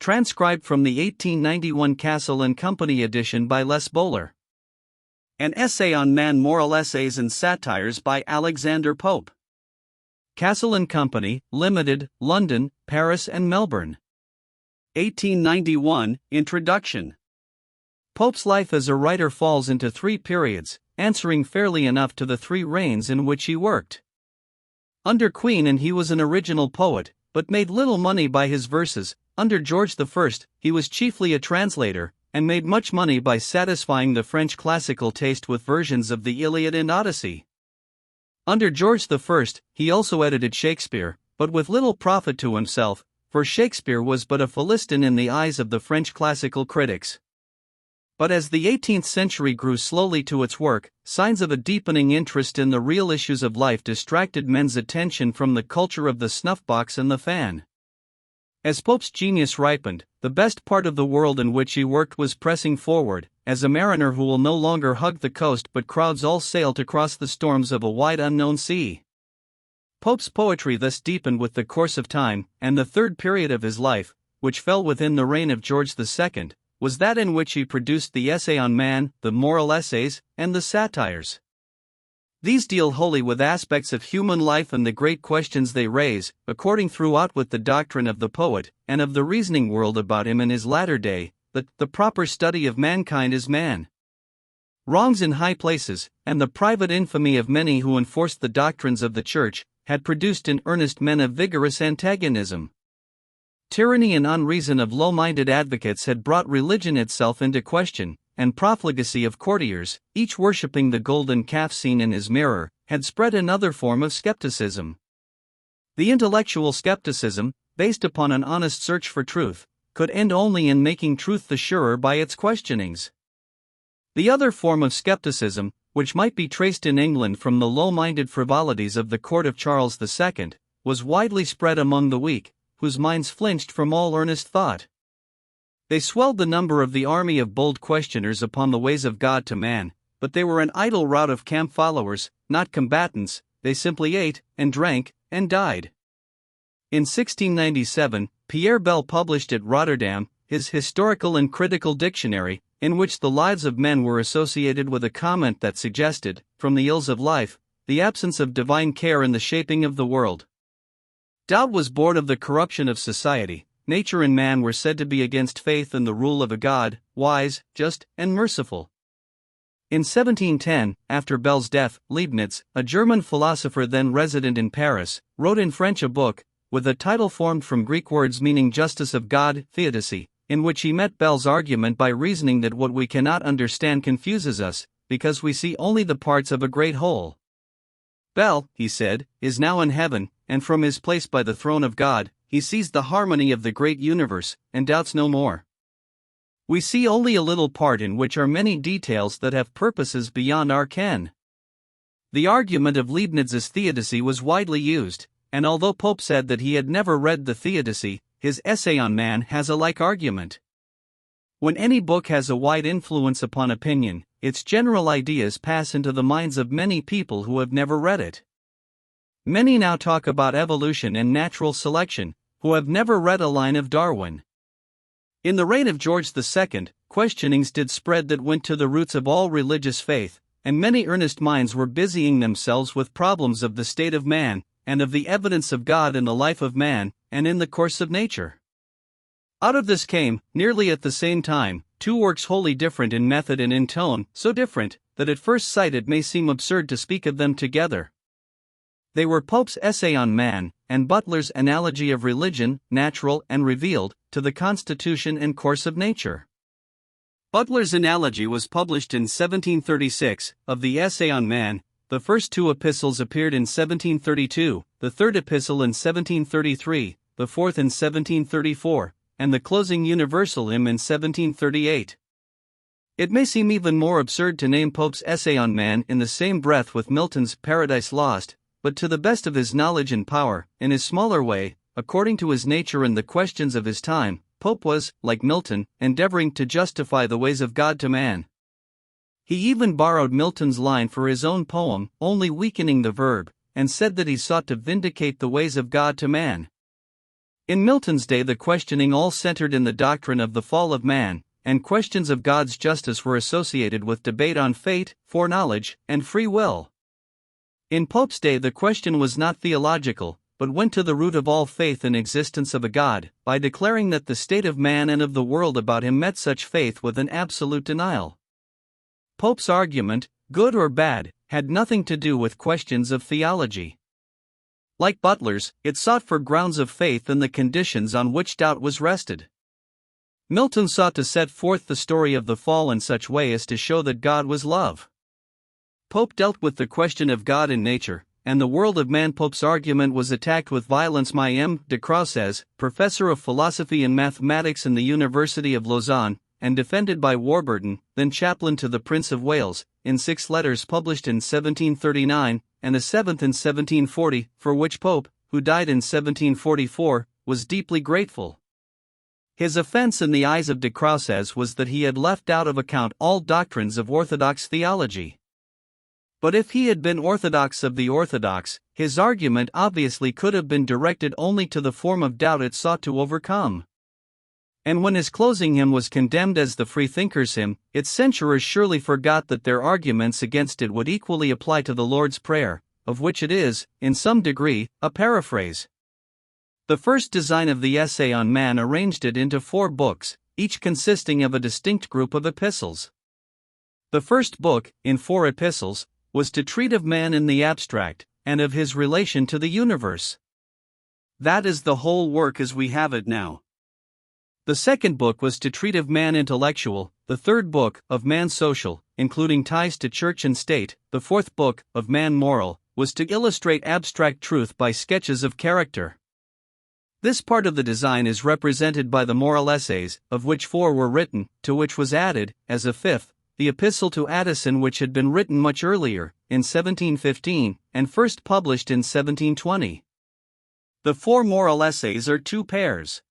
Transcribed from the 1891 Castle and Company edition by Les Bowler. An Essay on Man, Moral Essays and Satires by Alexander Pope. Castle and Company, Limited, London, Paris and Melbourne. 1891, Introduction. Pope's life as a writer falls into three periods, answering fairly enough to the three reigns in which he worked. Under Queen Anne he was an original poet, but made little money by his verses. Under George I, he was chiefly a translator, and made much money by satisfying the French classical taste with versions of the Iliad and Odyssey. Under George I, he also edited Shakespeare, but with little profit to himself, for Shakespeare was but a Philistine in the eyes of the French classical critics. But as the 18th century grew slowly to its work, signs of a deepening interest in the real issues of life distracted men's attention from the culture of the snuffbox and the fan. As Pope's genius ripened, the best part of the world in which he worked was pressing forward, as a mariner who will no longer hug the coast but crowds all sail to cross the storms of a wide unknown sea. Pope's poetry thus deepened with the course of time, and the third period of his life, which fell within the reign of George II, was that in which he produced the Essay on Man, the Moral Essays, and the Satires. These deal wholly with aspects of human life and the great questions they raise, according throughout with the doctrine of the poet, and of the reasoning world about him in his latter day, that the proper study of mankind is man. Wrongs in high places, and the private infamy of many who enforced the doctrines of the Church, had produced in earnest men a vigorous antagonism. Tyranny and unreason of low-minded advocates had brought religion itself into question, and profligacy of courtiers, each worshipping the golden calf seen in his mirror, had spread another form of skepticism. The intellectual skepticism, based upon an honest search for truth, could end only in making truth the surer by its questionings. The other form of skepticism, which might be traced in England from the low-minded frivolities of the court of Charles II, was widely spread among the weak, whose minds flinched from all earnest thought. They swelled the number of the army of bold questioners upon the ways of God to man, but they were an idle rout of camp followers, not combatants. They simply ate, and drank, and died. In 1697, Pierre Bell published at Rotterdam his Historical and Critical Dictionary, in which the lives of men were associated with a comment that suggested, from the ills of life, the absence of divine care in the shaping of the world. Doubt was born of the corruption of society. Nature and man were said to be against faith and the rule of a God, wise, just, and merciful. In 1710, after Bell's death, Leibniz, a German philosopher then resident in Paris, wrote in French a book, with a title formed from Greek words meaning justice of God, theodicy, in which he met Bell's argument by reasoning that what we cannot understand confuses us, because we see only the parts of a great whole. Bell, he said, is now in heaven, and from his place by the throne of God, he sees the harmony of the great universe, and doubts no more. We see only a little part in which are many details that have purposes beyond our ken. The argument of Leibniz's theodicy was widely used, and although Pope said that he had never read the theodicy, his Essay on Man has a like argument. When any book has a wide influence upon opinion, its general ideas pass into the minds of many people who have never read it. Many now talk about evolution and natural selection, who have never read a line of Darwin. In the reign of George II, questionings did spread that went to the roots of all religious faith, and many earnest minds were busying themselves with problems of the state of man, and of the evidence of God in the life of man, and in the course of nature. Out of this came, nearly at the same time, two works wholly different in method and in tone, so different, that at first sight it may seem absurd to speak of them together. They were Pope's Essay on Man, and Butler's Analogy of Religion, Natural and Revealed, to the Constitution and Course of Nature. Butler's Analogy was published in 1736, of the Essay on Man. The first two epistles appeared in 1732, the third epistle in 1733, the fourth in 1734, and the closing universal hymn in 1738. It may seem even more absurd to name Pope's Essay on Man in the same breath with Milton's Paradise Lost, but to the best of his knowledge and power, in his smaller way, according to his nature and the questions of his time, Pope was, like Milton, endeavoring to justify the ways of God to man. He even borrowed Milton's line for his own poem, only weakening the verb, and said that he sought to vindicate the ways of God to man. In Milton's day, the questioning all centered in the doctrine of the fall of man, and questions of God's justice were associated with debate on fate, foreknowledge, and free will. In Pope's day, the question was not theological, but went to the root of all faith in existence of a God, by declaring that the state of man and of the world about him met such faith with an absolute denial. Pope's argument, good or bad, had nothing to do with questions of theology. Like Butler's, it sought for grounds of faith and the conditions on which doubt was rested. Milton sought to set forth the story of the fall in such way as to show that God was love. Pope dealt with the question of God in nature, and the world of man. Pope's argument was attacked with violence. M. de Crousaz, professor of philosophy and mathematics in the University of Lausanne, and defended by Warburton, then chaplain to the Prince of Wales, in 6 letters published in 1739, and a 7th in 1740, for which Pope, who died in 1744, was deeply grateful. His offense in the eyes of de Crousaz was that he had left out of account all doctrines of orthodox theology. But if he had been orthodox of the orthodox, his argument obviously could have been directed only to the form of doubt it sought to overcome. And when his closing hymn was condemned as the Freethinkers' hymn, its censurers surely forgot that their arguments against it would equally apply to the Lord's Prayer, of which it is, in some degree, a paraphrase. The first design of the essay on man arranged it into 4 books, each consisting of a distinct group of epistles. The first book, in 4 epistles, was to treat of man in the abstract, and of his relation to the universe. That is the whole work as we have it now. The second book was to treat of man intellectual, the third book, of man social, including ties to church and state, the fourth book, of man moral, was to illustrate abstract truth by sketches of character. This part of the design is represented by the moral essays, of which 4 were written, to which was added, as a fifth, the Epistle to Addison, which had been written much earlier, in 1715, and first published in 1720. The 4 moral essays are 2 pairs.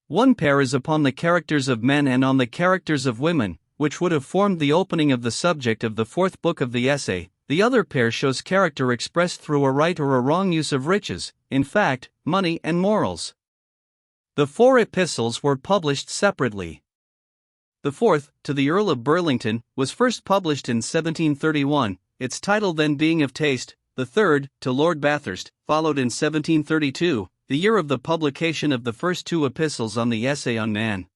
One pair is upon the characters of men and on the characters of women, which would have formed the opening of the subject of the 4th book of the essay. The other pair shows character expressed through a right or a wrong use of riches, in fact, money and morals. The 4 epistles were published separately. The 4th, to the Earl of Burlington, was first published in 1731, its title then being Of Taste. The 3rd, to Lord Bathurst, followed in 1732, the year of the publication of the first 2 epistles on the essay on man.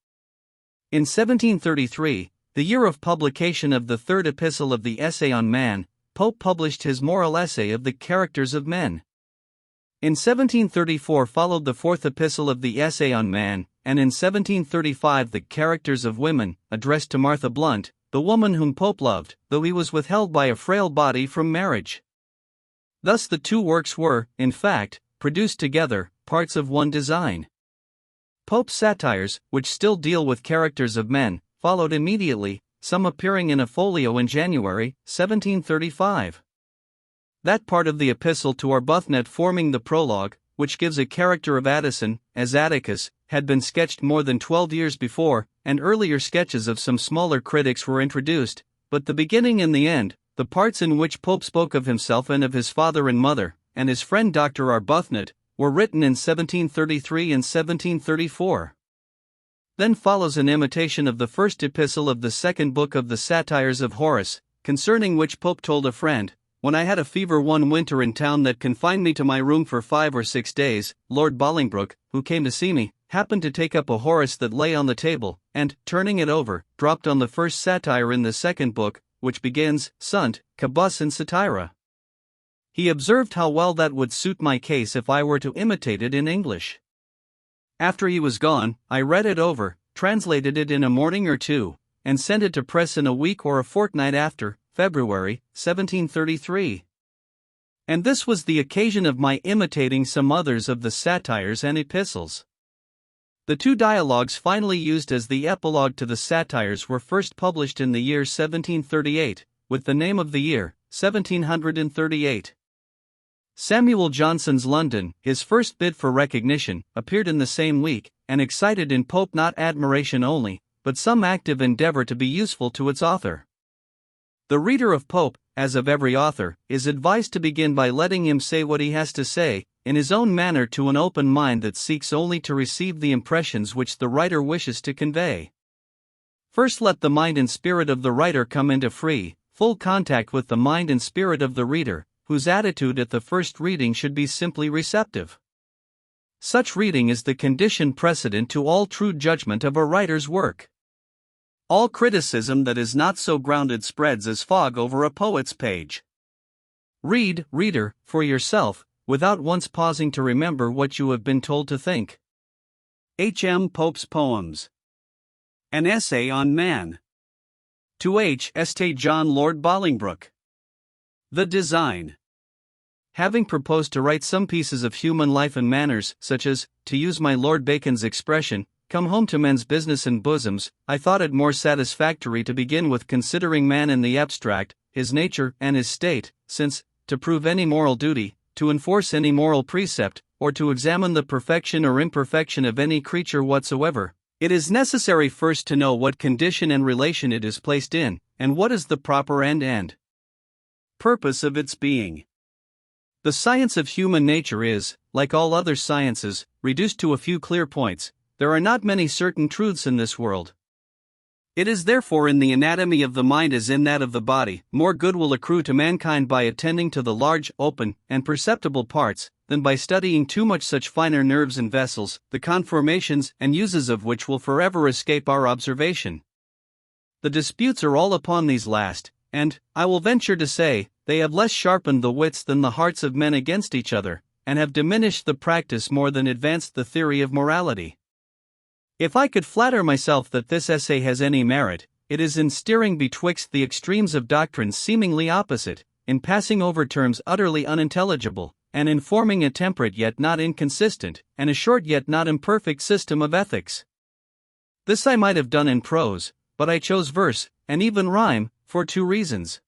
In 1733, the year of publication of the 3rd epistle of the essay on man, Pope published his moral essay of the characters of men. In 1734 followed the 4th epistle of the essay on man, and in 1735 the characters of women, addressed to Martha Blount, the woman whom Pope loved, though he was withheld by a frail body from marriage. Thus the 2 works were, in fact, produced together, parts of one design. Pope's Satires, which still deal with characters of men, followed immediately, some appearing in a folio in January, 1735. That part of the epistle to Arbuthnot forming the prologue, which gives a character of Addison, as Atticus, had been sketched more than 12 years before, and earlier sketches of some smaller critics were introduced, but the beginning and the end, the parts in which Pope spoke of himself and of his father and mother, and his friend Dr. Arbuthnot, were written in 1733 and 1734. Then follows an imitation of the first epistle of the 2nd book of the Satires of Horace, concerning which Pope told a friend, "When I had a fever one winter in town that confined me to my room for 5 or 6 days, Lord Bolingbroke, who came to see me, happened to take up a Horace that lay on the table, and, turning it over, dropped on the first satire in the 2nd book, which begins, Sunt, cabus in satira. He observed how well that would suit my case if I were to imitate it in English. After he was gone, I read it over, translated it in a morning or 2, and sent it to press in a week or a fortnight after, February, 1733. And this was the occasion of my imitating some others of the Satires and Epistles. The 2 dialogues finally used as the epilogue to the Satires were first published in the year 1738, with the name of the year, 1738. Samuel Johnson's London, his first bid for recognition, appeared in the same week, and excited in Pope not admiration only, but some active endeavor to be useful to its author. The reader of Pope, as of every author, is advised to begin by letting him say what he has to say, in his own manner to an open mind that seeks only to receive the impressions which the writer wishes to convey. First, let the mind and spirit of the writer come into free, full contact with the mind and spirit of the reader, whose attitude at the first reading should be simply receptive. Such reading is the condition precedent to all true judgment of a writer's work. All criticism that is not so grounded spreads as fog over a poet's page. Read, reader, for yourself, without once pausing to remember what you have been told to think. H. M. Pope's Poems. An Essay on Man. To H. St. John Lord Bolingbroke. The Design. Having proposed to write some pieces of human life and manners, such as, to use my Lord Bacon's expression, come home to men's business and bosoms, I thought it more satisfactory to begin with considering man in the abstract, his nature and his state, since, to prove any moral duty, to enforce any moral precept, or to examine the perfection or imperfection of any creature whatsoever, it is necessary first to know what condition and relation it is placed in, and what is the proper end purpose of its being. The science of human nature is, like all other sciences, reduced to a few clear points. There are not many certain truths in this world. It is therefore in the anatomy of the mind as in that of the body, more good will accrue to mankind by attending to the large, open, and perceptible parts, than by studying too much such finer nerves and vessels, the conformations and uses of which will forever escape our observation. The disputes are all upon these last, and, I will venture to say, they have less sharpened the wits than the hearts of men against each other, and have diminished the practice more than advanced the theory of morality. If I could flatter myself that this essay has any merit, it is in steering betwixt the extremes of doctrines seemingly opposite, in passing over terms utterly unintelligible, and in forming a temperate yet not inconsistent, and a short yet not imperfect system of ethics. This I might have done in prose, but I chose verse, and even rhyme, for two reasons.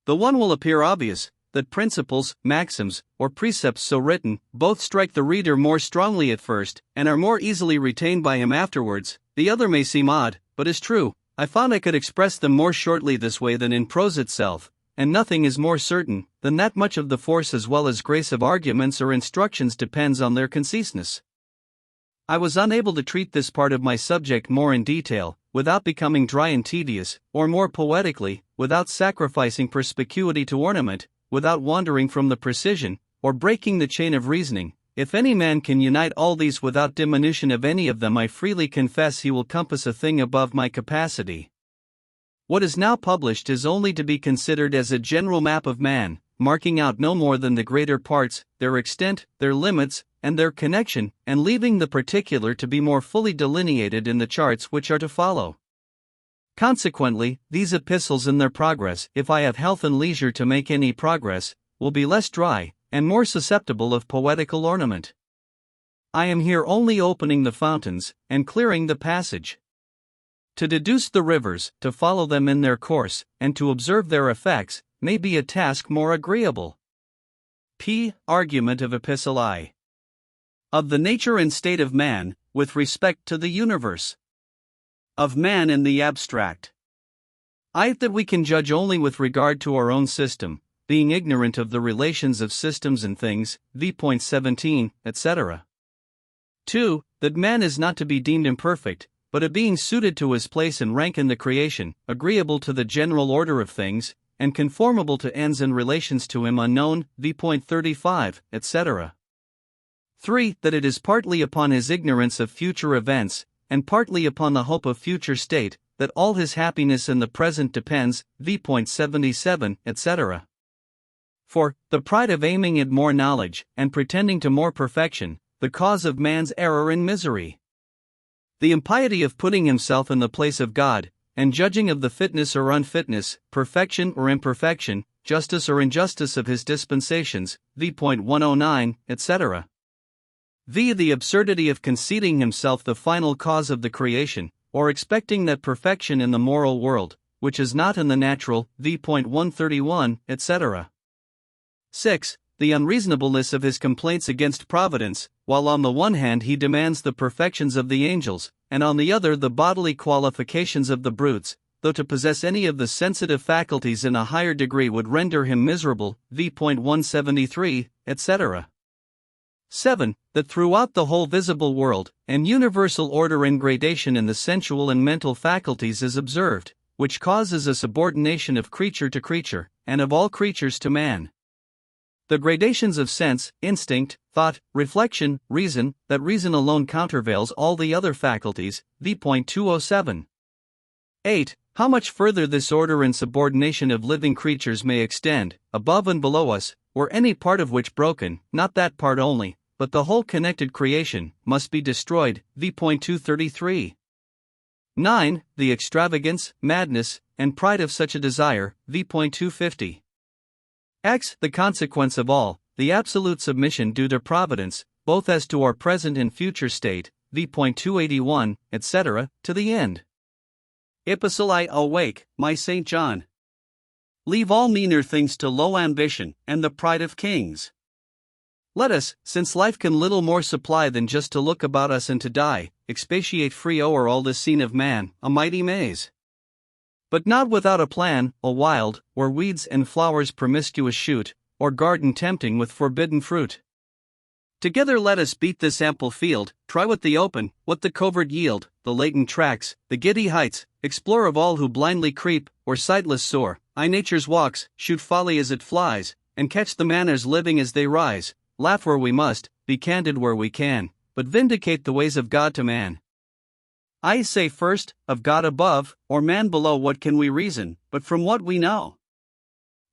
The one will appear obvious, that principles, maxims, or precepts so written, both strike the reader more strongly at first, and are more easily retained by him afterwards. The other may seem odd, but is true. I found I could express them more shortly this way than in prose itself, and nothing is more certain than that much of the force as well as grace of arguments or instructions depends on their conciseness. I was unable to treat this part of my subject more in detail, without becoming dry and tedious, or more poetically, without sacrificing perspicuity to ornament, without wandering from the precision, or breaking the chain of reasoning. If any man can unite all these without diminution of any of them, I freely confess he will compass a thing above my capacity. What is now published is only to be considered as a general map of man, marking out no more than the greater parts, their extent, their limits, and their connection, and leaving the particular to be more fully delineated in the charts which are to follow. Consequently, these epistles in their progress, if I have health and leisure to make any progress, will be less dry, and more susceptible of poetical ornament. I am here only opening the fountains, and clearing the passage. To deduce the rivers, to follow them in their course, and to observe their effects, may be a task more agreeable. Argument of Epistle I. Of the nature and state of man, with respect to the universe. Of man in the abstract. That we can judge only with regard to our own system, being ignorant of the relations of systems and things, v.17, etc. 2. That man is not to be deemed imperfect, but a being suited to his place and rank in the creation, agreeable to the general order of things, and conformable to ends and relations to him unknown, v.35, etc. 3. That it is partly upon his ignorance of future events, and partly upon the hope of future state, that all his happiness in the present depends, v.77, etc. 4. The pride of aiming at more knowledge, and pretending to more perfection, the cause of man's error and misery. The impiety of putting himself in the place of God, and judging of the fitness or unfitness, perfection or imperfection, justice or injustice of his dispensations, v.109, etc. The absurdity of conceding himself the final cause of the creation, or expecting that perfection in the moral world, which is not in the natural, v.131, etc. 6. The unreasonableness of his complaints against Providence, while on the one hand he demands the perfections of the angels, and on the other the bodily qualifications of the brutes, though to possess any of the sensitive faculties in a higher degree would render him miserable, v.173, etc. 7. That throughout the whole visible world, an universal order and gradation in the sensual and mental faculties is observed, which causes a subordination of creature to creature, and of all creatures to man. The gradations of sense, instinct, thought, reflection, reason, that reason alone countervails all the other faculties, v.207. 8. How much further this order and subordination of living creatures may extend, above and below us, were any part of which broken, not that part only, but the whole connected creation, must be destroyed, v.233. 9. The extravagance, madness, and pride of such a desire, v.250. X. The consequence of all, the absolute submission due to Providence, both as to our present and future state, v.281, etc., to the end. Epistolae awake, my St. John. Leave all meaner things to low ambition, and the pride of kings. Let us, since life can little more supply than just to look about us and to die, expatiate free o'er all this scene of man, a mighty maze. But not without a plan, a wild, where weeds and flowers promiscuous shoot, or garden tempting with forbidden fruit. Together let us beat this ample field, try what the open, what the covert yield, the latent tracks, the giddy heights, explore of all who blindly creep, or sightless soar, eye nature's walks, shoot folly as it flies, and catch the manners living as they rise, laugh where we must, be candid where we can, but vindicate the ways of God to man. I say first, of God above, or man below what can we reason, but from what we know?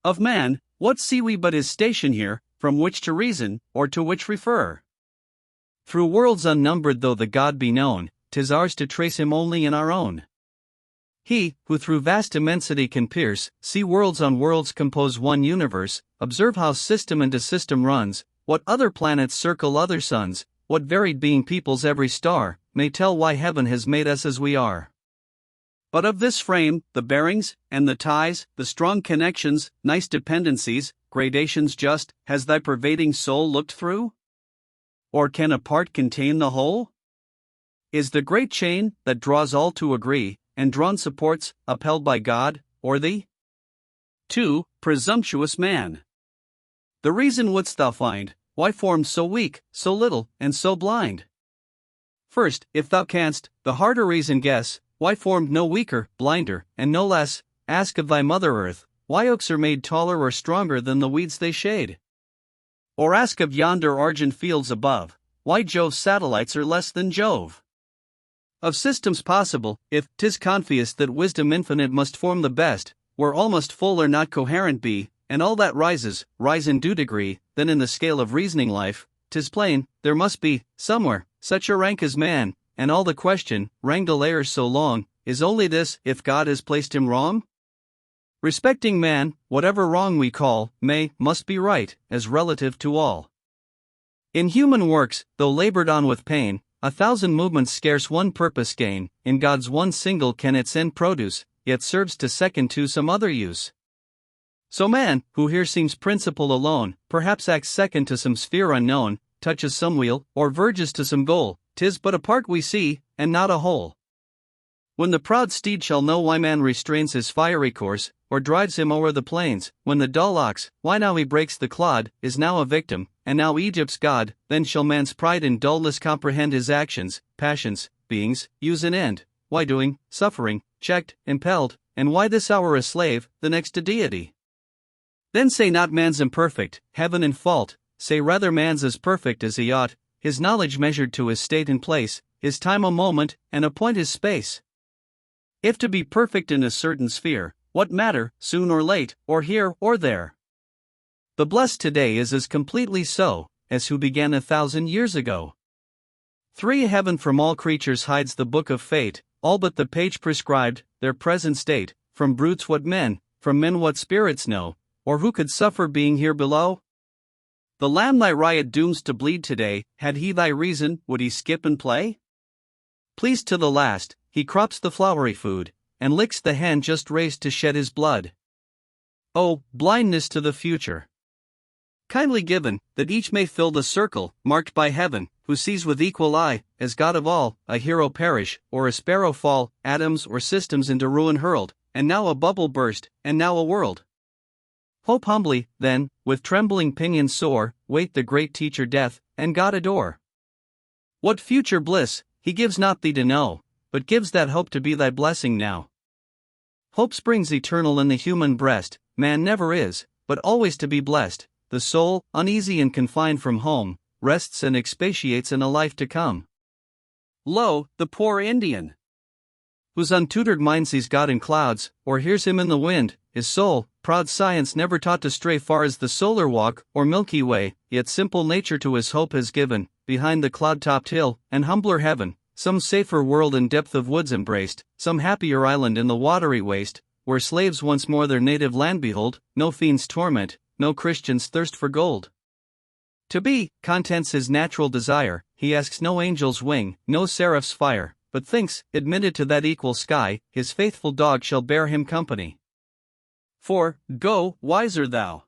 Of man, what see we but his station here, from which to reason, or to which refer? Through worlds unnumbered though the God be known, 'tis ours to trace him only in our own. He, who through vast immensity can pierce, see worlds on worlds compose one universe, observe how system into system runs, what other planets circle other suns, what varied being peoples every star, may tell why heaven has made us as we are. But of this frame, the bearings, and the ties, the strong connections, nice dependencies, gradations just, has thy pervading soul looked through? Or can a part contain the whole? Is the great chain, that draws all to agree, and drawn supports, upheld by God, or thee? 2. Presumptuous man. The reason wouldst thou find, why formed so weak, so little, and so blind? First, if thou canst, the harder reason guess, why formed no weaker, blinder, and no less, ask of thy mother earth, why oaks are made taller or stronger than the weeds they shade? Or ask of yonder argent fields above, why Jove's satellites are less than Jove? Of systems possible, if 'tis confious that wisdom infinite must form the best, where all must full or not coherent be, and all that rises, rise in due degree, then in the scale of reasoning life, 'tis plain, there must be, somewhere, such a rank as man, and all the question, wrangle ere so long, is only this, if God has placed him wrong? Respecting man, whatever wrong we call, must be right, as relative to all. In human works, though labored on with pain, 1,000 movements scarce one purpose gain, in God's one single can its end produce, yet serves to second to some other use. So man, who here seems principle alone, perhaps acts second to some sphere unknown, touches some wheel, or verges to some goal, 'tis but a part we see, and not a whole. When the proud steed shall know why man restrains his fiery course, or drives him o'er the plains, when the dull ox, why now he breaks the clod, is now a victim, and now Egypt's god, then shall man's pride in dullness comprehend his actions, passions, beings, use and end, why doing, suffering, checked, impelled, and why this hour a slave, the next a deity. Then say not man's imperfect, heaven in fault, say rather man's as perfect as he ought, his knowledge measured to his state and place, his time a moment, and appoint his space. If to be perfect in a certain sphere, what matter, soon or late, or here or there? The blessed today is as completely so, as who began 1,000 years ago. 3. Heaven from all creatures hides the book of fate, all but the page prescribed, their present state, from brutes what men, from men what spirits know, or who could suffer being here below? The lamb thy riot dooms to bleed today, had he thy reason, would he skip and play? Pleased to the last, he crops the flowery food, and licks the hand just raised to shed his blood. Oh, blindness to the future! Kindly given, that each may fill the circle, marked by heaven, who sees with equal eye, as God of all, a hero perish, or a sparrow fall, atoms or systems into ruin hurled, and now a bubble burst, and now a world. Hope humbly, then, with trembling pinions soar, wait the great teacher death, and God adore. What future bliss, he gives not thee to know, but gives that hope to be thy blessing now. Hope springs eternal in the human breast, man never is, but always to be blessed. The soul, uneasy and confined from home, rests and expatiates in a life to come. Lo, the poor Indian, whose untutored mind sees God in clouds, or hears him in the wind, his soul, proud science never taught to stray far as the solar walk or Milky Way, yet simple nature to his hope has given, behind the cloud-topped hill, an humbler heaven, some safer world in depth of woods embraced, some happier island in the watery waste, where slaves once more their native land behold, no fiend's torment, no Christian's thirst for gold. To be, contents his natural desire, he asks no angel's wing, no seraph's fire, but thinks, admitted to that equal sky, his faithful dog shall bear him company. For, go, wiser thou,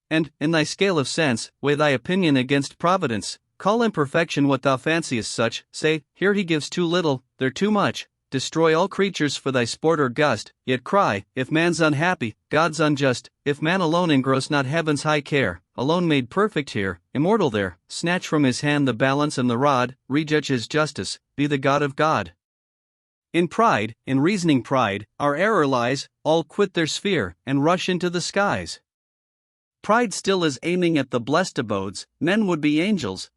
and, in thy scale of sense, weigh thy opinion against providence, call imperfection what thou fanciest such, say, here he gives too little, there too much, destroy all creatures for thy sport or gust, yet cry, if man's unhappy, God's unjust, if man alone engross not heaven's high care, alone made perfect here, immortal there, snatch from his hand the balance and the rod, rejudge his justice, be the God of God. In pride, in reasoning pride, our error lies, all quit their sphere, and rush into the skies. Pride still is aiming at the blessed abodes, men would be angels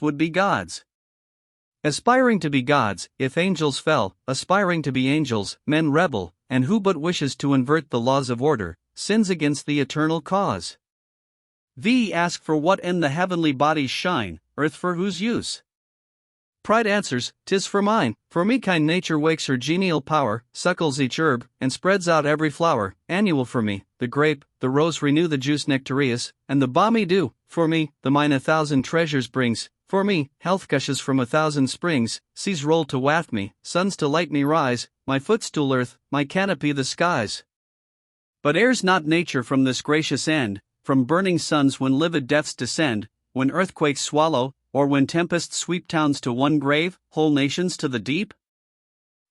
would be gods. Aspiring to be gods, if angels fell, aspiring to be angels, men rebel, and who but wishes to invert the laws of order, sins against the eternal cause. Thee ask for what end the heavenly bodies shine, earth for whose use? Pride answers, 'tis for mine, for me kind nature wakes her genial power, suckles each herb, and spreads out every flower, annual for me, the grape, the rose renew the juice nectareous, and the balmy dew, for me, the mine 1,000 treasures brings, for me, health gushes from 1,000 springs, seas roll to waft me, suns to light me rise, my footstool earth, my canopy the skies. But errs not nature from this gracious end, from burning suns when livid deaths descend, when earthquakes swallow, or when tempests sweep towns to one grave, whole nations to the deep?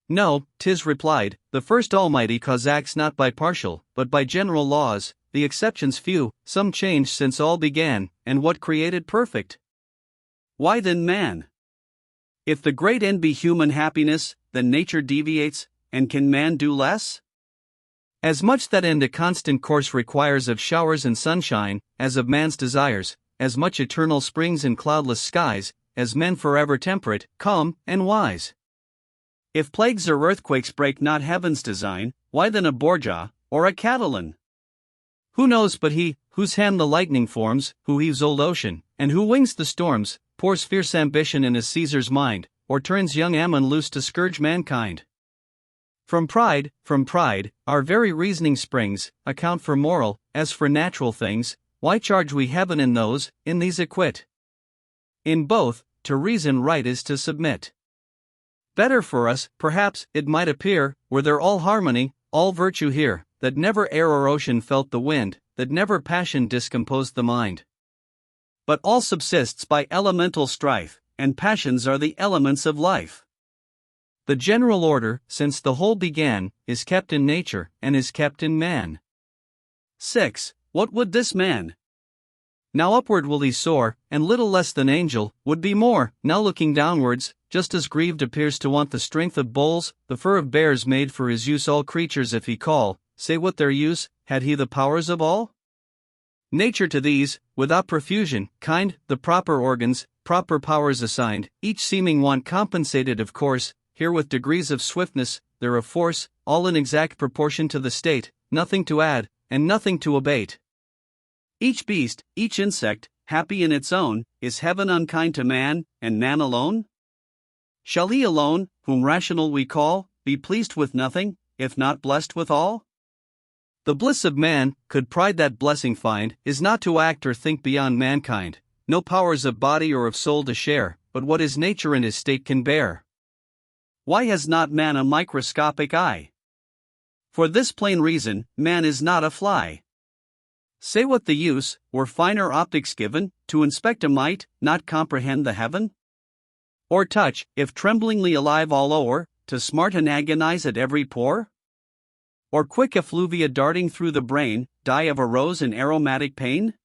No, 'tis replied, the first Almighty cause acts not by partial, but by general laws, the exceptions few, some changed since all began, and what created perfect? Why then man? If the great end be human happiness, then nature deviates, and can man do less? As much that end a constant course requires of showers and sunshine, as of man's desires, as much eternal springs in cloudless skies, as men forever temperate, calm, and wise. If plagues or earthquakes break not heaven's design, why then a Borgia, or a Catalan? Who knows but he, whose hand the lightning forms, who heaves old ocean, and who wings the storms, pours fierce ambition in a Caesar's mind, or turns young Ammon loose to scourge mankind? From pride, our very reasoning springs, account for moral, as for natural things, why charge we heaven in these acquit? In both, to reason right is to submit. Better for us, perhaps, it might appear, were there all harmony, all virtue here, that never air or ocean felt the wind, that never passion discomposed the mind. But all subsists by elemental strife, and passions are the elements of life. The general order, since the whole began, is kept in nature, and is kept in man. 6. What would this man? Now upward will he soar, and little less than angel, would be more, now looking downwards, just as grieved appears to want the strength of bulls, the fur of bears made for his use all creatures if he call, say what their use, had he the powers of all? Nature to these, without profusion, kind, the proper organs, proper powers assigned, each seeming want compensated of course, here with degrees of swiftness, there of force, all in exact proportion to the state, nothing to add, and nothing to abate. Each beast, each insect, happy in its own, is heaven unkind to man, and man alone? Shall he alone, whom rational we call, be pleased with nothing, if not blessed with all? The bliss of man, could pride that blessing find, is not to act or think beyond mankind, no powers of body or of soul to share, but what his nature and his state can bear. Why has not man a microscopic eye? For this plain reason, man is not a fly. Say what the use, were finer optics given, to inspect a might, not comprehend the heaven? Or touch, if tremblingly alive all o'er, to smart and agonize at every pore? Or quick effluvia darting through the brain, die of a rose in aromatic pain?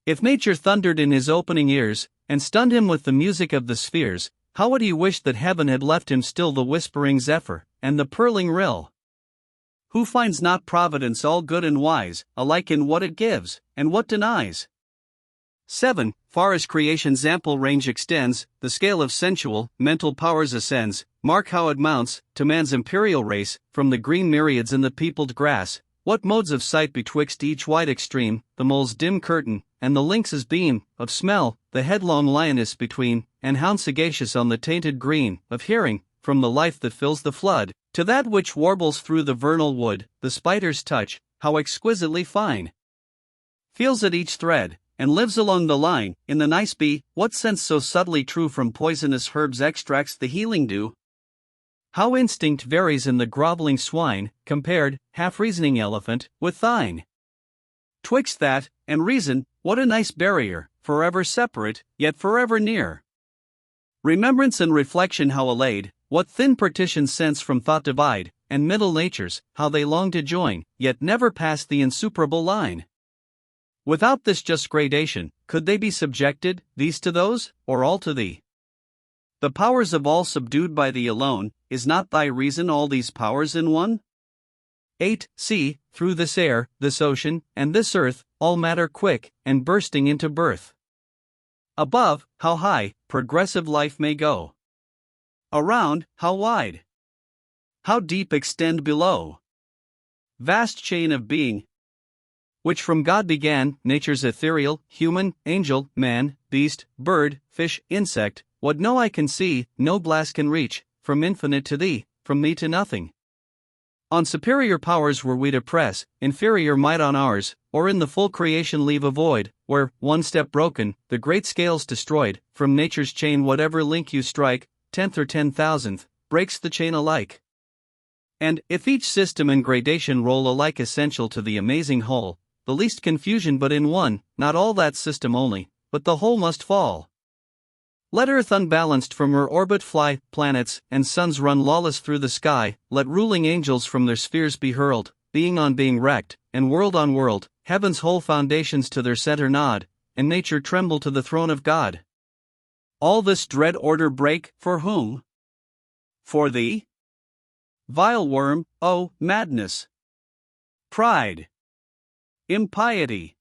If nature thundered in his opening ears, and stunned him with the music of the spheres, how would he wish that heaven had left him still the whispering zephyr, and the purling rill? Who finds not Providence all good and wise, alike in what it gives, and what denies? 7. Far as creation's ample range extends, the scale of sensual, mental powers ascends. Mark how it mounts, to man's imperial race, from the green myriads in the peopled grass. What modes of sight betwixt each wide extreme, the mole's dim curtain, and the lynx's beam, of smell, the headlong lioness between, and hound sagacious on the tainted green, of hearing, from the life that fills the flood, to that which warbles through the vernal wood, the spider's touch, how exquisitely fine! Feels at each thread, and lives along the line. In the nice bee, what sense so subtly true from poisonous herbs extracts the healing dew? How instinct varies in the groveling swine, compared, half-reasoning elephant, with thine. Twixt that, and reason, what a nice barrier, forever separate, yet forever near. Remembrance and reflection how allayed, what thin partitions sense from thought divide, and middle natures, how they long to join, yet never pass the insuperable line. Without this just gradation, could they be subjected, these to those, or all to thee? The powers of all subdued by thee alone, is not thy reason all these powers in one? 8. See, through this air, this ocean, and this earth, all matter quick, and bursting into birth. Above, how high, progressive life may go. Around, how wide. How deep extend below. Vast chain of being, which from God began, nature's ethereal, human, angel, man, beast, bird, fish, insect, what no eye can see, no glass can reach, from infinite to thee, from me to nothing. On superior powers were we to press, inferior might on ours, or in the full creation leave a void, where, one step broken, the great scale's destroyed. From nature's chain whatever link you strike, 10th or 10,000th, breaks the chain alike. And, if each system and gradation roll alike essential to the amazing whole, the least confusion but in one, not all that system only, but the whole must fall. Let earth unbalanced from her orbit fly, planets and suns run lawless through the sky, let ruling angels from their spheres be hurled, being on being wrecked, and world on world, heaven's whole foundations to their center nod, and nature tremble to the throne of God. All this dread order break, for whom? For thee? Vile worm, oh, madness! Pride! Impiety!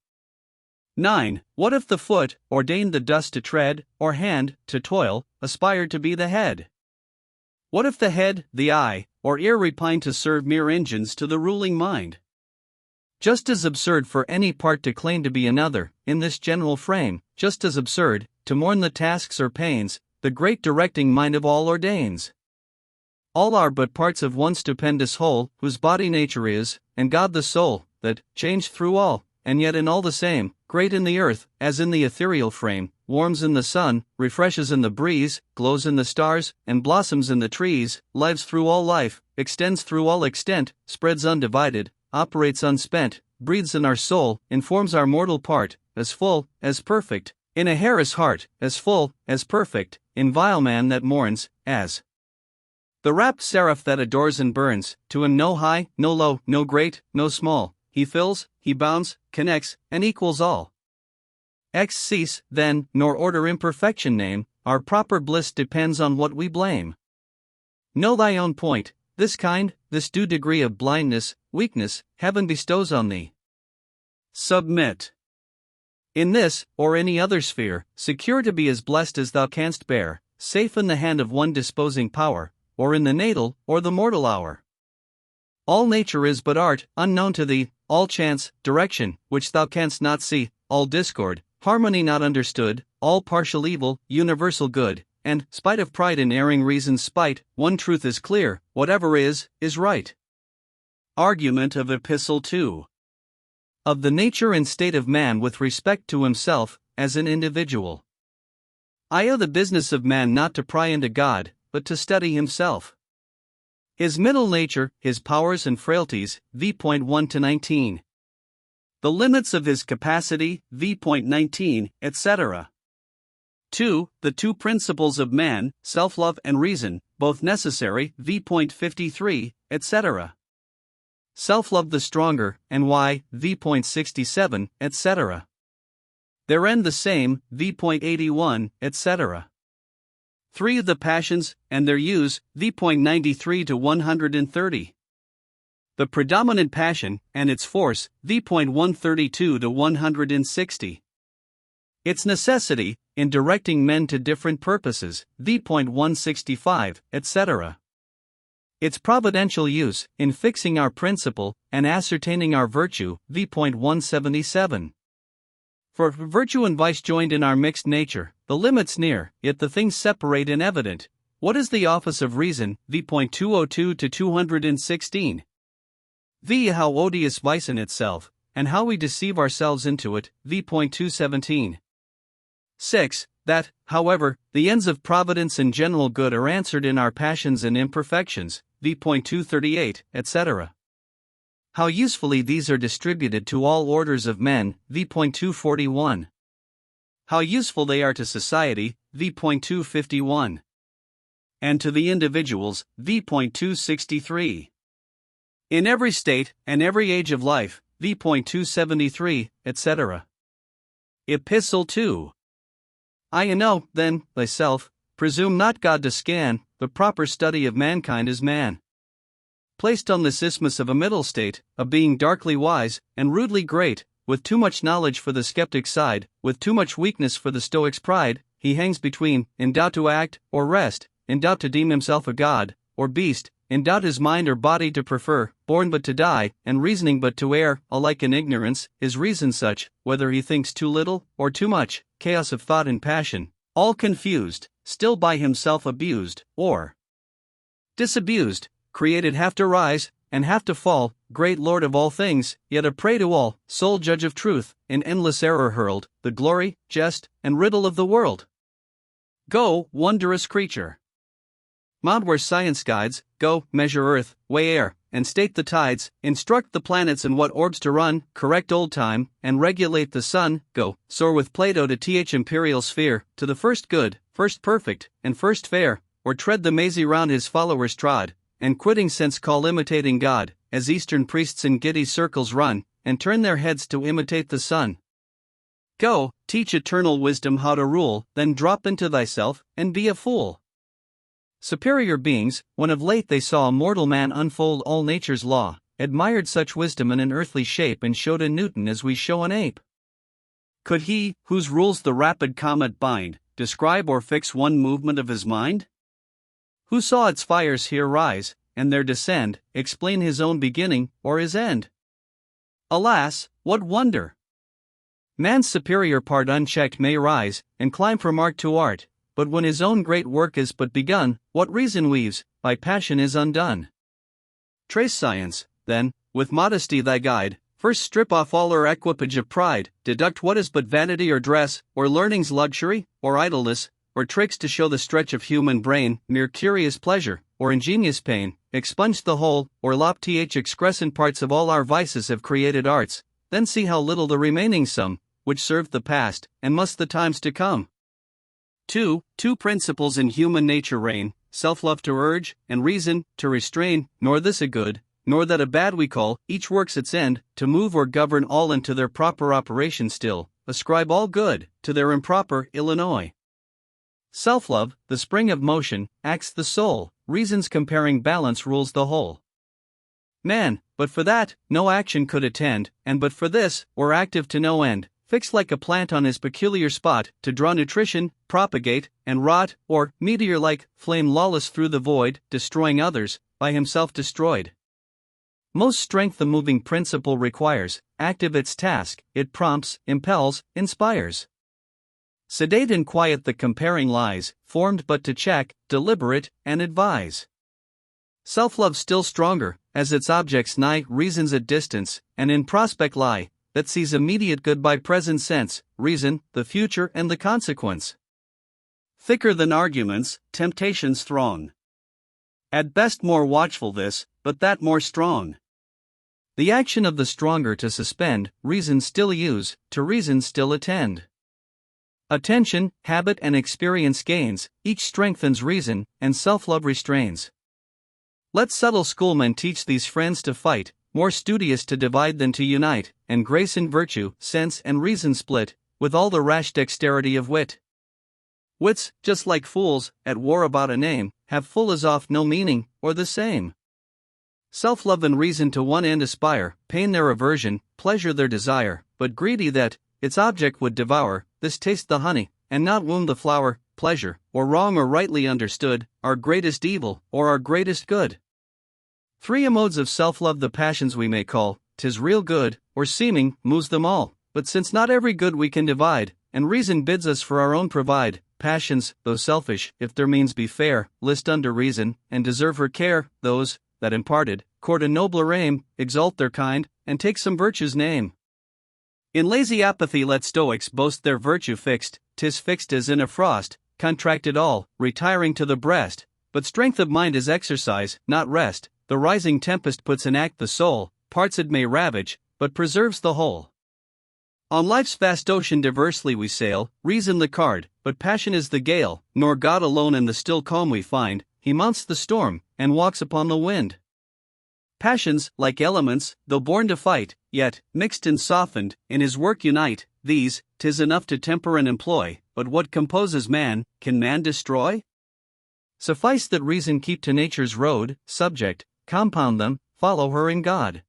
9. What if the foot, ordained the dust to tread, or hand, to toil, aspired to be the head? What if the head, the eye, or ear repined to serve mere engines to the ruling mind? Just as absurd for any part to claim to be another, in this general frame, just as absurd, to mourn the tasks or pains, the great directing mind of all ordains. All are but parts of one stupendous whole, whose body nature is, and God the soul, that, changed through all, and yet in all the same, great in the earth, as in the ethereal frame, warms in the sun, refreshes in the breeze, glows in the stars, and blossoms in the trees, lives through all life, extends through all extent, spreads undivided, operates unspent, breathes in our soul, informs our mortal part, as full, as perfect, in a hair's heart, as full, as perfect, in vile man that mourns, as the rapt seraph that adores and burns. To him no high, no low, no great, no small, he fills, he bounds, connects, and equals all. Cease, then, nor order imperfection name, our proper bliss depends on what we blame. Know thy own point, this kind, this due degree of blindness, weakness, heaven bestows on thee. Submit. In this, or any other sphere, secure to be as blessed as thou canst bear, safe in the hand of one disposing power, or in the natal, or the mortal hour. All nature is but art, unknown to thee, all chance, direction, which thou canst not see, all discord, harmony not understood, all partial evil, universal good, and, spite of pride and erring reason's spite, one truth is clear, whatever is right. Argument of Epistle 2. Of the nature and state of man with respect to himself, as an individual. I owe the business of man not to pry into God, but to study himself. His middle nature, his powers and frailties, v.1 to 19. The limits of his capacity, v.19, etc. 2. The two principles of man, self-love and reason, both necessary, v.53, etc. Self-love the stronger, and why, v.67, etc. their end the same, v.81, etc. 3. The passions, and their use, v.93 to 130. The predominant passion, and its force, v.132 to 160. Its necessity, in directing men to different purposes, v.165, etc. Its providential use, in fixing our principle, and ascertaining our virtue, v.177. For virtue and vice joined in our mixed nature, the limits near, yet the things separate and evident. What is the office of reason, v.202 to 216. V. How odious vice in itself, and how we deceive ourselves into it, v.217. 6. That, however, the ends of providence and general good are answered in our passions and imperfections, v.238, etc. How usefully these are distributed to all orders of men, v.241. How useful they are to society, v.251. And to the individuals, v.263. In every state, and every age of life, v.273, etc. Epistle 2. I know, then, thyself, presume not God to scan, the proper study of mankind as man. Placed on this isthmus of a middle state, of being darkly wise, and rudely great, with too much knowledge for the skeptic's side, with too much weakness for the stoic's pride, he hangs between, in doubt to act, or rest, in doubt to deem himself a god, or beast, in doubt his mind or body to prefer, born but to die, and reasoning but to err, alike in ignorance, his reason such, whether he thinks too little, or too much, chaos of thought and passion, all confused, still by himself abused, or disabused, created half to rise, and half to fall, great Lord of all things, yet a prey to all, sole judge of truth, in endless error hurled, the glory, jest, and riddle of the world. Go, wondrous creature! Mount where science guides, go, measure earth, weigh air, and state the tides, instruct the planets in what orbs to run, correct old time, and regulate the sun, go, soar with Plato to th imperial sphere, to the first good, first perfect, and first fair, or tread the mazy round his followers trod, and quitting sense call imitating God, as Eastern priests in giddy circles run, and turn their heads to imitate the sun. Go, teach eternal wisdom how to rule, then drop into thyself, and be a fool. Superior beings, when of late they saw a mortal man unfold all nature's law, admired such wisdom in an earthly shape and showed a Newton as we show an ape. Could he, whose rules the rapid comet bind, describe or fix one movement of his mind? Who saw its fires here rise, and there descend, explain his own beginning, or his end? Alas, what wonder! Man's superior part unchecked may rise, and climb from art to art, but when his own great work is but begun, what reason weaves, by passion is undone. Trace science, then, with modesty thy guide, first strip off all her equipage of pride, deduct what is but vanity or dress, or learning's luxury, or idleness, or tricks to show the stretch of human brain, mere curious pleasure, or ingenious pain, expunge the whole, or lop th excrescent parts of all our vices have created arts, then see how little the remaining sum, which served the past, and must the times to come. 2. Two principles in human nature reign, self-love to urge, and reason, to restrain, nor this a good, nor that a bad we call, each works its end, to move or govern all into their proper operation still, ascribe all good, to their improper Illinois. Self-love, the spring of motion, acts the soul, reason's comparing balance rules the whole. Man, but for that, no action could attend, and but for this, were active to no end, fixed like a plant on his peculiar spot, to draw nutrition, propagate, and rot, or, meteor-like, flame lawless through the void, destroying others, by himself destroyed. Most strength the moving principle requires, active its task, it prompts, impels, inspires. Sedate and quiet the comparing lies, formed but to check, deliberate, and advise. Self-love still stronger, as its objects nigh, reasons at distance, and in prospect lie, that sees immediate good by present sense, reason, the future and the consequence. Thicker than arguments, temptations throng. At best more watchful this, but that more strong. The action of the stronger to suspend, reason still use, to reason still attend. Attention, habit and experience gains, each strengthens reason, and self-love restrains. Let subtle schoolmen teach these friends to fight, more studious to divide than to unite, and grace and virtue, sense and reason split, with all the rash dexterity of wit. Wits, just like fools, at war about a name, have full as oft no meaning, or the same. Self-love and reason to one end aspire, pain their aversion, pleasure their desire, but greedy that its object would devour, this taste the honey, and not wound the flower. Pleasure, or wrong or rightly understood, our greatest evil, or our greatest good. Three modes of self-love the passions we may call, 'tis real good, or seeming, moves them all, but since not every good we can divide, and reason bids us for our own provide, passions, though selfish, if their means be fair, list under reason, and deserve her care, those, that imparted, court a nobler aim, exalt their kind, and take some virtue's name. In lazy apathy let stoics boast their virtue fixed, 'tis fixed as in a frost, contracted all, retiring to the breast, but strength of mind is exercise, not rest, the rising tempest puts in act the soul, parts it may ravage, but preserves the whole. On life's vast ocean diversely we sail, reason the card, but passion is the gale, nor God alone in the still calm we find, he mounts the storm, and walks upon the wind. Passions, like elements, though born to fight, yet, mixed and softened, in his work unite, these, 'tis enough to temper and employ, but what composes man, can man destroy? Suffice that reason keep to nature's road, subject, compound them, follow her in God.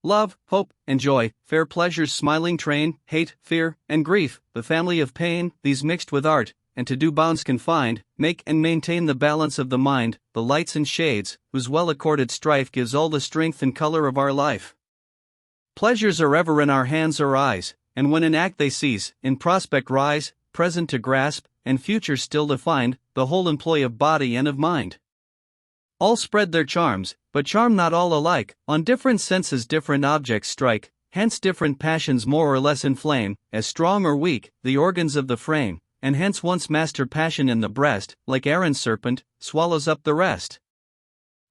Love, hope, and joy, fair pleasure's smiling train, hate, fear, and grief, the family of pain, these mixed with art, and to due bounds confined, make and maintain the balance of the mind, the lights and shades, whose well-accorded strife gives all the strength and color of our life. Pleasures are ever in our hands or eyes, and when in act they cease, in prospect rise, present to grasp, and future still to find, the whole employ of body and of mind. All spread their charms, but charm not all alike, on different senses different objects strike, hence different passions more or less inflame, as strong or weak, the organs of the frame, and hence once master passion in the breast, like Aaron's serpent, swallows up the rest.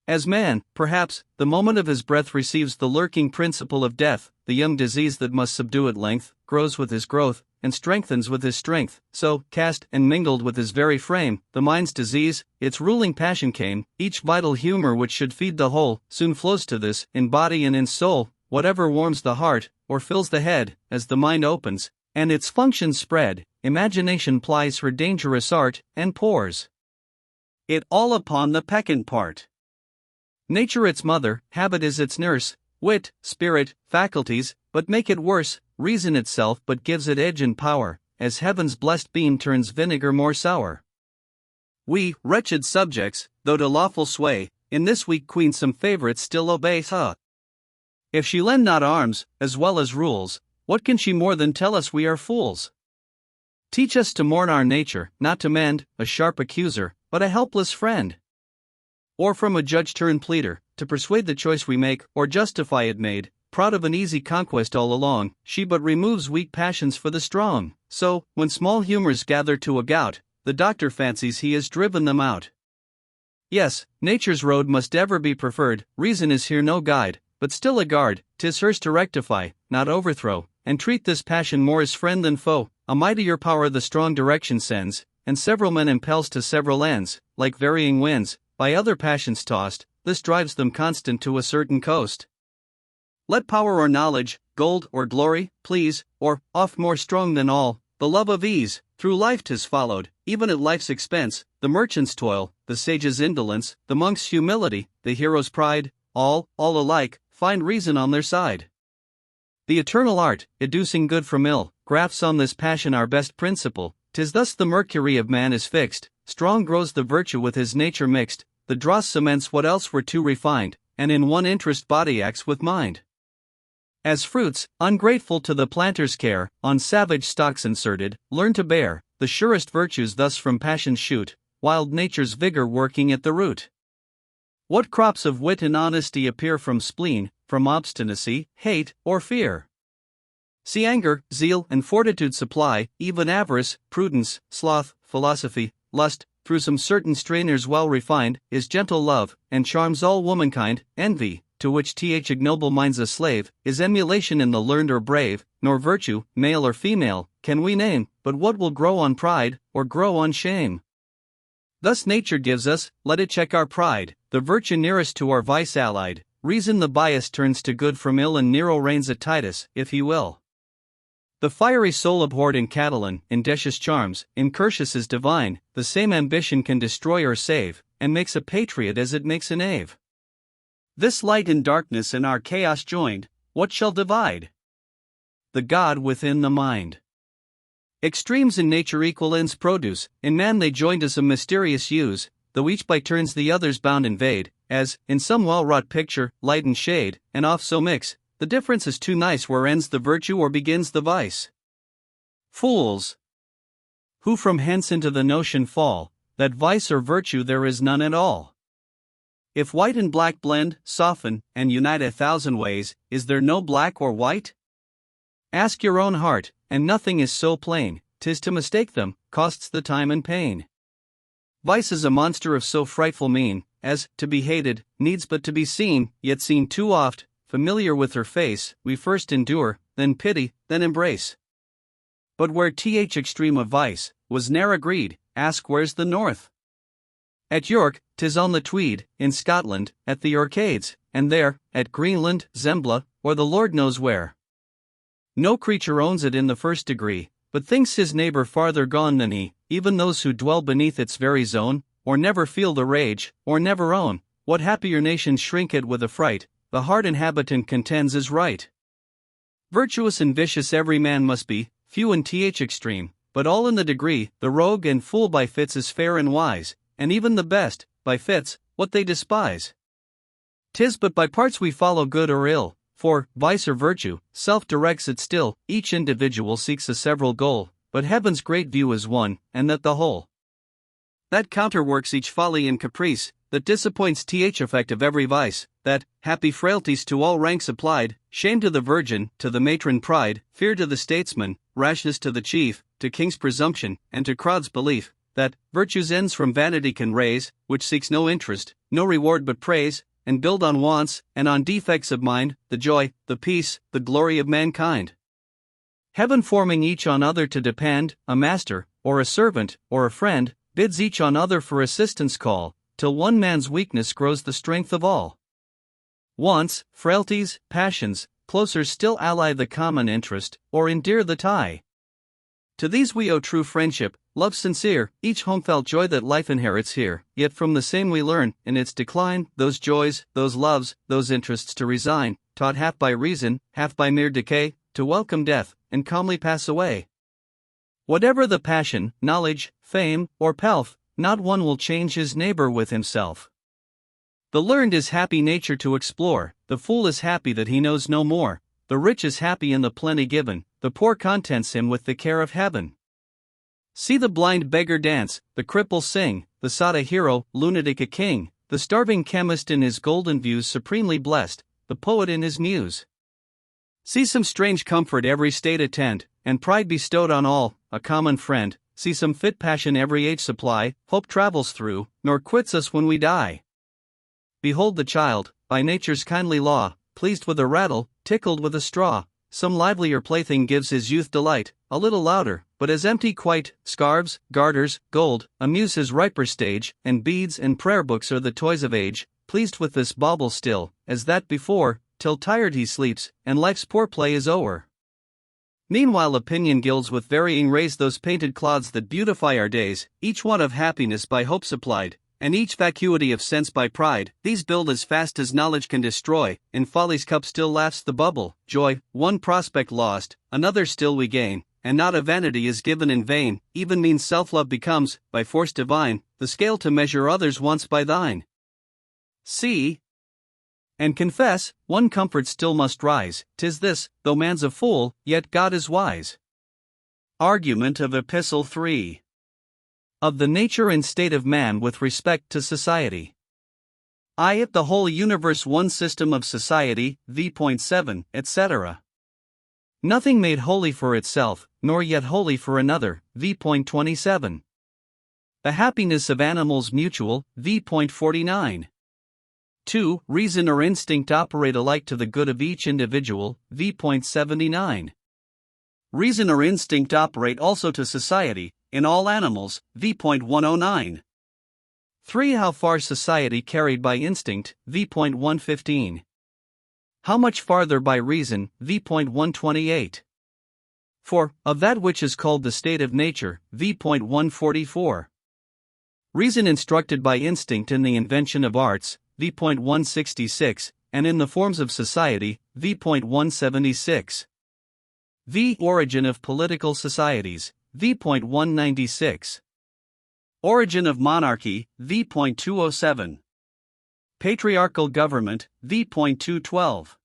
As man, perhaps, the moment of his breath receives the lurking principle of death, the young disease that must subdue at length, grows with his growth, and strengthens with his strength, so, cast and mingled with his very frame, the mind's disease, its ruling passion came, each vital humor which should feed the whole, soon flows to this, in body and in soul, whatever warms the heart, or fills the head, as the mind opens, and its functions spread, imagination plies her dangerous art, and pours it all upon the peccant part. Nature its mother, habit is its nurse, wit, spirit, faculties, but make it worse, reason itself but gives it edge and power, as heaven's blessed beam turns vinegar more sour. We, wretched subjects, though to lawful sway, in this weak queen some favorites still obey. If she lend not arms, as well as rules, what can she more than tell us we are fools? Teach us to mourn our nature, not to mend, a sharp accuser, but a helpless friend. Or from a judge turn pleader, to persuade the choice we make, or justify it made, proud of an easy conquest all along, she but removes weak passions for the strong, so, when small humors gather to a gout, the doctor fancies he has driven them out. Yes, nature's road must ever be preferred, reason is here no guide, but still a guard, 'tis hers to rectify, not overthrow, and treat this passion more as friend than foe, a mightier power the strong direction sends, and several men impels to several ends, like varying winds, by other passions tossed, this drives them constant to a certain coast. Let power or knowledge, gold or glory, please, or, oft more strong than all, the love of ease, through life 'tis followed, even at life's expense, the merchant's toil, the sage's indolence, the monk's humility, the hero's pride, all alike, find reason on their side. The eternal art, educing good from ill, grafts on this passion our best principle, 'tis thus the mercury of man is fixed, strong grows the virtue with his nature mixed, the dross cements what else were too refined, and in one interest body acts with mind. As fruits, ungrateful to the planter's care, on savage stocks inserted, learn to bear, the surest virtues thus from passion shoot, wild nature's vigor working at the root. What crops of wit and honesty appear from spleen, from obstinacy, hate, or fear? See anger, zeal, and fortitude supply, even avarice, prudence, sloth, philosophy, lust, through some certain strainers well refined, is gentle love, and charms all womankind, envy, to which ignoble mind's a slave, is emulation in the learned or brave, nor virtue, male or female, can we name, but what will grow on pride, or grow on shame. Thus nature gives us, let it check our pride, the virtue nearest to our vice allied, reason the bias turns to good from ill and Nero reigns at Titus, if he will. The fiery soul abhorred in Catiline, in Decius charms, in Curtius is divine, the same ambition can destroy or save, and makes a patriot as it makes a knave. This light and darkness in our chaos joined, what shall divide? The God within the mind. Extremes in nature equal ends produce, in man they joined as a mysterious use, though each by turns the others bound invade, as, in some well-wrought picture, light and shade, and oft so mix, the difference is too nice where ends the virtue or begins the vice. Fools! Who from hence into the notion fall, that vice or virtue there is none at all. If white and black blend, soften, and unite 1,000 ways, is there no black or white? Ask your own heart, and nothing is so plain, 'tis to mistake them, costs the time and pain. Vice is a monster of so frightful mien, as, to be hated, needs but to be seen, yet seen too oft, familiar with her face, we first endure, then pity, then embrace. But where th extreme of vice, was ne'er agreed, ask where's the north? At York, 'tis on the Tweed, in Scotland, at the Orcades, and there, at Greenland, Zembla, or the Lord knows where. No creature owns it in the first degree, but thinks his neighbor farther gone than he, even those who dwell beneath its very zone, or never feel the rage, or never own, what happier nations shrink at with affright, the hard inhabitant contends is right. Virtuous and vicious every man must be, few in th extreme, but all in the degree, the rogue and fool by fits is fair and wise, and even the best, by fits, what they despise. 'Tis but by parts we follow good or ill, for, vice or virtue, self directs it still, each individual seeks a several goal, but heaven's great view is one, and that the whole. That counterworks each folly and caprice, that disappoints th effect of every vice, that, happy frailties to all ranks applied, shame to the virgin, to the matron pride, fear to the statesman, rashness to the chief, to king's presumption, and to crowd's belief, that, virtue's ends from vanity can raise, which seeks no interest, no reward but praise, and build on wants, and on defects of mind, the joy, the peace, the glory of mankind. Heaven forming each on other to depend, a master, or a servant, or a friend, bids each on other for assistance call, till one man's weakness grows the strength of all. Wants, frailties, passions, closer still ally the common interest, or endear the tie. To these we owe true friendship, love sincere, each home-felt joy that life inherits here, yet from the same we learn, in its decline, those joys, those loves, those interests to resign, taught half by reason, half by mere decay, to welcome death, and calmly pass away. Whatever the passion, knowledge, fame, or pelf, not one will change his neighbor with himself. The learned is happy nature to explore, the fool is happy that he knows no more, the rich is happy in the plenty given, the poor contents him with the care of heaven. See the blind beggar dance, the cripple sing, the sot a hero, lunatic a king, the starving chemist in his golden views supremely blessed, the poet in his muse. See some strange comfort every state attend, and pride bestowed on all, a common friend, see some fit passion every age supply, hope travels through, nor quits us when we die. Behold the child, by nature's kindly law, pleased with a rattle, tickled with a straw, some livelier plaything gives his youth delight, a little louder, but as empty quite, scarves, garters, gold, amuse his riper stage, and beads and prayer books are the toys of age, pleased with this bauble still, as that before, till tired he sleeps, and life's poor play is o'er. Meanwhile opinion gilds with varying rays those painted clods that beautify our days, each want of happiness by hope supplied, and each vacuity of sense by pride, these build as fast as knowledge can destroy, in folly's cup still laughs the bubble, joy, one prospect lost, another still we gain, and not a vanity is given in vain, even mean self-love becomes, by force divine, the scale to measure others' wants by thine. See and confess, one comfort still must rise, 'tis this, though man's a fool, yet God is wise. Argument of Epistle 3. Of the nature and state of man with respect to society. It the whole universe one system of society, v.7, etc. Nothing made holy for itself, nor yet holy for another, v.27. The happiness of animals mutual, v.49. 2. Reason or instinct operate alike to the good of each individual, v.79. Reason or instinct operate also to society, in all animals, v.109. 3. How far society carried by instinct, v.115. How much farther by reason, v.128. For, of that which is called the state of nature, v.144. Reason instructed by instinct in the invention of arts, v.166, and in the forms of society, v.176. V. Origin of political societies, v.196. Origin of monarchy, v.207. Patriarchal government, v.212.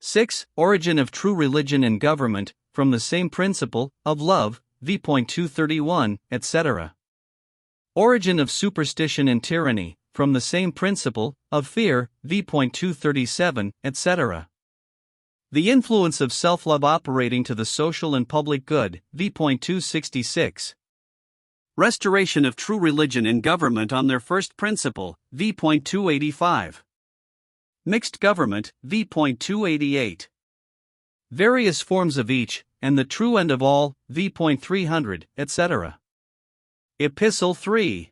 6. Origin of true religion and government, from the same principle, of love, v.231, etc. Origin of superstition and tyranny, from the same principle, of fear, v.237, etc. The influence of self-love operating to the social and public good, v.266. Restoration of true religion and government on their first principle, v.285. Mixed government, v.288. Various forms of each, and the true end of all, v.300, etc. Epistle 3.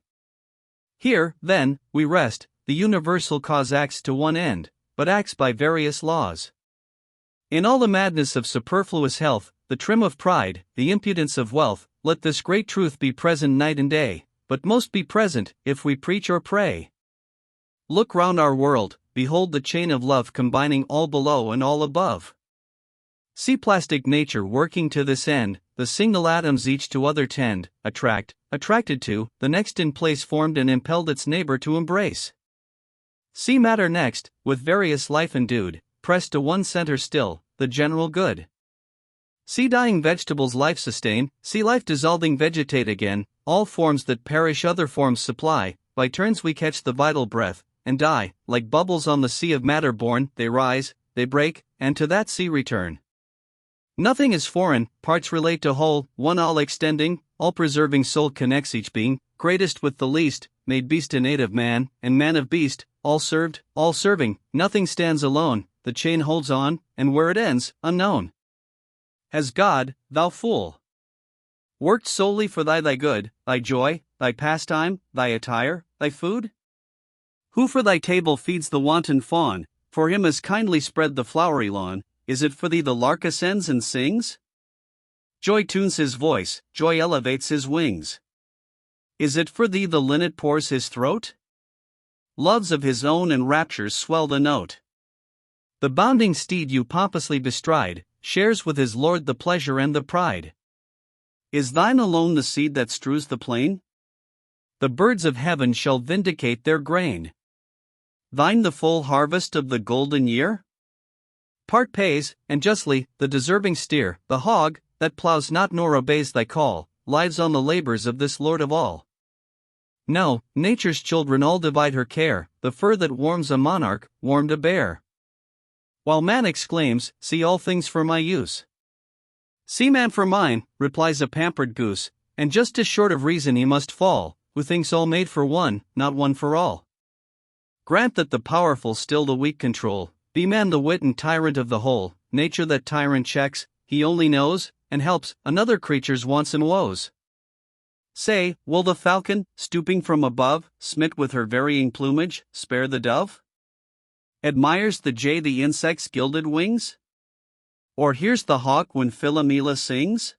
Here, then, we rest. The universal cause acts to one end, but acts by various laws. In all the madness of superfluous health, the trim of pride, the impudence of wealth, let this great truth be present night and day, but most be present, if we preach or pray. Look round our world, behold the chain of love combining all below and all above. See plastic nature working to this end, the single atoms each to other tend, attracted to, the next in place formed and impelled its neighbor to embrace. See matter next, with various life endued, pressed to one center still, the general good. See dying vegetables life sustain, see life dissolving vegetate again, all forms that perish other forms supply, by turns we catch the vital breath, and die, like bubbles on the sea of matter born, they rise, they break, and to that sea return. Nothing is foreign, parts relate to whole, one all extending, all preserving soul connects each being, greatest with the least, made beast innate of man, and man of beast, all served, all serving, nothing stands alone, the chain holds on, and where it ends, unknown. Has God, thou fool, worked solely for thy good, thy joy, thy pastime, thy attire, thy food? Who for thy table feeds the wanton fawn, for him has kindly spread the flowery lawn, is it for thee the lark ascends and sings? Joy tunes his voice, joy elevates his wings. Is it for thee the linnet pours his throat? Loves of his own and raptures swell the note. The bounding steed you pompously bestride, shares with his lord the pleasure and the pride. Is thine alone the seed that strews the plain? The birds of heaven shall vindicate their grain. Thine the full harvest of the golden year? Part pays, and justly, the deserving steer, the hog, that ploughs not nor obeys thy call, lives on the labors of this Lord of all. No, nature's children all divide her care, the fur that warms a monarch, warmed a bear. While man exclaims, see all things for my use. See man for mine, replies a pampered goose, and just as short of reason he must fall, who thinks all made for one, not one for all. Grant that the powerful still the weak control, be man the wit and tyrant of the whole, nature that tyrant checks, he only knows, and helps, another creature's wants and woes. Say, will the falcon, stooping from above, smit with her varying plumage, spare the dove? Admires the jay the insect's gilded wings? Or hears the hawk when Philomela sings?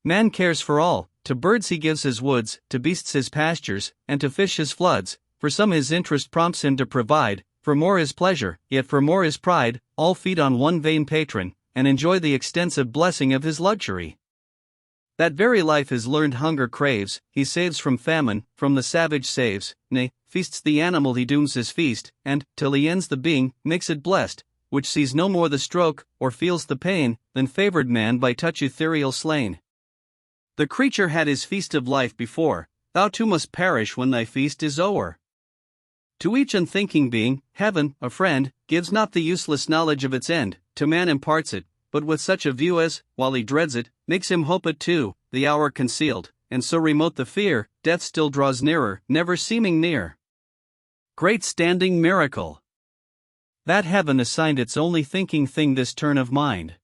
Man cares for all, to birds he gives his woods, to beasts his pastures, and to fish his floods, for some his interest prompts him to provide, for more his pleasure, yet for more his pride, all feed on one vain patron, and enjoy the extensive blessing of his luxury. That very life his learned hunger craves, he saves from famine, from the savage saves, nay, feasts the animal he dooms his feast, and, till he ends the being, makes it blessed, which sees no more the stroke, or feels the pain, than favored man by touch ethereal slain. The creature had his feast of life before, thou too must perish when thy feast is o'er. To each unthinking being, heaven, a friend, gives not the useless knowledge of its end, to man imparts it, but with such a view as, while he dreads it, makes him hope it too, the hour concealed, and so remote the fear, death still draws nearer, never seeming near. Great standing miracle! That heaven assigned its only thinking thing this turn of mind.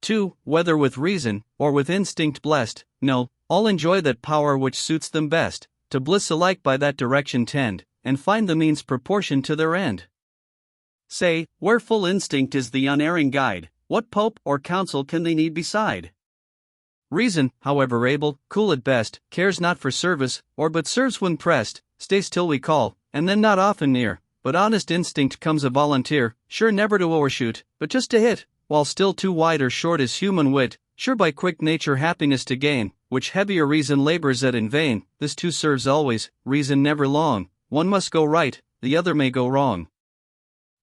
2. Whether with reason, or with instinct blessed, no, all enjoy that power which suits them best, to bliss alike by that direction tend, and find the means proportioned to their end. Say, where full instinct is the unerring guide, what pope or council can they need beside? Reason, however able, cool at best, cares not for service, or but serves when pressed, stays till we call, and then not often near, but honest instinct comes a volunteer, sure never to overshoot, but just to hit, while still too wide or short is human wit, sure by quick nature happiness to gain, which heavier reason labors at in vain. This too serves always, reason never long, one must go right, the other may go wrong.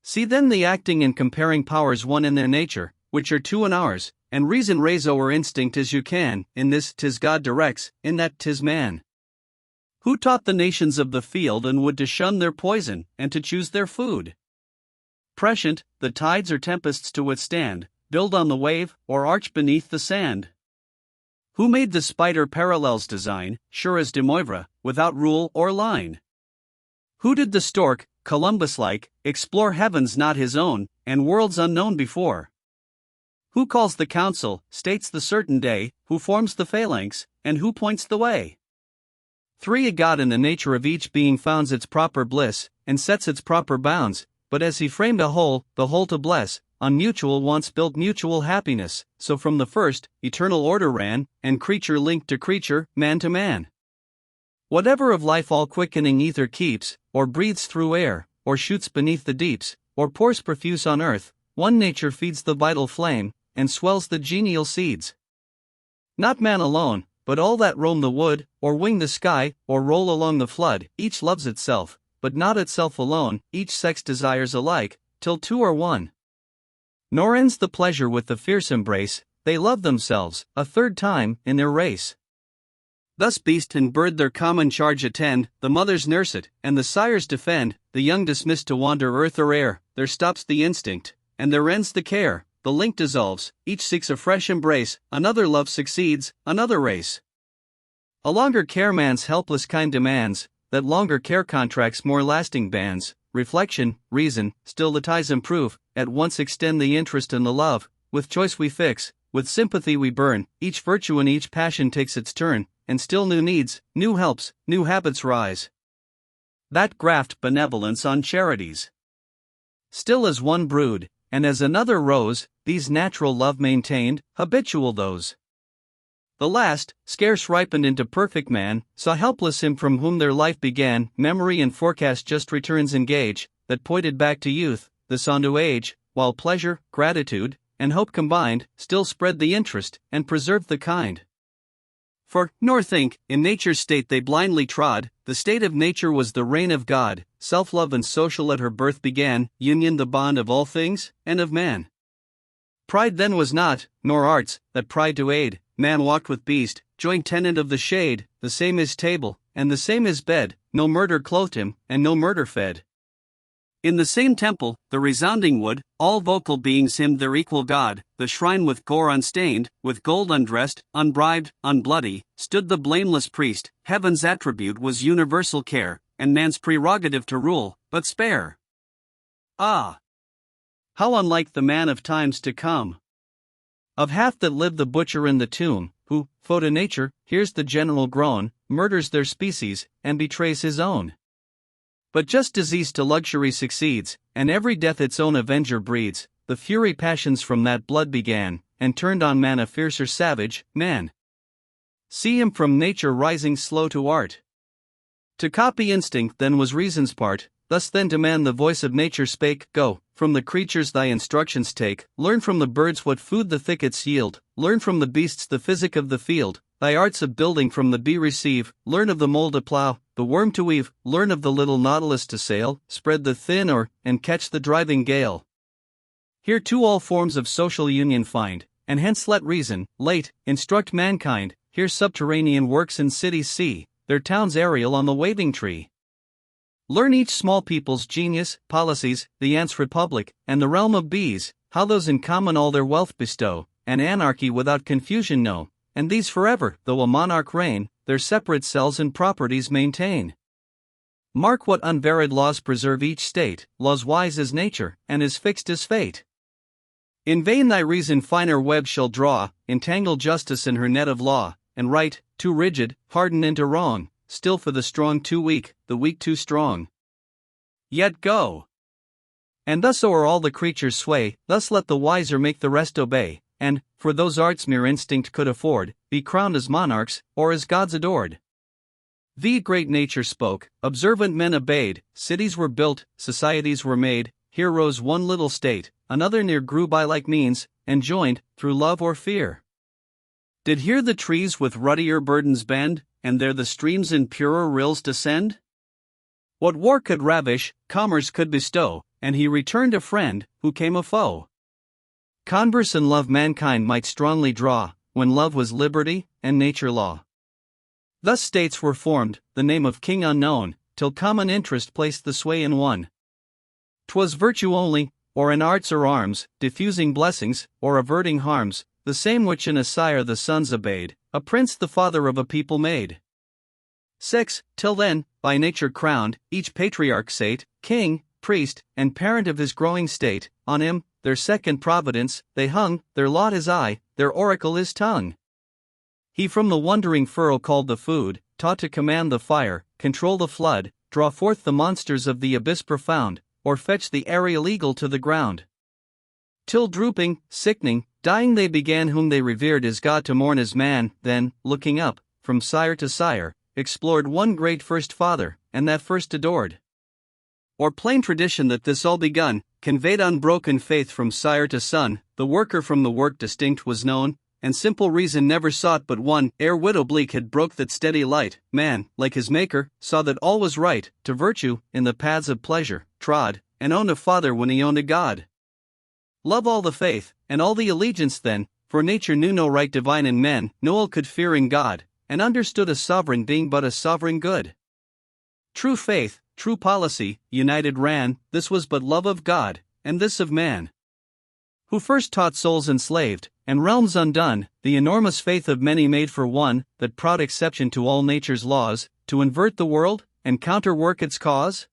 See then the acting and comparing powers one in their nature, which are two in ours, and reason raise o'er instinct as you can, in this 'tis God directs, in that 'tis man. Who taught the nations of the field and wood to shun their poison, and to choose their food? Prescient, the tides or tempests to withstand, build on the wave, or arch beneath the sand. Who made the spider parallels design, sure as de Moivre, without rule or line? Who did the stork, Columbus-like, explore heavens not his own, and worlds unknown before? Who calls the council, states the certain day, who forms the phalanx, and who points the way? 3. A God in the nature of each being founds its proper bliss, and sets its proper bounds, but as he framed a whole, the whole to bless, on mutual wants built mutual happiness, so from the first, eternal order ran, and creature linked to creature, man to man. Whatever of life all quickening ether keeps, or breathes through air, or shoots beneath the deeps, or pours profuse on earth, one nature feeds the vital flame, and swells the genial seeds. Not man alone, but all that roam the wood, or wing the sky, or roll along the flood, each loves itself, but not itself alone, each sex desires alike, till two are one. Nor ends the pleasure with the fierce embrace, they love themselves, a third time, in their race. Thus beast and bird their common charge attend, the mothers nurse it, and the sires defend, the young dismissed to wander earth or air, there stops the instinct, and there ends the care, the link dissolves, each seeks a fresh embrace, another love succeeds, another race. A longer care man's helpless kind demands, that longer care contracts more lasting bands, reflection, reason, still the ties improve, at once extend the interest and the love, with choice we fix, with sympathy we burn, each virtue and each passion takes its turn, and still new needs, new helps, new habits rise. That graft benevolence on charities. Still as one brood, and as another rose, these natural love maintained, habitual those. The last, scarce ripened into perfect man, saw helpless him from whom their life began, memory and forecast just returns engage, that pointed back to youth, this on to age, while pleasure, gratitude, and hope combined, still spread the interest, and preserved the kind. For, nor think, in nature's state they blindly trod, the state of nature was the reign of God, self-love and social at her birth began, union the bond of all things, and of man. Pride then was not, nor arts, that pride to aid, man walked with beast, joint tenant of the shade, the same his table, and the same his bed, no murder clothed him, and no murder fed. In the same temple, the resounding wood, all vocal beings hymned their equal God, the shrine with gore unstained, with gold undressed, unbribed, unbloody, stood the blameless priest, heaven's attribute was universal care, and man's prerogative to rule, but spare. Ah! How unlike the man of times to come! Of half that live the butcher in the tomb, who, foe to nature, hears the general groan, murders their species, and betrays his own. But just disease to luxury succeeds, and every death its own avenger breeds, the fury passions from that blood began, and turned on man a fiercer savage, man. See him from nature rising slow to art. To copy instinct then was reason's part, thus then to man the voice of nature spake, Go, from the creatures thy instructions take, learn from the birds what food the thickets yield, learn from the beasts the physic of the field, thy arts of building from the bee receive, learn of the mole to plow, the worm to weave, learn of the little nautilus to sail, spread the thin oar, and catch the driving gale. Here too all forms of social union find, and hence let reason, late, instruct mankind, here subterranean works in cities see, their towns aerial on the waving tree. Learn each small people's genius, policies, the ant's republic, and the realm of bees, how those in common all their wealth bestow, and anarchy without confusion know, and these forever, though a monarch reign, their separate cells and properties maintain. Mark what unvaried laws preserve each state, laws wise as nature, and as fixed as fate. In vain thy reason finer web shall draw, entangle justice in her net of law, and right, too rigid, harden into wrong, still for the strong too weak, the weak too strong. Yet go. And thus o'er all the creatures sway, thus let the wiser make the rest obey, and, for those arts mere instinct could afford, be crowned as monarchs, or as gods adored. The great nature spoke, observant men obeyed, cities were built, societies were made, here rose one little state, another near grew by like means, and joined, through love or fear. Did here the trees with ruddier burdens bend, and there the streams in purer rills descend? What war could ravish, commerce could bestow, and he returned a friend, who came a foe. Converse and love mankind might strongly draw, when love was liberty, and nature law. Thus states were formed, the name of king unknown, till common interest placed the sway in one. 'Twas virtue only, or in arts or arms, diffusing blessings, or averting harms, the same which in a sire the sons obeyed, a prince the father of a people made. 6. Till then, by nature crowned, each patriarch sate, king, priest, and parent of his growing state, on him, their second providence, they hung, their lot is eye, their oracle is tongue. He from the wandering furrow called the food, taught to command the fire, control the flood, draw forth the monsters of the abyss profound, or fetch the aerial eagle to the ground. Till drooping, sickening, dying they began whom they revered as God to mourn as man, then, looking up, from sire to sire, explored one great first father, and that first adored. Or plain tradition that this all begun, conveyed unbroken faith from sire to son, the worker from the work distinct was known, and simple reason never sought but one, ere wit oblique had broke that steady light, man, like his maker, saw that all was right, to virtue, in the paths of pleasure, trod, and owned a father when he owned a God. Love all the faith, and all the allegiance then, for nature knew no right divine in men, no ill could fear in God, and understood a sovereign being but a sovereign good. True faith, true policy, united ran, this was but love of God, and this of man. Who first taught souls enslaved, and realms undone, the enormous faith of many made for one, that proud exception to all nature's laws, to invert the world, and counterwork its cause?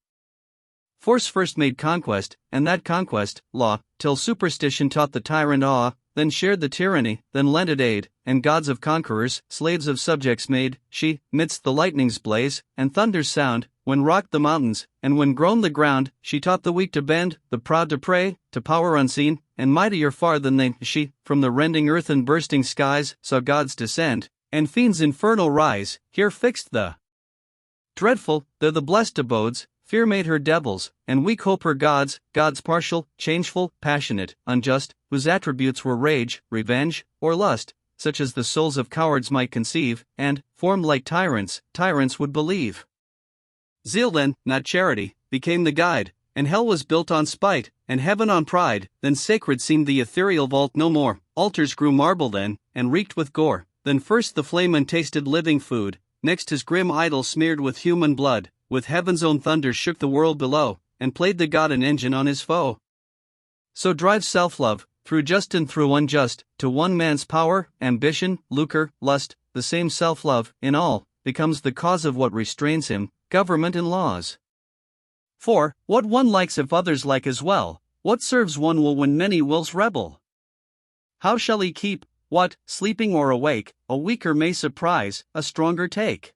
Force first made conquest, and that conquest, law, till superstition taught the tyrant awe, then shared the tyranny, then lent it aid, and gods of conquerors, slaves of subjects made, she, midst the lightning's blaze, and thunder's sound, when rocked the mountains, and when groaned the ground, she taught the weak to bend, the proud to pray, to power unseen, and mightier far than they, she, from the rending earth and bursting skies, saw gods descend, and fiends infernal rise, here fixed the dreadful, there the blessed abodes, fear made her devils, and weak hope her gods, gods partial, changeful, passionate, unjust, whose attributes were rage, revenge, or lust, such as the souls of cowards might conceive, and, formed like tyrants, tyrants would believe. Zeal then, not charity, became the guide, and hell was built on spite, and heaven on pride, then sacred seemed the ethereal vault no more, altars grew marble then, and reeked with gore, then first the flame untasted living food, next his grim idol smeared with human blood, with heaven's own thunder shook the world below, and played the god an engine on his foe. So drives self-love, through just and through unjust, to one man's power, ambition, lucre, lust, the same self-love, in all, becomes the cause of what restrains him, government and laws. For, what one likes if others like as well, what serves one will when many wills rebel? How shall he keep, what, sleeping or awake, a weaker may surprise, a stronger take?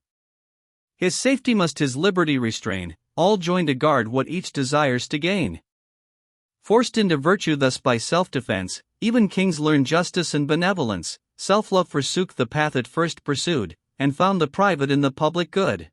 His safety must his liberty restrain, all join to guard what each desires to gain. Forced into virtue thus by self-defense, even kings learn justice and benevolence, self-love forsook the path it first pursued, and found the private in the public good.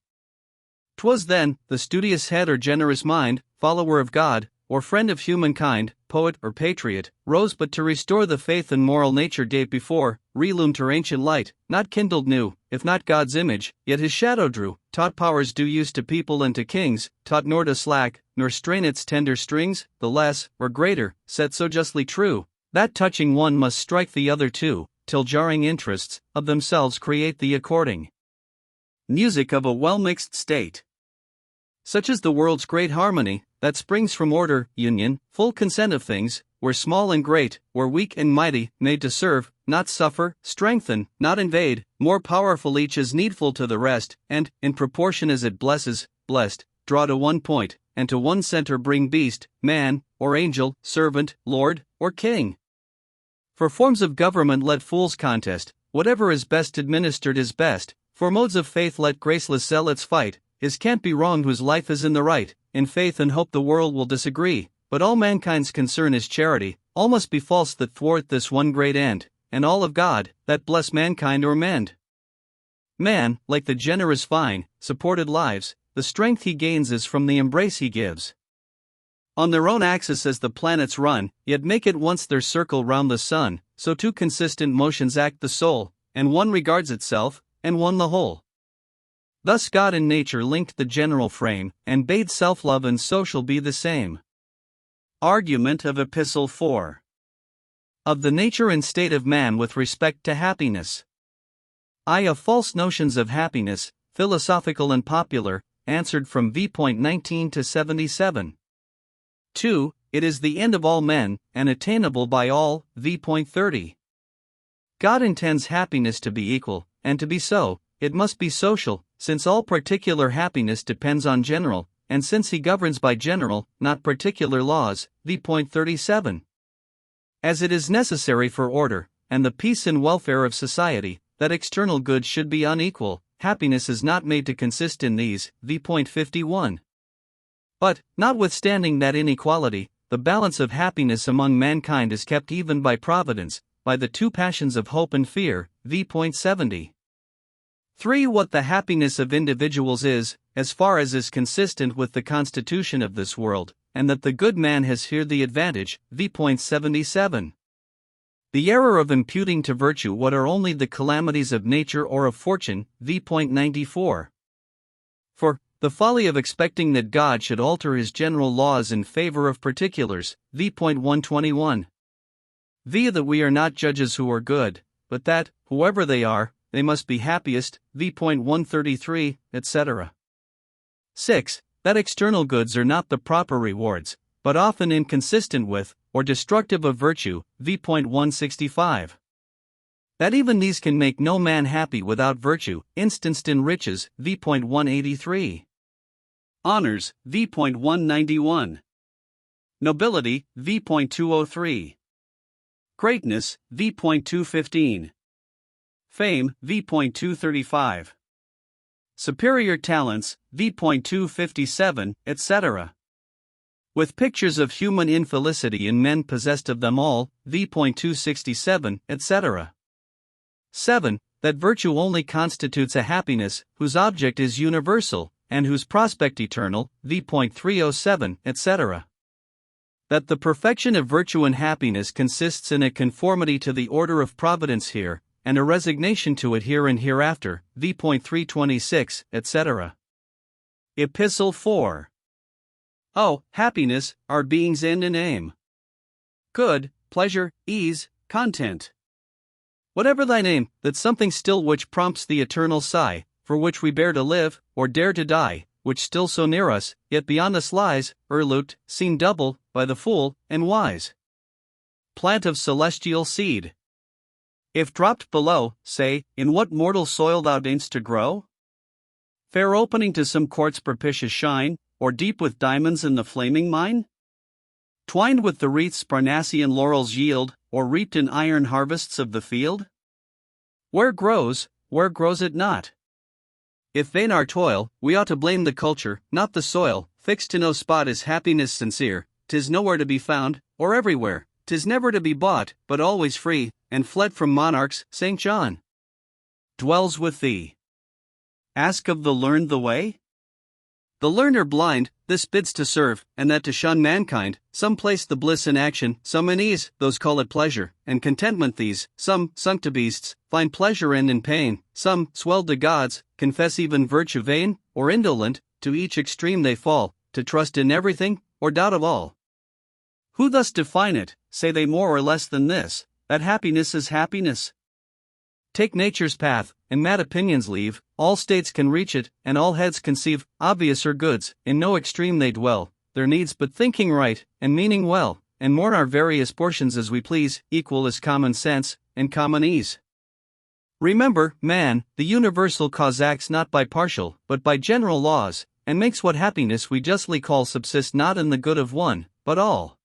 'Twas then, the studious head or generous mind, follower of God, or friend of humankind, poet or patriot, rose but to restore the faith and moral nature gave before, reloomed her ancient light, not kindled new, if not God's image, yet his shadow drew, taught powers due use to people and to kings, taught nor to slack, nor strain its tender strings, the less, or greater, set so justly true, that touching one must strike the other too, till jarring interests, of themselves create the according music of a well-mixed state. Such is the world's great harmony, that springs from order, union, full consent of things, where small and great, where weak and mighty, made to serve, not suffer, strengthen, not invade, more powerful each is needful to the rest, and, in proportion as it blesses, blessed, draw to one point, and to one center bring beast, man, or angel, servant, lord, or king. For forms of government let fools contest, whatever is best administered is best, for modes of faith let graceless zealots fight, his can't be wronged whose life is in the right, in faith and hope the world will disagree, but all mankind's concern is charity, all must be false that thwart this one great end, and all of God, that bless mankind or mend. Man, like the generous vine, supported lives, the strength he gains is from the embrace he gives. On their own axis as the planets run, yet make it once their circle round the sun, so two consistent motions act the soul, and one regards itself, and one the whole. Thus God and nature linked the general frame, and bade self-love and social be the same. Argument of Epistle 4. Of the nature and state of man with respect to happiness. I. Of false notions of happiness, philosophical and popular, answered from v.19 to 77. 2. It is the end of all men, and attainable by all, v.30. God intends happiness to be equal, and to be so, it must be social, since all particular happiness depends on general, and since he governs by general, not particular laws, v.37. As it is necessary for order, and the peace and welfare of society, that external goods should be unequal, happiness is not made to consist in these, v.51. But, notwithstanding that inequality, the balance of happiness among mankind is kept even by providence, by the two passions of hope and fear, v.70. 3. What the happiness of individuals is, as far as is consistent with the constitution of this world, and that the good man has here the advantage, v.77. The error of imputing to virtue what are only the calamities of nature or of fortune, v.94. For, the folly of expecting that God should alter his general laws in favor of particulars, v.121. v. That we are not judges who are good, but that, whoever they are, they must be happiest, v.133, etc. 6. That external goods are not the proper rewards, but often inconsistent with, or destructive of virtue, v.165. That even these can make no man happy without virtue, instanced in riches, v.183. Honors, v.191. Nobility, v.203. Greatness, v.215. Fame, v.235. Superior talents, v.257, etc. With pictures of human infelicity in men possessed of them all, v.267, etc. 7. That virtue only constitutes a happiness, whose object is universal, and whose prospect eternal, v.307, etc. That the perfection of virtue and happiness consists in a conformity to the order of providence here, and a resignation to it here and hereafter, v.326, etc. Epistle 4. Oh, happiness, our being's end and aim. Good, pleasure, ease, content. Whatever thy name, that something still which prompts the eternal sigh, for which we bear to live, or dare to die, which still so near us, yet beyond us lies, erloot, seen double, by the fool, and wise. Plant of celestial seed. If dropped below, say, in what mortal soil thou deign'st to grow? Fair opening to some court's propitious shine, or deep with diamonds in the flaming mine? Twined with the wreaths Parnassian laurels yield, or reaped in iron harvests of the field? Where grows it not? If vain our toil, we ought to blame the culture, not the soil. Fixed to no spot is happiness sincere, 'tis nowhere to be found, or everywhere, 'tis never to be bought, but always free, and fled from monarchs, St. John dwells with thee. Ask of the learned the way? The learned are blind, this bids to serve, and that to shun mankind. Some place the bliss in action, some in ease, those call it pleasure, and contentment these. Some, sunk to beasts, find pleasure end in pain. Some, swelled to gods, confess even virtue vain, or indolent. To each extreme they fall, to trust in everything, or doubt of all. Who thus define it, say they more or less than this, that happiness is happiness? Take nature's path, and mad opinions leave, all states can reach it, and all heads conceive, obvious are goods, in no extreme they dwell, there needs but thinking right, and meaning well, and mourn our various portions as we please, equal is common sense, and common ease. Remember, man, the universal cause acts not by partial, but by general laws, and makes what happiness we justly call subsist not in the good of one, but all.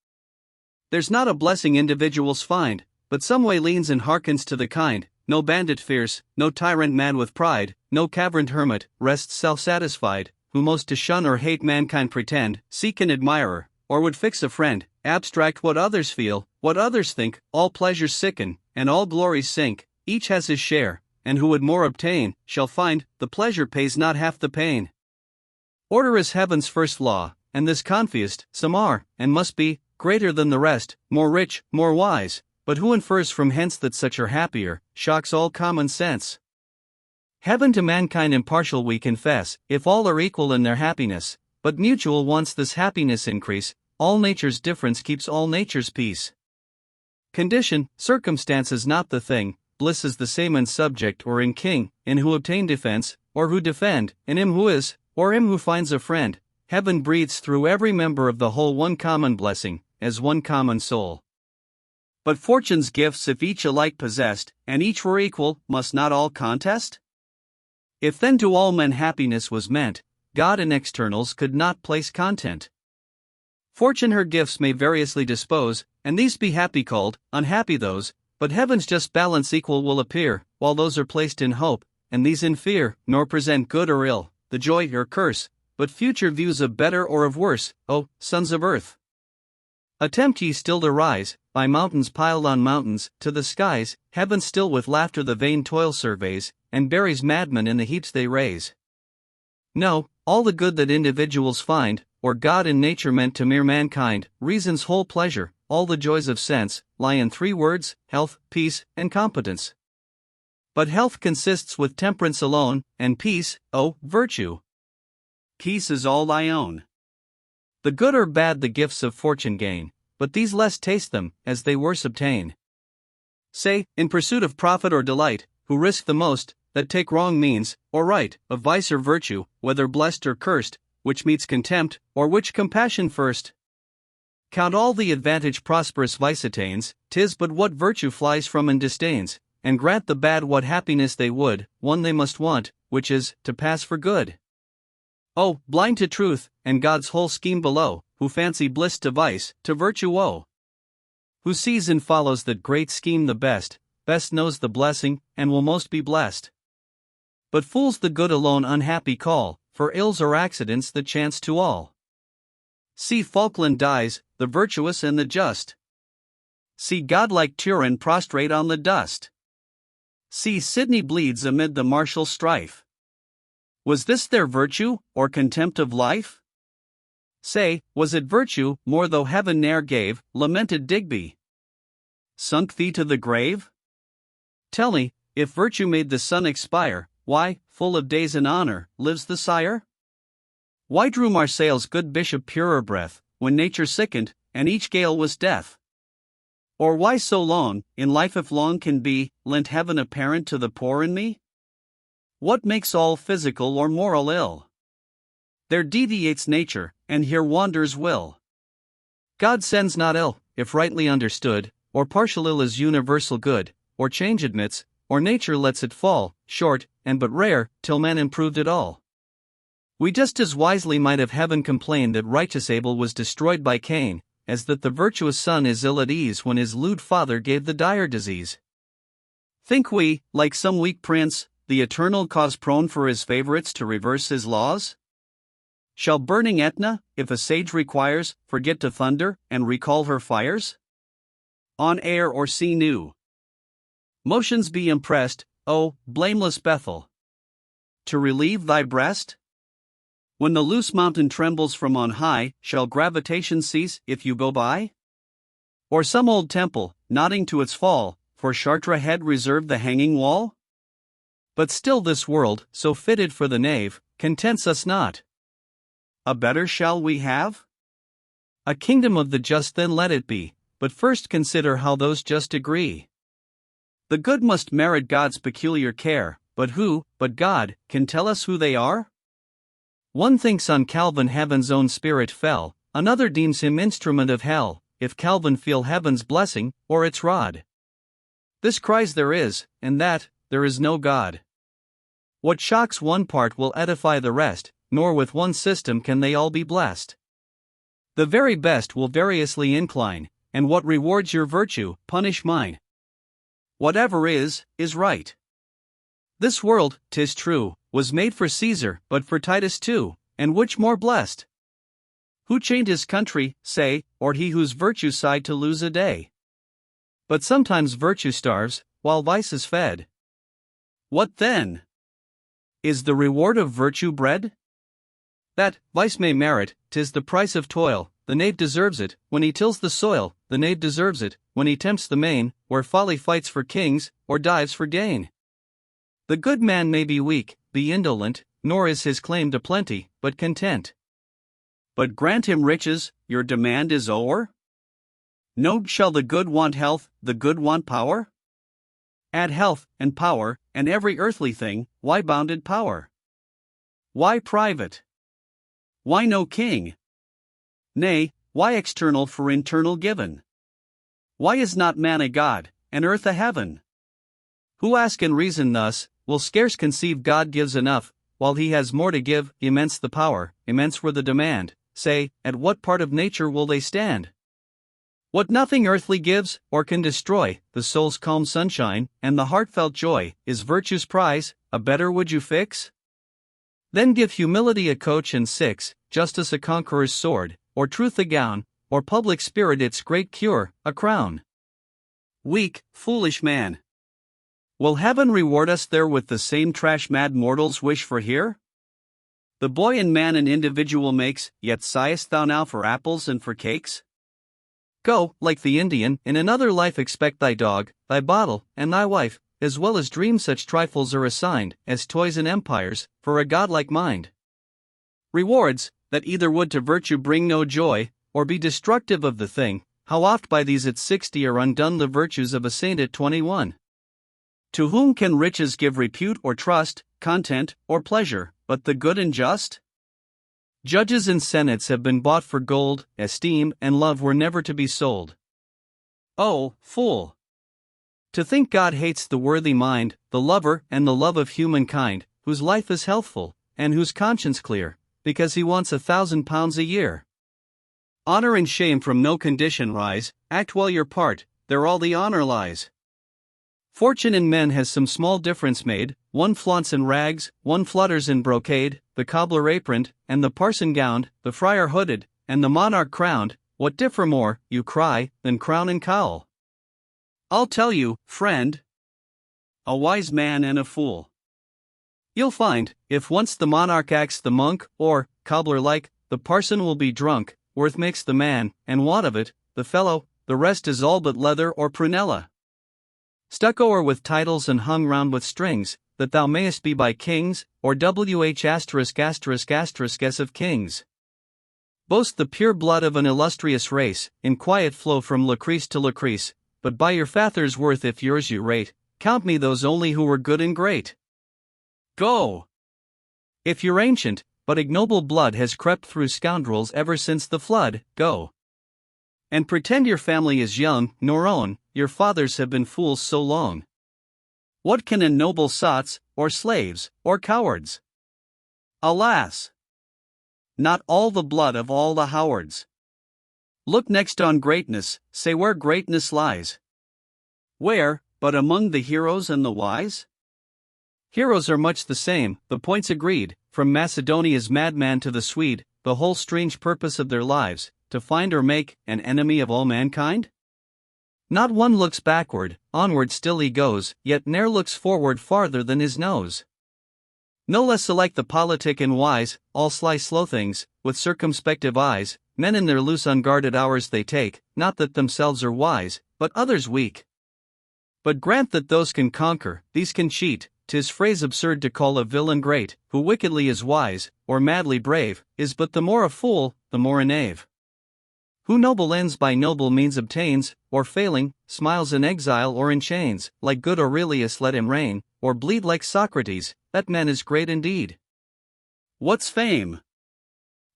There's not a blessing individuals find, but some way leans and hearkens to the kind. No bandit fierce, no tyrant mad with pride, no caverned hermit, rests self-satisfied, who most to shun or hate mankind pretend, seek an admirer, or would fix a friend, abstract what others feel, what others think, all pleasures sicken, and all glories sink, each has his share, and who would more obtain, shall find, the pleasure pays not half the pain. Order is heaven's first law, and this confused, some are, and must be, greater than the rest, more rich, more wise, but who infers from hence that such are happier, shocks all common sense. Heaven to mankind impartial we confess, if all are equal in their happiness, but mutual wants this happiness increase, all nature's difference keeps all nature's peace. Condition, circumstance is not the thing, bliss is the same in subject or in king, in who obtain defense, or who defend, in him who is, or him who finds a friend. Heaven breathes through every member of the whole one common blessing, as one common soul. But fortune's gifts if each alike possessed, and each were equal, must not all contest? If then to all men happiness was meant, God in externals could not place content. Fortune her gifts may variously dispose, and these be happy called, unhappy those, but heaven's just balance equal will appear, while those are placed in hope, and these in fear, nor present good or ill, the joy or curse, but future views of better or of worse, O sons of earth. Attempt ye still to rise, by mountains piled on mountains, to the skies, heaven still with laughter the vain toil surveys, and buries madmen in the heaps they raise. No, all the good that individuals find, or God in nature meant to mere mankind, reason's whole pleasure, all the joys of sense, lie in three words, health, peace, and competence. But health consists with temperance alone, and peace, virtue. Peace is all thy own. The good or bad the gifts of fortune gain, but these less taste them, as they worse obtain. Say, in pursuit of profit or delight, who risk the most, that take wrong means, or right, of vice or virtue, whether blessed or cursed, which meets contempt, or which compassion first. Count all the advantage prosperous vice attains, 'tis but what virtue flies from and disdains, and grant the bad what happiness they would, one they must want, which is, to pass for good. Oh, blind to truth, and God's whole scheme below, who fancy bliss to vice, to virtue woe. Who sees and follows that great scheme the best, best knows the blessing, and will most be blessed. But fools the good alone unhappy call, for ills or accidents that chance to all. See Falkland dies, the virtuous and the just. See godlike Turin prostrate on the dust. See Sydney bleeds amid the martial strife. Was this their virtue, or contempt of life? Say, was it virtue, more though heaven ne'er gave, lamented Digby? Sunk thee to the grave? Tell me, if virtue made the sun expire, why, full of days and honor, lives the sire? Why drew Marseille's good bishop purer breath, when nature sickened, and each gale was death? Or why so long, in life if long can be, lent heaven a parent to the poor in me? What makes all physical or moral ill? There deviates nature, and here wanders will. God sends not ill, if rightly understood, or partial ill is universal good, or change admits, or nature lets it fall, short, and but rare, till man improved it all. We just as wisely might have heaven complained that righteous Abel was destroyed by Cain, as that the virtuous son is ill at ease when his lewd father gave the dire disease. Think we, like some weak prince, the eternal cause prone for his favorites to reverse his laws? Shall burning Etna, if a sage requires, forget to thunder, and recall her fires? On air or sea new motions be impressed, O blameless Bethel, to relieve thy breast? When the loose mountain trembles from on high, shall gravitation cease if you go by? Or some old temple, nodding to its fall, for Chartres head reserved the hanging wall? But still this world, so fitted for the knave, contents us not. A better shall we have? A kingdom of the just then let it be, but first consider how those just agree. The good must merit God's peculiar care, but who, but God, can tell us who they are? One thinks on Calvin heaven's own spirit fell, another deems him instrument of hell, if Calvin feel heaven's blessing, or its rod. This cries there is, and that, there is no God. What shocks one part will edify the rest, nor with one system can they all be blessed. The very best will variously incline, and what rewards your virtue, punish mine. Whatever is right. This world, 'tis true, was made for Caesar, but for Titus too, and which more blessed? Who chained his country, say, or he whose virtue sighed to lose a day? But sometimes virtue starves, while vice is fed. What then? Is the reward of virtue bread? That vice may merit, 'tis the price of toil. The knave deserves it, when he tills the soil. The knave deserves it, when he tempts the main, where folly fights for kings, or dives for gain. The good man may be weak, be indolent, nor is his claim to plenty, but content. But grant him riches, your demand is o'er? No, shall the good want health, the good want power? Add health, and power, and every earthly thing, why bounded power? Why private? Why no king? Nay, why external for internal given? Why is not man a god, and earth a heaven? Who ask and reason thus, will scarce conceive God gives enough, while he has more to give. Immense the power, immense were the demand. Say, at what part of nature will they stand? What nothing earthly gives, or can destroy, the soul's calm sunshine, and the heartfelt joy, is virtue's prize. A better would you fix? Then give humility a coach and six, justice a conqueror's sword, or truth a gown, or public spirit its great cure, a crown. Weak, foolish man! Will heaven reward us there with the same trash mad mortals wish for here? The boy in man an individual makes, yet sighest thou now for apples and for cakes? Go, like the Indian, in another life expect thy dog, thy bottle, and thy wife, as well as dream such trifles are assigned, as toys and empires, for a godlike mind. Rewards, that either would to virtue bring no joy, or be destructive of the thing, how oft by these at 60 are undone the virtues of a saint at 21. To whom can riches give repute or trust, content, or pleasure, but the good and just? Judges and senates have been bought for gold, esteem and love were never to be sold. Oh, fool! To think God hates the worthy mind, the lover and the love of humankind, whose life is healthful, and whose conscience clear, because he wants £1,000 a year. Honor and shame from no condition rise, act well your part, there all the honor lies. Fortune in men has some small difference made, one flaunts in rags, one flutters in brocade, the cobbler aproned, and the parson gowned, the friar hooded, and the monarch crowned. What differ more, you cry, than crown and cowl? I'll tell you, friend, a wise man and a fool. You'll find, if once the monarch acts the monk, or, cobbler-like, the parson will be drunk. Worth makes the man, and want of it, the fellow, the rest is all but leather or prunella. Stuck o'er with titles and hung round with strings, that thou mayest be by kings, or wh****s of kings. Boast the pure blood of an illustrious race, in quiet flow from Lucrece to Lucrece, but by your father's worth if yours you rate, count me those only who were good and great. Go! If your ancient, but ignoble blood has crept through scoundrels ever since the flood, go. And pretend your family is young, nor own, your fathers have been fools so long. What can ennoble sots, or slaves, or cowards? Alas! Not all the blood of all the Howards. Look next on greatness, say where greatness lies. Where, but among the heroes and the wise? Heroes are much the same, the point's agreed, from Macedonia's madman to the Swede, the whole strange purpose of their lives, to find or make an enemy of all mankind? Not one looks backward, onward still he goes, yet ne'er looks forward farther than his nose. No less alike the politic and wise, all sly slow things, with circumspective eyes, men in their loose unguarded hours they take, not that themselves are wise, but others weak. But grant that those can conquer, these can cheat, 'tis phrase absurd to call a villain great, who wickedly is wise, or madly brave, is but the more a fool, the more a knave. Who noble ends by noble means obtains, or failing, smiles in exile or in chains, like good Aurelius let him reign, or bleed like Socrates, that man is great indeed. What's fame?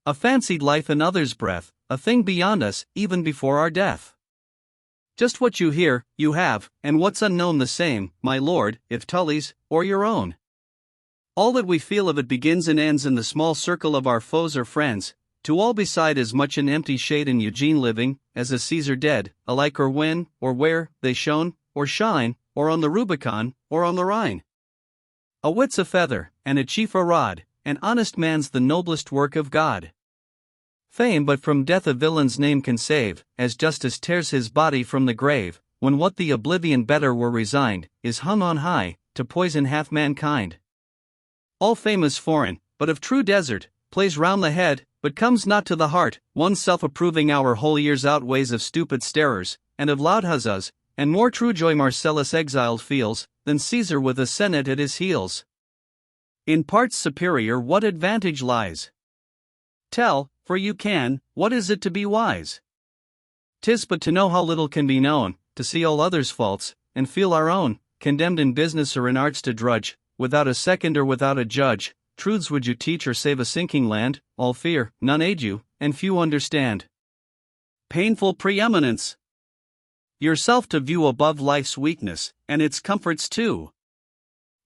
A fancied life in others' breath, a thing beyond us, even before our death. Just what you hear, you have, and what's unknown the same, my lord, if Tully's, or your own. All that we feel of it begins and ends in the small circle of our foes or friends, to all beside is much an empty shade in Eugene living, as a Caesar dead, alike or when, or where, they shone, or shine, or on the Rubicon, or on the Rhine. A wit's a feather, and a chief a rod, an honest man's the noblest work of God. Fame but from death a villain's name can save, as justice tears his body from the grave, when what the oblivion better were resigned, is hung on high, to poison half mankind. All fame is foreign, but of true desert, plays round the head, but comes not to the heart. One self-approving hour whole years outweighs of stupid starers, and of loud huzzas, and more true joy Marcellus exiled feels, than Caesar with a senate at his heels. In parts superior what advantage lies? Tell, for you can, what is it to be wise? 'Tis but to know how little can be known, to see all others' faults, and feel our own, condemned in business or in arts to drudge, without a second or without a judge. Truths would you teach or save a sinking land, all fear, none aid you, and few understand. Painful preeminence. Yourself to view above life's weakness, and its comforts too.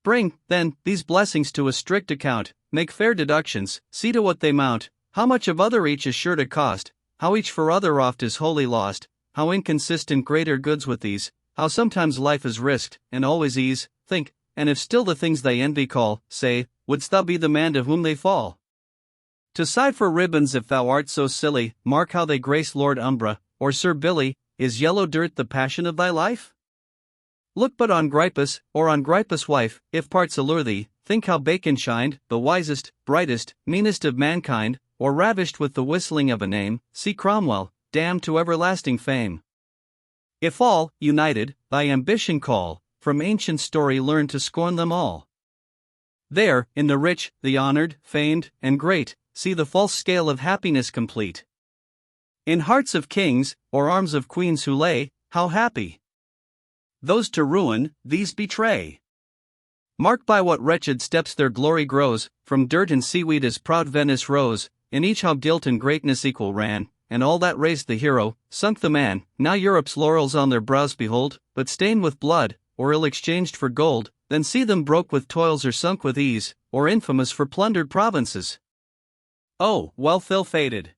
Bring, then, these blessings to a strict account, make fair deductions, see to what they mount, how much of other each is sure to cost, how each for other oft is wholly lost, how inconsistent greater goods with these, how sometimes life is risked, and always ease. Think, and if still the things they envy call, say, wouldst thou be the man to whom they fall? To sigh for ribbons if thou art so silly, mark how they grace Lord Umbra, or Sir Billy. Is yellow dirt the passion of thy life? Look but on Grypus, or on Grypus' wife, if parts allure thee, think how Bacon shined, the wisest, brightest, meanest of mankind, or ravished with the whistling of a name, see Cromwell, damned to everlasting fame. If all, united, thy ambition call, from ancient story learn to scorn them all. There, in the rich, the honored, famed, and great, see the false scale of happiness complete. In hearts of kings, or arms of queens who lay, how happy! Those to ruin, these betray. Mark by what wretched steps their glory grows, from dirt and seaweed as proud Venice rose, in each how guilt and greatness equal ran, and all that raised the hero, sunk the man. Now Europe's laurels on their brows behold, but stained with blood, or ill exchanged for gold, then see them broke with toils or sunk with ease, or infamous for plundered provinces. Oh, wealth ill-fated,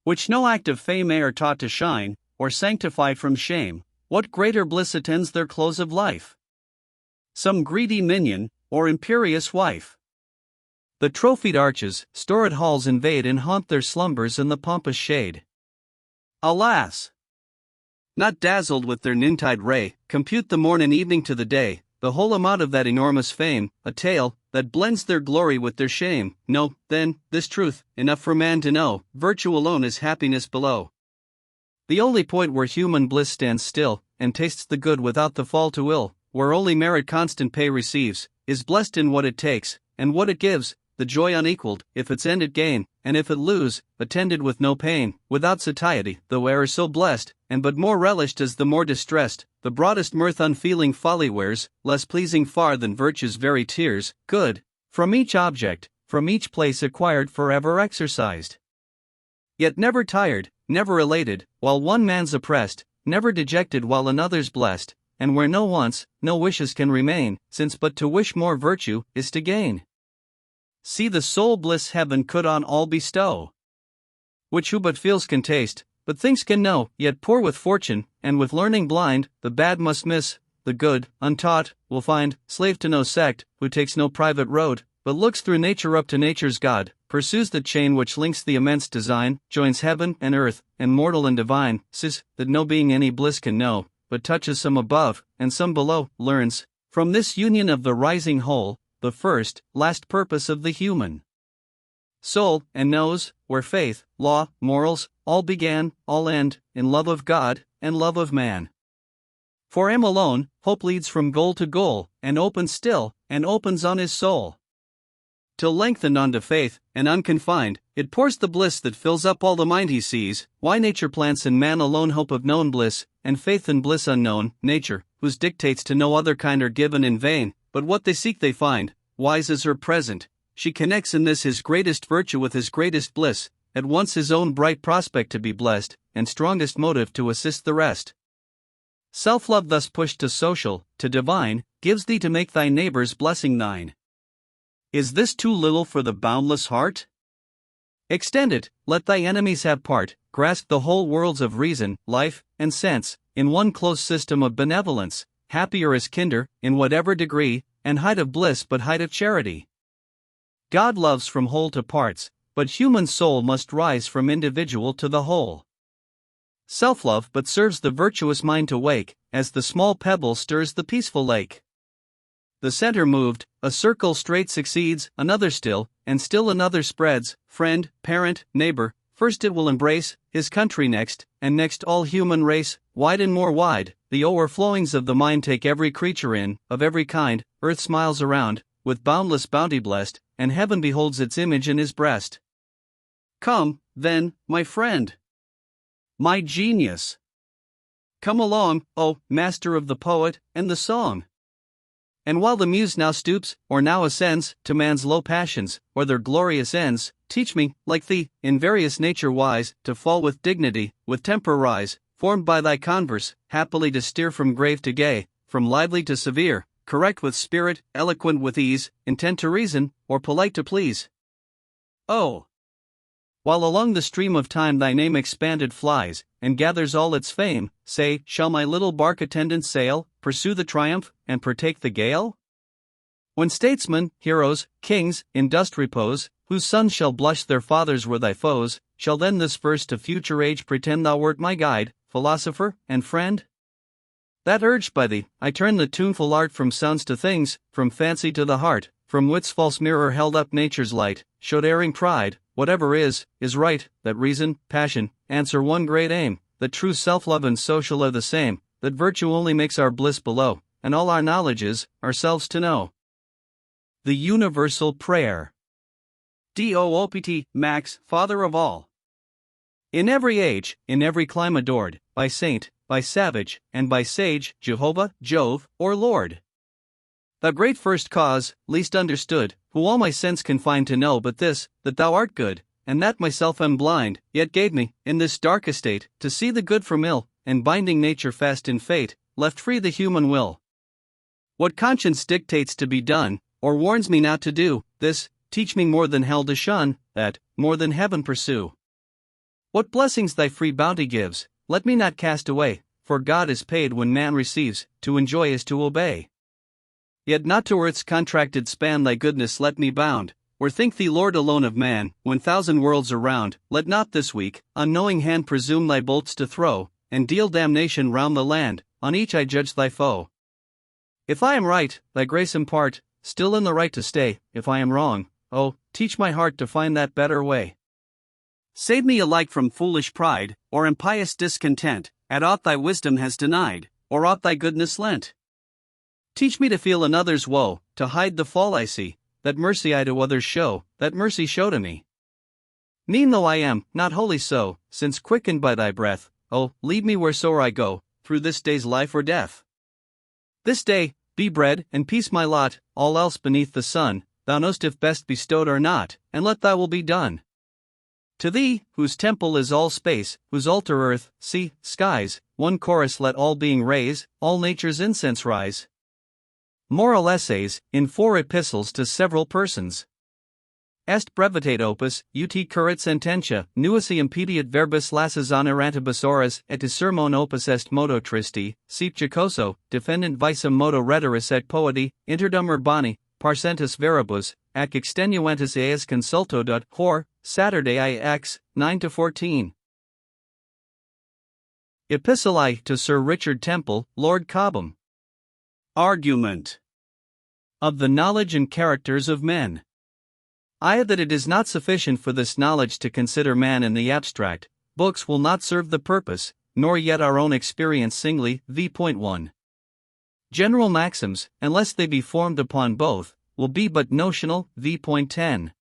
which no act of fame e'er taught to shine, or sanctify from shame, what greater bliss attends their close of life? Some greedy minion, or imperious wife. The trophied arches, storied halls invade and haunt their slumbers in the pompous shade. Alas! Not dazzled with their noontide ray, compute the morn and evening to the day, the whole amount of that enormous fame, a tale, that blends their glory with their shame. No, then, this truth, enough for man to know, virtue alone is happiness below. The only point where human bliss stands still, and tastes the good without the fall to ill, where only merit constant pay receives, is blessed in what it takes, and what it gives, the joy unequaled, if its end it gain, and if it lose, attended with no pain, without satiety, though e'er so blessed, and but more relished as the more distressed, the broadest mirth unfeeling folly wears, less pleasing far than virtue's very tears, good, from each object, from each place acquired forever exercised. Yet never tired, never elated, while one man's oppressed, never dejected while another's blessed, and where no wants, no wishes can remain, since but to wish more virtue, is to gain. See the sole bliss heaven could on all bestow, which who but feels can taste, but thinks can know, yet poor with fortune, and with learning blind, the bad must miss, the good, untaught, will find, slave to no sect, who takes no private road, but looks through nature up to nature's God, pursues the chain which links the immense design, joins heaven and earth, and mortal and divine, says, that no being any bliss can know, but touches some above, and some below, learns, from this union of the rising whole, the first, last purpose of the human soul, and knows, where faith, law, morals, all began, all end, in love of God, and love of man. For him alone, hope leads from goal to goal, and opens still, and opens on his soul. Till lengthened unto faith, and unconfined, it pours the bliss that fills up all the mind he sees. Why nature plants in man alone hope of known bliss, and faith in bliss unknown, nature, whose dictates to no other kind are given in vain, but what they seek they find, wise as her present, she connects in this his greatest virtue with his greatest bliss, at once his own bright prospect to be blessed, and strongest motive to assist the rest. Self-love thus pushed to social, to divine, gives thee to make thy neighbor's blessing thine. Is this too little for the boundless heart? Extend it, let thy enemies have part, grasp the whole worlds of reason, life, and sense, in one close system of benevolence, happier as kinder, in whatever degree, and height of bliss but height of charity. God loves from whole to parts, but human soul must rise from individual to the whole. Self-love but serves the virtuous mind to wake, as the small pebble stirs the peaceful lake. The center moved, a circle straight succeeds, another still, and still another spreads, friend, parent, neighbor, first it will embrace, his country next, and next all human race, wide and more wide, the o'erflowings of the mind take every creature in, of every kind, earth smiles around, with boundless bounty blessed, and heaven beholds its image in his breast. Come, then, my friend. My genius. Come along, O master of the poet and the song. And while the muse now stoops, or now ascends, to man's low passions, or their glorious ends, teach me, like thee, in various nature wise, to fall with dignity, with temper rise, formed by thy converse, happily to steer from grave to gay, from lively to severe, correct with spirit, eloquent with ease, intent to reason, or polite to please. Oh! While along the stream of time thy name expanded flies, and gathers all its fame, say, shall my little bark attendant sail, pursue the triumph, and partake the gale? When statesmen, heroes, kings, in dust repose, whose sons shall blush their fathers were thy foes, shall then this verse to future age pretend thou wert my guide, philosopher, and friend? That urged by thee, I turn the tuneful art from sounds to things, from fancy to the heart, from wit's false mirror held up nature's light, showed erring pride, whatever is right, that reason, passion, answer one great aim, that true self-love and social are the same, that virtue only makes our bliss below, and all our knowledge is, ourselves to know. The Universal Prayer. Doopt, Max, Father of all. In every age, in every clime adored, by saint, by savage, and by sage, Jehovah, Jove, or Lord. Thou great first cause, least understood, who all my sense can find to know but this, that thou art good, and that myself am blind, yet gave me, in this dark estate, to see the good from ill, and binding nature fast in fate, left free the human will. What conscience dictates to be done, or warns me not to do, this, teach me more than hell to shun, that, more than heaven pursue. What blessings thy free bounty gives, let me not cast away, for God is paid when man receives, to enjoy is to obey. Yet not to earth's contracted span thy goodness let me bound, or think thee Lord alone of man, when thousand worlds around, let not this weak, unknowing hand presume thy bolts to throw, and deal damnation round the land, on each I judge thy foe. If I am right, thy grace impart, still in the right to stay, if I am wrong, oh, teach my heart to find that better way. Save me alike from foolish pride, or impious discontent, at aught thy wisdom has denied, or aught thy goodness lent. Teach me to feel another's woe, to hide the fall I see, that mercy I to others show, that mercy show to me. Mean though I am, not wholly so, since quickened by thy breath, oh, lead me wheresoe'er I go, through this day's life or death. This day, be bread and peace my lot, all else beneath the sun, thou know'st if best bestowed or not, and let thy will be done. To thee, whose temple is all space, whose altar earth, sea, skies, one chorus let all being raise, all nature's incense rise. Moral Essays, in 4 epistles to several persons. Est brevitate opus, ut currit sententia, nuisi impediat verbis lasses honorantibus horas, et sermon opus est modo tristi, sip jocoso, defendant visum modo rhetoris et poeti, interdum urbani, parcentus veribus, ac extenuantis eas consulto. Hor, Saturday IX, 9-14. Epistolae to Sir Richard Temple, Lord Cobham. Argument. Of the knowledge and characters of men. I that it is not sufficient for this knowledge to consider man in the abstract, books will not serve the purpose, nor yet our own experience singly. v.1. General maxims, unless they be formed upon both, will be but notional. v.10.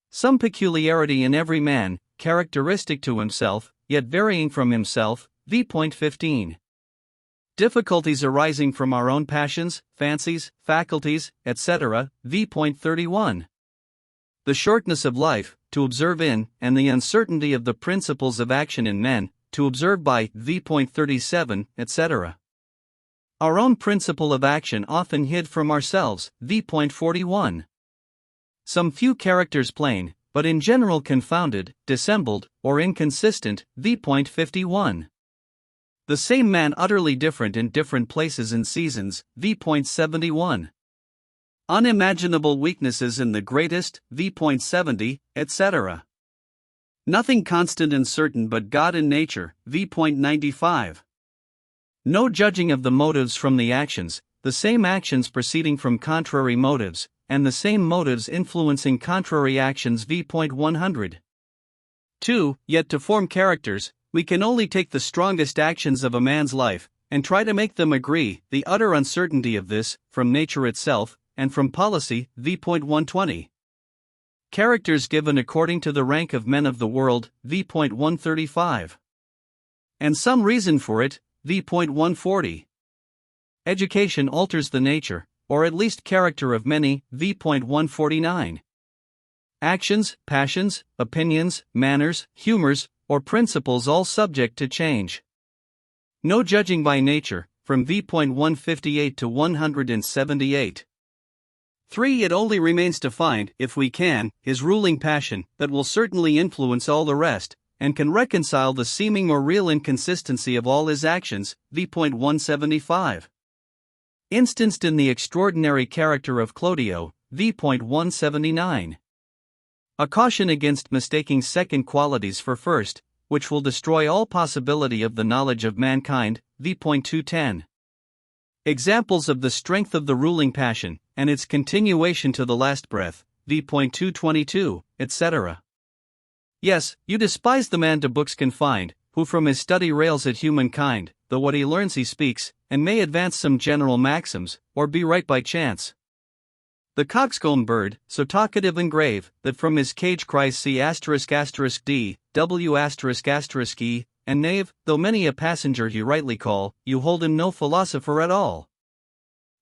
Some peculiarity in every man, characteristic to himself, yet varying from himself. v.15. Difficulties arising from our own passions, fancies, faculties, etc. v.31. The shortness of life, to observe in, and the uncertainty of the principles of action in men, to observe by. v.37, etc. Our own principle of action often hid from ourselves. v.41. Some few characters plain, but in general confounded, dissembled, or inconsistent. v.51. The same man utterly different in different places and seasons. v.71. Unimaginable weaknesses in the greatest, v.70, etc. Nothing constant and certain but God and nature, v.95. No judging of the motives from the actions, the same actions proceeding from contrary motives, and the same motives influencing contrary actions, v.100. 2. Yet to form characters, we can only take the strongest actions of a man's life, and try to make them agree, the utter uncertainty of this, from nature itself, and from policy, v.120. Characters given according to the rank of men of the world, v.135. And some reason for it, v.140. Education alters the nature, or at least character of many, v.149. Actions, passions, opinions, manners, humors, or principles all subject to change. No judging by nature, from v.158 to 178. 3. It only remains to find, if we can, his ruling passion, that will certainly influence all the rest, and can reconcile the seeming or real inconsistency of all his actions, v.175. Instanced in the extraordinary character of Clodio, v.179. A caution against mistaking second qualities for first, which will destroy all possibility of the knowledge of mankind, v.210. Examples of the strength of the ruling passion, and its continuation to the last breath, v.222, etc. Yes, you despise the man to books confined, who from his study rails at humankind, though what he learns he speaks, and may advance some general maxims, or be right by chance. The coxcomb bird, so talkative and grave, that from his cage cries C*****d, W***** E, and knave, though many a passenger he rightly call, you hold him no philosopher at all.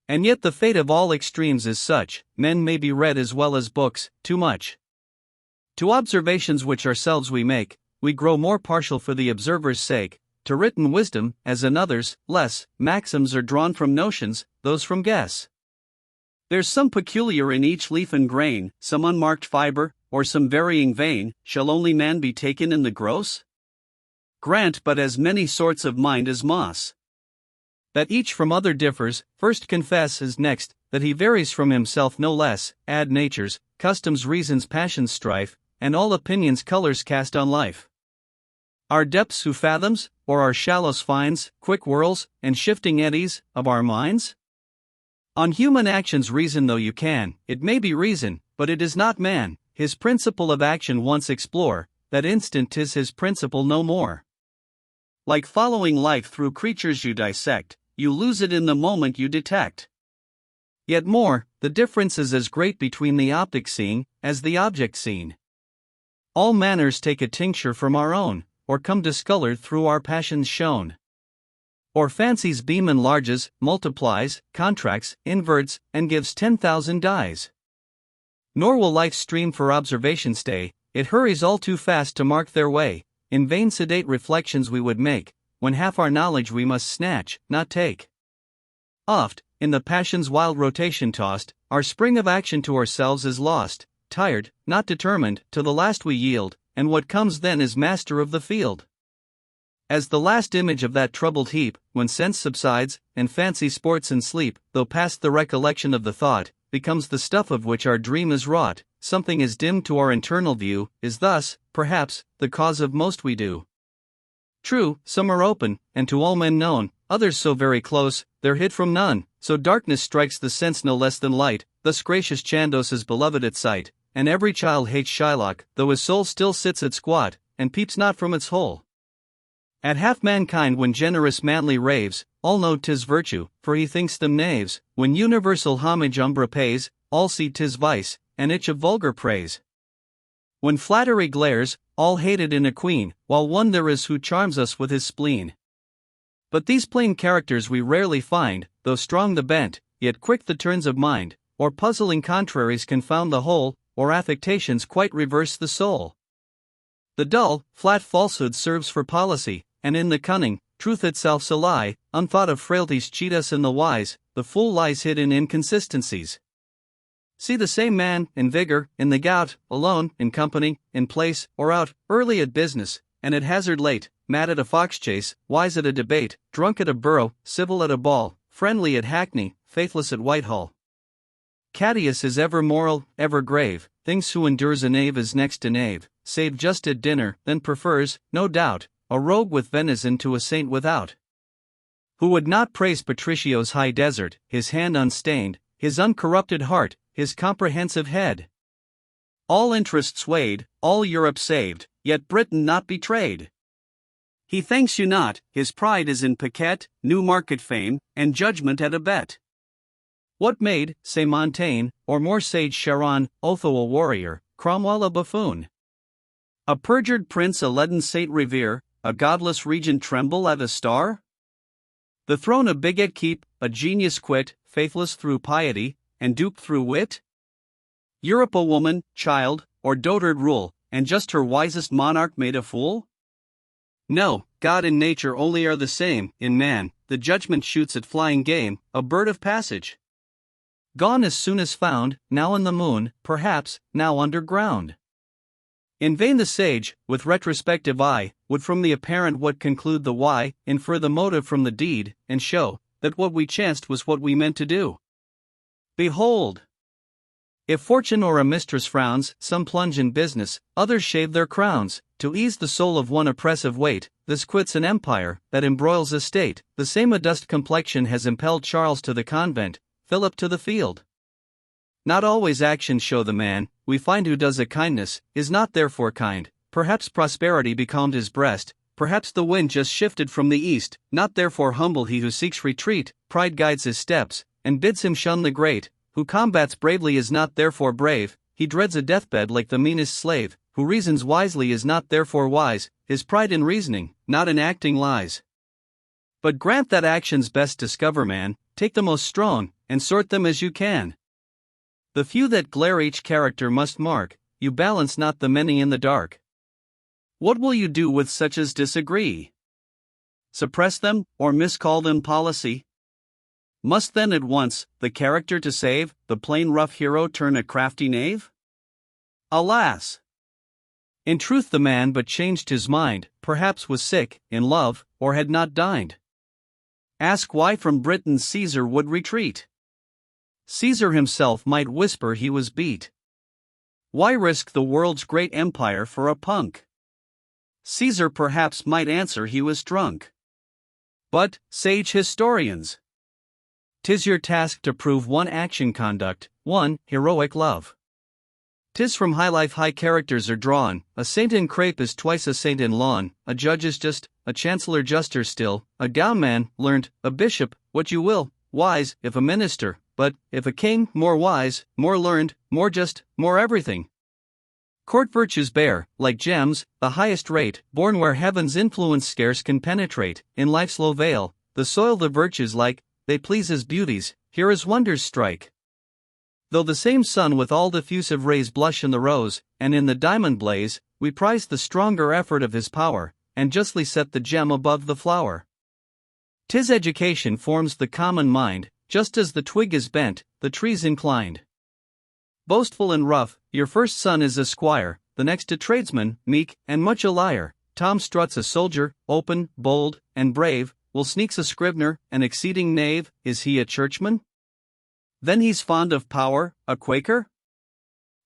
And yet the fate of all extremes is such, men may be read as well as books, too much. To observations which ourselves we make, we grow more partial for the observer's sake, to written wisdom, as in others, less, maxims are drawn from notions, those from guess. There's some peculiar in each leaf and grain, some unmarked fiber, or some varying vein, shall only man be taken in the gross? Grant but as many sorts of mind as moss. That each from other differs, first confess is next, that he varies from himself no less, add natures, customs, reasons, passions, strife, and all opinions colors cast on life. Our depths who fathoms, or our shallows finds, quick whirls, and shifting eddies, of our minds? On human actions reason though you can, it may be reason, but it is not man, his principle of action once explore, that instant 'tis his principle no more. Like following life through creatures you dissect, you lose it in the moment you detect. Yet more, the difference is as great between the optic seeing, as the object seen. All manners take a tincture from our own, or come discolored through our passions shown. Or fancy's beam enlarges, multiplies, contracts, inverts, and gives 10,000 dyes. Nor will life's stream for observation stay, it hurries all too fast to mark their way. In vain sedate reflections we would make, when half our knowledge we must snatch, not take. Oft, in the passion's wild rotation tossed, our spring of action to ourselves is lost, tired, not determined, to the last we yield, and what comes then is master of the field. As the last image of that troubled heap, when sense subsides, and fancy sports in sleep, though past the recollection of the thought, becomes the stuff of which our dream is wrought, something is dim to our internal view, is thus, perhaps, the cause of most we do. True, some are open, and to all men known, others so very close, they're hid from none, so darkness strikes the sense no less than light, thus gracious Chandos is beloved at sight, and every child hates Shylock, though his soul still sits at squat, and peeps not from its hole. At half mankind when generous manly raves, all know 'tis virtue, for he thinks them knaves, when universal homage umbra pays, all see 'tis vice, and itch of vulgar praise. When flattery glares, all hate it in a queen, while one there is who charms us with his spleen. But these plain characters we rarely find, though strong the bent, yet quick the turns of mind, or puzzling contraries confound the whole, or affectations quite reverse the soul. The dull, flat falsehood serves for policy, and in the cunning, truth itself's a lie, unthought of frailties cheat us in the wise, the fool lies hid in inconsistencies. See the same man, in vigor, in the gout, alone, in company, in place, or out, early at business, and at hazard late, mad at a fox chase, wise at a debate, drunk at a borough, civil at a ball, friendly at Hackney, faithless at Whitehall. Catius is ever moral, ever grave, thinks who endures a knave is next to knave, save just at dinner, then prefers, no doubt, a rogue with venison to a saint without. Who would not praise Patricio's high desert, his hand unstained, his uncorrupted heart, his comprehensive head? All interest swayed, all Europe saved, yet Britain not betrayed. He thanks you not, his pride is in Paquette, Newmarket fame, and judgment at a bet. What made, say Montaigne, or more sage Charon, Otho a warrior, Cromwell a buffoon? A perjured prince a leaden saint revere, a godless regent tremble at a star? The throne a bigot keep, a genius quit, faithless through piety, and duped through wit? Europe a woman, child, or dotard rule, and just her wisest monarch made a fool? No, God and nature only are the same. In man, the judgment shoots at flying game, a bird of passage. Gone as soon as found, now in the moon, perhaps, now underground. In vain the sage, with retrospective eye, would from the apparent what conclude the why, infer the motive from the deed, and show that what we chanced was what we meant to do. Behold! If fortune or a mistress frowns, some plunge in business, others shave their crowns, to ease the soul of one oppressive weight. This quits an empire, that embroils a state. The same adust complexion has impelled Charles to the convent, Philip to the field. Not always actions show the man, we find who does a kindness, is not therefore kind. Perhaps prosperity becalmed his breast, perhaps the wind just shifted from the east, not therefore humble he who seeks retreat. Pride guides his steps, and bids him shun the great. Who combats bravely is not therefore brave, he dreads a deathbed like the meanest slave. Who reasons wisely is not therefore wise, his pride in reasoning, not in acting lies. But grant that actions best discover man, take the most strong, and sort them as you can. The few that glare each character must mark, you balance not the many in the dark. What will you do with such as disagree? Suppress them, or miscall them policy? Must then at once, the character to save, the plain rough hero turn a crafty knave? Alas! In truth the man but changed his mind, perhaps was sick, in love, or had not dined. Ask why from Britain Caesar would retreat? Caesar himself might whisper he was beat. Why risk the world's great empire for a punk? Caesar perhaps might answer he was drunk. But, sage historians, 'tis your task to prove one action conduct, one heroic love. 'Tis from high life high characters are drawn. A saint in crape is twice a saint in lawn. A judge is just, a chancellor juster still. A gown man, learned, a bishop, what you will, wise, if a minister, but, if a king, more wise, more learned, more just, more everything. Court virtues bear, like gems, the highest rate, born where heaven's influence scarce can penetrate. In life's low vale, the soil the virtues like, they please as beauties, here as wonders strike. Though the same sun with all diffusive rays blush in the rose, and in the diamond blaze, we prize the stronger effort of his power, and justly set the gem above the flower. 'Tis education forms the common mind, just as the twig is bent, the tree's inclined. Boastful and rough, your first son is a squire, the next a tradesman, meek, and much a liar. Tom Strutt's a soldier, open, bold, and brave, while Sneak's a scrivener, an exceeding knave. Is he a churchman? Then he's fond of power, a Quaker?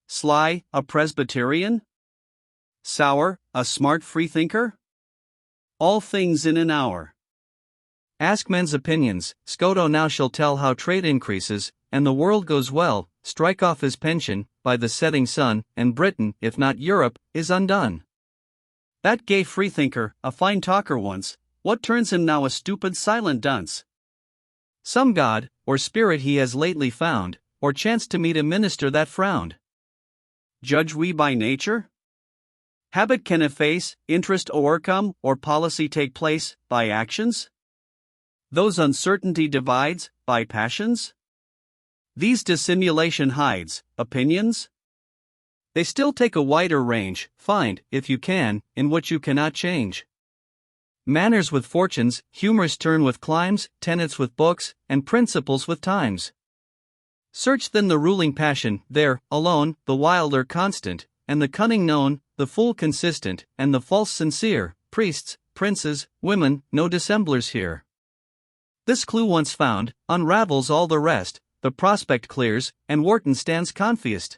Sly, a Presbyterian? Sour, a smart freethinker? All things in an hour. Ask men's opinions. Scoto now shall tell how trade increases, and the world goes well. Strike off his pension, by the setting sun, and Britain, if not Europe, is undone. That gay freethinker, a fine talker once, what turns him now a stupid silent dunce? Some god, or spirit he has lately found, or chanced to meet a minister that frowned. Judge we by nature? Habit can efface, interest o'ercome, or policy take place, by actions? Those uncertainty divides, by passions? These dissimulation hides, opinions? They still take a wider range. Find, if you can, in what you cannot change. Manners with fortunes, humorous turn with climes, tenets with books, and principles with times. Search then the ruling passion, there, alone, the wilder constant, and the cunning known, the fool consistent, and the false sincere. Priests, princes, women, no dissemblers here. This clue once found, unravels all the rest. the prospect clears, and Wharton stands confiest.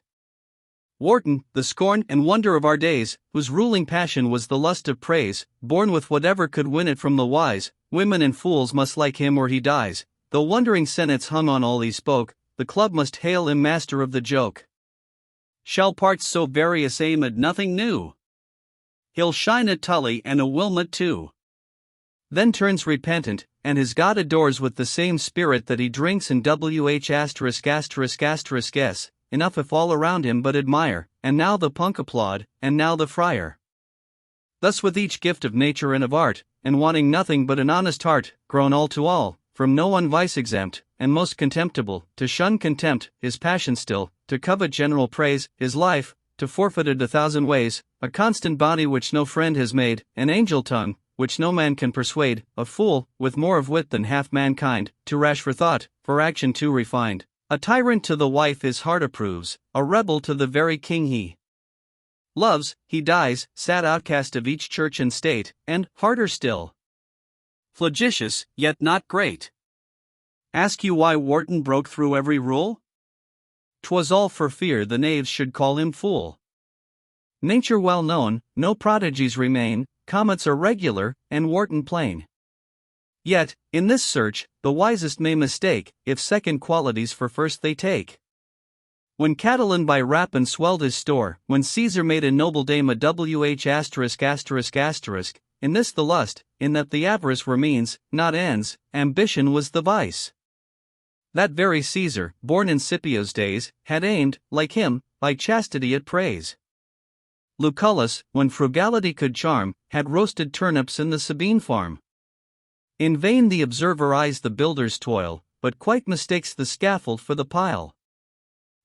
Wharton, the scorn and wonder of our days, whose ruling passion was the lust of praise, born with whatever could win it from the wise, women and fools must like him or he dies. Though wondering senates hung on all he spoke, the club must hail him master of the joke. Shall parts so various aim at nothing new? He'll shine a Tully and a Wilmot too. Then turns repentant, and his God adores with the same spirit that he drinks in WH****s. Enough if all around him but admire, and now the punk applaud, and now the friar. Thus with each gift of nature and of art, and wanting nothing but an honest heart, grown all to all, from no one vice exempt, and most contemptible, to shun contempt, his passion still, to covet general praise, his life, to forfeit it 1,000 ways, a constant body which no friend has made, an angel tongue, which no man can persuade, a fool, with more of wit than half mankind, too rash for thought, for action too refined. A tyrant to the wife his heart approves, a rebel to the very king he loves, he dies, sad outcast of each church and state, and, harder still, flagitious, yet not great. Ask you why Wharton broke through every rule? 'Twas all for fear the knaves should call him fool. Nature well known, no prodigies remain, comets are regular, and Wharton plain. Yet, in this search, the wisest may mistake, if second qualities for first they take. When Catiline by rapine swelled his store, when Caesar made a noble dame a WH*****, in this the lust, in that the avarice were means, not ends, ambition was the vice. That very Caesar, born in Scipio's days, had aimed, like him, by chastity at praise. Lucullus, when frugality could charm, had roasted turnips in the Sabine farm. In vain the observer eyes the builder's toil, but quite mistakes the scaffold for the pile.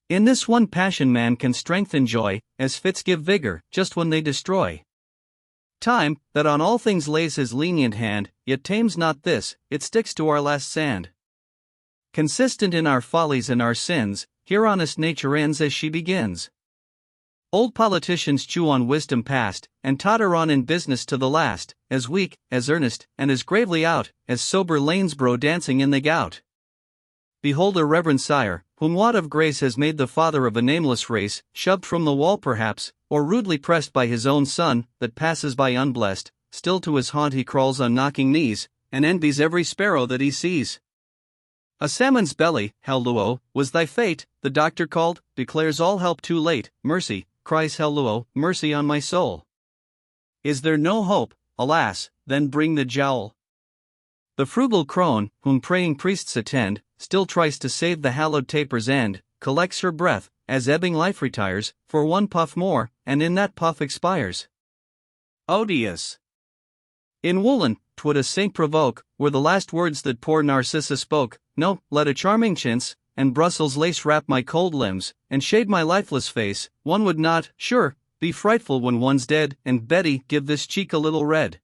In this one passion man can strength enjoy, as fits give vigor, just when they destroy. Time, that on all things lays his lenient hand, yet tames not this, it sticks to our last sand. Consistent in our follies and our sins, here honest nature ends as she begins. Old politicians chew on wisdom past, and totter on in business to the last, as weak, as earnest, and as gravely out, as sober Lanesborough dancing in the gout. Behold a reverend sire, whom want of grace has made the father of a nameless race, shoved from the wall perhaps, or rudely pressed by his own son, that passes by unblessed, still to his haunt he crawls on knocking knees, and envies every sparrow that he sees. A salmon's belly, Helluo, was thy fate, the doctor called, declares all help too late, mercy, cries Helluo, mercy on my soul. Is there no hope? Alas, then bring the jowl. The frugal crone, whom praying priests attend, still tries to save the hallowed taper's end, collects her breath, as ebbing life retires, for one puff more, and in that puff expires. Odious. In woolen, 'twould a saint provoke, were the last words that poor Narcissa spoke. No, let a charming chintz and Brussels lace wrap my cold limbs, and shade my lifeless face, one would not, sure, be frightful when one's dead, and Betty, give this cheek a little red.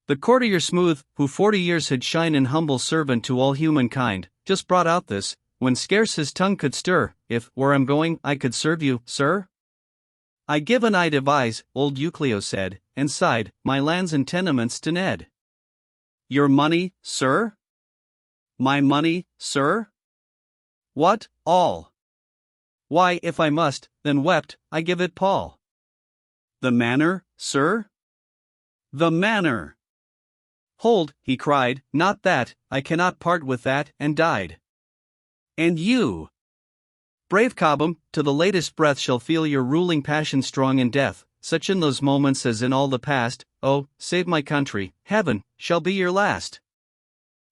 The courtier smooth, who 40 years had shine an humble servant to all humankind, just brought out this, when scarce his tongue could stir, if, where I'm going, I could serve you, sir? I give and I devise, old Euclio said, and sighed, my lands and tenements to Ned. Your money, sir? My money, sir? What, all? Why, if I must, then wept, I give it Paul. The manor, sir? The manor! Hold, he cried, not that, I cannot part with that, and died. And you? Brave Cobham, to the latest breath shall feel your ruling passion strong in death, such in those moments as in all the past, oh, save my country, heaven, shall be your last.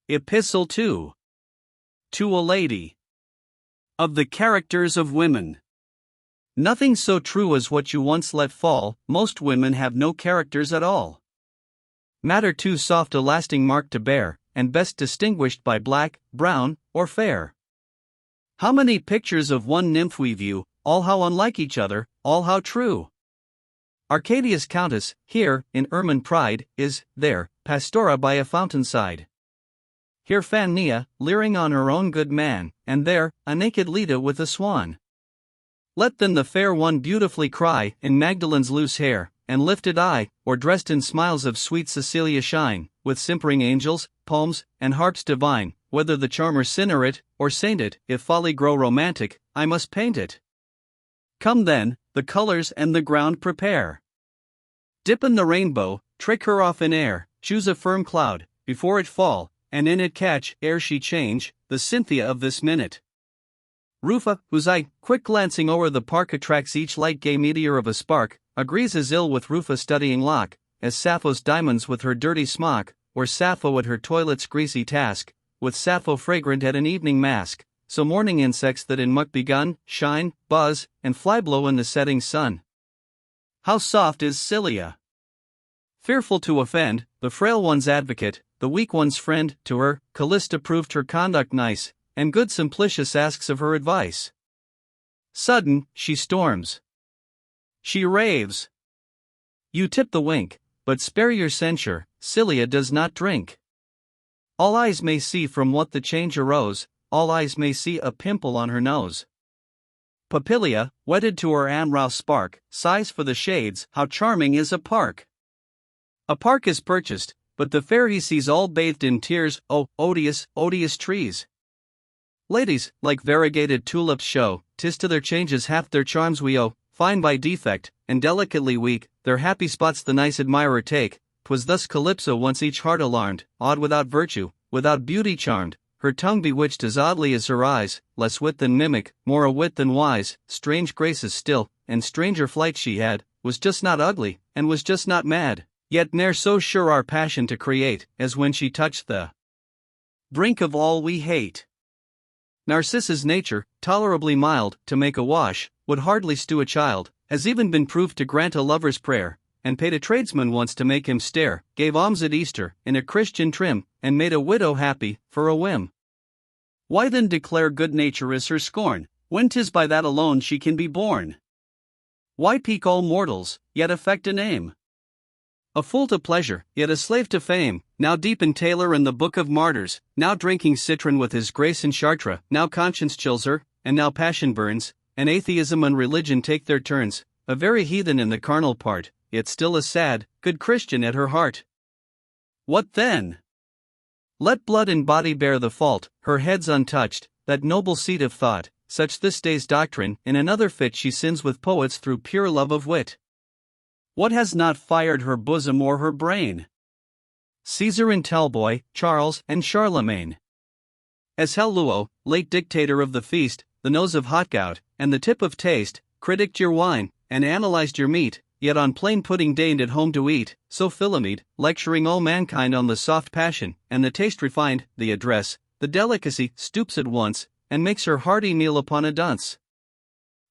Epistle 2. To a Lady. Of the characters of women. Nothing so true as what you once let fall, most women have no characters at all. Matter too soft a lasting mark to bear, and best distinguished by black, brown, or fair. How many pictures of one nymph we view, all how unlike each other, all how true. Arcadia's countess, here, in ermine pride, is, there, Pastora by a fountainside. Here Phania, leering on her own good man, and there, a naked Leda with a swan. Let then the fair one beautifully cry, in Magdalen's loose hair, and lifted eye, or dressed in smiles of sweet Cecilia shine, with simpering angels, palms, and harps divine, whether the charmer sinner it, or saint it, if folly grow romantic, I must paint it. Come then, the colors and the ground prepare. Dip in the rainbow, trick her off in air, choose a firm cloud, before it fall, and in it catch, ere she change, the Cynthia of this minute. Rufa, whose eye, quick glancing o'er the park, attracts each light gay meteor of a spark, agrees as ill with Rufa studying Locke, as Sappho's diamonds with her dirty smock, or Sappho at her toilet's greasy task, with Sappho fragrant at an evening mask, so morning insects that in muck begun, shine, buzz, and fly blow in the setting sun. How soft is Cilia! Fearful to offend, the frail one's advocate, the weak one's friend, to her, Callista proved her conduct nice, and good Simplicius asks of her advice. Sudden, she storms. She raves. You tip the wink, but spare your censure, Cilia does not drink. All eyes may see from what the change arose, all eyes may see a pimple on her nose. Papilia, wedded to her Amrou spark, sighs for the shades, how charming is a park! A park is purchased, but the fair he sees all bathed in tears, oh, odious, odious trees! Ladies, like variegated tulips show, 'tis to their changes half their charms we owe, fine by defect, and delicately weak, their happy spots the nice admirer take. 'Twas thus Calypso once each heart alarmed, odd without virtue, without beauty charmed, her tongue bewitched as oddly as her eyes, less wit than mimic, more a wit than wise, strange graces still, and stranger flight she had, was just not ugly, and was just not mad, yet ne'er so sure our passion to create, as when she touched the brink of all we hate. Narcissa's nature, tolerably mild, to make a wash, would hardly stew a child, has even been proved to grant a lover's prayer, and paid a tradesman once to make him stare, gave alms at Easter, in a Christian trim, and made a widow happy, for a whim. Why then declare good nature is her scorn, when 'tis by that alone she can be born? Why pique all mortals, yet affect a name? A fool to pleasure, yet a slave to fame, now deep in Taylor and the Book of Martyrs, now drinking citron with his grace in Chartres, now conscience chills her, and now passion burns, and atheism and religion take their turns, a very heathen in the carnal part, yet still a sad, good Christian at her heart. What then? Let blood and body bear the fault, her head's untouched, that noble seat of thought, such this day's doctrine, in another fit she sins with poets through pure love of wit. What has not fired her bosom or her brain? Caesar and Talboy, Charles and Charlemagne. As Helluo, late dictator of the feast, the nose of hot gout, and the tip of taste, critiqued your wine, and analyzed your meat, yet on plain pudding deigned at home to eat, so Philomede, lecturing all mankind on the soft passion, and the taste refined, the address, the delicacy, stoops at once, and makes her hearty meal upon a dunce.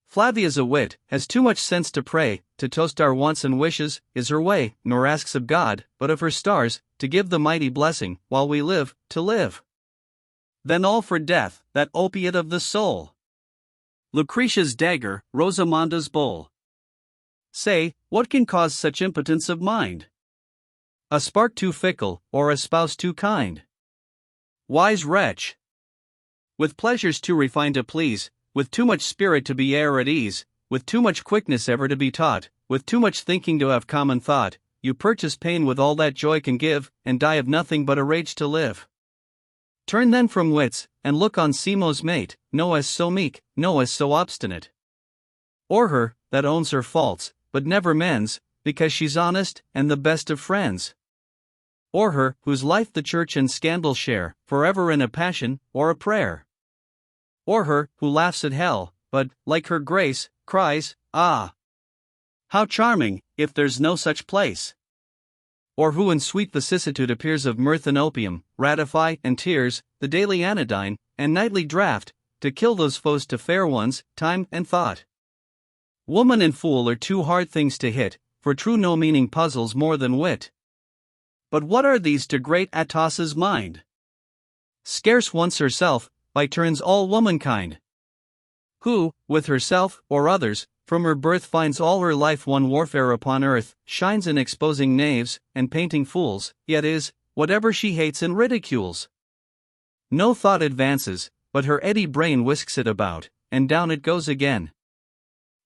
Flavia's a wit, has too much sense to pray, to toast our wants and wishes, is her way, nor asks of God, but of her stars, to give the mighty blessing, while we live, to live. Then all for death, that opiate of the soul. Lucretia's dagger, Rosamonda's bowl. Say, what can cause such impotence of mind? A spark too fickle, or a spouse too kind? Wise wretch! With pleasures too refined to please, with too much spirit to be e'er at ease, with too much quickness ever to be taught, with too much thinking to have common thought, you purchase pain with all that joy can give, and die of nothing but a rage to live. Turn then from wits, and look on Simo's mate, no as so meek, no as so obstinate. Or her, that owns her faults, but never mends, because she's honest, and the best of friends. Or her, whose life the church and scandal share, forever in a passion, or a prayer. Or her, who laughs at hell, but, like her grace, cries, ah! How charming, if there's no such place! Or who in sweet vicissitude appears of mirth and opium, ratify, and tears, the daily anodyne, and nightly draught, to kill those foes to fair ones, time and thought. Woman and fool are two hard things to hit, for true no meaning puzzles more than wit. But what are these to great Atos's mind? Scarce once herself, by turns all womankind. Who, with herself, or others, from her birth finds all her life one warfare upon earth, shines in exposing knaves, and painting fools, yet is, whatever she hates and ridicules. No thought advances, but her eddy brain whisks it about, and down it goes again.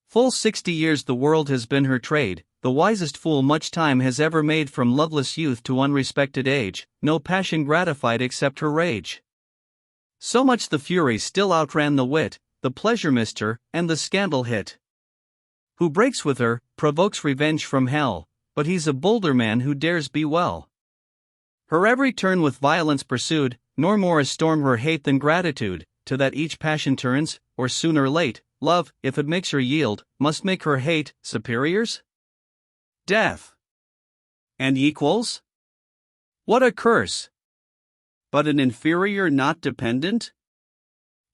Full 60 years the world has been her trade, the wisest fool much time has ever made from loveless youth to unrespected age, no passion gratified except her rage. So much the fury still outran the wit, the pleasure missed her, and the scandal hit. Who breaks with her, provokes revenge from hell, but he's a bolder man who dares be well. Her every turn with violence pursued, nor more a storm her hate than gratitude, to that each passion turns, or soon or late, love, if it makes her yield, must make her hate, superiors? Death. And equals? What a curse! But an inferior not dependent?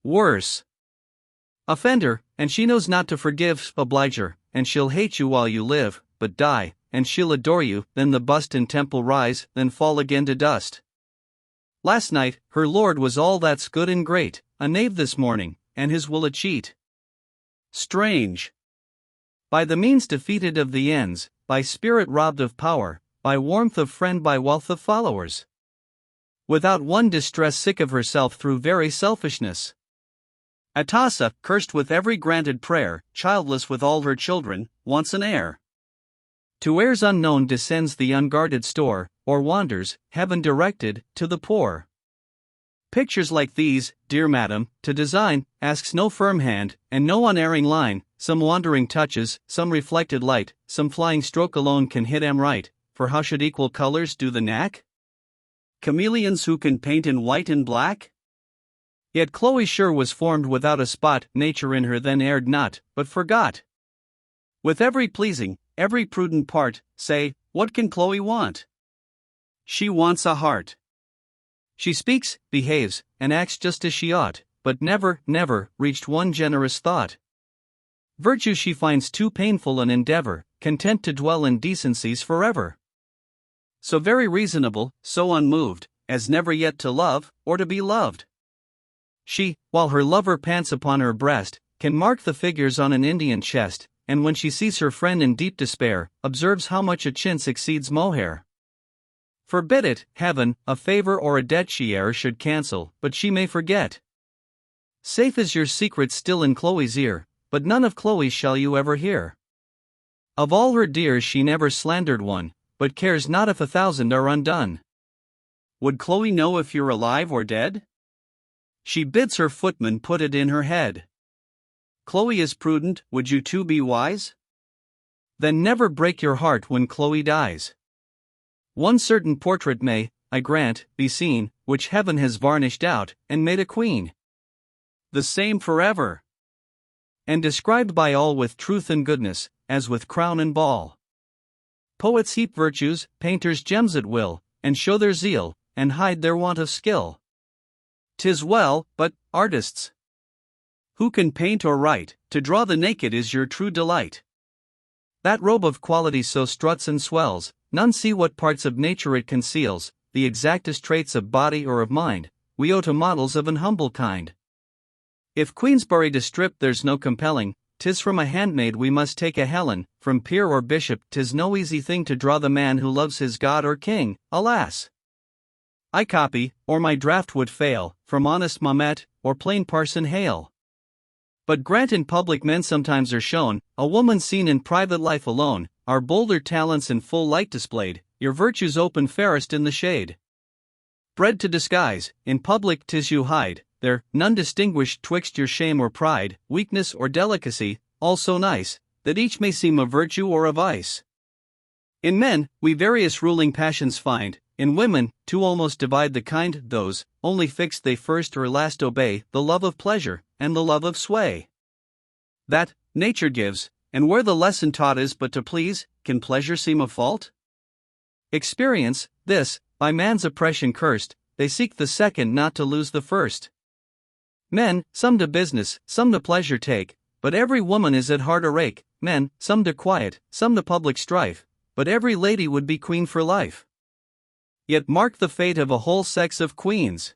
Worse. Offender, and she knows not to forgive, oblige her, and she'll hate you while you live, but die, and she'll adore you, then the bust and temple rise, then fall again to dust. Last night, her lord was all that's good and great, a knave this morning, and his will a cheat. Strange. By the means defeated of the ends, by spirit robbed of power, by warmth of friend, by wealth of followers. Without one distress, sick of herself through very selfishness. Atassa, cursed with every granted prayer, childless with all her children, wants an heir. To heirs unknown descends the unguarded store, or wanders, heaven directed, to the poor. Pictures like these, dear madam, to design, asks no firm hand, and no unerring line, some wandering touches, some reflected light, some flying stroke alone can hit 'em right, for how should equal colors do the knack? Chameleons who can paint in white and black? Yet Chloe sure was formed without a spot, nature in her then erred not, but forgot. With every pleasing, every prudent part, say, what can Chloe want? She wants a heart. She speaks, behaves, and acts just as she ought, but never, never, reached one generous thought. Virtue she finds too painful an endeavor, content to dwell in decencies forever. So very reasonable, so unmoved, as never yet to love, or to be loved. She, while her lover pants upon her breast, can mark the figures on an Indian chest, and when she sees her friend in deep despair, observes how much a chintz exceeds mohair. Forbid it, heaven, a favor or a debt she e'er should cancel, but she may forget. Safe is your secret still in Chloe's ear, but none of Chloe's shall you ever hear. Of all her dears she never slandered one, but cares not if 1,000 are undone. Would Chloe know if you're alive or dead? She bids her footman put it in her head. Chloe is prudent, would you too be wise? Then never break your heart when Chloe dies. One certain portrait may, I grant, be seen, which heaven has varnished out, and made a queen. The same forever. And described by all with truth and goodness, as with crown and ball. Poets heap virtues, painters gems at will, and show their zeal, and hide their want of skill. 'Tis well, but, artists, who can paint or write, to draw the naked is your true delight. That robe of quality so struts and swells, none see what parts of nature it conceals, the exactest traits of body or of mind, we owe to models of an humble kind. If Queensbury to strip there's no compelling, 'tis from a handmaid we must take a Helen, from peer or bishop 'tis no easy thing to draw the man who loves his God or king, alas! I copy, or my draft would fail, from honest Mahomet, or plain Parson Hale. But grant in public men sometimes are shown, a woman seen in private life alone, our bolder talents in full light displayed, your virtues open fairest in the shade. Bred to disguise, in public 'tis you hide, there, none distinguished twixt your shame or pride, weakness or delicacy, all so nice, that each may seem a virtue or a vice. In men, we various ruling passions find, in women, two almost divide the kind, those, only fixed they first or last obey, the love of pleasure, and the love of sway. That, nature gives, and where the lesson taught is but to please, can pleasure seem a fault? Experience, this, by man's oppression cursed, they seek the second not to lose the first. Men, some to business, some to pleasure take, but every woman is at heart a rake, men, some to quiet, some to public strife, but every lady would be queen for life. Yet mark the fate of a whole sex of queens.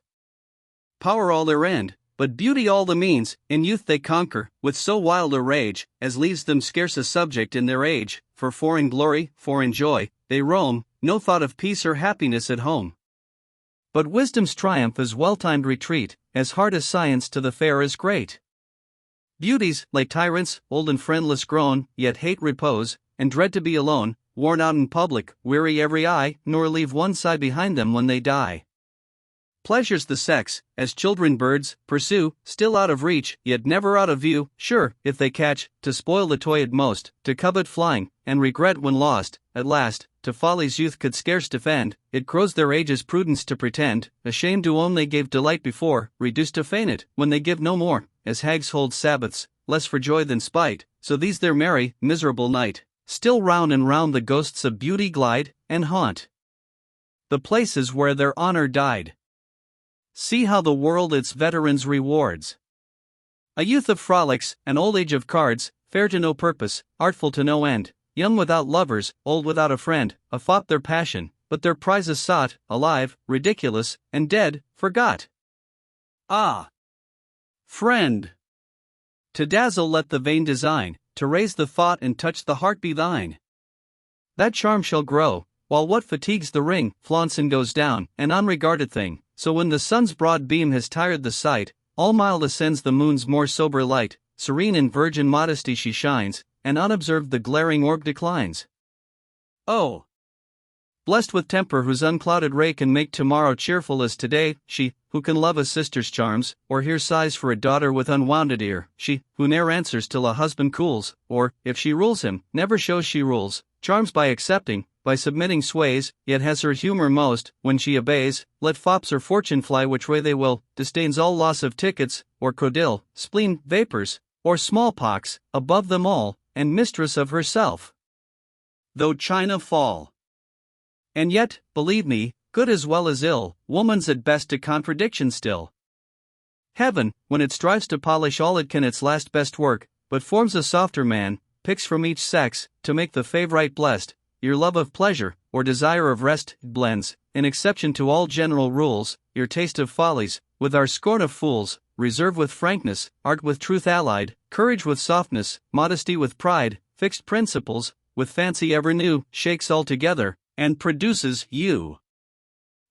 Power all their end, but beauty all the means, in youth they conquer, with so wild a rage, as leaves them scarce a subject in their age, for foreign glory, foreign joy, they roam, no thought of peace or happiness at home. But wisdom's triumph is well-timed retreat, as hard as science to the fair is great. Beauties, like tyrants, old and friendless grown, yet hate repose, and dread to be alone, worn out in public, weary every eye, nor leave one sigh behind them when they die. Pleasures the sex, as children birds pursue, still out of reach, yet never out of view, sure, if they catch, to spoil the toy at most, to covet flying, and regret when lost, at last, to follies youth could scarce defend, it crows their age's prudence to pretend, ashamed to own they gave delight before, reduced to feign it, when they give no more, as hags hold Sabbaths, less for joy than spite, so these their merry, miserable night, still round and round the ghosts of beauty glide, and haunt the places where their honor died. See how the world its veterans rewards. A youth of frolics, an old age of cards, fair to no purpose, artful to no end, young without lovers, old without a friend, a fought their passion, but their prizes sought, alive, ridiculous, and dead, forgot. Ah! Friend! To dazzle let the vain design, to raise the thought and touch the heart be thine. That charm shall grow, while what fatigues the ring, flaunts and goes down, an unregarded thing. So when the sun's broad beam has tired the sight, all mild ascends the moon's more sober light, serene in virgin modesty she shines, and unobserved the glaring orb declines. Oh! Blessed with temper whose unclouded ray can make tomorrow cheerful as today, she, who can love a sister's charms, or hear sighs for a daughter with unwounded ear, she, who ne'er answers till a husband cools, or, if she rules him, never shows she rules, charms by accepting, by submitting sways, yet has her humor most, when she obeys, let fops or fortune fly which way they will, disdains all loss of tickets, or codille, spleen, vapors, or smallpox, above them all, and mistress of herself. Though China fall. And yet, believe me, good as well as ill, woman's at best a contradiction still. Heaven, when it strives to polish all it can its last best work, but forms a softer man, picks from each sex, to make the favourite blessed, your love of pleasure, or desire of rest, blends, in exception to all general rules, your taste of follies, with our scorn of fools, reserve with frankness, art with truth allied, courage with softness, modesty with pride, fixed principles, with fancy ever new, shakes all together, and produces you.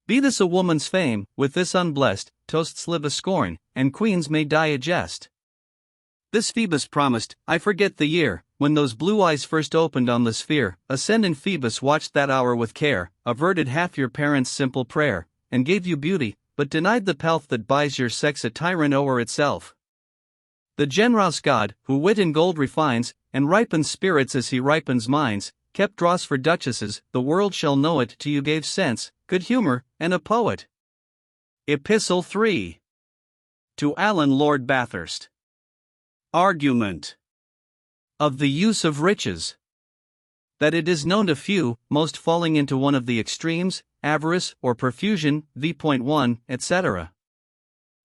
Be this a woman's fame, with this unblessed, toasts live a scorn, and queens may die a jest. This Phoebus promised, I forget the year, when those blue eyes first opened on the sphere, ascendant Phoebus watched that hour with care, averted half your parents' simple prayer, and gave you beauty, but denied the pelf that buys your sex a tyrant o'er itself. The generous god, who wit in gold refines, and ripens spirits as he ripens minds, kept dross for duchesses, the world shall know it, to you gave sense, good humor, and a poet. Epistle 3. To Alan Lord Bathurst. Argument. Of the use of riches. That it is known to few, most falling into one of the extremes, avarice or profusion, v.1, etc.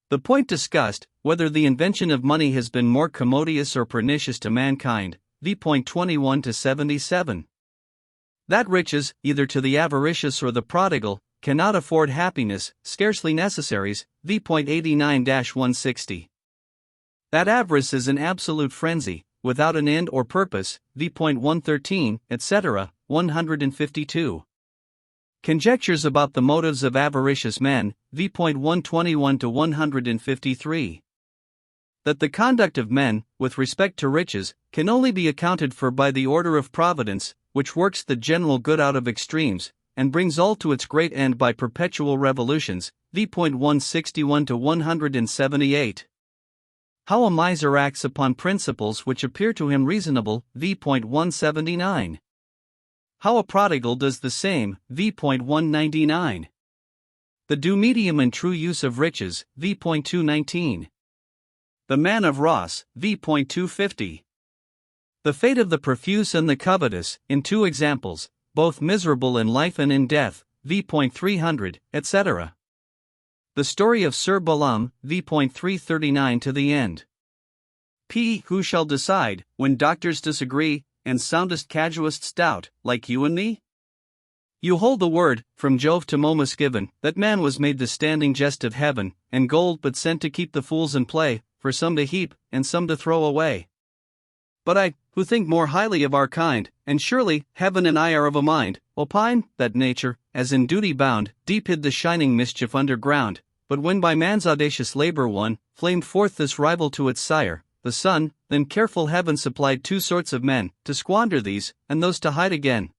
The point discussed, whether the invention of money has been more commodious or pernicious to mankind, v.21 to 77. That riches, either to the avaricious or the prodigal, cannot afford happiness, scarcely necessaries, v.89-160. That avarice is an absolute frenzy, without an end or purpose, v.113, etc., 152. Conjectures about the motives of avaricious men, v.121 to 153. That the conduct of men, with respect to riches, can only be accounted for by the order of Providence, which works the general good out of extremes, and brings all to its great end by perpetual revolutions, v.161 to 178. How a miser acts upon principles which appear to him reasonable, v.179. How a prodigal does the same, v.199. The due medium and true use of riches, v.219. The man of Ross, v.250. The fate of the profuse and the covetous, in two examples, both miserable in life and in death, v.300, etc. The story of Sir Balaam, v.339 to the end. P. Who shall decide, when doctors disagree, and soundest casuists doubt, like you and me? You hold the word, from Jove to Momus given, that man was made the standing jest of heaven, and gold but sent to keep the fools in play, for some to heap, and some to throw away. But I, who think more highly of our kind, and surely, heaven and I are of a mind, opine, that nature, as in duty bound, deep hid the shining mischief underground, but when by man's audacious labor won, flamed forth this rival to its sire, the sun, then careful heaven supplied two sorts of men, to squander these, and those to hide again.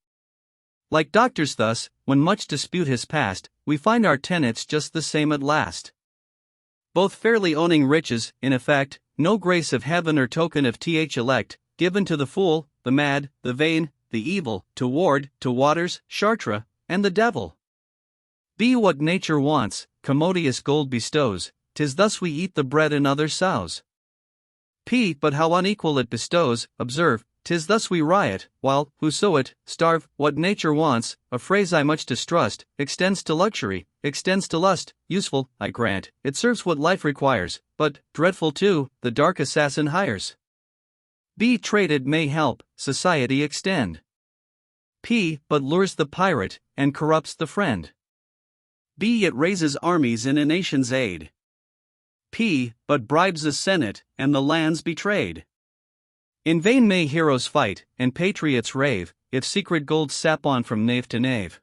Like doctors thus, when much dispute has passed, we find our tenets just the same at last. Both fairly owning riches, in effect, no grace of heaven or token of th elect, given to the fool, the mad, the vain, the evil, to ward, to waters, Chartres, and the devil. Be what nature wants, commodious gold bestows, 'tis thus we eat the bread in other sows. P. But how unequal it bestows, observe, 'tis thus we riot, while, whoso it, starve, what nature wants, a phrase I much distrust, extends to luxury, extends to lust, useful, I grant, it serves what life requires, but, dreadful too, the dark assassin hires. B. Trade it may help, society extend. P. But lures the pirate, and corrupts the friend. B. It raises armies in a nation's aid. P. But bribes the senate, and the lands betrayed. In vain may heroes fight, and patriots rave, if secret gold sap on from nave to nave.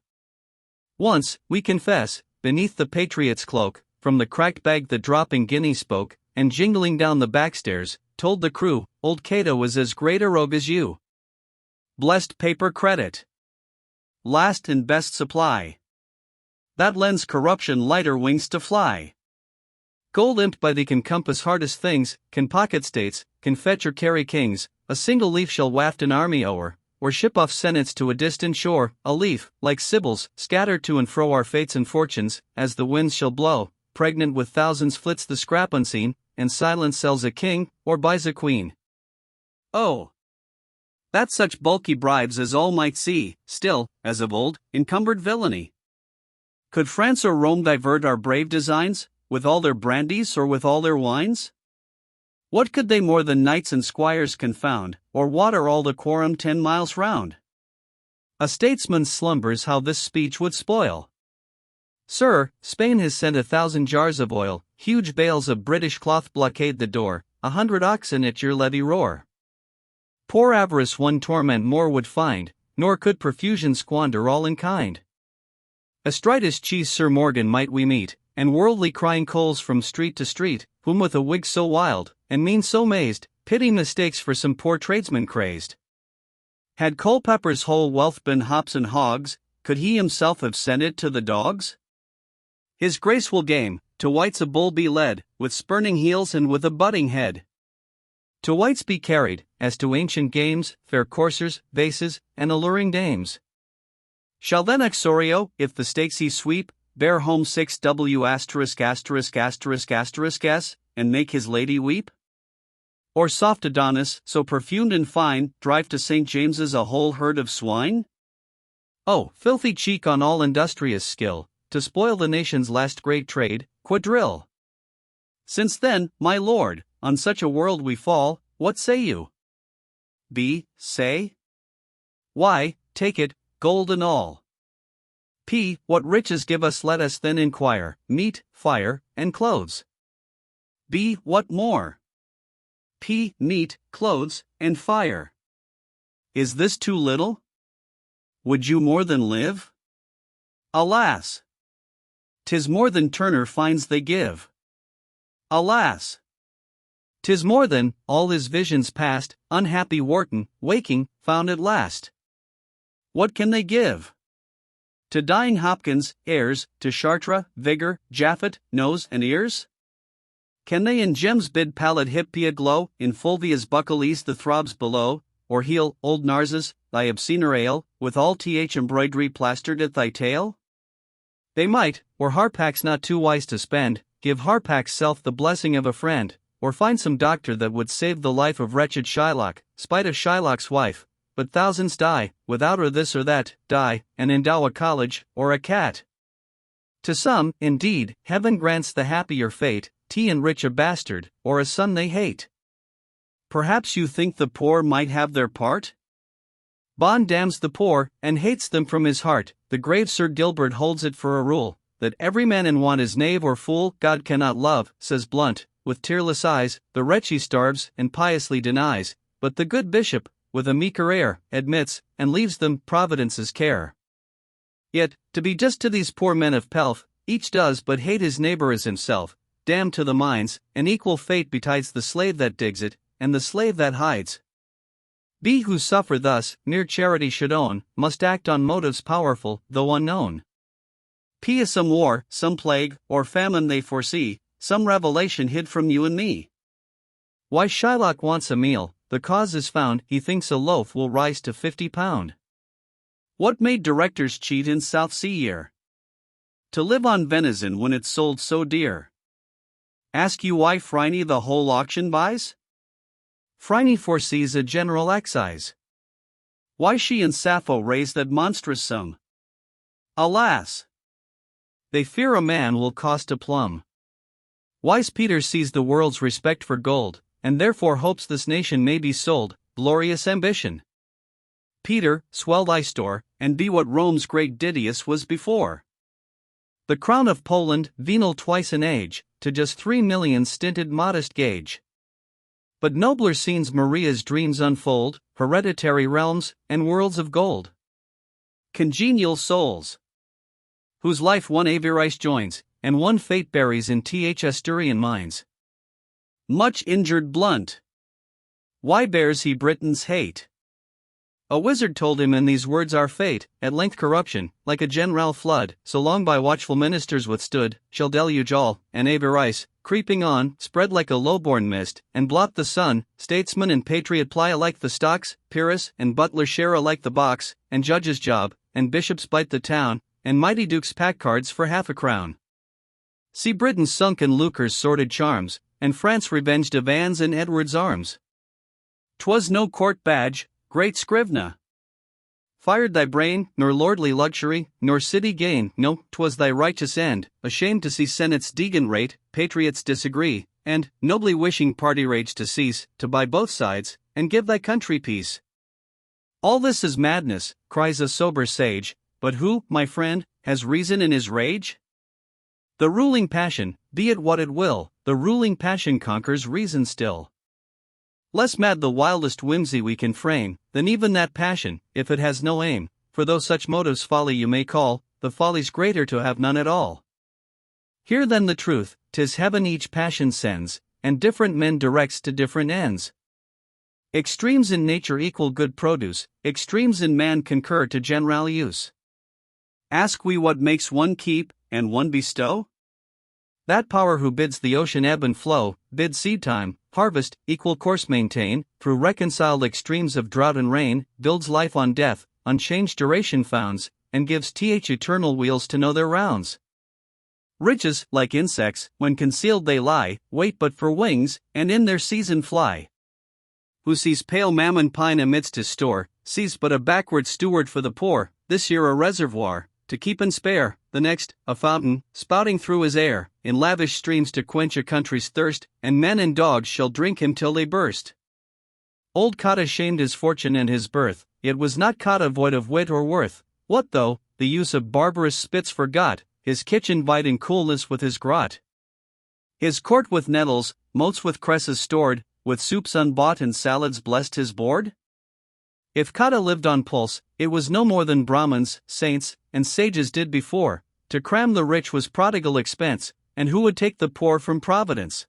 Once, we confess, beneath the patriot's cloak, from the cracked bag the dropping guinea spoke, and jingling down the backstairs, told the crew, old Cato was as great a rogue as you. Blessed paper credit. Last and best supply. That lends corruption lighter wings to fly. Gold imped by thee can compass hardest things, can pocket states, can fetch or carry kings, a single leaf shall waft an army o'er, or ship off senates to a distant shore, a leaf, like sibyls, scatter to and fro our fates and fortunes, as the winds shall blow, pregnant with thousands flits the scrap unseen, and silence sells a king, or buys a queen. Oh! That such bulky bribes as all might see, still, as of old, encumbered villainy. Could France or Rome divert our brave designs, with all their brandies or with all their wines? What could they more than knights and squires confound, or water all the quorum 10 miles round? A statesman's slumbers how this speech would spoil. Sir, Spain has sent 1,000 jars of oil, huge bales of British cloth blockade the door, 100 oxen at your levee roar. Poor avarice one torment more would find, nor could profusion squander all in kind. Astritis cheese Sir Morgan might we meet, and worldly crying coals from street to street, whom with a wig so wild, and mien so mazed, pity mistakes for some poor tradesman crazed. Had Culpepper's whole wealth been hops and hogs, could he himself have sent it to the dogs? His grace will game, to White's a bull be led, with spurning heels and with a butting head. To White's be carried, as to ancient games, fair coursers, vases, and alluring dames. Shall then Exorio, if the stakes he sweep, bear home 6W *********, and make his lady weep? Or soft Adonis, so perfumed and fine, drive to St. James's a whole herd of swine? Oh, filthy cheek on all industrious skill, to spoil the nation's last great trade, quadrille. Since then, my lord, on such a world we fall, what say you? B. Say? Why, take it, gold and all. P. What riches give us let us then inquire, meat, fire, and clothes. B. What more? P. Meat, clothes, and fire. Is this too little? Would you more than live? Alas! 'Tis more than Turner finds they give. Alas! 'Tis more than, all his visions past, unhappy Wharton, waking, found at last. What can they give? To dying Hopkins, heirs, to Chartres, vigor, Japhet, nose and ears? Can they in gems bid pallid Hippia glow, in Fulvia's buckle ease the throbs below, or heal, old Narses, thy obscener ale, with all th embroidery plastered at thy tail? They might, or Harpax not too wise to spend, give Harpax self the blessing of a friend, or find some doctor that would save the life of wretched Shylock, spite of Shylock's wife, but thousands die, without or this or that, die, and endow a college, or a cat. To some, indeed, heaven grants the happier fate, to enrich a bastard, or a son they hate. Perhaps you think the poor might have their part? Bond damns the poor, and hates them from his heart. The grave Sir Gilbert holds it for a rule, that every man in want is knave or fool. God cannot love, says Blunt, with tearless eyes, the wretch he starves, and piously denies, but the good bishop, with a meeker air, admits, and leaves them Providence's care. Yet, to be just to these poor men of pelf, each does but hate his neighbor as himself. Damned to the mines, an equal fate betides the slave that digs it, and the slave that hides. Be who suffer thus, mere charity should own, must act on motives powerful, though unknown. Pious some war, some plague, or famine they foresee, some revelation hid from you and me. Why Shylock wants a meal, the cause is found, he thinks a loaf will rise to £50. What made directors cheat in South Sea year? To live on venison when it's sold so dear. Ask you why Phryne the whole auction buys? Phryne foresees a general excise. Why she and Sappho raise that monstrous sum? Alas! They fear a man will cost a plum. Wise Peter sees the world's respect for gold, and therefore hopes this nation may be sold. Glorious ambition! Peter, swell thy store, and be what Rome's great Didius was before. The crown of Poland, venal twice in age, to just 3 millions stinted modest gauge. But nobler scenes Maria's dreams unfold, hereditary realms, and worlds of gold. Congenial souls, whose life one avarice joins, and one fate buries in Asturian mines. Much injured blunt, why bears he Britain's hate? A wizard told him, and these words are fate. At length corruption, like a general flood, so long by watchful ministers withstood, shall deluge all, and avarice, creeping on, spread like a low-born mist, and blot the sun. Statesman and patriot ply alike the stocks, Pyrrhus and butler share alike the box, and judge's job, and bishops bite the town, and mighty dukes pack cards for half a crown. See Britain sunk in lucre's sordid charms, and France revenged of Anne's and Edward's arms. 'Twas no court badge, great Scrivener, fired thy brain, nor lordly luxury, nor city gain. No, 'twas thy righteous end, ashamed to see senates degenerate, patriots disagree, and, nobly wishing party rage to cease, to buy both sides, and give thy country peace. All this is madness, cries a sober sage, but who, my friend, has reason in his rage? The ruling passion, be it what it will, the ruling passion conquers reason still. Less mad the wildest whimsy we can frame, than even that passion, if it has no aim, for though such motives folly you may call, the folly's greater to have none at all. Hear then the truth, 'tis heaven each passion sends, and different men directs to different ends. Extremes in nature equal good produce, extremes in man concur to general use. Ask we what makes one keep, and one bestow? That power who bids the ocean ebb and flow, bids seedtime, harvest, equal course maintain, through reconciled extremes of drought and rain, builds life on death, unchanged duration founds, and gives eternal wheels to know their rounds. Riches, like insects, when concealed they lie, wait but for wings, and in their season fly. Who sees pale mammon pine amidst his store, sees but a backward steward for the poor, this year a reservoir, to keep and spare, the next, a fountain, spouting through his air, in lavish streams to quench a country's thirst, and men and dogs shall drink him till they burst. Old Cotta shamed his fortune and his birth, yet was not Cotta void of wit or worth. What though, the use of barbarous spits forgot, his kitchen vied in coolness with his grot. His court with nettles, moats with cresses stored, with soups unbought and salads blessed his board? If Cotta lived on pulse, it was no more than Brahmins, saints, and sages did before. To cram the rich was prodigal expense, and who would take the poor from Providence?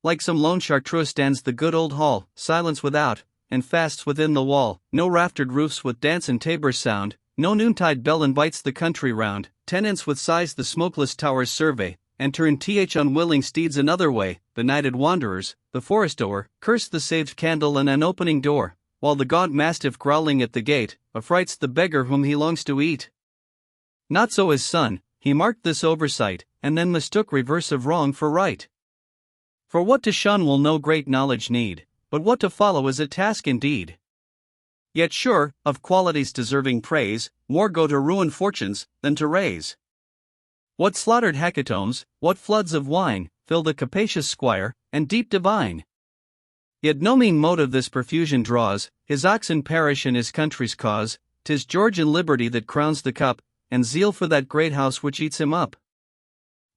Like some lone chartreuse stands the good old hall, silence without, and fasts within the wall. No raftered roofs with dance and tabor sound, no noontide bell invites the country round. Tenants with sighs the smokeless towers survey, and turn unwilling steeds another way. Benighted wanderers, the forest o'er, curse the saved candle and an opening door, while the gaunt mastiff growling at the gate, affrights the beggar whom he longs to eat. Not so his son, he marked this oversight, and then mistook reverse of wrong for right. For what to shun will no great knowledge need, but what to follow is a task indeed. Yet sure, of qualities deserving praise, more go to ruin fortunes, than to raise. What slaughtered hecatombs, what floods of wine, fill the capacious squire, and deep divine. Yet no mean motive this profusion draws, his oxen perish in his country's cause. 'Tis Georgian liberty that crowns the cup, and zeal for that great house which eats him up.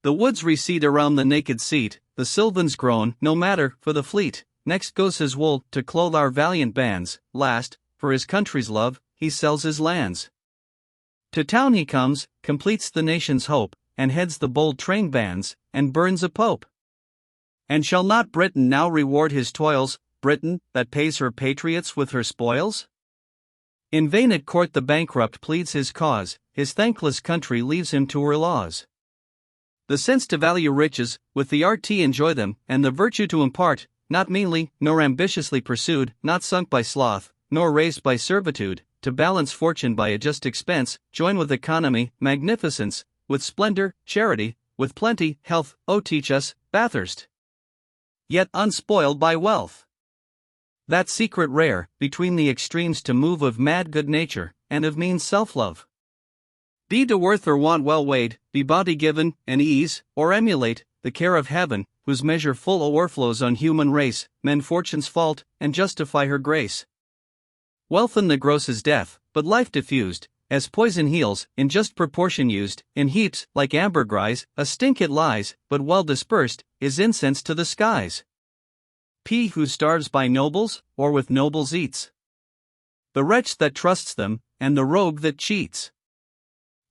The woods recede around the naked seat, the sylvans groan, no matter, for the fleet. Next goes his wool, to clothe our valiant bands. Last, for his country's love, he sells his lands. To town he comes, completes the nation's hope, and heads the bold train bands, and burns a pope. And shall not Britain now reward his toils, Britain, that pays her patriots with her spoils? In vain at court the bankrupt pleads his cause, his thankless country leaves him to her laws. The sense to value riches, with the art to enjoy them, and the virtue to impart, not meanly, nor ambitiously pursued, not sunk by sloth, nor raised by servitude, to balance fortune by a just expense, join with economy, magnificence, with splendor, charity, with plenty, health, oh teach us, Bathurst. Yet unspoiled by wealth. That secret rare, between the extremes to move of mad good nature, and of mean self-love. Be to worth or want well weighed, be bounty given, and ease, or emulate, the care of heaven, whose measure full o'erflows on human race, mend fortune's fault, and justify her grace. Wealth in the gross is death, but life diffused, as poison heals, in just proportion used, in heaps, like ambergris, a stink it lies, but well dispersed, is incense to the skies. P. Who starves by nobles, or with nobles eats? The wretch that trusts them, and the rogue that cheats.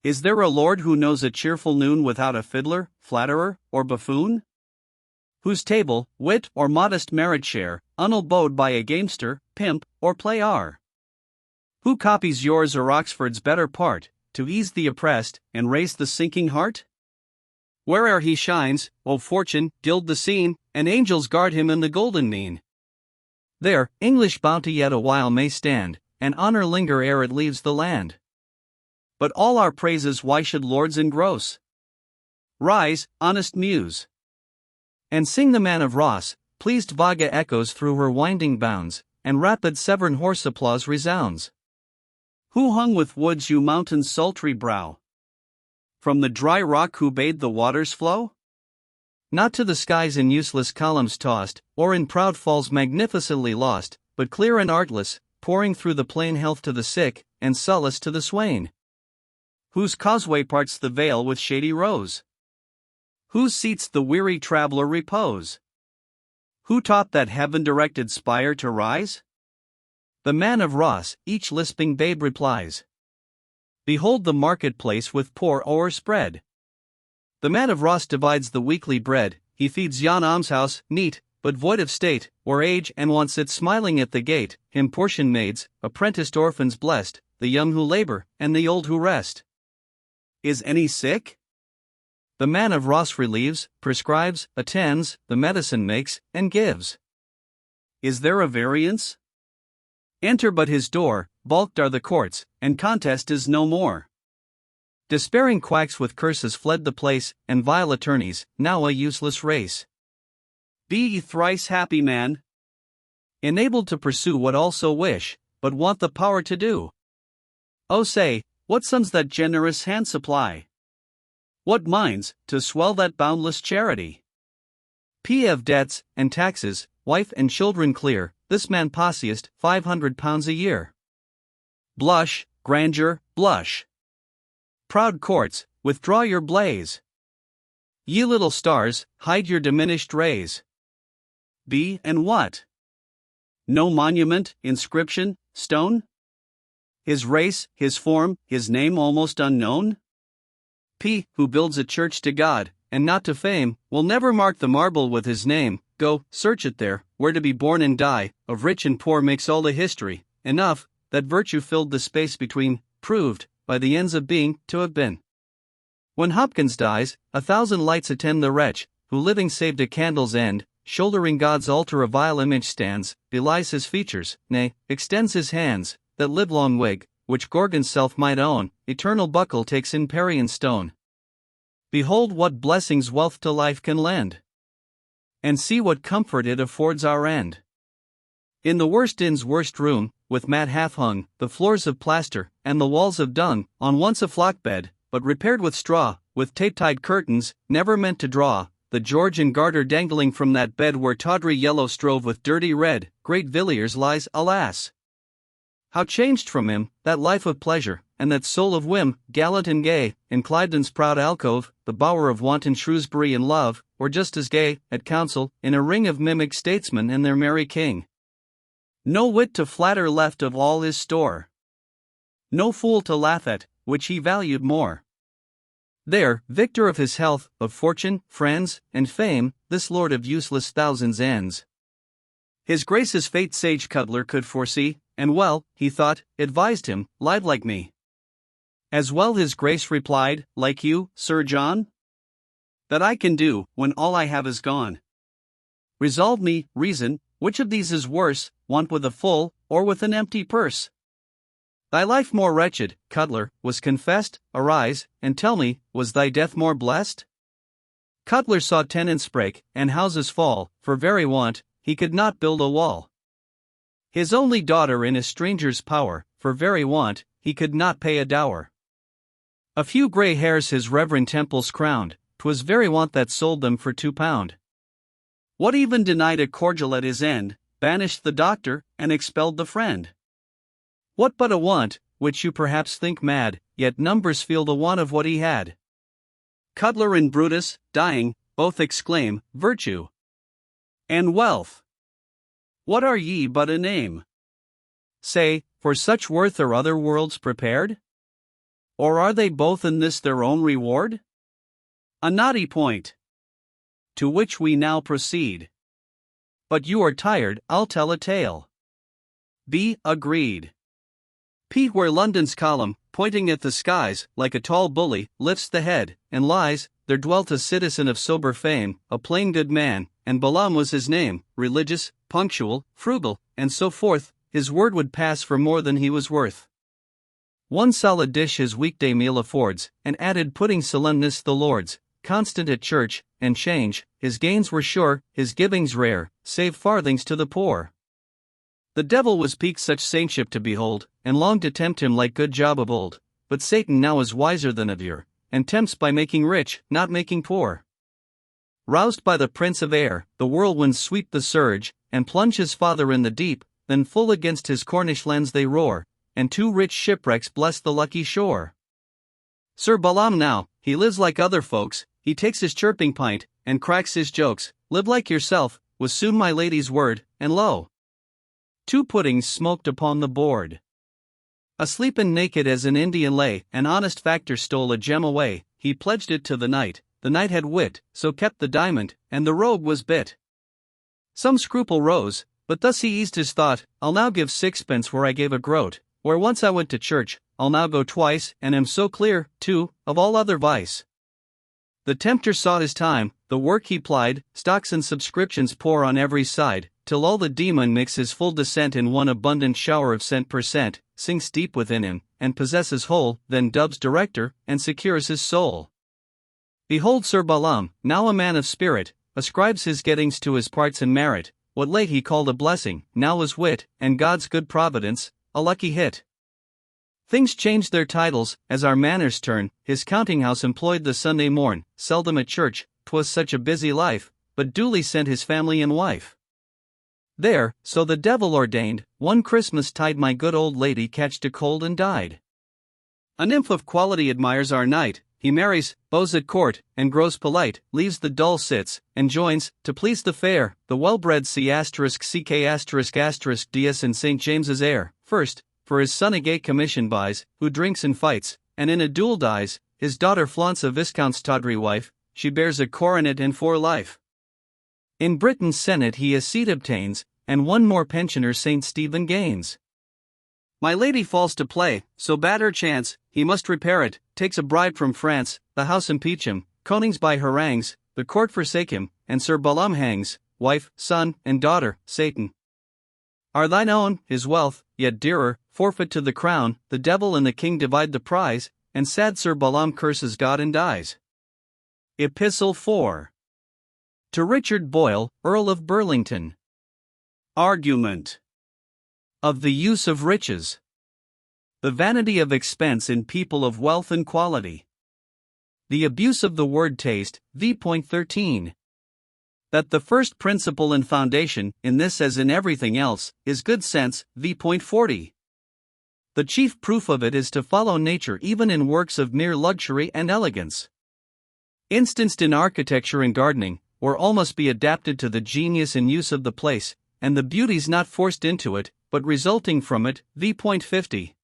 Is there a lord who knows a cheerful noon without a fiddler, flatterer, or buffoon? Whose table, wit or modest merit share, unelbowed by a gamester, pimp, or player? Who copies yours or Oxford's better part, to ease the oppressed, and raise the sinking heart? Where'er he shines, O fortune, gild the scene, and angels guard him in the golden mean. There, English bounty yet a while may stand, and honor linger ere it leaves the land. But all our praises why should lords engross? Rise, honest muse, and sing the Man of Ross, pleased Vaga echoes through her winding bounds, and rapid Severn horse applause resounds. Who hung with woods you mountain's sultry brow? From the dry rock who bade the waters flow? Not to the skies in useless columns tossed, or in proud falls magnificently lost, but clear and artless, pouring through the plain health to the sick, and solace to the swain. Whose causeway parts the vale with shady rose? Whose seats the weary traveller repose? Who taught that heaven-directed spire to rise? The Man of Ross, each lisping babe replies. Behold the marketplace with poor o'erspread. The Man of Ross divides the weekly bread, he feeds yon almshouse, neat, but void of state, or age and want sit smiling at the gate, him portion maids, apprenticed orphans blessed, the young who labor, and the old who rest. Is any sick? The Man of Ross relieves, prescribes, attends, the medicine makes, and gives. Is there a variance? Enter but his door, balked are the courts, and contest is no more. Despairing quacks with curses fled the place, and vile attorneys, now a useless race. Be ye thrice happy, man, enabled to pursue what all so wish, but want the power to do. Oh say, what sums that generous hand supply? What minds, to swell that boundless charity? P. of debts, and taxes, wife and children clear, this man posseest £500 a year. Blush, grandeur, blush. Proud courts, withdraw your blaze. Ye little stars, hide your diminished rays. Be and what? No monument, inscription, stone? His race, his form, his name almost unknown? P. Who builds a church to God, and not to fame, will never mark the marble with his name. Go, search it there, where to be born and die, of rich and poor makes all the history, enough, that virtue filled the space between, proved, by the ends of being, to have been. When Hopkins dies, 1,000 lights attend the wretch, who living saved a candle's end, shouldering God's altar a vile image stands, belies his features, nay, extends his hands, that livelong wig, which Gorgon's self might own, eternal buckle takes in Parian stone. Behold what blessings wealth to life can lend, and see what comfort it affords our end. In the worst inn's worst room, with mat half hung, the floors of plaster, and the walls of dung, on once a flock bed, but repaired with straw, with tape-tied curtains, never meant to draw, the George and garter dangling from that bed where tawdry yellow strove with dirty red, great Villiers lies, alas! How changed from him, that life of pleasure, and that soul of whim, gallant and gay, in Cliveden's proud alcove, the bower of wanton Shrewsbury in love, or just as gay, at council, in a ring of mimic statesmen and their merry king. No wit to flatter left of all his store, no fool to laugh at, which he valued more. There, victor of his health, of fortune, friends, and fame, this lord of useless thousands ends His Grace's fate sage Cutler could foresee, and well, he thought, advised him, lied like me. As well his Grace replied, like you, Sir John? That I can do, when all I have is gone. Resolve me, reason, which of these is worse, want with a full, or with an empty purse? Thy life more wretched, Cutler, was confessed, arise, and tell me, was thy death more blessed? Cutler saw tenants break, and houses fall, for very want, he could not build a wall. His only daughter in a stranger's power, for very want, he could not pay a dower. A few grey hairs his reverend temples crowned, 'twas very want that sold them for £2. What even denied a cordial at his end, banished the doctor, and expelled the friend? What but a want, which you perhaps think mad, yet numbers feel the want of what he had? Cutler and Brutus, dying, both exclaim, virtue and wealth. What are ye but a name? Say, for such worth are other worlds prepared? Or are they both in this their own reward? A knotty point, to which we now proceed. But you are tired, I'll tell a tale. B. Agreed. P. Where London's column, pointing at the skies, like a tall bully, lifts the head, and lies, there dwelt a citizen of sober fame, a plain good man, and Balaam was his name, religious, punctual, frugal, and so forth, his word would pass for more than he was worth. One solid dish his weekday meal affords, and added pudding solemnis the Lord's, constant at church, and change, his gains were sure, his givings rare, save farthings to the poor. The devil was piqued such saintship to behold, and longed to tempt him like good Job of old, but Satan now is wiser than of yore, and tempts by making rich, not making poor. Roused by the prince of air, the whirlwinds sweep the surge, and plunge his father in the deep, then full against his Cornish lands they roar, and 2 rich shipwrecks bless the lucky shore. Sir Balaam now, he lives like other folks, he takes his chirping pint, and cracks his jokes, live like yourself, was soon my lady's word, and lo! 2 puddings smoked upon the board. Asleep and naked as an Indian lay, an honest factor stole a gem away, he pledged it to the knight had wit, so kept the diamond, and the rogue was bit. Some scruple rose, but thus he eased his thought, I'll now give 6pence where I gave a groat, where once I went to church, I'll now go twice, and am so clear, too, of all other vice. The tempter sought his time, the work he plied, stocks and subscriptions pour on every side, till all the demon makes his full descent in one abundant shower of cent per cent, sinks deep within him, and possesses whole, then dubs director, and secures his soul. Behold Sir Balaam, now a man of spirit, ascribes his gettings to his parts and merit, what late he called a blessing, now is wit, and God's good providence, a lucky hit. Things change their titles, as our manners turn, his counting-house employed the Sunday morn, seldom at church, 'twas such a busy life, but duly sent his family and wife. There, so the devil ordained, one Christmas tide my good old lady catched a cold and died. A nymph of quality admires our knight, he marries, bows at court, and grows polite, leaves the dull cits, and joins, to please the fair, the well-bred CK****** DS in St. James's heir, first, for his son a gay commission buys, who drinks and fights, and in a duel dies, his daughter flaunts a viscount's tawdry wife, she bears a coronet and for life. In Britain's Senate he a seat obtains, and one more pensioner St. Stephen gains. My lady falls to play, so bad her chance, he must repair it, takes a bride from France, the house impeach him, conings by harangues, the court forsake him, and Sir Balaam hangs, wife, son, and daughter, Satan are thine own, his wealth, yet dearer, forfeit to the crown, the devil and the king divide the prize, and sad Sir Balaam curses God and dies. Epistle 4. To Richard Boyle, Earl of Burlington. Argument of the use of riches. The vanity of expense in people of wealth and quality. The abuse of the word taste, v.13. That the first principle and foundation, in this as in everything else, is good sense, v.40. The chief proof of it is to follow nature even in works of mere luxury and elegance. Instanced in architecture and gardening, or all must be adapted to the genius and use of the place, and the beauties not forced into it, but resulting from it, v.50.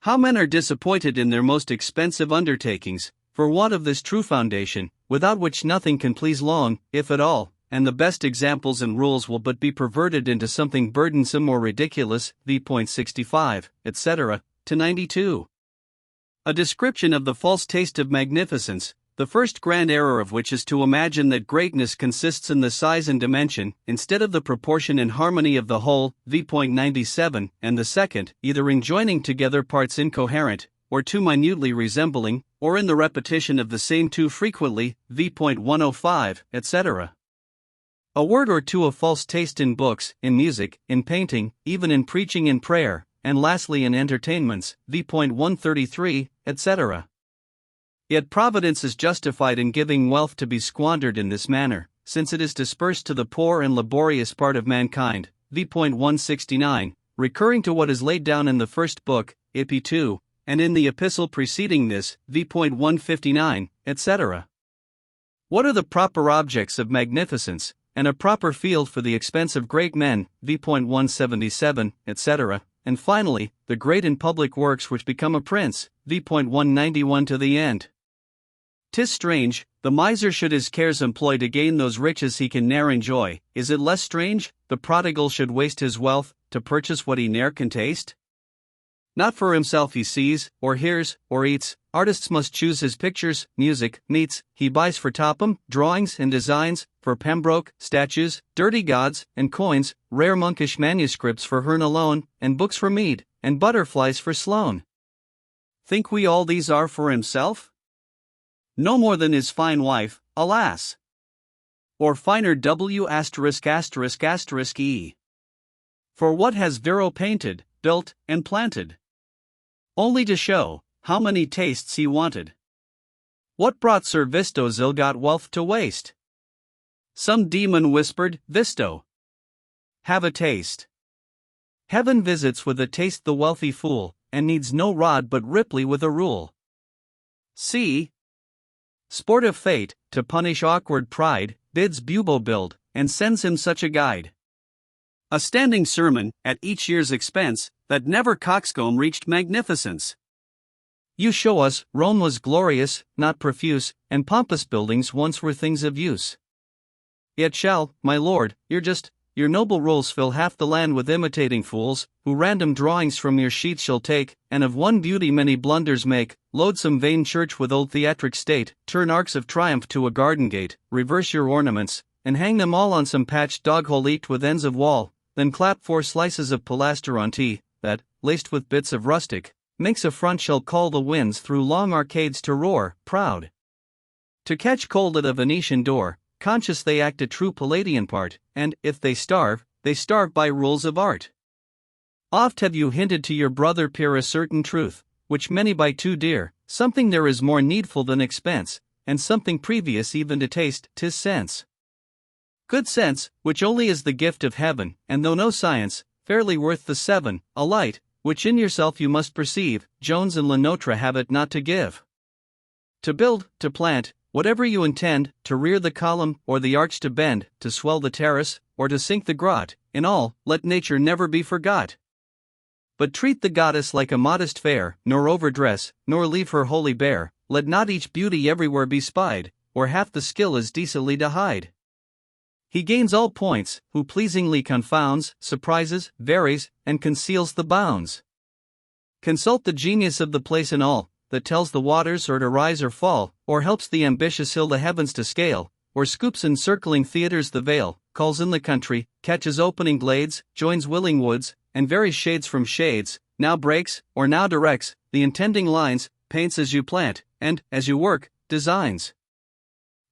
How men are disappointed in their most expensive undertakings, for want of this true foundation, without which nothing can please long, if at all, and the best examples and rules will but be perverted into something burdensome or ridiculous, v.65, etc., to 92. A description of the false taste of magnificence, the first grand error of which is to imagine that greatness consists in the size and dimension, instead of the proportion and harmony of the whole, v.97, and the second, either in joining together parts incoherent, or too minutely resembling, or in the repetition of the same too frequently, v.105, etc. A word or two of false taste in books, in music, in painting, even in preaching and prayer, and lastly in entertainments, v.133, etc. Yet Providence is justified in giving wealth to be squandered in this manner, since it is dispersed to the poor and laborious part of mankind, v.169, recurring to what is laid down in the first book, Ep. 2, and in the epistle preceding this, v.159, etc. What are the proper objects of magnificence, and a proper field for the expense of great men, v.177, etc., and finally, the great and public works which become a prince, v.191 to the end. 'Tis strange, the miser should his cares employ to gain those riches he can ne'er enjoy. Is it less strange, the prodigal should waste his wealth, to purchase what he ne'er can taste? Not for himself he sees, or hears, or eats. Artists must choose his pictures, music, meats, he buys for Topham, drawings and designs, for Pembroke, statues, dirty gods, and coins, rare monkish manuscripts for Hearn alone, and books for Mead, and butterflies for Sloane. Think we all these are for himself? No more than his fine wife, alas! Or finer W*****E. For what has Virro painted, built, and planted? Only to show how many tastes he wanted. What brought Sir Visto Zilgot wealth to waste? Some demon whispered, Visto, have a taste. Heaven visits with a taste the wealthy fool, and needs no rod but Ripley with a rule. See, sport of fate, to punish awkward pride, bids Bubo build, and sends him such a guide. A standing sermon, at each year's expense, that never coxcomb reached magnificence. You show us, Rome was glorious, not profuse, and pompous buildings once were things of use. Yet shall, my lord, your noble rules fill half the land with imitating fools, who random drawings from your sheets shall take, and of one beauty many blunders make, load some vain church with old theatric state, turn arcs of triumph to a garden gate, reverse your ornaments, and hang them all on some patched dog-hole eked with ends of wall, then clap 4 slices of pilaster on tea, that, laced with bits of rustic, makes a front shall call the winds through long arcades to roar, proud to catch cold at a Venetian door, conscious they act a true Palladian part, and, if they starve by rules of art. Oft have you hinted to your brother peer a certain truth, which many buy too dear, something there is more needful than expense, and something previous even to taste, 'tis sense. Good sense, which only is the gift of heaven, and though no science, fairly worth the 7, a light, which in yourself you must perceive, Jones and Lenotre have it not to give. To build, to plant, whatever you intend, to rear the column, or the arch to bend, to swell the terrace, or to sink the grot, in all, let nature never be forgot. But treat the goddess like a modest fair, nor overdress, nor leave her wholly bare, let not each beauty everywhere be spied, or half the skill is decently to hide. He gains all points, who pleasingly confounds, surprises, varies, and conceals the bounds. Consult the genius of the place in all, that tells the waters or to rise or fall, or helps the ambitious hill the heavens to scale, or scoops in circling theatres the vale, calls in the country, catches opening glades, joins willing woods, and varies shades from shades, now breaks, or now directs, the intending lines, paints as you plant, and, as you work, designs.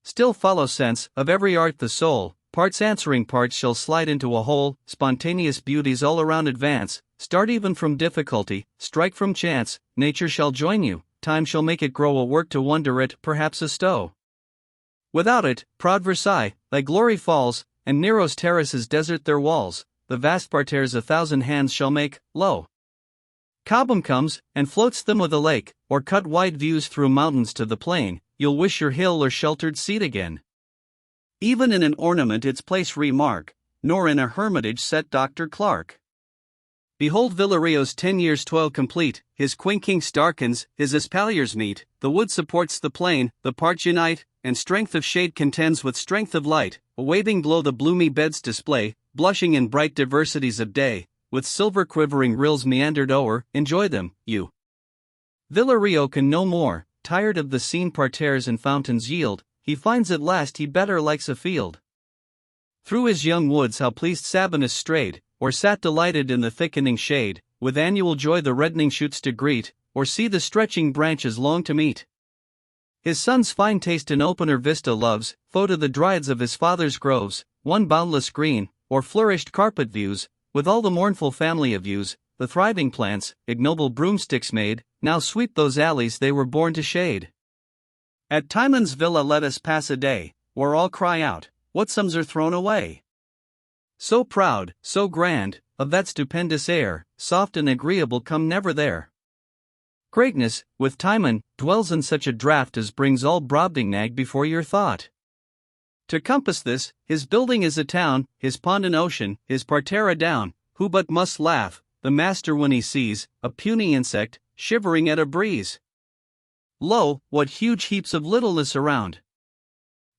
Still follow sense, of every art the soul, parts answering parts shall slide into a whole, spontaneous beauties all around advance, start even from difficulty, strike from chance, nature shall join you, time shall make it grow a work to wonder it, perhaps a stow. Without it, proud Versailles, thy glory falls, and Nero's terraces desert their walls, the vast parterres 1,000 hands shall make, lo! Cobham comes, and floats them with a lake, or cut wide views through mountains to the plain, you'll wish your hill or sheltered seat again. Even in an ornament its place remark, nor in a hermitage set Dr. Clark. Behold Villario's 10 years' toil complete, his quincunx darkens, his espaliers meet, the wood supports the plain, the parts unite, and strength of shade contends with strength of light, a waving glow the bloomy beds display, blushing in bright diversities of day, with silver quivering rills meandered o'er, enjoy them, you. Villario can no more, tired of the scene parterres and fountains yield, he finds at last he better likes a field. Through his young woods how pleased Sabinus strayed, or sat delighted in the thickening shade, with annual joy the reddening shoots to greet, or see the stretching branches long to meet. His son's fine taste in opener vista loves, foe to the dryads of his father's groves, one boundless green, or flourished carpet views, with all the mournful family of views, the thriving plants, ignoble broomsticks made, now sweep those alleys they were born to shade. At Timon's villa let us pass a day, where all cry out, what sums are thrown away? So proud, so grand, of that stupendous air, soft and agreeable come never there. Greatness, with Timon, dwells in such a draught as brings all Brobdingnag before your thought. To compass this, his building is a town, his pond an ocean, his parterre a down, who but must laugh, the master when he sees a puny insect, shivering at a breeze. Lo, what huge heaps of littleness around!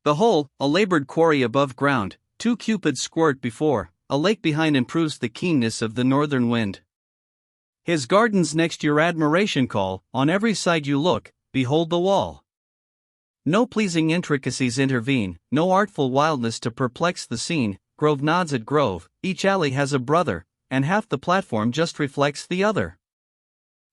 The whole, a labored quarry above ground, two cupids squirt before, a lake behind improves the keenness of the northern wind. His gardens next your admiration call, on every side you look, behold the wall. No pleasing intricacies intervene, no artful wildness to perplex the scene, grove nods at grove, each alley has a brother, and half the platform just reflects the other.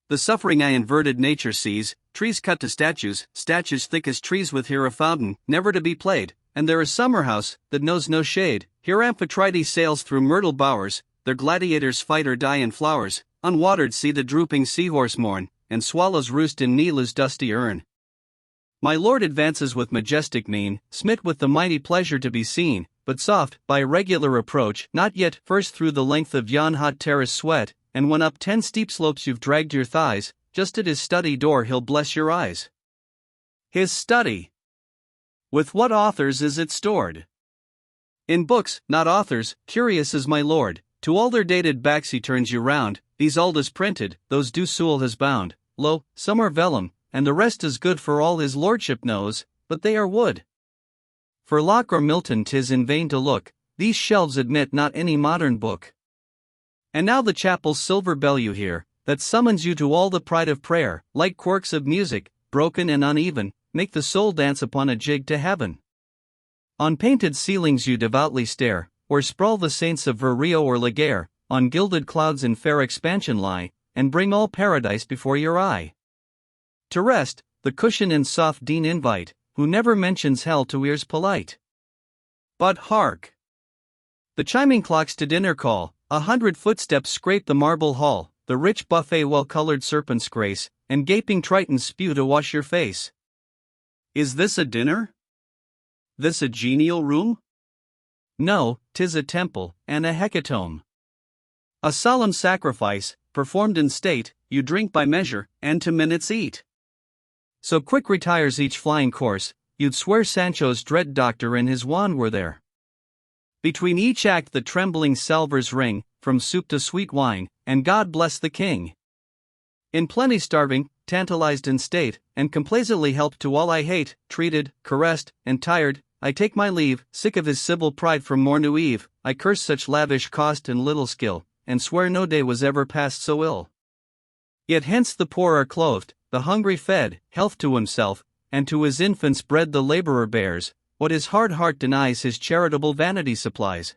The suffering eye inverted nature sees, trees cut to statues, statues thick as trees with here a fountain, never to be played, and there a summer house, that knows no shade, here Amphitrite sails through myrtle bowers, their gladiators fight or die in flowers, unwatered see the drooping seahorse mourn, and swallows roost in Nilu's dusty urn. My lord advances with majestic mien, smit with the mighty pleasure to be seen, but soft, by regular approach, not yet, first through the length of yon hot terrace sweat, and when up 10 steep slopes you've dragged your thighs, just at his study door he'll bless your eyes. His study. With what authors is it stored? In books, not authors, curious is my lord, to all their dated backs he turns you round, these Aldus printed, those Du Sewell has bound, lo, some are vellum, and the rest is good for all his lordship knows, but they are wood. For Locke or Milton 'tis in vain to look, these shelves admit not any modern book. And now the chapel's silver bell you hear, that summons you to all the pride of prayer, like quirks of music, broken and uneven, make the soul dance upon a jig to heaven. On painted ceilings you devoutly stare, where sprawl the saints of Verrio or Laguerre, on gilded clouds in fair expansion lie, and bring all paradise before your eye. To rest, the cushion and soft Dean invite, who never mentions hell to ears polite. But hark! The chiming clocks to dinner call, 100 footsteps scrape the marble hall, the rich buffet well-colored serpents grace, and gaping tritons spew to wash your face. Is this a dinner? This a genial room? No, 'tis a temple, and a hecatomb. A solemn sacrifice, performed in state, you drink by measure, and to minutes eat. So quick retires each flying course, you'd swear Sancho's dread doctor and his wand were there. Between each act the trembling salvers ring, from soup to sweet wine, and God bless the king. In plenty starving, tantalized in state, and complacently helped to all I hate, treated, caressed, and tired, I take my leave, sick of his civil pride from morn to eve, I curse such lavish cost and little skill, and swear no day was ever passed so ill. Yet hence the poor are clothed, the hungry fed, health to himself, and to his infants bread the laborer bears, what his hard heart denies his charitable vanity supplies.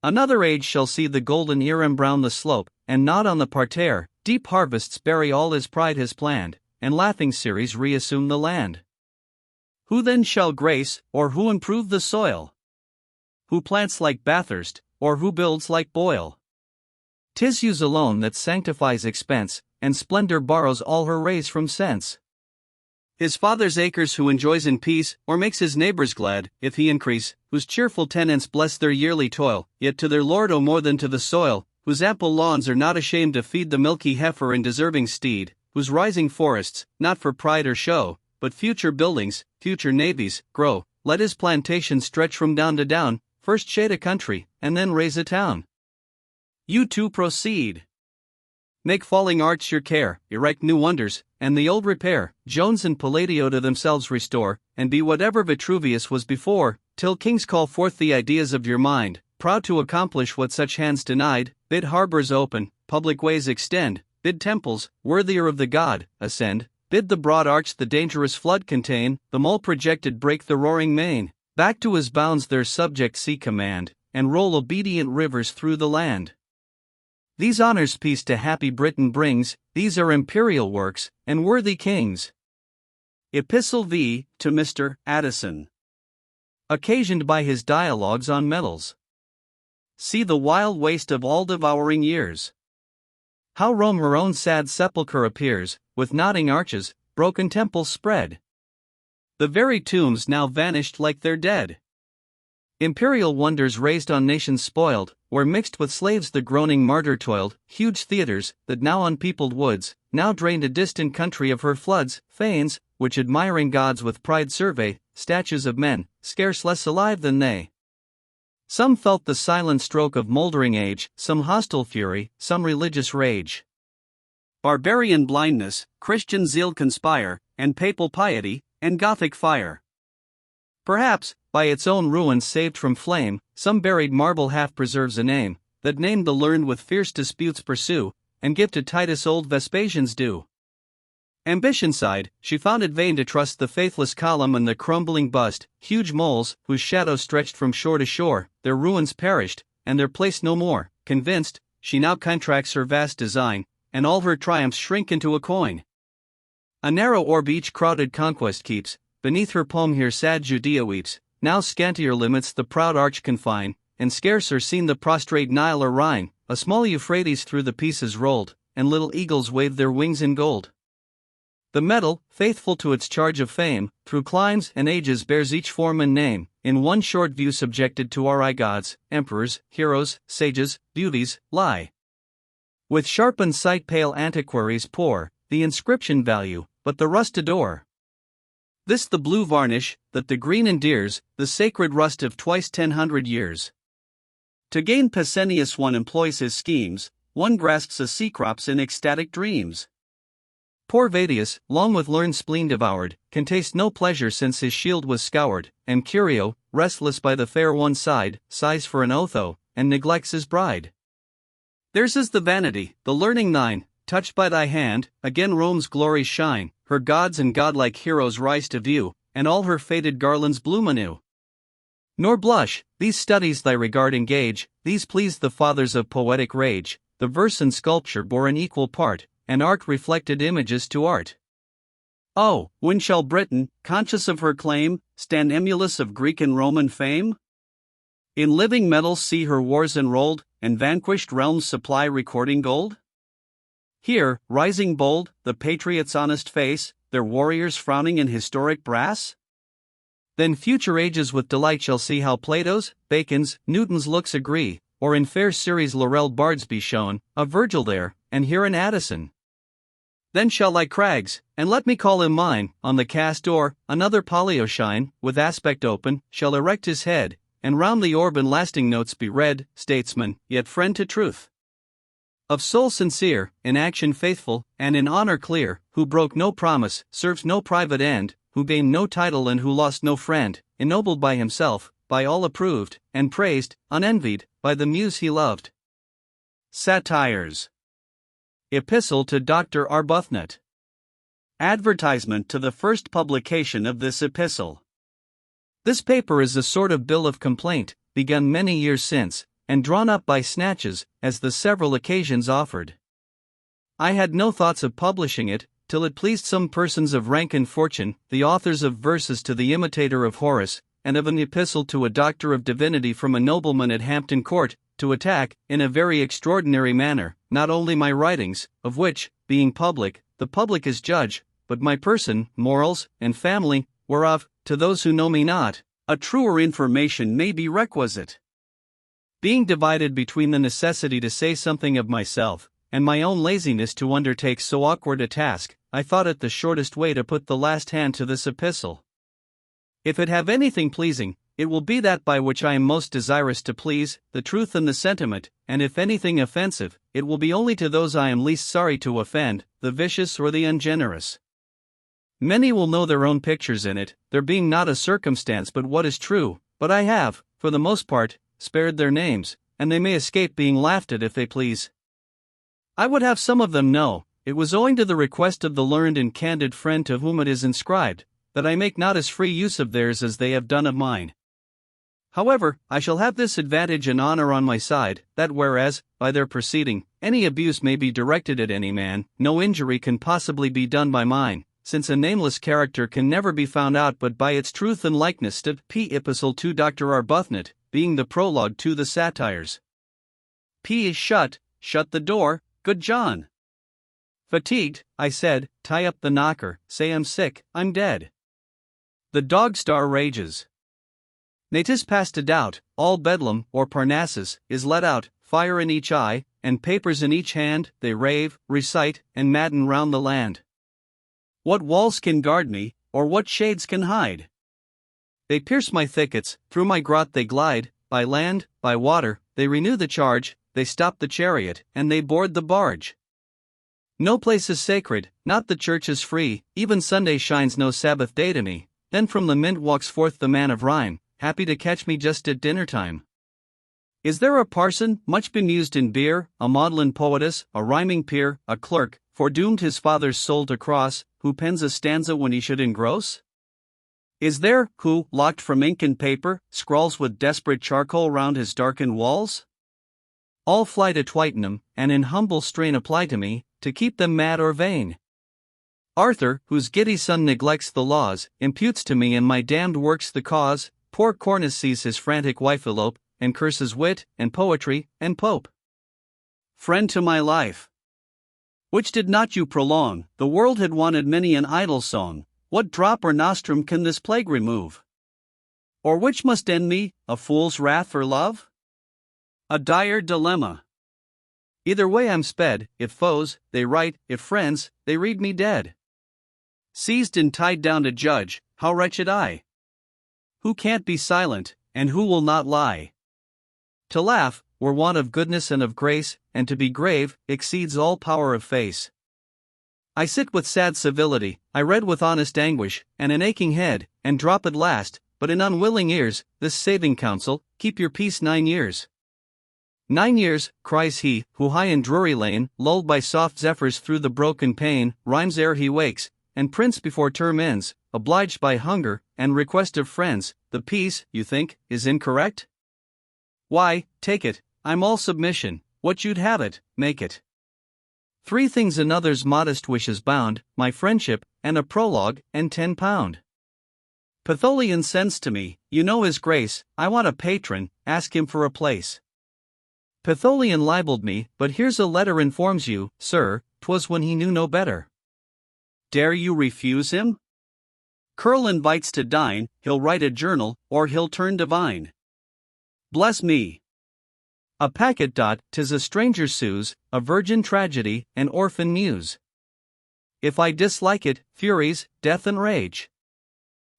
Another age shall see the golden ear embrown the slope, and nod on the parterre, deep harvests bury all his pride has planned, and laughing Ceres reassume the land. Who then shall grace, or who improve the soil? Who plants like Bathurst, or who builds like Boyle? 'Tis use alone that sanctifies expense, and splendor borrows all her rays from sense. His father's acres who enjoys in peace, or makes his neighbors glad, if he increase, whose cheerful tenants bless their yearly toil, yet to their lord owe more than to the soil, whose ample lawns are not ashamed to feed the milky heifer and deserving steed, whose rising forests, not for pride or show, but future buildings, future navies, grow, let his plantation stretch from down to down, first shade a country, and then raise a town. You too proceed. Make falling arts your care, erect new wonders, and the old repair, Jones and Palladio to themselves restore, and be whatever Vitruvius was before, till kings call forth the ideas of your mind, proud to accomplish what such hands denied, bid harbors open, public ways extend, bid temples, worthier of the god, ascend, bid the broad arch the dangerous flood contain, the mole projected break the roaring main, back to his bounds their subject sea command, and roll obedient rivers through the land. These honors peace to happy Britain brings, these are imperial works, and worthy kings. Epistle V. to Mr. Addison. Occasioned by his dialogues on metals. See the wild waste of all-devouring years. How Rome her own sad sepulchre appears, with nodding arches, broken temples spread. The very tombs now vanished like their dead. Imperial wonders raised on nations spoiled, where mixed with slaves the groaning martyr toiled, huge theatres, that now unpeopled woods, now drained a distant country of her floods, fanes, which admiring gods with pride survey, statues of men, scarce less alive than they. Some felt the silent stroke of mouldering age, some hostile fury, some religious rage. Barbarian blindness, Christian zeal conspire, and papal piety, and Gothic fire. Perhaps, by its own ruin saved from flame, some buried marble half preserves a name, that name the learned with fierce disputes pursue, and give to Titus old Vespasian's due. Ambition sighed, she found it vain to trust the faithless column and the crumbling bust, huge moles, whose shadows stretched from shore to shore, their ruins perished, and their place no more. Convinced, she now contracts her vast design, and all her triumphs shrink into a coin. A narrow orb each crowded conquest keeps, beneath her palm here sad Judea weeps, now scantier limits the proud arch confine, and scarce are seen the prostrate Nile or Rhine, a small Euphrates through the pieces rolled, and little eagles wave their wings in gold. The metal, faithful to its charge of fame, through climes and ages bears each form and name, in one short view subjected to our eye gods, emperors, heroes, sages, beauties, lie. With sharpened sight pale antiquaries pour the inscription value, but the rust adore. This the blue varnish, that the green endears, the sacred rust of twice 1000 years. To gain Pescennius one employs his schemes, one grasps a sea crops in ecstatic dreams. Poor Vedius, long with learned spleen devoured, can taste no pleasure since his shield was scoured, and Curio, restless by the fair one side, sighs for an Otho, and neglects his bride. Theirs is the vanity, the learning thine, touched by thy hand, again Rome's glories shine, her gods and godlike heroes rise to view, and all her faded garlands bloom anew. Nor blush, these studies thy regard engage, these please the fathers of poetic rage, the verse and sculpture bore an equal part, and art reflected images to art. Oh, when shall Britain, conscious of her claim, stand emulous of Greek and Roman fame? In living metals see her wars enrolled, and vanquished realms supply recording gold? Here, rising bold, the patriots' honest face, their warriors frowning in historic brass? Then future ages with delight shall see how Plato's, Bacon's, Newton's looks agree, or in fair Ceres' laurelled bards be shown, a Virgil there, and here an Addison. Then shall lie crags, and let me call him mine, on the cast or, another Pollio shine, with aspect open, shall erect his head, and round the orb in lasting notes be read, statesman, yet friend to truth. Of soul sincere, in action faithful, and in honor clear, who broke no promise, served no private end, who gained no title and who lost no friend, ennobled by himself, by all approved, and praised, unenvied, by the muse he loved. Satires. Epistle to Dr. Arbuthnot. Advertisement to the first publication of this epistle. This paper is a sort of bill of complaint, begun many years since, and drawn up by snatches, as the several occasions offered. I had no thoughts of publishing it, till it pleased some persons of rank and fortune, the authors of verses to the imitator of Horace, and of an epistle to a doctor of divinity from a nobleman at Hampton Court, to attack, in a very extraordinary manner, not only my writings, of which, being public, the public is judge, but my person, morals, and family, whereof, to those who know me not, a truer information may be requisite. Being divided between the necessity to say something of myself, and my own laziness to undertake so awkward a task, I thought it the shortest way to put the last hand to this epistle. If it have anything pleasing, it will be that by which I am most desirous to please, the truth and the sentiment, and if anything offensive, it will be only to those I am least sorry to offend, the vicious or the ungenerous. Many will know their own pictures in it, there being not a circumstance but what is true, but I have, for the most part, spared their names, and they may escape being laughed at if they please. I would have some of them know, it was owing to the request of the learned and candid friend to whom it is inscribed, that I make not as free use of theirs as they have done of mine. However, I shall have this advantage and honor on my side, that whereas, by their proceeding, any abuse may be directed at any man, no injury can possibly be done by mine, since a nameless character can never be found out but by its truth and likeness to P. Epistle to Dr. Arbuthnot, being the prologue to the Satires. P. is shut the door, good John. Fatigued, I said, tie up the knocker, say I'm sick, I'm dead. The dog-star rages. Natis past a doubt, all Bedlam, or Parnassus, is let out, fire in each eye, and papers in each hand, they rave, recite, and madden round the land. What walls can guard me, or what shades can hide? They pierce my thickets, through my grot they glide, by land, by water, they renew the charge, they stop the chariot, and they board the barge. No place is sacred, not the church is free, even Sunday shines no Sabbath day to me, then from the mint walks forth the man of rhyme, happy to catch me just at dinner time. Is there a parson, much bemused in beer, a maudlin poetess, a rhyming peer, a clerk, foredoomed his father's soul to cross, who pens a stanza when he should engross? Is there, who, locked from ink and paper, scrawls with desperate charcoal round his darkened walls? All fly to Twickenham, and in humble strain apply to me, to keep them mad or vain. Arthur, whose giddy son neglects the laws, imputes to me and my damned works the cause. Poor Cornus sees his frantic wife elope, and curses wit, and poetry, and Pope. Friend to my life, which did not you prolong, the world had wanted many an idle song, what drop or nostrum can this plague remove? Or which must end me, a fool's wrath or love? A dire dilemma. Either way I'm sped, if foes, they write, if friends, they read me dead. Seized and tied down to judge, how wretched I! Who can't be silent, and who will not lie? To laugh, were want of goodness and of grace, and to be grave, exceeds all power of face. I sit with sad civility, I read with honest anguish, and an aching head, and drop at last, but in unwilling ears, this saving counsel, keep your peace 9 years. 9 years, cries he, who high in Drury Lane, lulled by soft zephyrs through the broken pane, rhymes ere he wakes, and prints before term ends, obliged by hunger, and request of friends, the peace, you think, is incorrect? Why, take it, I'm all submission, what you'd have it, make it. 3 things another's modest wishes bound, my friendship, and a prologue, and £10. Pitholian sends to me, you know his grace, I want a patron, ask him for a place. Pitholian libelled me, but here's a letter informs you, sir, 'twas when he knew no better. Dare you refuse him? Curl invites to dine, he'll write a journal, or he'll turn divine. Bless me. A packet. 'Tis a stranger sues, a virgin tragedy, an orphan muse. If I dislike it, furies, death and rage.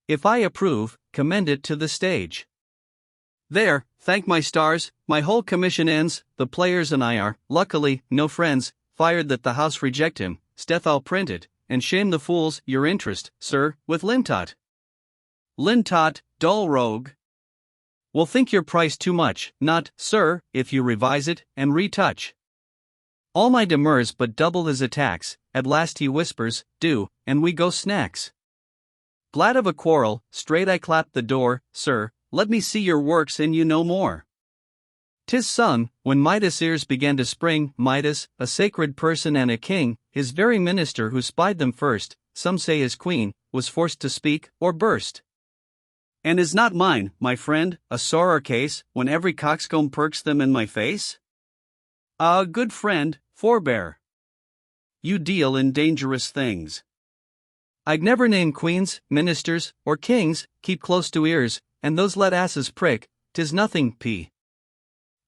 If I approve, commend it to the stage. There, thank my stars, my whole commission ends, the players and I are, luckily, no friends, fired that the house reject him, 'steth I'll print it, and shame the fools, your interest, sir, with Lintot. Lintot, dull rogue. Will think your price too much, not, sir, if you revise it, and retouch. All my demurs but double his attacks, at last he whispers, do, and we go snacks. Glad of a quarrel, straight I clap the door, sir, let me see your works and you no more. 'Tis sung, when Midas' ears began to spring, Midas, a sacred person and a king, his very minister who spied them first, some say his queen, was forced to speak, or burst. And is not mine, my friend, a sorer case, when every coxcomb perks them in my face? Ah, good friend, forbear. You deal in dangerous things. I'd never name queens, ministers, or kings, keep close to ears, and those let asses prick, 'tis nothing, P.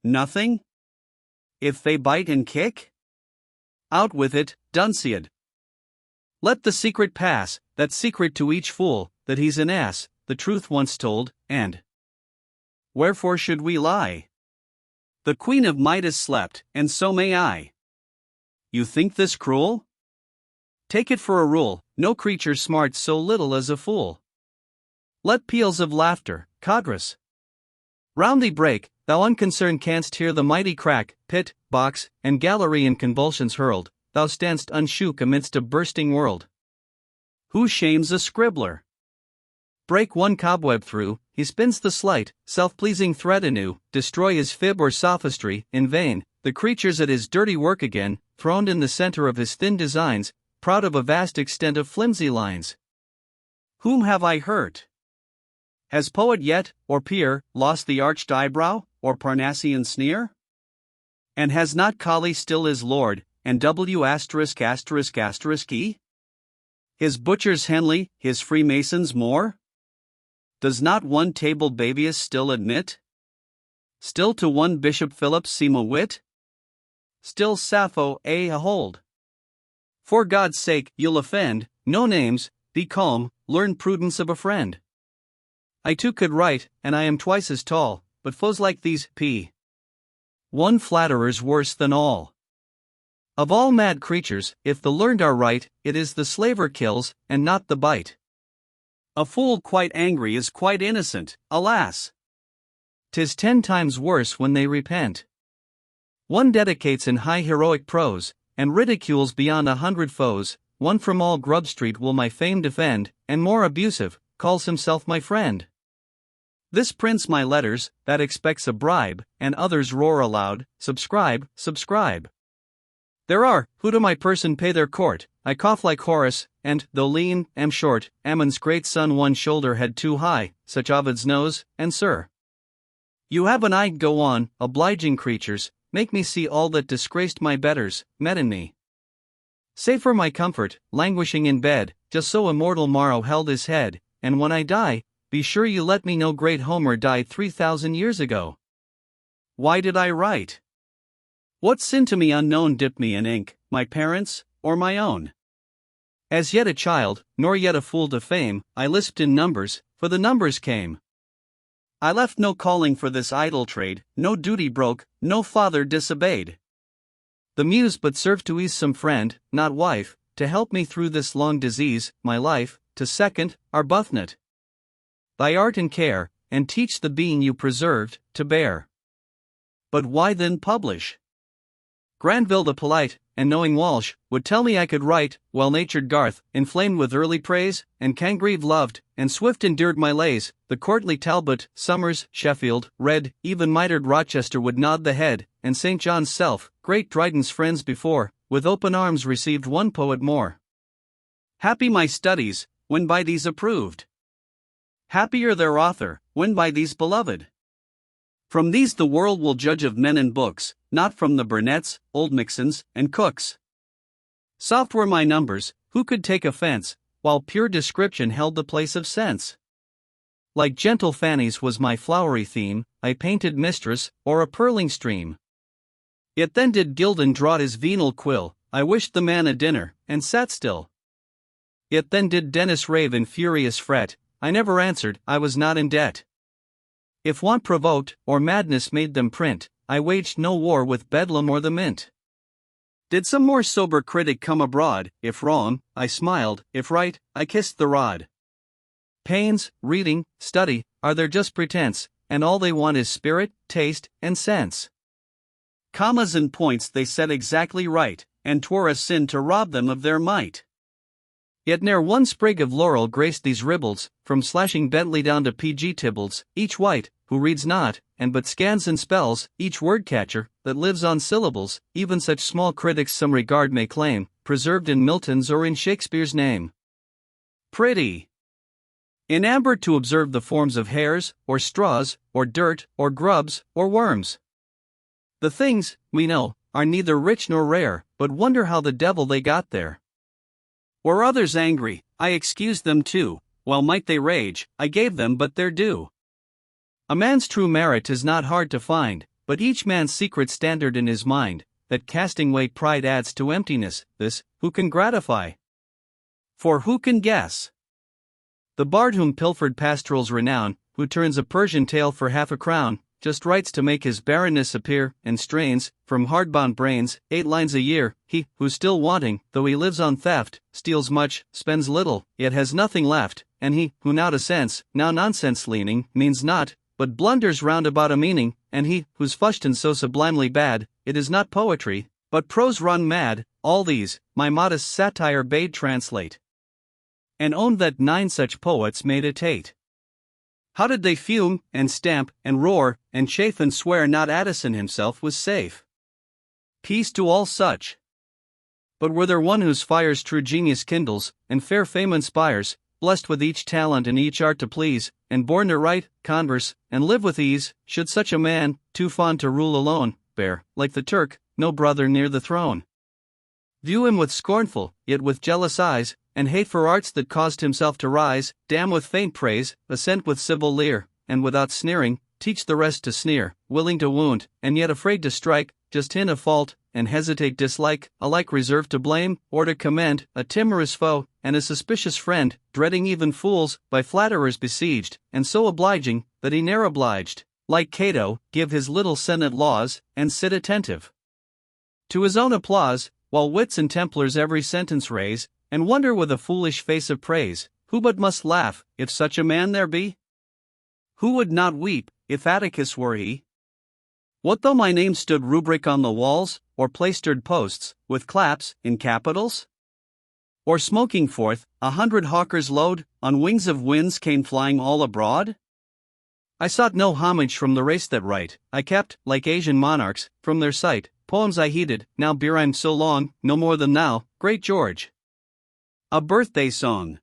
Nothing? If they bite and kick? Out with it, Dunciad. Let the secret pass, that secret to each fool, that he's an ass, the truth once told, and wherefore should we lie? The Queen of Midas slept, and so may I. You think this cruel? Take it for a rule, no creature smarts so little as a fool. Let peals of laughter, Codrus, round thee break, thou unconcerned canst hear the mighty crack, pit, box, and gallery in convulsions hurled, thou stand'st unshook amidst a bursting world. Who shames a scribbler? Break one cobweb through, he spins the slight, self-pleasing thread anew, destroy his fib or sophistry, in vain, the creature's at his dirty work again, throned in the center of his thin designs, proud of a vast extent of flimsy lines. Whom have I hurt? Has poet yet, or peer, lost the arched eyebrow, or Parnassian sneer? And has not Collie still his lord, and W******E? His butchers Henley, his Freemasons Moore? Does not one tabled Bavius still admit? Still to one Bishop Phillips seem a wit? Still Sappho a hold? For God's sake, you'll offend, no names, be calm, learn prudence of a friend. I too could write, and I am twice as tall, but foes like these, one flatterer's worse than all. Of all mad creatures, if the learned are right, it is the slaver kills, and not the bite. A fool quite angry is quite innocent, alas! 'Tis 10 times worse when they repent. One dedicates in high heroic prose, and ridicules beyond 100 foes, one from all Grub Street will my fame defend, and more abusive, calls himself my friend. This prints my letters, that expects a bribe, and others roar aloud, subscribe, subscribe. There are, who to my person pay their court, I cough like Horace, and, though lean, am short, Ammon's great son one shoulder head too high, such Ovid's nose, and sir. You have an eye, go on, obliging creatures, make me see all that disgraced my betters, met in me. Say for my comfort, languishing in bed, just so immortal Maro held his head, and when I die, be sure you let me know great Homer died 3,000 years ago. Why did I write? What sin to me unknown dipped me in ink, my parents', or my own? As yet a child, nor yet a fool to fame, I lisped in numbers, for the numbers came. I left no calling for this idle trade, no duty broke, no father disobeyed. The muse but served to ease some friend, not wife, to help me through this long disease, my life, to second, Arbuthnot. Thy art and care, and teach the being you preserved, to bear. But why then publish? Granville the polite, and knowing Walsh, would tell me I could write, well-natured Garth, inflamed with early praise, and Congreve loved, and Swift endured my lays, the courtly Talbot, Somers, Sheffield, read, even mitred Rochester would nod the head, and St. John's self, great Dryden's friends before, with open arms received one poet more. Happy my studies, when by these approved. Happier their author, when by these beloved. From these the world will judge of men and books, not from the Burnetts, Oldmixons, and Cooks. Soft were my numbers, who could take offense, while pure description held the place of sense. Like gentle Fanny's was my flowery theme, I painted mistress, or a purling stream. Yet then did Gildan draw his venal quill, I wished the man a dinner, and sat still. Yet then did Dennis rave in furious fret, I never answered, I was not in debt. If want provoked, or madness made them print, I waged no war with Bedlam or the Mint. Did some more sober critic come abroad, if wrong, I smiled, if right, I kissed the rod. Pains, reading, study, are their just pretense, and all they want is spirit, taste, and sense. Commas and points they set exactly right, and 'twere a sin to rob them of their might. Yet ne'er one sprig of laurel graced these ribbalds, from slashing Bentley down to P.G. Tibbalds, each white, who reads not, and but scans and spells, each word-catcher, that lives on syllables, even such small critics some regard may claim, preserved in Milton's or in Shakespeare's name. Pretty! In amber to observe the forms of hairs, or straws, or dirt, or grubs, or worms. The things, we know, are neither rich nor rare, but wonder how the devil they got there. Were others angry, I excused them too, while might they rage, I gave them but their due. A man's true merit is not hard to find, but each man's secret standard in his mind, that casting away pride adds to emptiness, this, who can gratify? For who can guess? The bard whom pilfered pastorals renown, who turns a Persian tale for half a crown, just writes to make his barrenness appear, and strains, from hardbound brains, 8 lines a year. He, who's still wanting, though he lives on theft, steals much, spends little, yet has nothing left, and he, who now to sense, now nonsense leaning, means not, but blunders round about a meaning, and he, who's fushed and so sublimely bad, it is not poetry, but prose run mad, all these, my modest satire bade translate. And owned that 9 such poets made it 8. How did they fume, and stamp, and roar, and chafe and swear not Addison himself was safe? Peace to all such. But were there one whose fires true genius kindles, and fair fame inspires, blessed with each talent and each art to please, and born to write, converse, and live with ease, should such a man, too fond to rule alone, bear, like the Turk, no brother near the throne? View him with scornful, yet with jealous eyes, and hate for arts that caused himself to rise, damn with faint praise, assent with civil leer, and without sneering, teach the rest to sneer, willing to wound, and yet afraid to strike, just hint a fault, and hesitate dislike, alike reserved to blame, or to commend, a timorous foe, and a suspicious friend, dreading even fools, by flatterers besieged, and so obliging, that he ne'er obliged, like Cato, give his little senate laws, and sit attentive to his own applause, while wits and templars every sentence raise, and wonder with a foolish face of praise, who but must laugh, if such a man there be? Who would not weep, if Atticus were he? What though my name stood rubric on the walls, or plastered posts, with claps, in capitals? Or smoking forth, 100 hawkers' load, on wings of winds came flying all abroad? I sought no homage from the race that write, I kept, like Asian monarchs, from their sight, poems I heeded, now beer I'm so long, no more than thou, great George. A birthday song.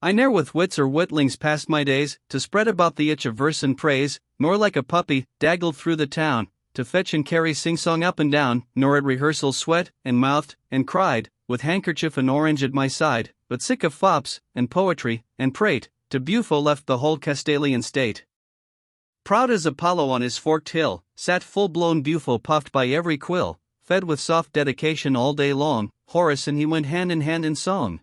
I ne'er with wits or witlings passed my days, to spread about the itch of verse and praise, nor like a puppy, daggled through the town, to fetch and carry sing-song up and down, nor at rehearsal sweat, and mouthed, and cried, with handkerchief and orange at my side, but sick of fops, and poetry, and prate, to Bufo left the whole Castilian state. Proud as Apollo on his forked hill, sat full-blown Bufo puffed by every quill, fed with soft dedication all day long, Horace and he went hand in hand in song.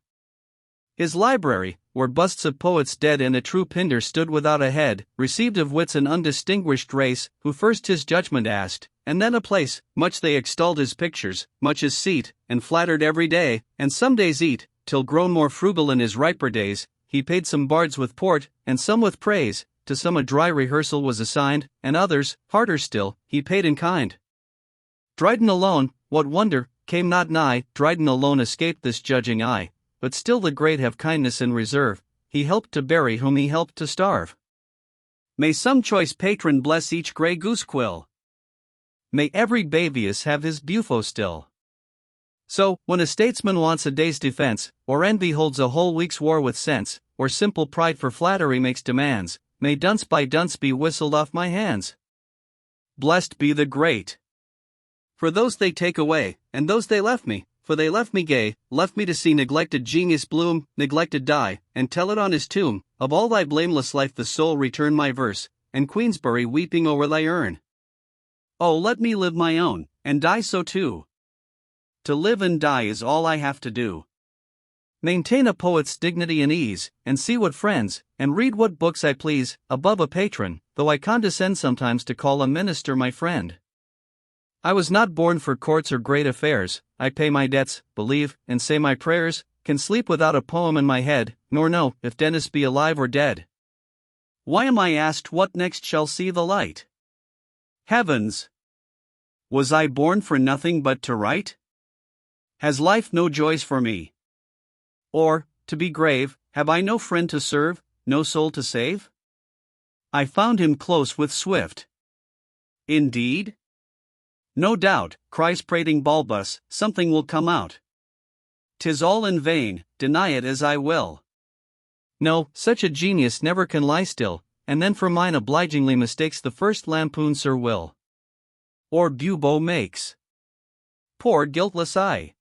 His library, where busts of poets dead and a true Pindar stood without a head, received of wits an undistinguished race, who first his judgment asked, and then a place, much they extolled his pictures, much his seat, and flattered every day, and some days eat, till grown more frugal in his riper days, he paid some bards with port, and some with praise, to some a dry rehearsal was assigned, and others, harder still, he paid in kind. Dryden alone, what wonder, came not nigh, Dryden alone escaped this judging eye, but still the great have kindness in reserve, he helped to bury whom he helped to starve. May some choice patron bless each grey goose quill. May every Bavius have his Bufo still. So, when a statesman wants a day's defense, or envy holds a whole week's war with sense, or simple pride for flattery makes demands, may dunce by dunce be whistled off my hands. Blessed be the great. For those they take away, and those they left me, for they left me gay, left me to see neglected genius bloom, neglected die, and tell it on his tomb, of all thy blameless life the soul return my verse, and Queensbury weeping o'er thy urn. Oh, let me live my own, and die so too. To live and die is all I have to do. Maintain a poet's dignity and ease, and see what friends, and read what books I please, above a patron, though I condescend sometimes to call a minister my friend. I was not born for courts or great affairs, I pay my debts, believe, and say my prayers, can sleep without a poem in my head, nor know if Dennis be alive or dead. Why am I asked what next shall see the light? Heavens! Was I born for nothing but to write? Has life no joys for me? Or, to be grave, have I no friend to serve, no soul to save? I found him close with Swift. Indeed? No doubt, cries prating Balbus, something will come out. 'Tis all in vain, deny it as I will. No, such a genius never can lie still, and then for mine obligingly mistakes the first lampoon Sir Will. Or Bubo makes. Poor guiltless I.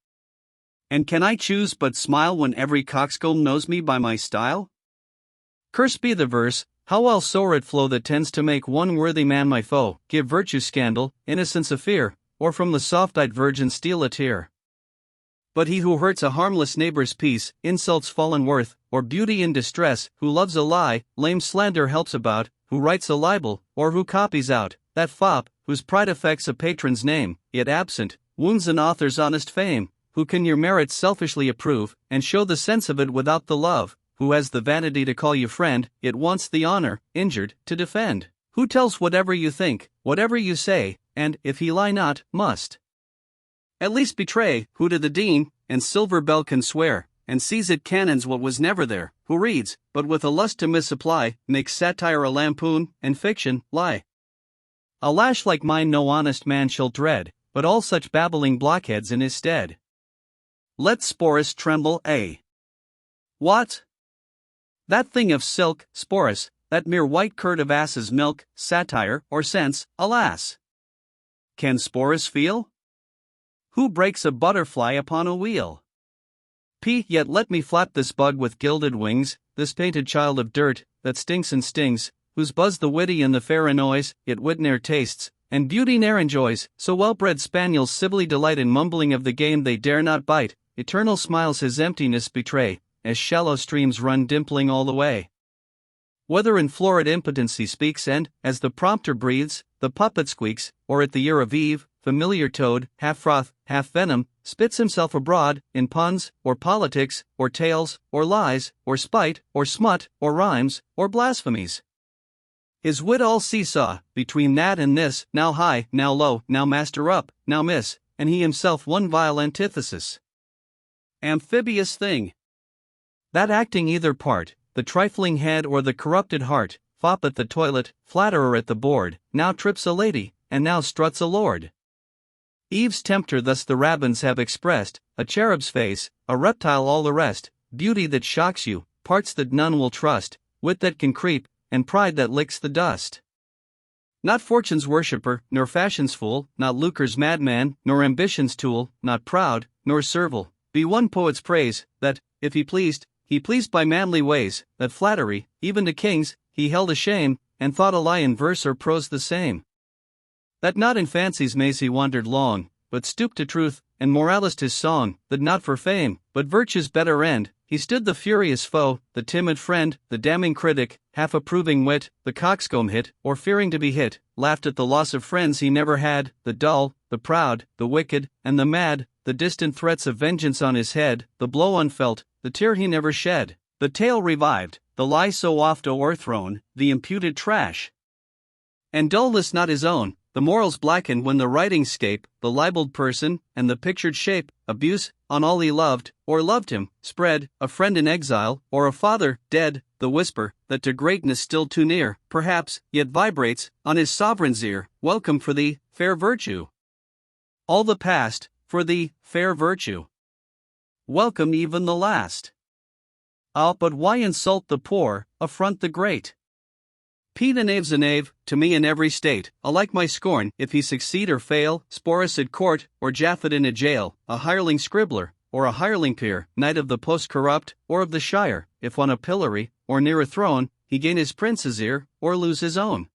And can I choose but smile when every coxcomb knows me by my style? Cursed be the verse, how else soar it flow that tends to make one worthy man my foe, give virtue scandal, innocence a fear, or from the soft-eyed virgin steal a tear. But he who hurts a harmless neighbor's peace, insults fallen worth, or beauty in distress, who loves a lie, lame slander helps about, who writes a libel, or who copies out, that fop, whose pride affects a patron's name, yet absent, wounds an author's honest fame, who can your merits selfishly approve, and show the sense of it without the love, who has the vanity to call you friend, yet wants the honor, injured, to defend, who tells whatever you think, whatever you say, and, if he lie not, must at least betray, who to the dean and silver bell can swear, and sees it canons what was never there, who reads, but with a lust to misapply, makes satire a lampoon, and fiction, lie. A lash like mine no honest man shall dread, but all such babbling blockheads in his stead. Let Sporus tremble, What? That thing of silk, Sporus, that mere white curd of ass's milk, satire, or sense, alas! Can Sporus feel? Who breaks a butterfly upon a wheel? Yet let me flap this bug with gilded wings, this painted child of dirt, that stinks and stings, whose buzz the witty and the fair annoys, yet wit ne'er tastes, and beauty ne'er enjoys, so well-bred spaniels civilly delight in mumbling of the game they dare not bite, eternal smiles his emptiness betray, as shallow streams run dimpling all the way. Whether in florid impotency speaks and, as the prompter breathes, the puppet squeaks, or at the ear of Eve, familiar toad, half froth, half venom, spits himself abroad, in puns, or politics, or tales, or lies, or spite, or smut, or rhymes, or blasphemies. His wit all seesaw, between that and this, now high, now low, now master up, now miss, and he himself one vile antithesis. Amphibious thing. That acting either part, the trifling head or the corrupted heart, fop at the toilet, flatterer at the board, now trips a lady, and now struts a lord. Eve's tempter thus the rabbins have expressed, a cherub's face, a reptile all the rest, beauty that shocks you, parts that none will trust, wit that can creep, and pride that licks the dust. Not fortune's worshipper, nor fashion's fool, not lucre's madman, nor ambition's tool, not proud, nor servile, be one poet's praise, that, if he pleased by manly ways, that flattery, even to kings, he held a shame, and thought a lie in verse or prose the same. That not in fancy's maze he wandered long, but stooped to truth, and moralist his song, that not for fame, but virtue's better end, he stood the furious foe, the timid friend, the damning critic, half-approving wit, the coxcomb hit, or fearing to be hit, laughed at the loss of friends he never had, the dull, the proud, the wicked, and the mad, the distant threats of vengeance on his head, the blow unfelt, the tear he never shed, the tale revived, the lie so oft o'erthrown, the imputed trash, and dullness not his own, the morals blackened when the writings scape, the libeled person, and the pictured shape, abuse, on all he loved, or loved him, spread, a friend in exile, or a father, dead, the whisper, that to greatness still too near, perhaps, yet vibrates, on his sovereign's ear, welcome for thee, fair virtue. All the past, for thee, fair virtue. Welcome even the last. But why insult the poor, affront the great? Pete a knave's a knave, to me in every state, alike my scorn, if he succeed or fail, Sporus at court, or Japhet in a jail, a hireling scribbler, or a hireling peer, knight of the post corrupt, or of the shire, if on a pillory, or near a throne, he gain his prince's ear, or lose his own.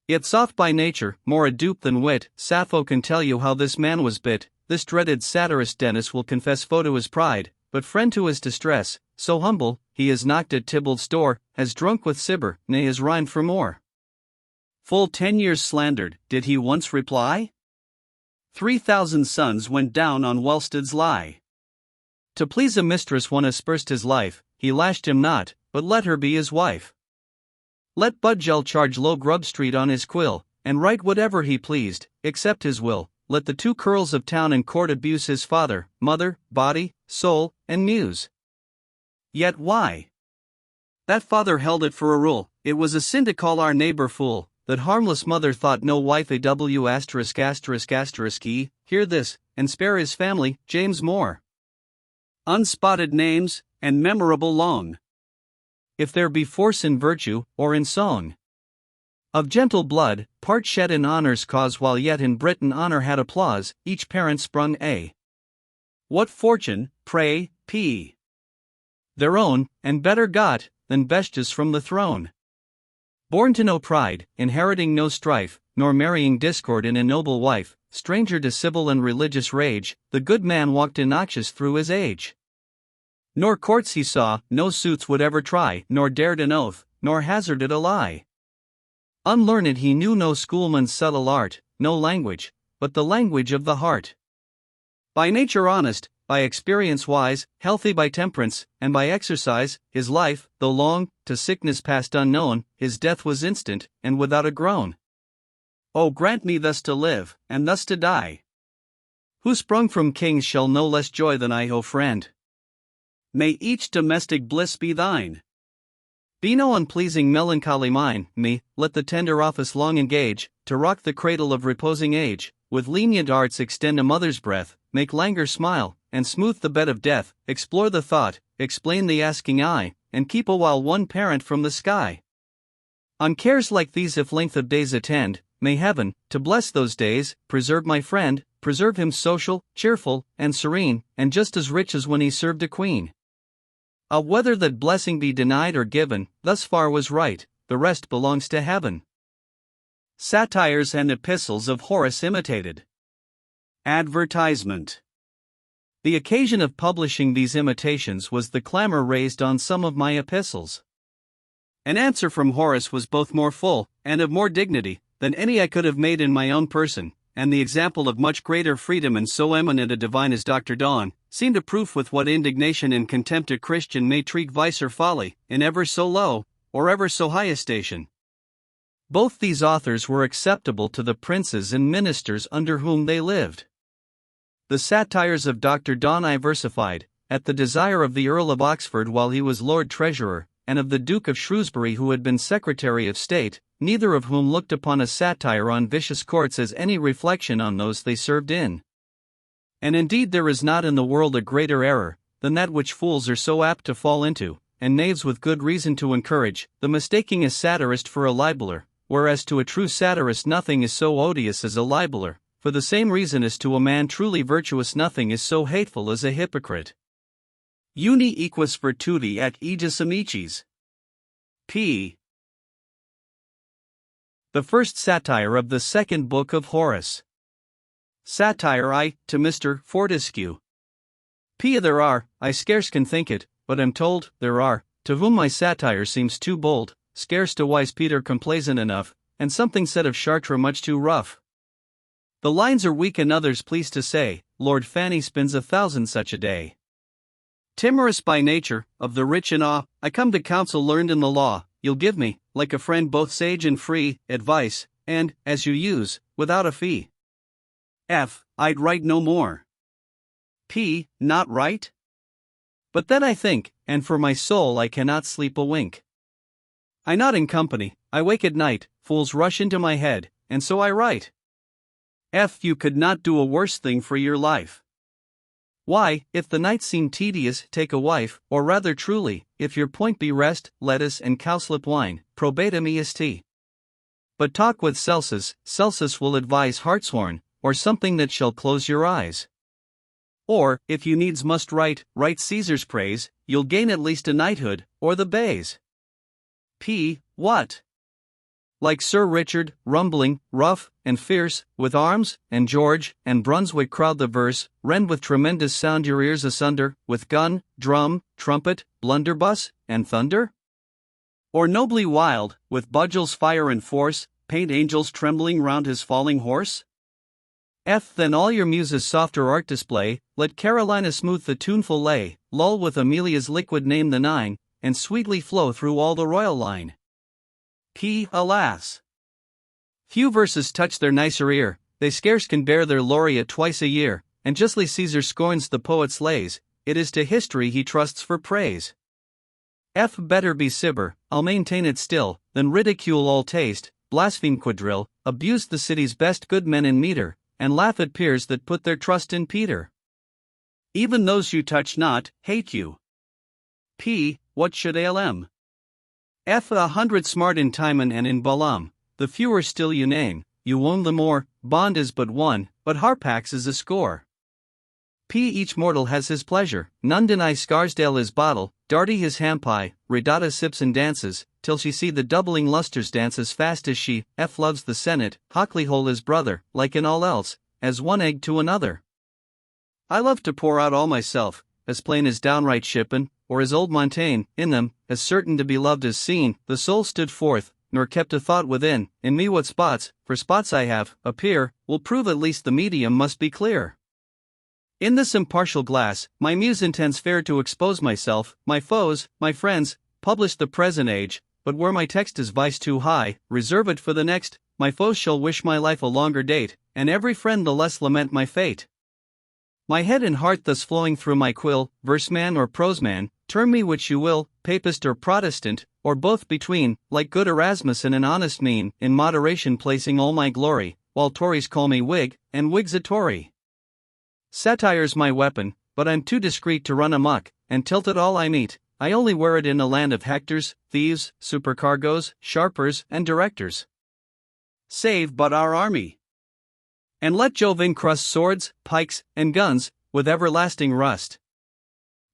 Yet soft by nature, more a dupe than wit, Sappho can tell you how this man was bit, this dreaded satirist Dennis will confess foe to his pride, but friend to his distress, so humble, he has knocked at Tybalt's door, has drunk with Cibber, nay has rhymed for more. Full 10 years slandered, did he once reply? 3,000 sons went down on Wellstead's lie. To please a mistress one aspersed his life, he lashed him not, but let her be his wife. Let Budgell charge low Grub Street on his quill, and write whatever he pleased, except his will. Let the two curls of town and court abuse his father, mother, body, soul, and muse. Yet why? That father held it for a rule, it was a sin to call our neighbor fool, that harmless mother thought no wife a w******, hear this, and spare his family, James Moore. Unspotted names, and memorable long. If there be force in virtue, or in song. Of gentle blood, part shed in honor's cause, while yet in Britain honor had applause, each parent sprung a. What fortune, pray, p. Their own, and better got, than Vestiges from the throne. Born to no pride, inheriting no strife, nor marrying discord in a noble wife, stranger to civil and religious rage, the good man walked innoxious through his age. Nor courts he saw, no suits would ever try, nor dared an oath, nor hazarded a lie. Unlearned he knew no schoolman's subtle art, no language, but the language of the heart. By nature honest, by experience wise, healthy by temperance, and by exercise, his life, though long, to sickness passed unknown, his death was instant, and without a groan. O grant me thus to live, and thus to die. Who sprung from kings shall know less joy than I, O friend. May each domestic bliss be thine. Be no unpleasing melancholy mine, me, let the tender office long engage, to rock the cradle of reposing age, with lenient arts extend a mother's breath, make languor smile, and smooth the bed of death, explore the thought, explain the asking eye, and keep awhile one parent from the sky. On cares like these if length of days attend, may heaven, to bless those days, preserve my friend, preserve him social, cheerful, and serene, and just as rich as when he served a queen. Whether that blessing be denied or given, thus far was right, the rest belongs to heaven. Satires and Epistles of Horace imitated. Advertisement. The occasion of publishing these imitations was the clamor raised on some of my epistles. An answer from Horace was both more full, and of more dignity, than any I could have made in my own person, and the example of much greater freedom in so eminent a divine as Dr. Donne, seemed a proof with what indignation and contempt a Christian may treat vice or folly, in ever so low, or ever so high a station. Both these authors were acceptable to the princes and ministers under whom they lived. The Satires of Dr. Donne I versified, at the desire of the Earl of Oxford while he was Lord Treasurer, and of the Duke of Shrewsbury who had been Secretary of State, neither of whom looked upon a satire on vicious courts as any reflection on those they served in. And indeed there is not in the world a greater error, than that which fools are so apt to fall into, and knaves with good reason to encourage, the mistaking a satirist for a libeller, whereas to a true satirist nothing is so odious as a libeller, for the same reason as to a man truly virtuous nothing is so hateful as a hypocrite. Uni equus virtudi ac aegis amicis. P. The first satire of the second book of Horace. Satire I, to Mr. Fortescue. P. There are, I scarce can think it, but am told, there are, to whom my satire seems too bold, scarce to wise Peter complaisant enough, and something said of Chartres much too rough. The lines are weak and others pleased to say, Lord Fanny spins 1,000 such a day. Timorous by nature, of the rich in awe, I come to counsel learned in the law, you'll give me, like a friend both sage and free, advice, and, as you use, without a fee. F. I'd write no more. P. Not write? But then I think, and for my soul I cannot sleep a wink. I not in company, I wake at night, fools rush into my head, and so I write. F. You could not do a worse thing for your life. Why, if the night seem tedious, take a wife, or rather truly, if your point be rest, lettuce and cowslip wine, probatum est. But talk with Celsus, Celsus will advise hartshorn, or something that shall close your eyes. Or, if you needs must write Caesar's praise, you'll gain at least a knighthood, or the bays. P. What? Like Sir Richard, rumbling, rough, and fierce, with arms, and George, and Brunswick crowd the verse, rend with tremendous sound your ears asunder, with gun, drum, trumpet, blunderbuss, and thunder? Or nobly wild, with Budgell's fire and force, paint angels trembling round his falling horse? F. Then all your muse's softer art display, let Carolina smooth the tuneful lay, lull with Amelia's liquid name the nine, and sweetly flow through all the royal line. P. Alas! Few verses touch their nicer ear, they scarce can bear their laureate twice a year, and justly Caesar scorns the poet's lays, it is to history he trusts for praise. F. Better be Cibber, I'll maintain it still, than ridicule all taste, blaspheme quadrille, abuse the city's best good men in metre, and laugh at peers that put their trust in Peter. Even those you touch not, hate you. P. What should ail 'em? F. 100 smart in Timon and in Balaam, the fewer still you name, you own the more, Bond is but one, but Harpax is a score. P. Each mortal has his pleasure, none deny Scarsdale his bottle, Darty his ham-pie, Redotta sips and dances, till she see the doubling lustres dance as fast as she. F. loves the Senate, Hockleyhole his brother, like in all else, as one egg to another. I love to pour out all myself, as plain as downright shippin', or as old Montaigne, in them, as certain to be loved as seen, the soul stood forth, nor kept a thought within, in me what spots, for spots I have, appear, will prove at least the medium must be clear. In this impartial glass, my muse intends fair to expose myself, my foes, my friends, publish the present age, but where my text is vice too high, reserve it for the next, my foes shall wish my life a longer date, and every friend the less lament my fate. My head and heart thus flowing through my quill, verseman or proseman, term me which you will, Papist or Protestant, or both between, like good Erasmus in an honest mean, in moderation placing all my glory, while Tories call me Whig, and Whig's a Tory. Satire's my weapon, but I'm too discreet to run amok, and tilt at all I meet. I only wear it in a land of Hectors, thieves, supercargoes, sharpers, and directors. Save but our army. And let Jove encrust swords, pikes, and guns, with everlasting rust.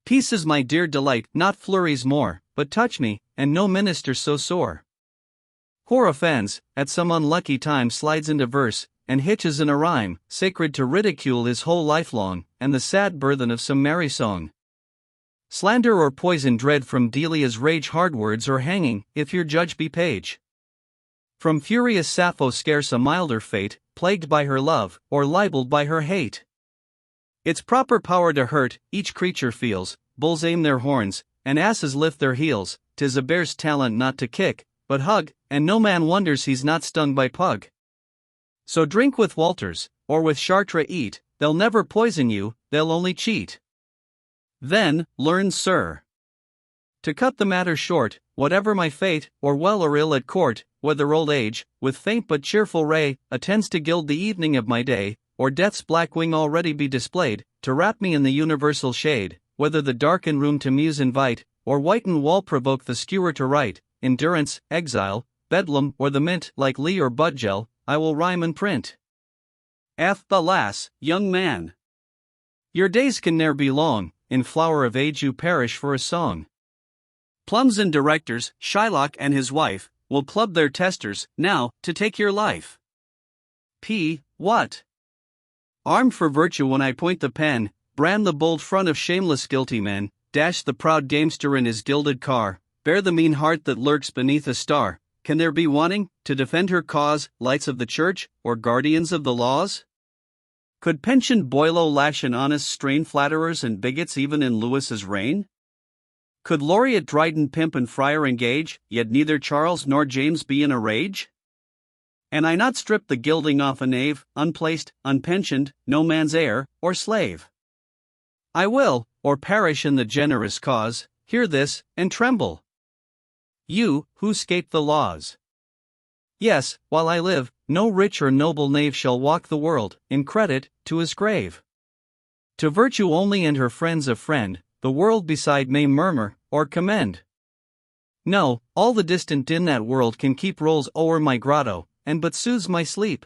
Peace is my dear delight, not flurries more, but touch me, and no minister so sore. Whore offends, at some unlucky time slides into verse, and hitches in a rhyme, sacred to ridicule his whole life long, and the sad burthen of some merry song. Slander or poison dread from Delia's rage, hard words or hanging, if your judge be page. From furious Sappho scarce a milder fate, plagued by her love, or libeled by her hate. Its proper power to hurt, each creature feels, bulls aim their horns, and asses lift their heels, 'tis a bear's talent not to kick, but hug, and no man wonders he's not stung by pug. So drink with Walters, or with Chartres eat, they'll never poison you, they'll only cheat. Then, learn, sir. To cut the matter short, whatever my fate, or well or ill at court, whether old age, with faint but cheerful ray, attends to gild the evening of my day, or death's black wing already be displayed, to wrap me in the universal shade, whether the darkened room to muse invite, or whitened wall provoke the skewer to write, in durance, exile, bedlam, or the mint, like Lee or Budgell, I will rhyme and print. Alas, young man! Your days can ne'er be long, in flower of age you perish for a song. Plums and directors, Shylock and his wife, will club their testers, now, to take your life. What? Armed for virtue when I point the pen, brand the bold front of shameless guilty men, dash the proud gamester in his gilded car, bear the mean heart that lurks beneath a star, can there be wanting, to defend her cause, lights of the church, or guardians of the laws? Could pensioned Boileau lash an honest strain flatterers and bigots even in Lewis's reign? Could laureate Dryden pimp and friar engage, yet neither Charles nor James be in a rage? And I not strip the gilding off a knave, unplaced, unpensioned, no man's heir, or slave? I will, or perish in the generous cause, hear this, and tremble. You, who 'scape the laws. Yes, while I live, no rich or noble knave shall walk the world, in credit, to his grave. To virtue only and her friends a friend, the world beside may murmur, or commend. No, all the distant din that world can keep rolls o'er my grotto, and but soothes my sleep.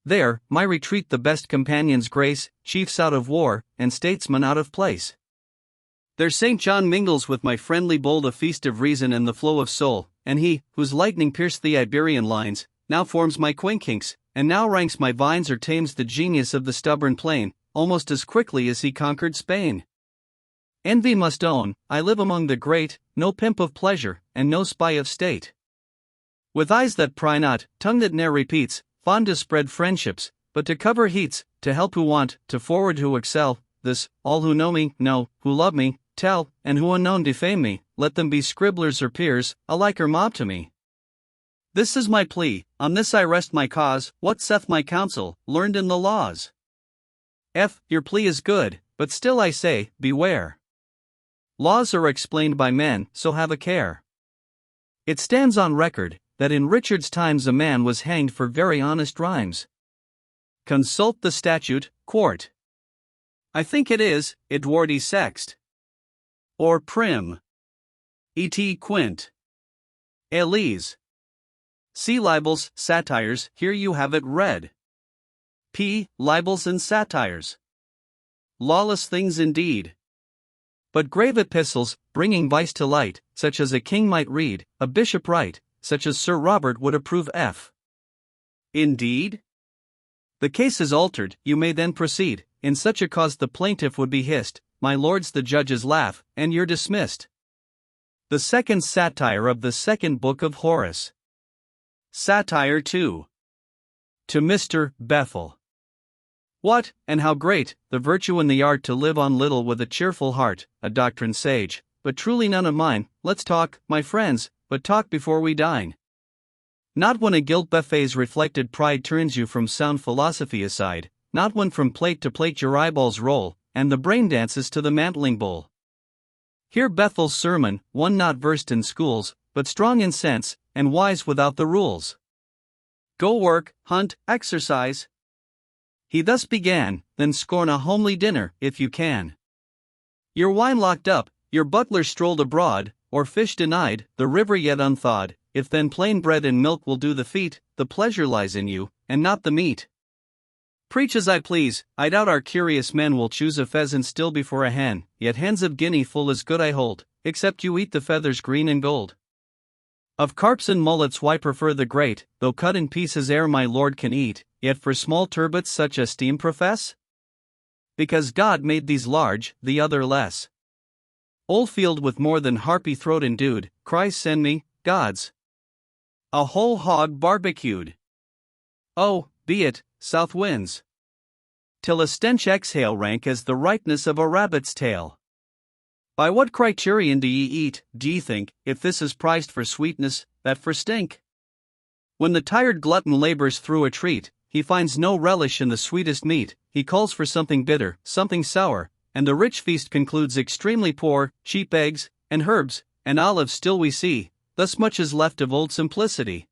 There, my retreat the best companions grace, chiefs out of war, and statesmen out of place. There St. John mingles with my friendly bold a feast of reason and the flow of soul, and he, whose lightning pierced the Iberian lines, now forms my quincunx, and now ranks my vines or tames the genius of the stubborn plain, almost as quickly as he conquered Spain. Envy must own, I live among the great, no pimp of pleasure, and no spy of state. With eyes that pry not, tongue that ne'er repeats, fond to spread friendships, but to cover heats, to help who want, to forward who excel, this, all who know me, know, who love me, tell, and who unknown defame me, let them be scribblers or peers, alike are mob to me. This is my plea, on this I rest my cause, what saith my counsel, learned in the laws? Your plea is good, but still I say, beware. Laws are explained by men, so have a care. It stands on record, that in Richard's times a man was hanged for very honest rhymes. Consult the statute, quart. I think it is, Edwardi sext. Or prim. Et quint. Elise. See libels, satires, here you have it read. Libels and satires. Lawless things indeed. But grave epistles, bringing vice to light, such as a king might read, a bishop write, such as Sir Robert would approve. Indeed? The case is altered, you may then proceed. In such a cause the plaintiff would be hissed, my lords the judges laugh, and you're dismissed. The second satire of the second book of Horace. Satire 2. To Mr. Bethel. What, and how great, the virtue and the art to live on little with a cheerful heart, a doctrine sage, but truly none of mine. Let's talk, my friends, but talk before we dine. Not when a gilt buffet's reflected pride turns you from sound philosophy aside, not when from plate to plate your eyeballs roll, and the brain dances to the mantling bowl. Hear Bethel's sermon, one not versed in schools, but strong in sense, and wise without the rules. Go work, hunt, exercise. He thus began, then scorn a homely dinner, if you can. Your wine locked up, your butler strolled abroad, or fish denied, the river yet unthawed. If then plain bread and milk will do the feat, the pleasure lies in you, and not the meat. Preach as I please, I doubt our curious men will choose a pheasant still before a hen, yet hens of guinea full as good I hold, except you eat the feathers green and gold. Of carps and mullets why prefer the great, though cut in pieces ere my lord can eat, yet for small turbots such esteem profess? Because God made these large, the other less. Oldfield with more than harpy throat endued, cries send me, gods. A whole hog barbecued. Oh, be it, south winds. Till a stench exhale rank as the ripeness of a rabbit's tail. By what criterion do ye eat, d'ye think, if this is prized for sweetness, that for stink? When the tired glutton labors through a treat, he finds no relish in the sweetest meat, he calls for something bitter, something sour, and the rich feast concludes extremely poor. Cheap eggs, and herbs, and olives still we see, thus much is left of old simplicity.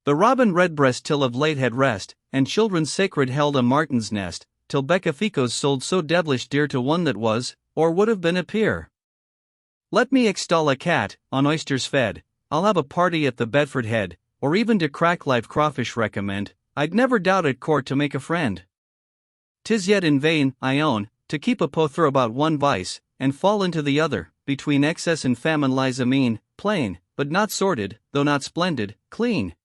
The robin redbreast till of late had rest, and children sacred held a martin's nest, till Becaficos sold so devilish dear to one that was, or would have been a peer. Let me extol a cat, on oysters fed, I'll have a party at the Bedford Head, or even to crack live crawfish recommend, I'd never doubt at court to make a friend. 'Tis yet in vain, I own, to keep a pother about one vice, and fall into the other. Between excess and famine lies a mean, plain, but not sordid, though not splendid, clean.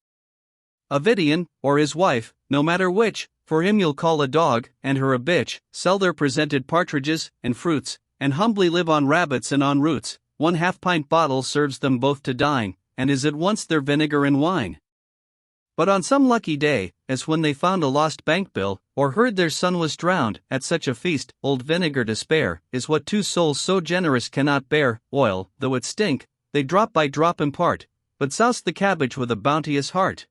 Avidian, or his wife, no matter which, for him you'll call a dog, and her a bitch, sell their presented partridges, and fruits, and humbly live on rabbits and on roots. 1/2 pint bottle serves them both to dine, and is at once their vinegar and wine. But on some lucky day, as when they found a lost bank bill, or heard their son was drowned, at such a feast, old vinegar to spare, is what two souls so generous cannot bear. Oil, though it stink, they drop by drop impart, but souse the cabbage with a bounteous heart.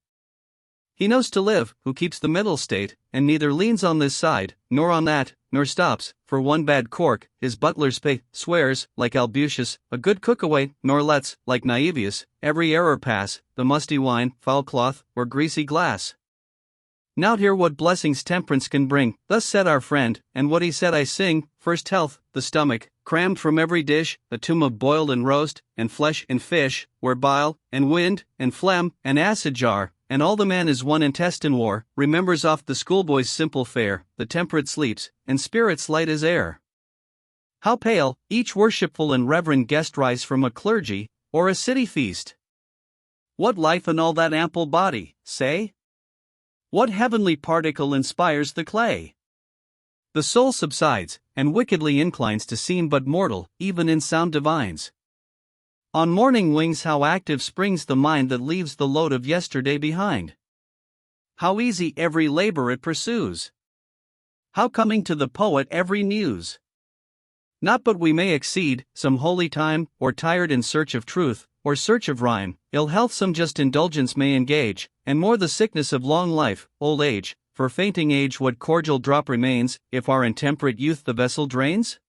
He knows to live, who keeps the middle state, and neither leans on this side, nor on that, nor stops, for one bad cork, his butler's pay, swears, like Albucius, a good cook away, nor lets, like Naevius, every error pass, the musty wine, foul cloth, or greasy glass. Now hear what blessings temperance can bring. Thus said our friend, and what he said I sing. First health, the stomach, crammed from every dish, a tomb of boiled and roast, and flesh and fish, where bile, and wind, and phlegm, and acid jar, and all the man is one intestine war, remembers oft the schoolboy's simple fare, the temperate sleeps, and spirits light as air. How pale, each worshipful and reverend guest rise from a clergy, or a city feast! What life in all that ample body, say? What heavenly particle inspires the clay? The soul subsides, and wickedly inclines to seem but mortal, even in sound divines. On morning wings how active springs the mind that leaves the load of yesterday behind. How easy every labor it pursues. How coming to the poet every muse. Not but we may exceed some holy time, or tired in search of truth, or search of rhyme, ill health some just indulgence may engage, and more the sickness of long life, old age, for fainting age what cordial drop remains, if our intemperate youth the vessel drains?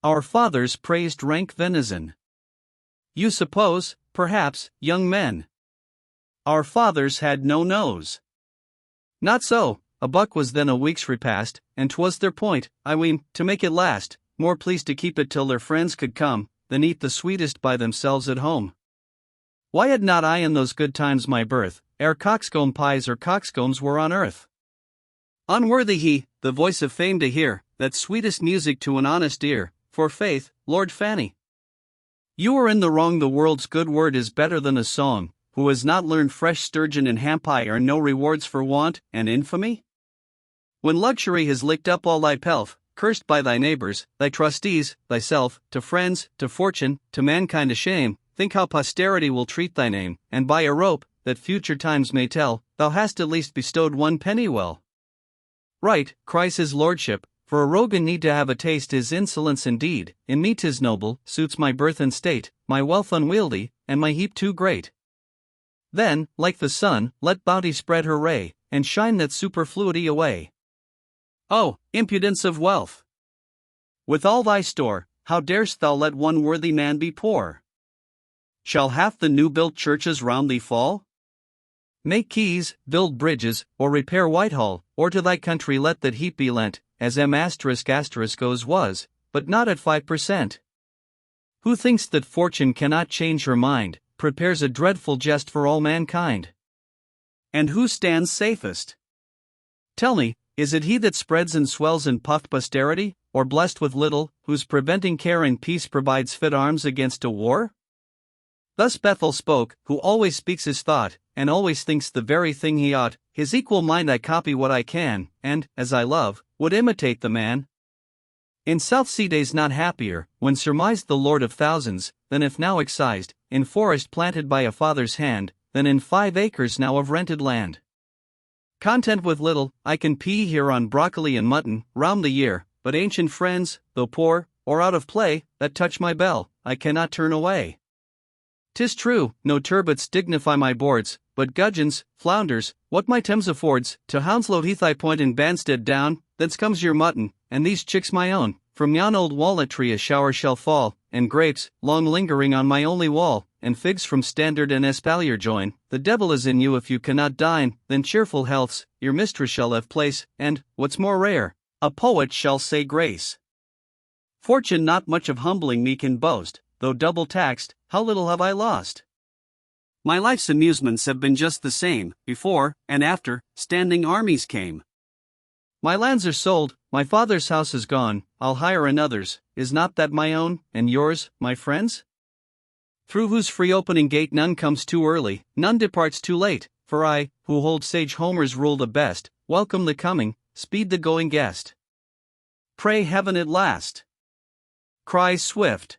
Our fathers praised rank venison. You suppose, perhaps, young men, our fathers had no nose. Not so, a buck was then a week's repast, and 'twas their point, I ween, to make it last, more pleased to keep it till their friends could come, than eat the sweetest by themselves at home. Why had not I in those good times my birth, ere coxcomb pies or coxcombs were on earth? Unworthy he, the voice of fame to hear, that sweetest music to an honest ear, for faith, Lord Fanny. You are in the wrong, the world's good word is better than a song, who has not learned fresh sturgeon and hampi earn no rewards for want and infamy? When luxury has licked up all thy pelf, cursed by thy neighbors, thy trustees, thyself, to friends, to fortune, to mankind a shame. Think how posterity will treat thy name, and by a rope, that future times may tell, thou hast at least bestowed one penny well. Right, cries his lordship, for a Rogan need to have a taste his insolence indeed. In me 'tis noble, suits my birth and state, my wealth unwieldy, and my heap too great. Then, like the sun, let bounty spread her ray, and shine that superfluity away. Oh, impudence of wealth! With all thy store, how darest thou let one worthy man be poor? Shall half the new-built churches round thee fall? Make quays, build bridges, or repair Whitehall, or to thy country let that heap be lent, as M*** was, but not at 5%. Who thinks that fortune cannot change her mind, prepares a dreadful jest for all mankind. And who stands safest? Tell me, is it he that spreads and swells in puffed posterity, or blessed with little, whose preventing care and peace provides fit arms against a war? Thus Bethel spoke, who always speaks his thought, and always thinks the very thing he ought. His equal mind I copy what I can, and, as I love, would imitate the man. In South Sea days not happier, when surmised the lord of thousands, than if now excised, in forest planted by a father's hand, than in 5 acres now of rented land. Content with little, I can pea here on broccoli and mutton, round the year, but ancient friends, though poor, or out of play, that touch my bell, I cannot turn away. 'Tis true, no turbots dignify my boards, but gudgeons, flounders, what my Thames affords. To Hounslow Heath I point and Banstead down, thence comes your mutton, and these chicks my own. From yon old walnut tree a shower shall fall, and grapes, long lingering on my only wall, and figs from Standard and Espalier join. The devil is in you if you cannot dine, then cheerful healths, your mistress shall have place, and, what's more rare, a poet shall say grace. Fortune not much of humbling me can boast, though double taxed, how little have I lost? My life's amusements have been just the same, before, and after, standing armies came. My lands are sold, my father's house is gone, I'll hire another's, is not that my own, and yours, my friends? Through whose free opening gate none comes too early, none departs too late, for I, who hold sage Homer's rule the best, welcome the coming, speed the going guest. Pray heaven it last! Cries Swift.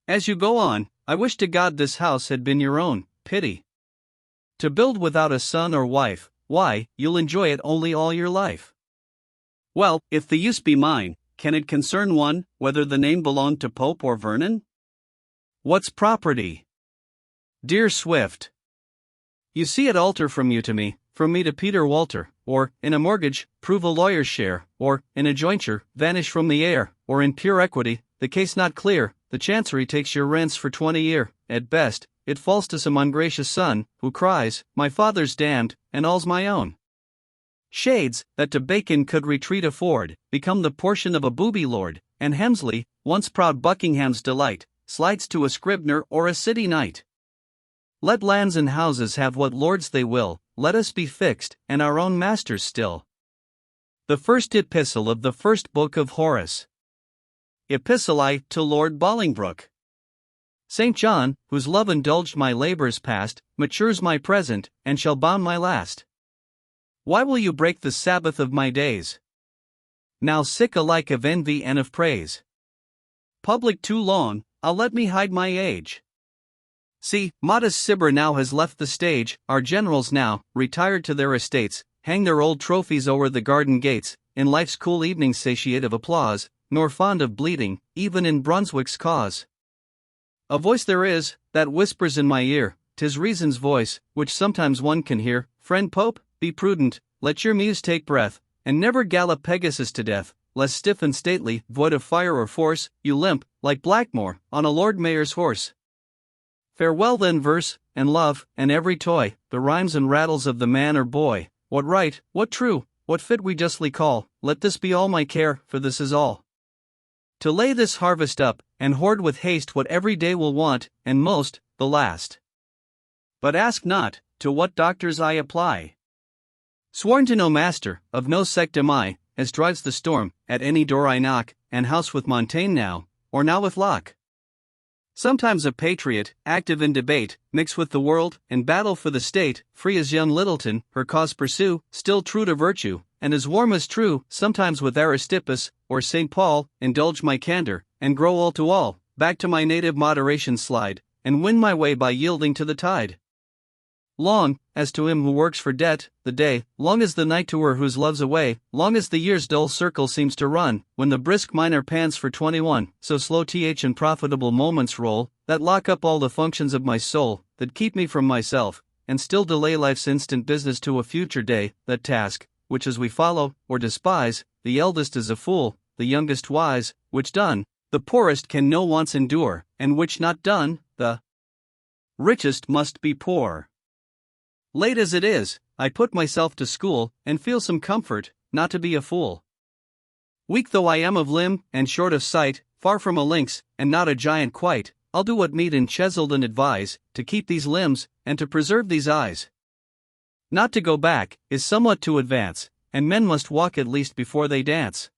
As you go on, I wish to God this house had been your own. Pity. To build without a son or wife, why, you'll enjoy it only all your life. Well, if the use be mine, can it concern one, whether the name belonged to Pope or Vernon? What's property? Dear Swift. You see it alter from you to me, from me to Peter Walter, or, in a mortgage, prove a lawyer's share, or, in a jointure, vanish from the air, or in pure equity, the case not clear, the chancery takes your rents for 20 year, at best, it falls to some ungracious son, who cries, my father's damned, and all's my own. Shades, that to Bacon could retreat afford, become the portion of a booby lord, and Hemsley, once proud Buckingham's delight, slides to a scrivener or a city knight. Let lands and houses have what lords they will, let us be fixed, and our own masters still. The first epistle of the first book of Horace. Epistle I to Lord Bolingbroke. St. John, whose love indulged my labors past, matures my present, and shall bound my last. Why will you break the Sabbath of my days? Now sick alike of envy and of praise. Public too long, I'll let me hide my age. See, modest Cibber now has left the stage, our generals now, retired to their estates, hang their old trophies o'er the garden gates, in life's cool evenings satiate of applause, nor fond of bleeding, even in Brunswick's cause. A voice there is, that whispers in my ear, 'tis reason's voice, which sometimes one can hear, friend Pope, be prudent, let your muse take breath, and never gallop Pegasus to death, lest stiff and stately, void of fire or force, you limp, like Blackmore, on a Lord Mayor's horse. Farewell then verse, and love, and every toy, the rhymes and rattles of the man or boy, what right, what true, what fit we justly call, let this be all my care, for this is all. To lay this harvest up, and hoard with haste what every day will want, and most, the last. But ask not, to what doctors I apply. Sworn to no master, of no sect am I, as drives the storm, at any door I knock, and house with Montaigne now, or now with Locke. Sometimes a patriot, active in debate, mix with the world, in battle for the state, free as young Littleton, her cause pursue, still true to virtue, and as warm as true, sometimes with Aristippus, or St. Paul, indulge my candor, and grow all to all, back to my native moderation slide, and win my way by yielding to the tide. Long, as to him who works for debt, the day, long as the night to her whose love's away, long as the year's dull circle seems to run, when the brisk miner pants for 21, so slow and profitable moments roll, that lock up all the functions of my soul, that keep me from myself, and still delay life's instant business to a future day, that task, which as we follow, or despise, the eldest is a fool, the youngest wise, which done, the poorest can no wants endure, and which not done, the richest must be poor. Late as it is, I put myself to school, and feel some comfort, not to be a fool. Weak though I am of limb, and short of sight, far from a lynx, and not a giant quite, I'll do what meet in Cheselden advise, to keep these limbs, and to preserve these eyes. Not to go back, is somewhat to advance, and men must walk at least before they dance.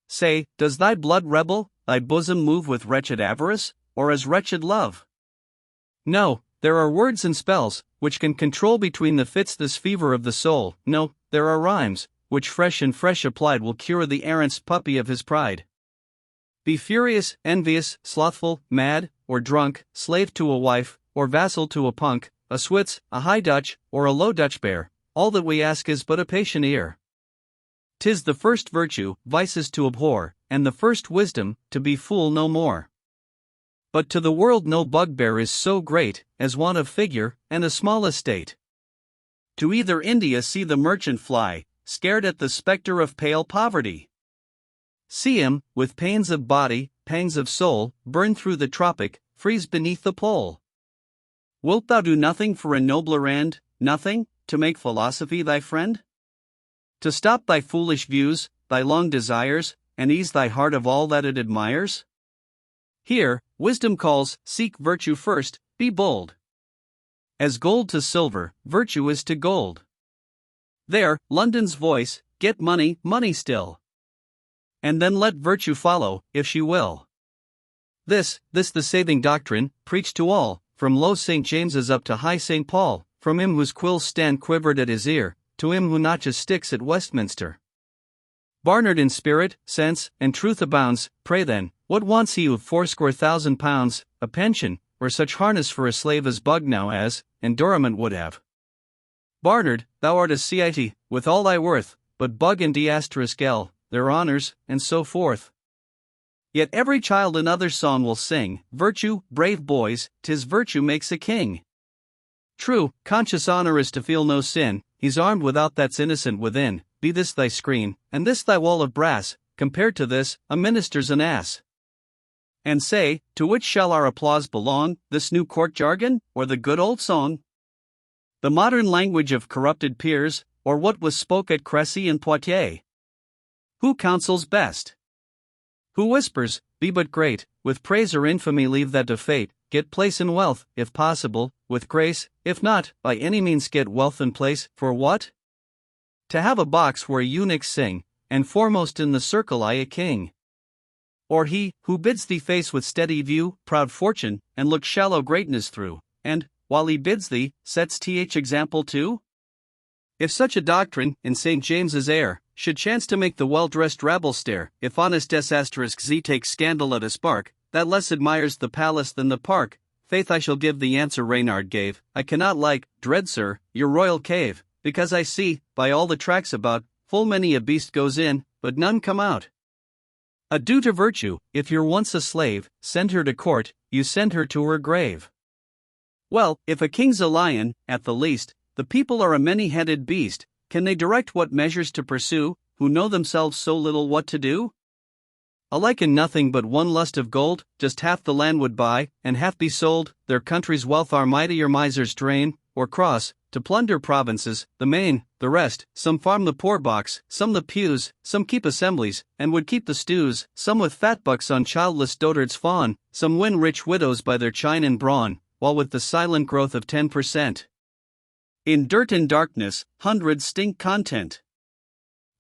Say, does thy blood rebel, thy bosom move with wretched avarice, or as wretched love? No, there are words and spells, which can control between the fits this fever of the soul. No, there are rhymes, which fresh applied will cure the errant's puppy of his pride. Be furious, envious, slothful, mad, or drunk, slave to a wife, or vassal to a punk, a Switz, a High Dutch, or a Low Dutch bear, all that we ask is but a patient ear. 'Tis the first virtue, vices to abhor, and the first wisdom, to be fool no more. But to the world no bugbear is so great, as want of figure, and a small estate. To either India see the merchant fly, scared at the spectre of pale poverty. See him, with pains of body, pangs of soul, burn through the tropic, freeze beneath the pole. Wilt thou do nothing for a nobler end, nothing, to make philosophy thy friend? To stop thy foolish views, thy long desires, and ease thy heart of all that it admires? Here, wisdom calls, seek virtue first, be bold. As gold to silver, virtue is to gold. There, London's voice, get money, money still. And then let virtue follow, if she will. This the saving doctrine, preached to all, from low St. James's up to high St. Paul, from him whose quills stand quivered at his ear, to him who notches sticks at Westminster. Barnard in spirit, sense, and truth abounds. Pray then, what wants he of £80,000, a pension, or such harness for a slave as Bugnow as, and Dorimant would have? Barnard, thou art a Cit, with all thy worth, but Bug and D*L, their honours, and so forth. Yet every child another song will sing, virtue, brave boys, 'tis virtue makes a king. True, conscious honour is to feel no sin, he's armed without that's innocent within, be this thy screen, and this thy wall of brass, compared to this, a minister's an ass. And say, to which shall our applause belong, this new court jargon, or the good old song? The modern language of corrupted peers, or what was spoke at Crécy and Poitiers? Who counsels best? Who whispers, be but great, with praise or infamy leave that to fate, get place and wealth, if possible, with grace, if not, by any means get wealth and place, for what? To have a box where eunuchs sing, and foremost in the circle I a king. Or he, who bids thee face with steady view, proud fortune, and look shallow greatness through, and, while he bids thee, sets example too? If such a doctrine, in St. James's air, should chance to make the well-dressed rabble stare, if honest Z takes scandal at a spark, that less admires the palace than the park, faith I shall give the answer Reynard gave, I cannot like, dread sir, your royal cave, because I see, by all the tracks about, full many a beast goes in, but none come out. Adieu to virtue, if you're once a slave, send her to court, you send her to her grave. Well, if a king's a lion, at the least, the people are a many-headed beast, can they direct what measures to pursue, who know themselves so little what to do? Alike in nothing but one lust of gold, just half the land would buy, and half be sold, their country's wealth our mightier misers drain, or cross, to plunder provinces, the main, the rest, some farm the poor box, some the pews, some keep assemblies, and would keep the stews, some with fat bucks on childless dotards fawn, some win rich widows by their chine and brawn, while with the silent growth of 10%. In dirt and darkness, hundreds stink content.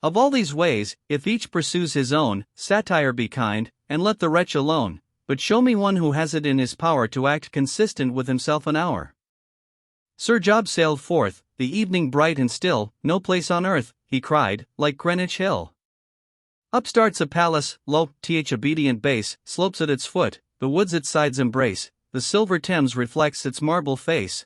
Of all these ways, if each pursues his own, satire be kind, and let the wretch alone, but show me one who has it in his power to act consistent with himself an hour. Sir Job sailed forth, the evening bright and still, no place on earth, he cried, like Greenwich Hill. Up starts a palace, lo, th obedient base, slopes at its foot, the woods its sides embrace, the silver Thames reflects its marble face.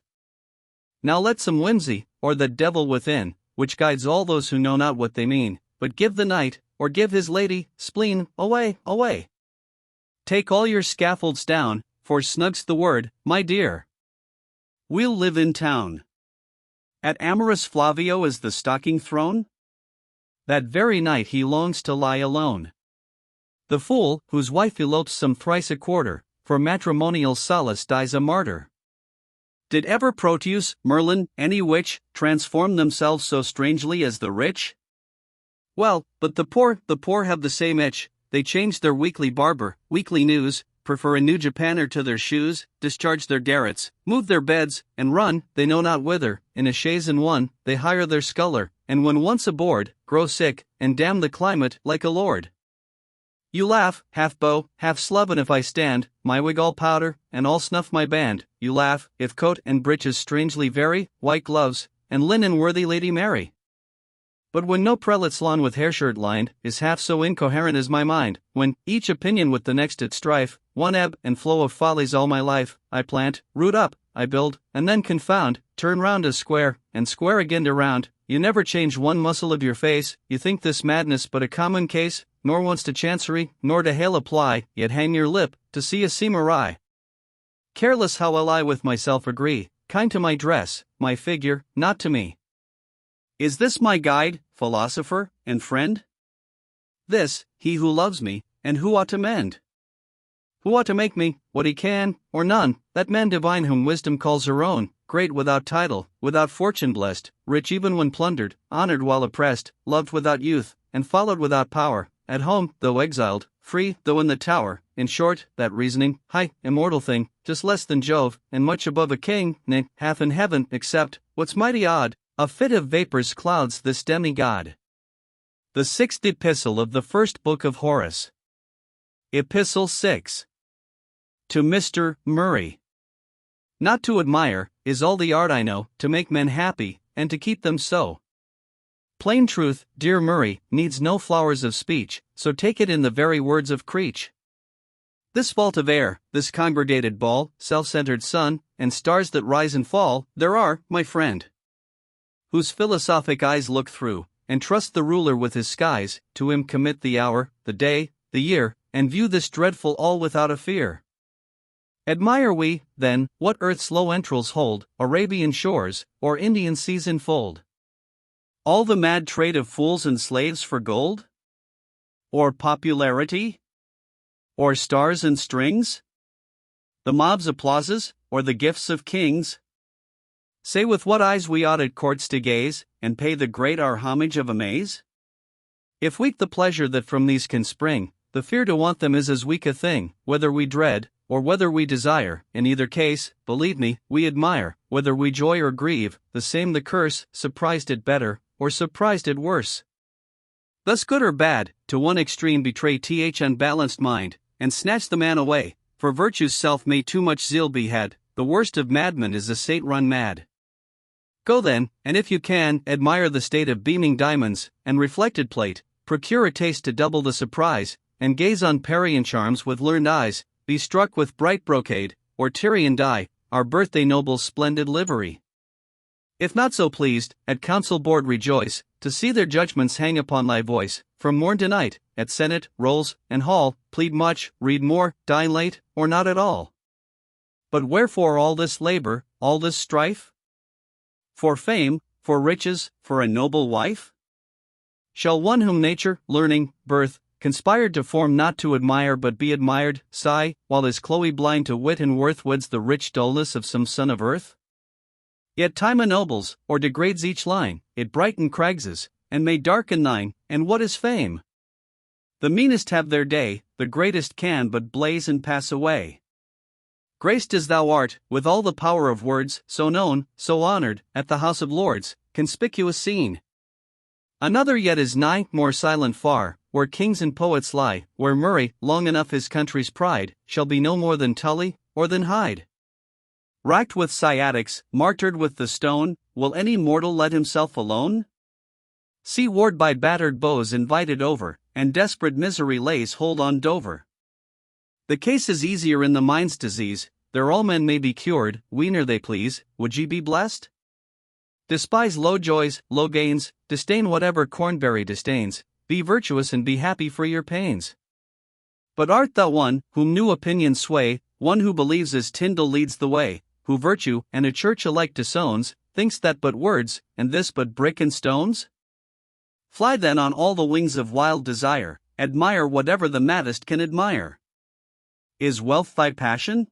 Now let some whimsy, or the devil within, which guides all those who know not what they mean, but give the knight, or give his lady, spleen, away, away. Take all your scaffolds down, for snug's the word, my dear. We'll live in town. At amorous Flavio is the stocking thrown? That very night he longs to lie alone. The fool, whose wife elopes some thrice a quarter, for matrimonial solace dies a martyr. Did ever Proteus, Merlin, any witch, transform themselves so strangely as the rich? Well, but the poor have the same itch, they change their weekly barber, weekly news, prefer a new japanner to their shoes, discharge their garrets, move their beds, and run, they know not whither, in a chaise and one, they hire their sculler, and when once aboard, grow sick, and damn the climate like a lord. You laugh, half beau, half sloven if I stand, my wig all powder, and all snuff my band, you laugh, if coat and breeches strangely vary, white gloves, and linen worthy Lady Mary. But when no prelate's lawn with hairshirt lined is half so incoherent as my mind, when, each opinion with the next at strife, one ebb and flow of follies all my life, I plant, root up, I build, and then confound, turn round as square, and square again to round, you never change one muscle of your face, you think this madness but a common case, nor once to chancery, nor to hale apply, yet hang your lip, to see a seam awry. Careless how will I with myself agree, kind to my dress, my figure, not to me. Is this my guide, philosopher, and friend? This, he who loves me, and who ought to mend? Who ought to make me, what he can, or none, that man divine whom wisdom calls her own, great without title, without fortune blessed, rich even when plundered, honored while oppressed, loved without youth, and followed without power, at home, though exiled, free, though in the tower, in short, that reasoning, high, immortal thing, just less than Jove, and much above a king, nay, half in heaven, except, what's mighty odd, a fit of vapors clouds this demigod. The sixth epistle of the first book of Horace. Epistle 6. To Mr. Murray. Not to admire, is all the art I know, to make men happy, and to keep them so. Plain truth, dear Murray, needs no flowers of speech, so take it in the very words of Creech. This vault of air, this congregated ball, self-centered sun, and stars that rise and fall, there are, my friend, whose philosophic eyes look through, and trust the ruler with his skies, to him commit the hour, the day, the year, and view this dreadful all without a fear. Admire we, then, what earth's low entrails hold, Arabian shores, or Indian seas enfold? All the mad trade of fools and slaves for gold? Or popularity? Or stars and strings? The mob's applauses, or the gifts of kings? Say with what eyes we ought at courts to gaze, and pay the great our homage of amaze? If weak the pleasure that from these can spring, the fear to want them is as weak a thing, whether we dread, or whether we desire, in either case, believe me, we admire, whether we joy or grieve, the same the curse, surprised it better, or surprised it worse. Thus good or bad, to one extreme betray th unbalanced mind, and snatch the man away, for virtue's self may too much zeal be had, the worst of madmen is a saint run mad. Go then, and if you can, admire the state of beaming diamonds, and reflected plate, procure a taste to double the surprise, and gaze on Parian charms with learned eyes, be struck with bright brocade, or Tyrian dye, our birthday noble's splendid livery. If not so pleased, at council board rejoice, to see their judgments hang upon thy voice, from morn to night, at senate, rolls, and hall, plead much, read more, dine late, or not at all. But wherefore all this labor, all this strife? For fame, for riches, for a noble wife? Shall one whom nature, learning, birth, conspired to form not to admire but be admired, sigh, while is Chloe blind to wit and worth weds the rich dullness of some son of earth? Yet time ennobles, or degrades each line, it brighten cragses, and may darken thine, and what is fame? The meanest have their day, the greatest can but blaze and pass away. Graced as thou art, with all the power of words, so known, so honored, at the House of Lords, conspicuous seen. Another yet is nigh, more silent far, where kings and poets lie, where Murray, long enough his country's pride, shall be no more than Tully, or than Hyde. Racked with sciatics, martyred with the stone, will any mortal let himself alone? See Ward by battered bows invited over, and desperate misery lays hold on Dover. The case is easier in the mind's disease, there all men may be cured, whene'er they please, would ye be blessed? Despise low joys, low gains, disdain whatever Cornbury disdains, be virtuous and be happy for your pains. But art thou one, whom new opinions sway, one who believes as Tyndall leads the way, who virtue and a church alike disowns, thinks that but words, and this but brick and stones? Fly then on all the wings of wild desire, admire whatever the maddest can admire. Is wealth thy passion?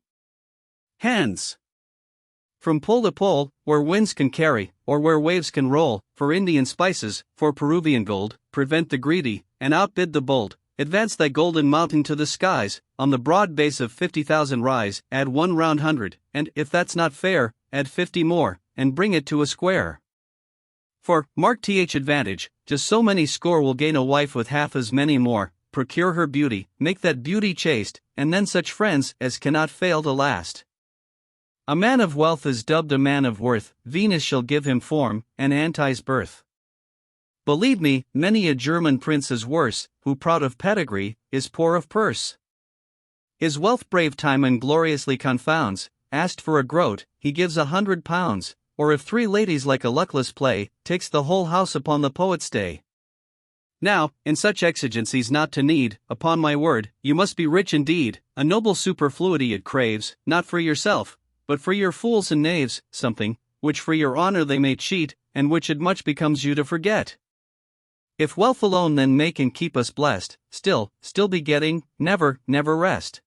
Hence! From pole to pole, where winds can carry, or where waves can roll, for Indian spices, for Peruvian gold, prevent the greedy, and outbid the bold, advance thy golden mountain to the skies, on the broad base of 50,000 rise, add 1 round hundred, and, if that's not fair, add 50 more, and bring it to a square. For, mark th advantage, just so many score will gain a wife with half as many more, procure her beauty, make that beauty chaste, and then such friends as cannot fail to last. A man of wealth is dubbed a man of worth, Venus shall give him form, and Anti's birth. Believe me, many a German prince is worse, who proud of pedigree, is poor of purse. His wealth brave time and gloriously confounds, asked for a groat, he gives £100, or if 3 ladies like a luckless play, takes the whole house upon the poet's day. Now, in such exigencies not to need, upon my word, you must be rich indeed, a noble superfluity it craves, not for yourself, but for your fools and knaves, something, which for your honor they may cheat, and which it much becomes you to forget. If wealth alone then make and keep us blessed, still be getting, never rest.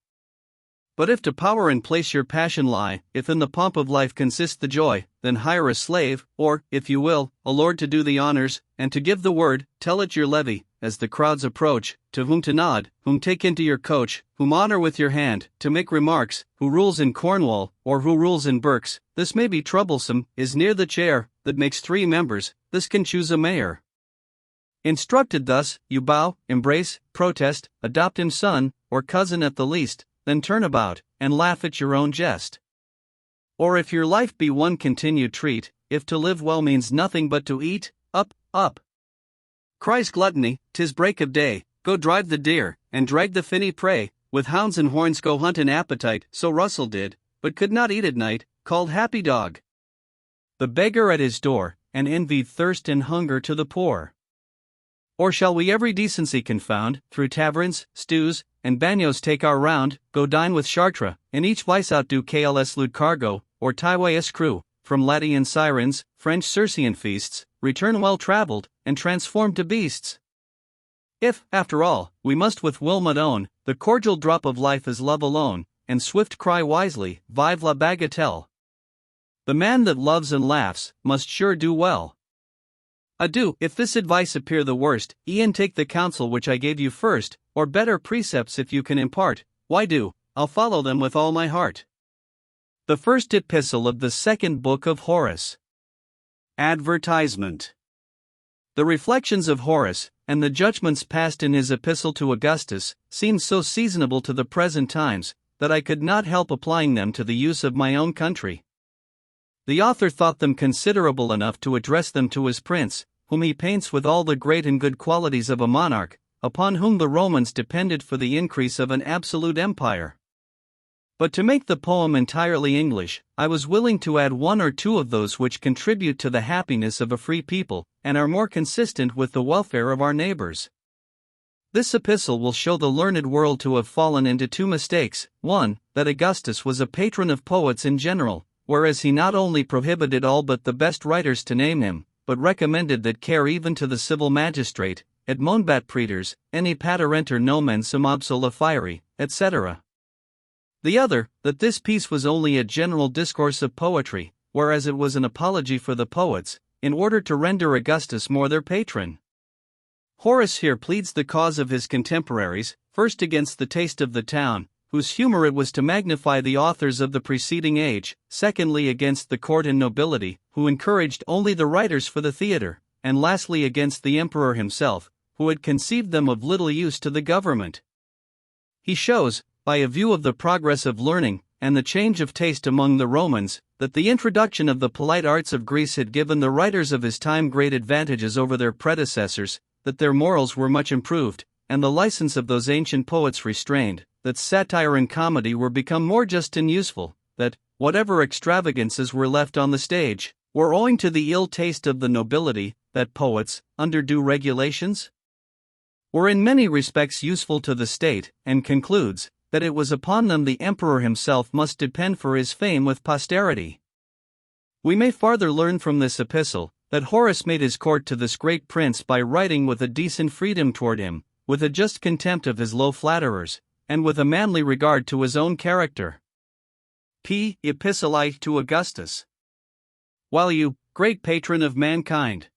But if to power and place your passion lie, if in the pomp of life consists the joy, then hire a slave, or, if you will, a lord to do the honors, and to give the word, tell it your levy, as the crowds approach, to whom to nod, whom take into your coach, whom honor with your hand, to make remarks, who rules in Cornwall, or who rules in Berks, this may be troublesome, is near the chair, that makes 3 members, this can choose a mayor. Instructed thus, you bow, embrace, protest, adopt him son, or cousin at the least, then turn about, and laugh at your own jest. Or if your life be one continued treat, if to live well means nothing but to eat, up. Cries gluttony, 'tis break of day, go drive the deer, and drag the finny prey, with hounds and horns go hunt in appetite, so Russell did, but could not eat at night, called Happy Dog. The beggar at his door, and envied thirst and hunger to the poor. Or shall we every decency confound, through taverns, stews, and bagnios take our round, go dine with Chartres, and each vice outdo KLS lewd cargo, or Tyway escrew, from Latian sirens, French Circean feasts, return well travelled, and transformed to beasts? If, after all, we must with Wilmot own, the cordial drop of life is love alone, and Swift cry wisely, Vive la bagatelle. The man that loves and laughs, must sure do well. Adieu, if this advice appear the worst, e'en take the counsel which I gave you first, or better precepts if you can impart, why do, I'll follow them with all my heart. The first epistle of the 2nd book of Horace. Advertisement. The reflections of Horace, and the judgments passed in his epistle to Augustus, seem so seasonable to the present times, that I could not help applying them to the use of my own country. The author thought them considerable enough to address them to his prince, whom he paints with all the great and good qualities of a monarch, upon whom the Romans depended for the increase of an absolute empire. But to make the poem entirely English, I was willing to add 1 or 2 of those which contribute to the happiness of a free people, and are more consistent with the welfare of our neighbors. This epistle will show the learned world to have fallen into 2 mistakes: 1, that Augustus was a patron of poets in general, whereas he not only prohibited all but the best writers to name him, but recommended that care even to the civil magistrate, et monbat praetors, any paterenter nomen sum obsola fieri, etc. The other, that this piece was only a general discourse of poetry, whereas it was an apology for the poets, in order to render Augustus more their patron. Horace here pleads the cause of his contemporaries, first against the taste of the town, whose humor it was to magnify the authors of the preceding age, secondly against the court and nobility, who encouraged only the writers for the theatre, and lastly against the emperor himself, who had conceived them of little use to the government. He shows, by a view of the progress of learning, and the change of taste among the Romans, that the introduction of the polite arts of Greece had given the writers of his time great advantages over their predecessors, that their morals were much improved, and the license of those ancient poets restrained, that satire and comedy were become more just and useful, that, whatever extravagances were left on the stage, were owing to the ill taste of the nobility, that poets, under due regulations, were in many respects useful to the state, and concludes, that it was upon them the emperor himself must depend for his fame with posterity. We may farther learn from this epistle, that Horace made his court to this great prince by writing with a decent freedom toward him, with a just contempt of his low flatterers, and with a manly regard to his own character. P. Epistolae to Augustus. While you, great patron of mankind,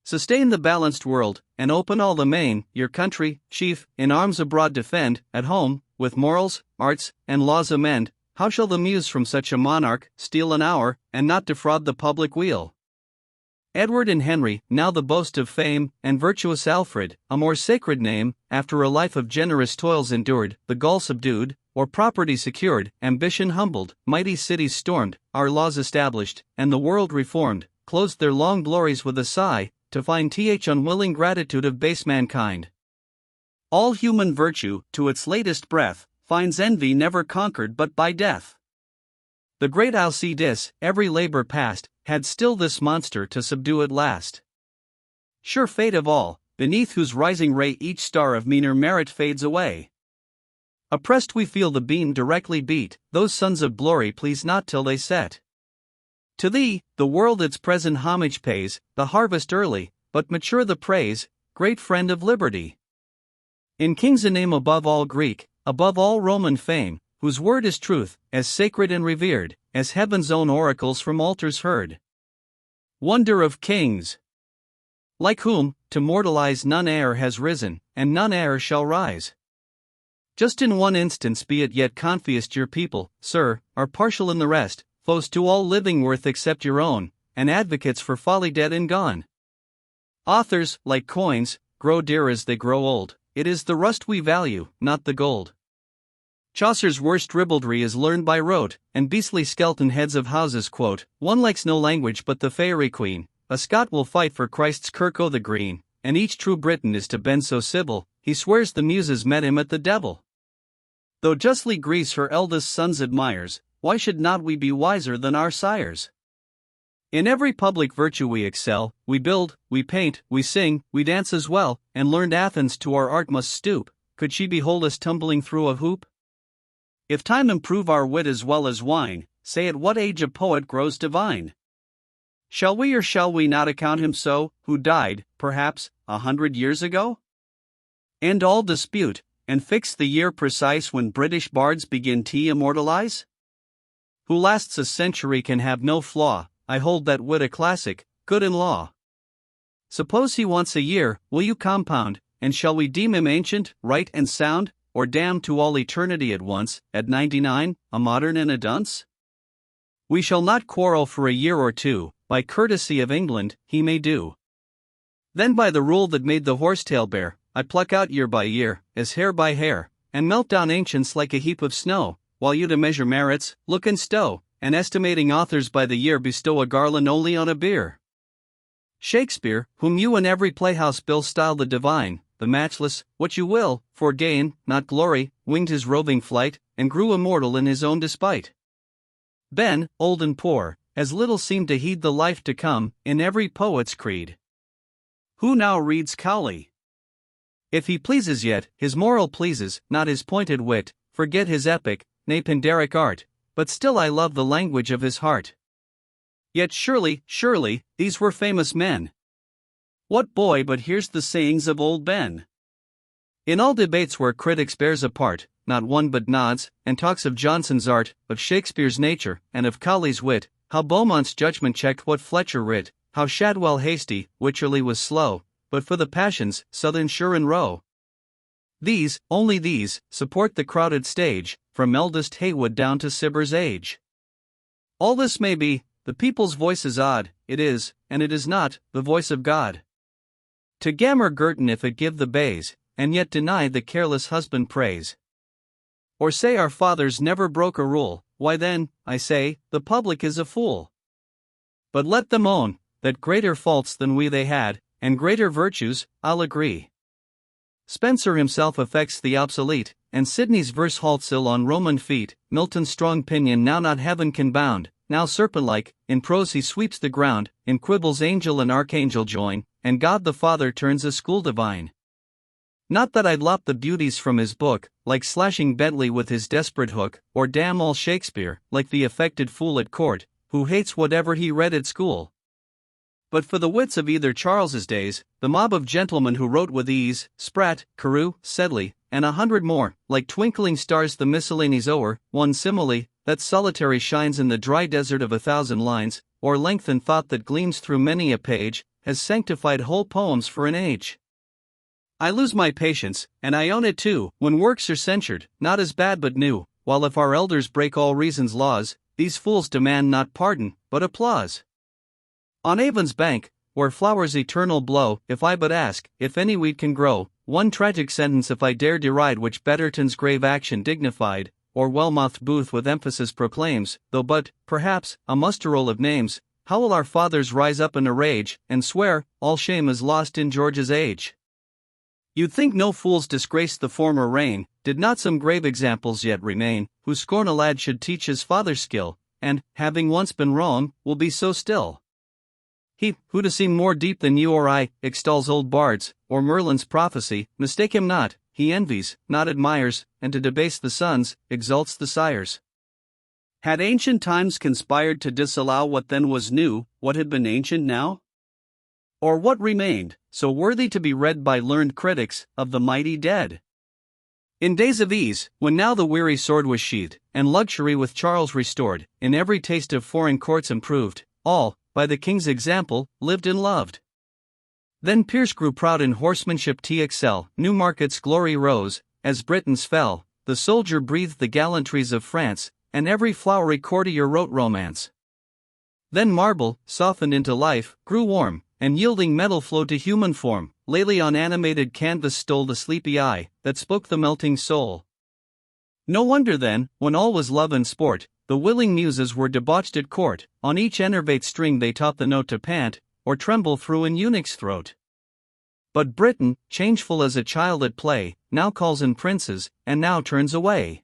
sustain the balanced world, and open all the main, your country, chief, in arms abroad defend, at home, with morals, arts, and laws amend, how shall the muse from such a monarch steal an hour, and not defraud the public weal? Edward and Henry, now the boast of fame, and virtuous Alfred, a more sacred name, after a life of generous toils endured, the Gaul subdued, or property secured, ambition humbled, mighty cities stormed, our laws established, and the world reformed, closed their long glories with a sigh, to find unwilling gratitude of base mankind. All human virtue, to its latest breath, finds envy never conquered but by death. The great Alcides, every labor past, had still this monster to subdue at last. Sure fate of all, beneath whose rising ray each star of meaner merit fades away. Oppressed we feel the beam directly beat, those sons of glory please not till they set. To thee, the world its present homage pays, the harvest early, but mature the praise, great friend of liberty. In kings a name above all Greek, above all Roman fame, whose word is truth, as sacred and revered, as heaven's own oracles from altars heard. Wonder of kings! Like whom, to mortalize none e'er has risen, and none e'er shall rise. Just in one instance be it yet confessed your people, sir, are partial in the rest, foes to all living worth except your own, and advocates for folly dead and gone. Authors, like coins, grow dear as they grow old, it is the rust we value, not the gold. Chaucer's worst ribaldry is learned by rote, and beastly skeleton heads of houses quote, one likes no language but the Fairy Queen, a Scot will fight for Christ's kirk o' the green, and each true Briton is to bend so civil, he swears the muses met him at the devil. Though justly Greece her eldest sons admires, why should not we be wiser than our sires? In every public virtue we excel, we build, we paint, we sing, we dance as well, and learned Athens to our art must stoop, could she behold us tumbling through a hoop? If time improve our wit as well as wine, say at what age a poet grows divine? Shall we or shall we not account him so, who died, perhaps, 100 years ago? End all dispute, and fix the year precise when British bards begin to immortalize? Who lasts a century can have no flaw, I hold that wit a classic, good in law. Suppose he wants a year, will you compound, and shall we deem him ancient, right and sound, or damned to all eternity at once, at 99, a modern and a dunce? We shall not quarrel for a year or two, by courtesy of England, he may do. Then by the rule that made the horsetail bear, I pluck out year by year, as hair by hair, and melt down ancients like a heap of snow, while you to measure merits, look and stow, and estimating authors by the year bestow a garland only on a bier. Shakespeare, whom you in every playhouse bill style the divine, the matchless, what you will, for gain, not glory, winged his roving flight, and grew immortal in his own despite. Ben, old and poor, as little seemed to heed the life to come, in every poet's creed. Who now reads Cowley? If he pleases yet, his moral pleases, not his pointed wit, forget his epic, nay Pindaric art, but still I love the language of his heart. Yet surely, these were famous men. What boy but hears the sayings of old Ben? In all debates where critics bears a part, not one but nods, and talks of Johnson's art, of Shakespeare's nature, and of Cowley's wit, how Beaumont's judgment checked what Fletcher writ, how Shadwell hasty, Wycherley was slow, but for the passions, Southern sure and Rowe. These, only these, support the crowded stage, from eldest Heywood down to Cibber's age. All this may be, the people's voice is odd, it is, and it is not, the voice of God. To Gammer Girton if it give the bays, and yet deny the careless husband praise. Or say our fathers never broke a rule, why then, I say, the public is a fool. But let them own, that greater faults than we they had, and greater virtues, I'll agree. Spenser himself affects the obsolete, and Sidney's verse halts ill on Roman feet. Milton's strong pinion now not heaven can bound, now serpent-like, in prose he sweeps the ground, in quibbles angel and archangel join, and God the Father turns a school divine. Not that I'd lop the beauties from his book, like slashing Bentley with his desperate hook, or damn all Shakespeare, like the affected fool at court, who hates whatever he read at school. But for the wits of either Charles's days, the mob of gentlemen who wrote with ease, Spratt, Carew, Sedley, and 100 more, like twinkling stars the miscellanies o'er, one simile, that solitary shines in the dry desert of 1,000 lines, or length and thought that gleams through many a page, has sanctified whole poems for an age. I lose my patience, and I own it too, when works are censured, not as bad but new, while if our elders break all reason's laws, these fools demand not pardon, but applause. On Avon's bank, where flowers eternal blow, if I but ask, if any weed can grow, one tragic sentence if I dare deride which Betterton's grave action dignified, or Wellmouth Booth with emphasis proclaims, though but, perhaps, a muster-roll of names, how will our fathers rise up in a rage, and swear, all shame is lost in George's age? You'd think no fools disgraced the former reign, did not some grave examples yet remain, who scorn a lad should teach his father's skill, and, having once been wrong, will be so still. He, who to seem more deep than you or I, extols old bards, or Merlin's prophecy, mistake him not, he envies, not admires, and to debase the sons, exalts the sires. Had ancient times conspired to disallow what then was new, what had been ancient now? Or what remained, so worthy to be read by learned critics, of the mighty dead? In days of ease, when now the weary sword was sheathed, and luxury with Charles restored, in every taste of foreign courts improved, all, by the king's example, lived and loved. Then Pierce grew proud in horsemanship TXL, Newmarket's glory rose, as Britons fell, the soldier breathed the gallantries of France, and every flowery courtier wrote romance. Then marble, softened into life, grew warm, and yielding metal flowed to human form, lately on animated canvas stole the sleepy eye, that spoke the melting soul. No wonder then, when all was love and sport, the willing muses were debauched at court, on each enervate string they taught the note to pant, or tremble through an eunuch's throat. But Britain, changeful as a child at play, now calls in princes, and now turns away.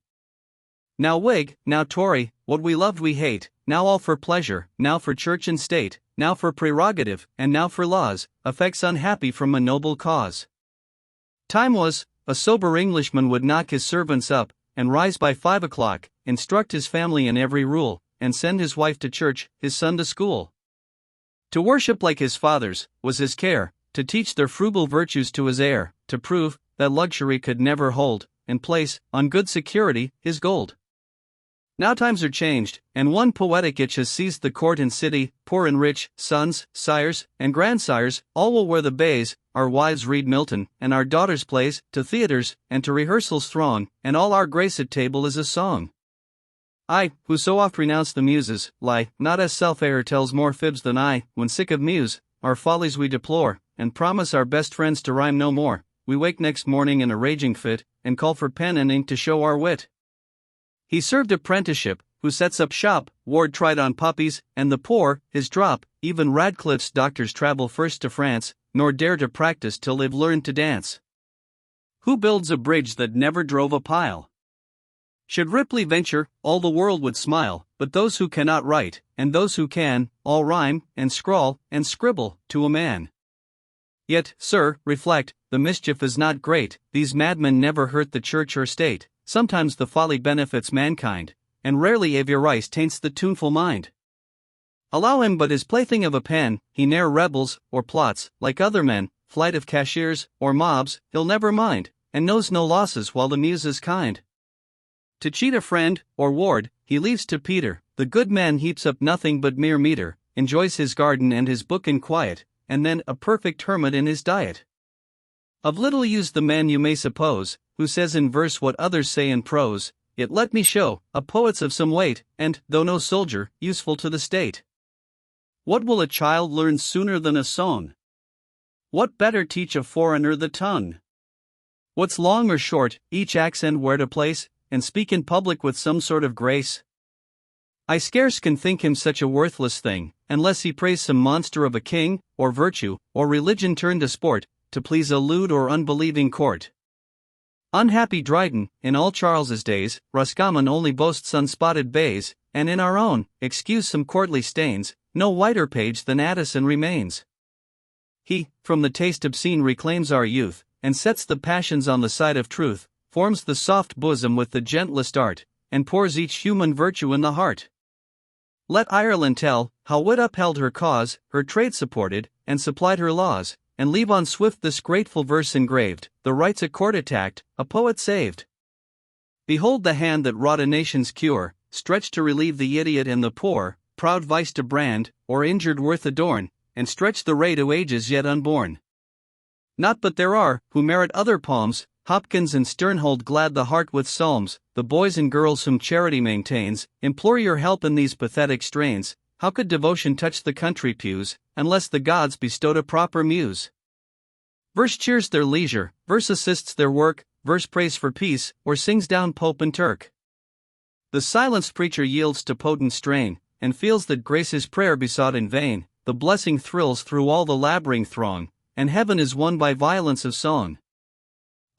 Now Whig, now Tory, what we loved we hate, now all for pleasure, now for church and state, now for prerogative, and now for laws, effects unhappy from a noble cause. Time was, a sober Englishman would knock his servants up, and rise by 5 o'clock, instruct his family in every rule, and send his wife to church, his son to school. To worship like his fathers, was his care, to teach their frugal virtues to his heir, to prove, that luxury could never hold, and place, on good security, his gold. Now times are changed, and one poetic itch has seized the court and city, poor and rich, sons, sires, and grandsires, all will wear the bays, our wives read Milton, and our daughters plays, to theatres, and to rehearsals throng, and all our grace at table is a song. I, who so oft renounce the muses, lie, not as self-error tells more fibs than I, when sick of muse, our follies we deplore, and promise our best friends to rhyme no more, we wake next morning in a raging fit, and call for pen and ink to show our wit. He served apprenticeship, who sets up shop, Ward tried on puppies, and the poor, his drop, even Radcliffe's doctors travel first to France, nor dare to practice till they've learned to dance. Who builds a bridge that never drove a pile? Should Ripley venture, all the world would smile, but those who cannot write, and those who can, all rhyme, and scrawl, and scribble, to a man. Yet, sir, reflect, the mischief is not great, these madmen never hurt the church or state. Sometimes the folly benefits mankind, and rarely avarice taints the tuneful mind. Allow him but his plaything of a pen, he ne'er rebels, or plots, like other men, flight of cashiers, or mobs, he'll never mind, and knows no losses while the muse is kind. To cheat a friend, or ward, he leaves to Peter, the good man heaps up nothing but mere metre, enjoys his garden and his book in quiet, and then a perfect hermit in his diet. Of little use the man you may suppose, who says in verse what others say in prose, yet let me show, a poet's of some weight, and, though no soldier, useful to the state. What will a child learn sooner than a song? What better teach a foreigner the tongue? What's long or short, each accent where to place, and speak in public with some sort of grace? I scarce can think him such a worthless thing, unless he praise some monster of a king, or virtue, or religion turned to sport, to please a lewd or unbelieving court. Unhappy Dryden, in all Charles's days, Roscommon only boasts unspotted bays, and in our own, excuse some courtly stains, no whiter page than Addison remains. He, from the taste obscene reclaims our youth, and sets the passions on the side of truth, forms the soft bosom with the gentlest art, and pours each human virtue in the heart. Let Ireland tell, how wit upheld her cause, her trade supported, and supplied her laws, and leave on Swift this grateful verse engraved, the rights a court attacked, a poet saved. Behold the hand that wrought a nation's cure, stretched to relieve the idiot and the poor, proud vice to brand, or injured worth adorn, and stretch the ray to ages yet unborn. Not but there are, who merit other palms, Hopkins and Sterne hold glad the heart with psalms, the boys and girls whom charity maintains, implore your help in these pathetic strains. How could devotion touch the country pews, unless the gods bestowed a proper muse? Verse cheers their leisure, verse assists their work, verse prays for peace, or sings down Pope and Turk. The silenced preacher yields to potent strain, and feels that grace is prayer besought in vain. The blessing thrills through all the labyrinth throng, and heaven is won by violence of song.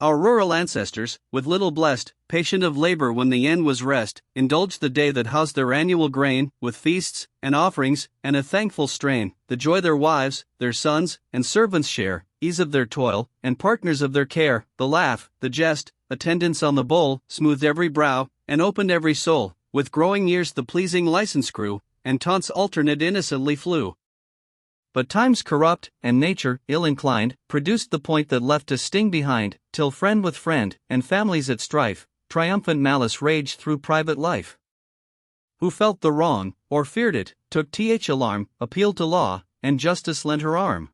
Our rural ancestors, with little blessed, patient of labor when the end was rest, indulged the day that housed their annual grain, with feasts, and offerings, and a thankful strain, the joy their wives, their sons, and servants share, ease of their toil, and partners of their care, the laugh, the jest, attendance on the bowl, smoothed every brow, and opened every soul. With growing years the pleasing license grew, and taunts alternate innocently flew. But times corrupt, and nature, ill-inclined, produced the point that left a sting behind, till friend with friend, and families at strife, triumphant malice raged through private life. Who felt the wrong, or feared it, took alarm, appealed to law, and justice lent her arm.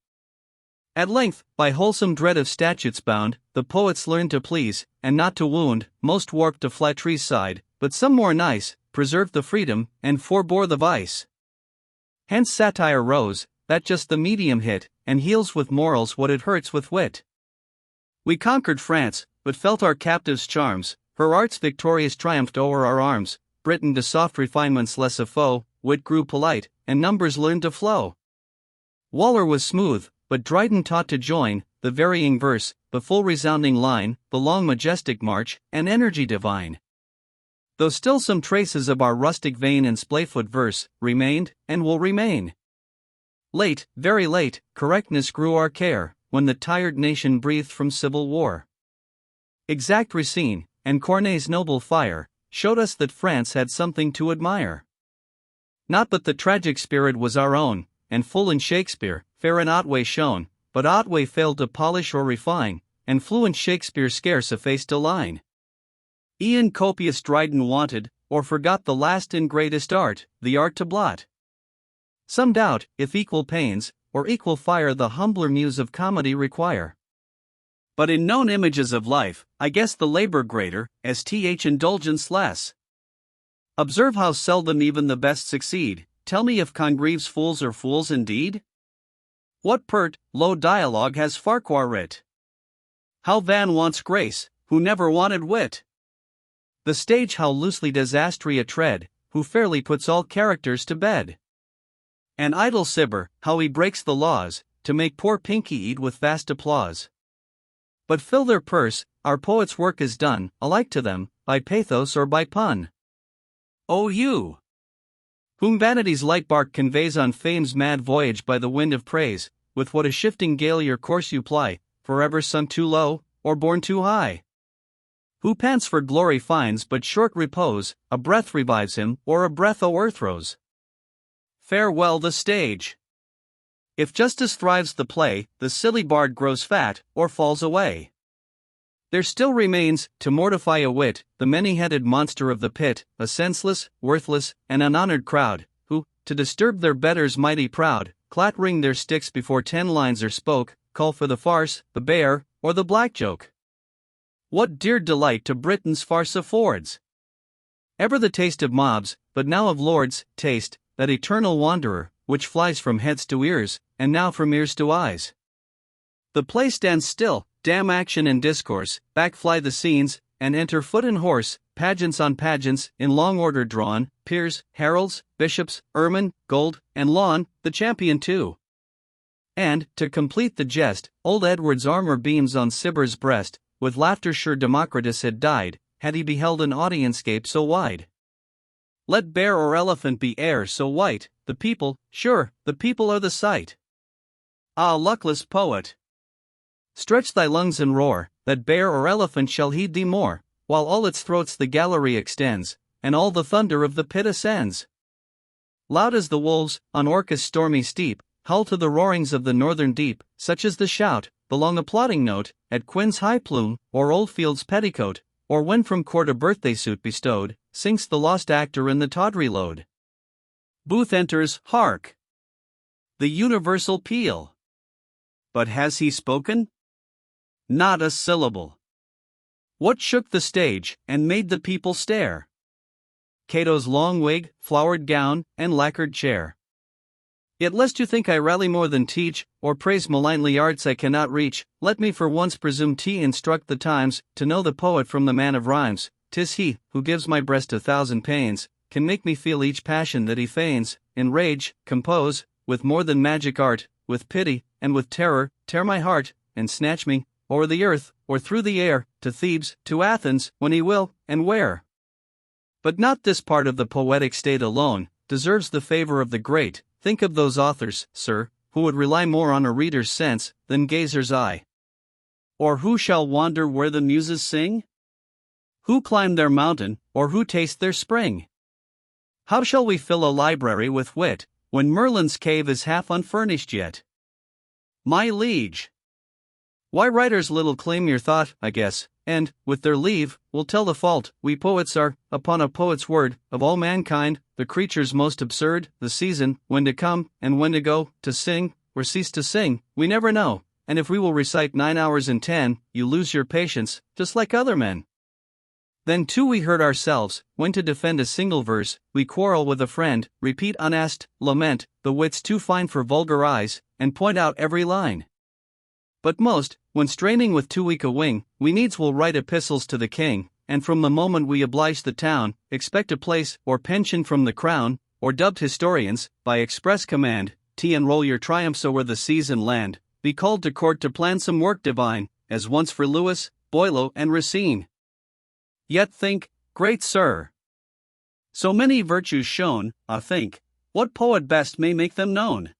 At length, by wholesome dread of statutes bound, the poets learned to please, and not to wound. Most warped to flattery's side, but some more nice, preserved the freedom, and forbore the vice. Hence satire rose, that just the medium hit, and heals with morals what it hurts with wit. We conquered France, but felt our captive's charms, her arts victorious triumphed o'er our arms. Britain to soft refinements less a foe, wit grew polite, and numbers learned to flow. Waller was smooth, but Dryden taught to join, the varying verse, the full resounding line, the long majestic march, and energy divine. Though still some traces of our rustic vein and splayfoot verse, remained, and will remain. Late, very late, correctness grew our care, when the tired nation breathed from civil war. Exact Racine, and Corneille's noble fire, showed us that France had something to admire. Not but the tragic spirit was our own, and full in Shakespeare, fair in Otway shone, but Otway failed to polish or refine, and fluent Shakespeare scarce effaced a line. E'en copious Dryden wanted, or forgot the last and greatest art, the art to blot. Some doubt, if equal pains, or equal fire the humbler muse of comedy require. But in known images of life, I guess the labor greater, as indulgence less. Observe how seldom even the best succeed. Tell me if Congreve's fools are fools indeed? What pert, low dialogue has Farquhar writ? How Van wants grace, who never wanted wit? The stage how loosely does Astrea tread, who fairly puts all characters to bed? And idle Cibber, how he breaks the laws, to make poor Pinky eat with vast applause. But fill their purse, our poet's work is done, alike to them, by pathos or by pun. O you, whom vanity's light bark conveys on fame's mad voyage by the wind of praise, with what a shifting gale your course you ply, forever sunk too low, or borne too high. Who pants for glory finds but short repose, a breath revives him, or a breath o'erthrows. Farewell the stage. If justice thrives the play, the silly bard grows fat, or falls away. There still remains, to mortify a wit, the many-headed monster of the pit, a senseless, worthless, and unhonored crowd, who, to disturb their betters mighty proud, clattering their sticks before 10 lines are spoke, call for the farce, the bear, or the black joke. What dear delight to Britain's farce affords! Ever the taste of mobs, but now of lords, taste, that eternal wanderer, which flies from heads to ears, and now from ears to eyes. The play stands still, damn action and discourse, back fly the scenes, and enter foot and horse, pageants on pageants, in long order drawn, peers, heralds, bishops, ermine, gold, and lawn, the champion too. And, to complete the jest, old Edward's armor beams on Cibber's breast, with laughter sure Democritus had died, had he beheld an audience-scape so wide. Let bear or elephant be e'er so white, the people, sure, the people are the sight. Ah, luckless poet! Stretch thy lungs and roar, that bear or elephant shall heed thee more, while all its throats the gallery extends, and all the thunder of the pit ascends. Loud as the wolves, on Orcus' stormy steep, howl to the roarings of the northern deep, such as the shout, the long applauding note, at Quin's high plume, or Oldfield's petticoat, or when from court a birthday suit bestowed, sinks the lost actor in the tawdry load. Booth enters, hark! The universal peal. But has he spoken? Not a syllable. What shook the stage, and made the people stare? Cato's long wig, flowered gown, and lacquered chair. Yet lest you think I rally more than teach, or praise malignly arts I cannot reach, let me for once presume to instruct the times, to know the poet from the man of rhymes. 'Tis he, who gives my breast 1,000 pains, can make me feel each passion that he feigns, in rage, compose, with more than magic art, with pity, and with terror, tear my heart, and snatch me, o'er the earth, or through the air, to Thebes, to Athens, when he will, and where. But not this part of the poetic state alone deserves the favor of the great. Think of those authors, sir, who would rely more on a reader's sense than gazer's eye. Or who shall wander where the muses sing? Who climb their mountain, or who taste their spring? How shall we fill a library with wit, when Merlin's cave is half unfurnished yet? My liege! Why writers little claim your thought, I guess, and, with their leave, will tell the fault. We poets are, upon a poet's word, of all mankind, the creatures most absurd. The season, when to come, and when to go, to sing, or cease to sing, we never know, and if we will recite 9 hours in 10, you lose your patience, just like other men. Then too we hurt ourselves, when to defend a single verse, we quarrel with a friend, repeat unasked, lament, the wits too fine for vulgar eyes, and point out every line. But most, when straining with too weak a wing, we needs will write epistles to the king, and from the moment we oblige the town, expect a place or pension from the crown, or dubbed historians, by express command, enroll your triumphs o'er the seas and land, be called to court to plan some work divine, as once for Lewis, Boileau, and Racine. Yet think, great sir, so many virtues shown, think, what poet best may make them known?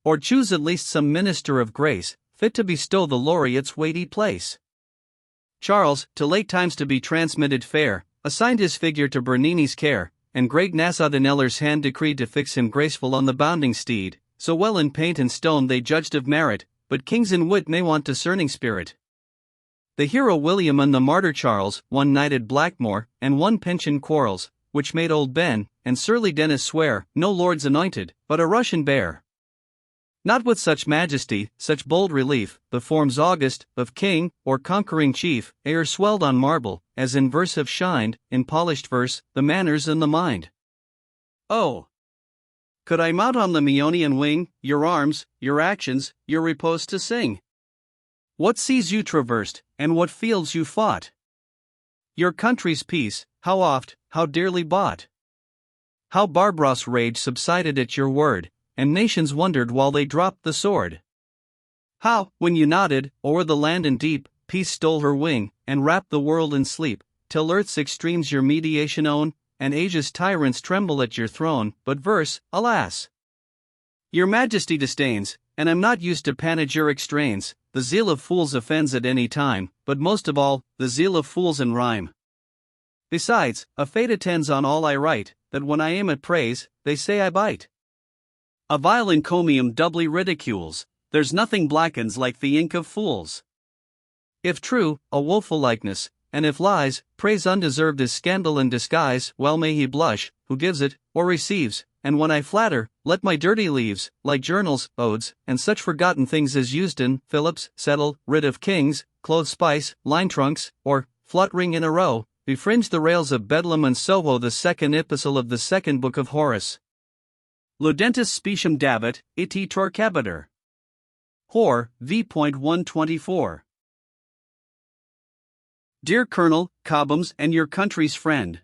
Or choose at least some minister of grace, fit to bestow the laureate's weighty place. Charles, to late times to be transmitted fair, assigned his figure to Bernini's care, and great Nassau-Dineller's hand decreed to fix him graceful on the bounding steed. So well in paint and stone they judged of merit, but kings in wit may want discerning spirit. The hero William and the martyr Charles, one knighted Blackmore, and one pensioned Quarles, which made old Ben, and surly Dennis swear, no lord's anointed, but a Russian bear. Not with such majesty, such bold relief, the forms august, of king, or conquering chief, e'er swelled on marble, as in verse have shined, in polished verse, the manners and the mind. Oh! Could I mount on the Meonian wing, your arms, your actions, your repose to sing? What seas you traversed, and what fields you fought? Your country's peace, how oft, how dearly bought? How barbarous rage subsided at your word, and nations wondered while they dropped the sword. How, when you nodded, o'er the land and deep, peace stole her wing, and wrapped the world in sleep, till earth's extremes your mediation own, and Asia's tyrants tremble at your throne. But verse, alas! Your majesty disdains, and I'm not used to panegyric strains. The zeal of fools offends at any time, but most of all, the zeal of fools in rhyme. Besides, a fate attends on all I write, that when I aim at praise, they say I bite. A vile encomium doubly ridicules, there's nothing blackens like the ink of fools. If true, a woeful likeness, and if lies, praise undeserved is scandal and disguise. Well may he blush, who gives it, or receives, and when I flatter, let my dirty leaves, like journals, odes, and such forgotten things as Euston, Phillips, Settle, Writ of Kings, Clothes Spice, Line Trunks, or Fluttering in a Row, befringe the rails of Bedlam and Soho. The second epistle of the second book of Horace. Ludentus specium davit, iti torquebator. Hor, v.124. Dear Colonel, Cobhams, and your country's friend.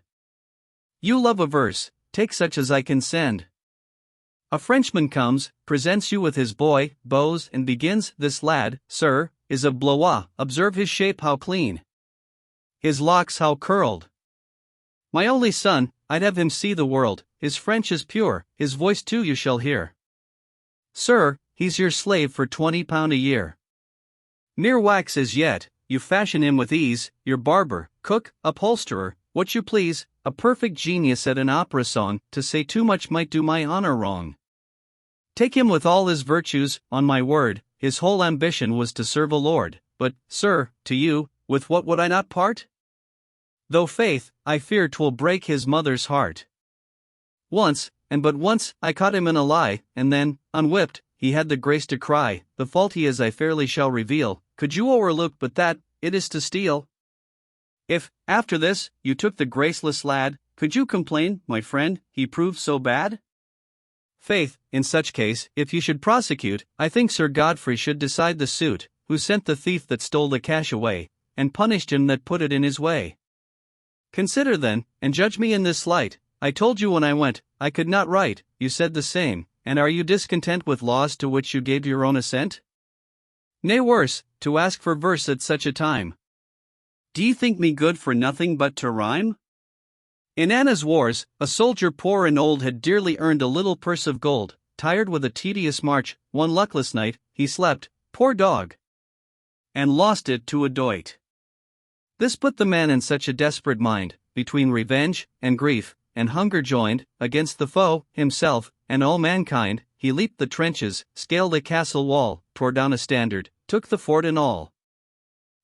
You love a verse, take such as I can send. A Frenchman comes, presents you with his boy, bows, and begins, This lad, sir, is of Blois, observe his shape how clean. His locks how curled. My only son, I'd have him see the world, his French is pure, his voice too you shall hear. Sir, he's your slave for £20 a year. Mere wax as yet, you fashion him with ease, your barber, cook, upholsterer, what you please, a perfect genius at an opera song, to say too much might do my honor wrong. Take him with all his virtues, on my word, his whole ambition was to serve a lord, but, sir, to you, with what would I not part? Though faith, I fear 'twill break his mother's heart. Once, and but once, I caught him in a lie, and then, unwhipped, he had the grace to cry, The fault he is I fairly shall reveal, could you o'erlook but that, it is to steal? If, after this, you took the graceless lad, could you complain, my friend, he proved so bad? Faith, in such case, if you should prosecute, I think Sir Godfrey should decide the suit, who sent the thief that stole the cash away, and punished him that put it in his way. Consider then, and judge me in this light, I told you when I went, I could not write, you said the same, and are you discontent with laws to which you gave your own assent? Nay worse, to ask for verse at such a time. D'ye think me good for nothing but to rhyme? In Anna's wars, a soldier poor and old had dearly earned a little purse of gold, tired with a tedious march, one luckless night, he slept, poor dog, and lost it to a doit. This put the man in such a desperate mind, between revenge, and grief, and hunger joined, against the foe, himself, and all mankind, he leaped the trenches, scaled a castle wall, tore down a standard, took the fort and all.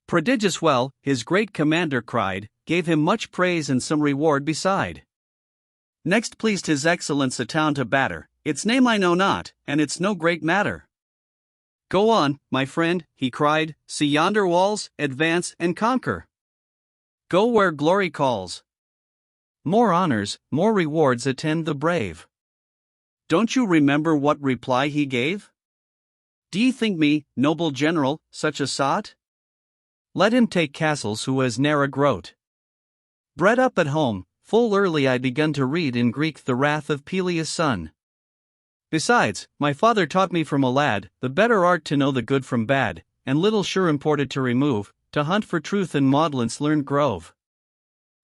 Prodigious well, his great commander cried, gave him much praise and some reward beside. Next pleased his excellence a town to batter, its name I know not, and it's no great matter. Go on, my friend, he cried, see yonder walls, advance and conquer. Go where glory calls. More honors, more rewards attend the brave. Don't you remember what reply he gave? D'ye think me, noble general, such a sot? Let him take castles who has ne'er a groat. Bred up at home, full early I begun to read in Greek the wrath of Peleus' son. Besides, my father taught me from a lad, the better art to know the good from bad, and little sure imported to remove, to hunt for truth in Maudlin's learned grove.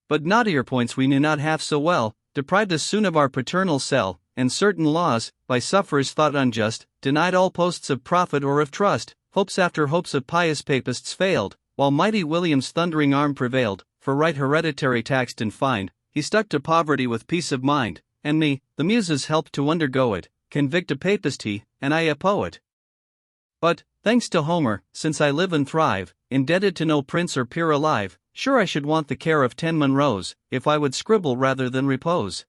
But naughtier points we knew not half so well, deprived us soon of our paternal cell, and certain laws, by sufferers thought unjust, denied all posts of profit or of trust, hopes after hopes of pious papists failed, while mighty William's thundering arm prevailed, for right hereditary taxed and fined, he stuck to poverty with peace of mind, and me, the muses helped to undergo it, convict a papist he, and I a poet. But, thanks to Homer, since I live and thrive, indebted to no prince or peer alive, sure I should want the care of 10 Munros, if I would scribble rather than repose.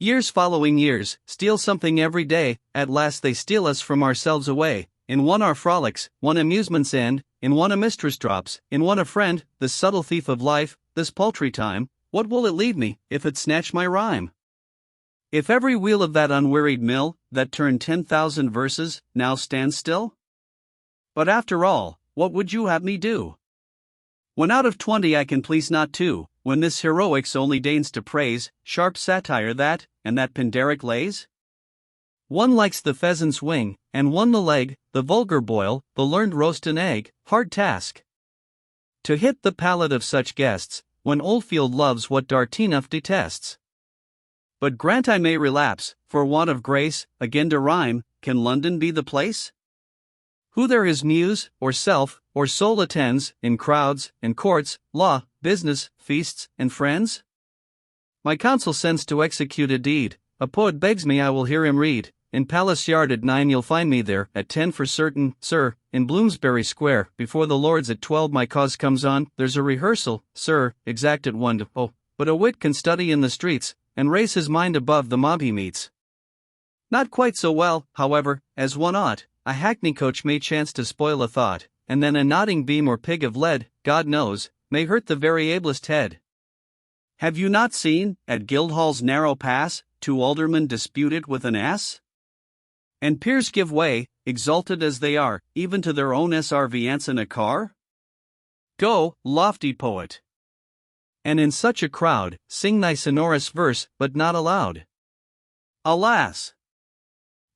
Years following years, steal something every day, at last they steal us from ourselves away, in one our frolics, one amusements end, in one a mistress drops, in one a friend, this subtle thief of life, this paltry time, what will it leave me, if it snatch my rhyme? If every wheel of that unwearied mill, that turned 10,000 verses, now stands still? But after all, what would you have me do? When out of 20 I can please not 2, when this heroics only deigns to praise, sharp satire that, and that Pindaric lays? One likes the pheasant's wing, and one the leg, the vulgar boil, the learned roast an egg, hard task. To hit the palate of such guests, when Oldfield loves what Dartineuf detests. But grant I may relapse, for want of grace, again to rhyme, can London be the place? Who there his muse, or self, or soul attends, in crowds, and courts, law, business, feasts, and friends? My counsel sends to execute a deed, a poet begs me I will hear him read, in Palace Yard at 9 you'll find me there, at 10 for certain, sir, in Bloomsbury Square, before the Lords at 12 my cause comes on, there's a rehearsal, sir, exact at 1 to, oh, but a wit can study in the streets, and raise his mind above the mob he meets. Not quite so well, however, as one ought, a hackney coach may chance to spoil a thought, and then a nodding beam or pig of lead, God knows, may hurt the very ablest head. Have you not seen, at Guildhall's narrow pass, 2 aldermen disputed with an ass? And peers give way, exalted as they are, even to their own SRVants in a car? Go, lofty poet! And in such a crowd, sing thy sonorous verse, but not aloud. Alas!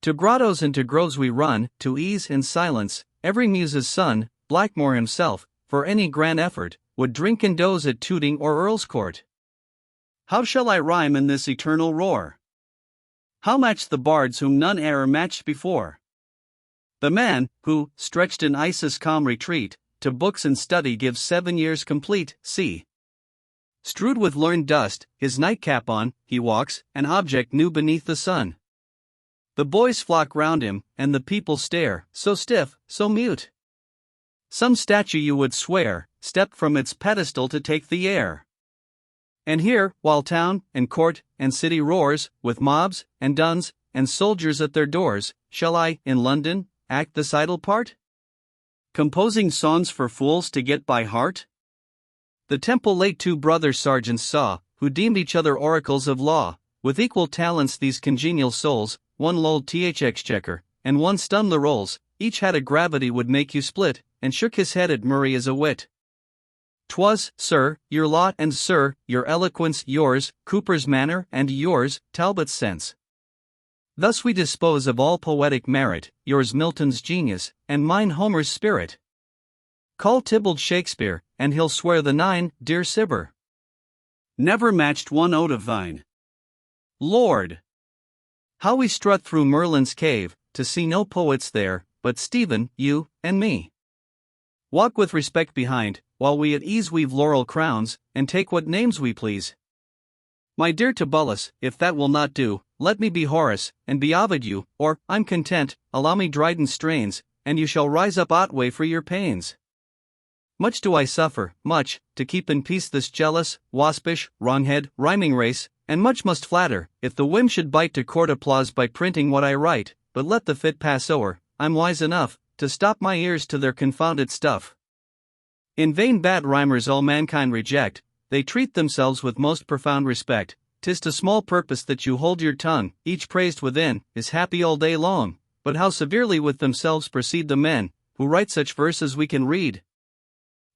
To grottos and to groves we run, to ease and silence, every muse's son, Blackmore himself, for any grand effort, would drink and doze at Tooting or Earl's Court. How shall I rhyme in this eternal roar? How match the bards whom none e'er matched before? The man, who, stretched in Isis' calm retreat, to books and study gives 7 years complete, see. Strewed with learned dust, his nightcap on, he walks, an object new beneath the sun. The boys flock round him, and the people stare, so stiff, so mute. Some statue you would swear, stepped from its pedestal to take the air. And here, while town, and court, and city roars, with mobs, and duns, and soldiers at their doors, shall I, in London, act this idle part? Composing songs for fools to get by heart? The Temple late 2 brother sergeants saw, who deemed each other oracles of law, with equal talents these congenial souls, one lolled th exchequer, and one stummed the rolls, each had a gravity would make you split, and shook his head at Murray as a wit. 'Twas, sir, your lot and sir, your eloquence, yours, Cooper's manner, and yours, Talbot's sense. Thus we dispose of all poetic merit, yours Milton's genius, and mine Homer's spirit. Call Tybalt Shakespeare, and he'll swear the 9, dear Cibber. Never matched one ode of thine. Lord! How we strut through Merlin's cave, to see no poets there, but Stephen, you, and me. Walk with respect behind, while we at ease weave laurel crowns, and take what names we please. My dear Tibullus, if that will not do, let me be Horace, and be Ovid you, or, I'm content, allow me Dryden strains, and you shall rise up Otway for your pains. Much do I suffer, much, to keep in peace this jealous, waspish, wronghead, rhyming race, and much must flatter, if the whim should bite to court applause by printing what I write, but let the fit pass o'er, I'm wise enough, to stop my ears to their confounded stuff. In vain bad rhymers all mankind reject, they treat themselves with most profound respect, 'tis to small purpose that you hold your tongue, each praised within, is happy all day long, but how severely with themselves proceed the men, who write such verse as we can read.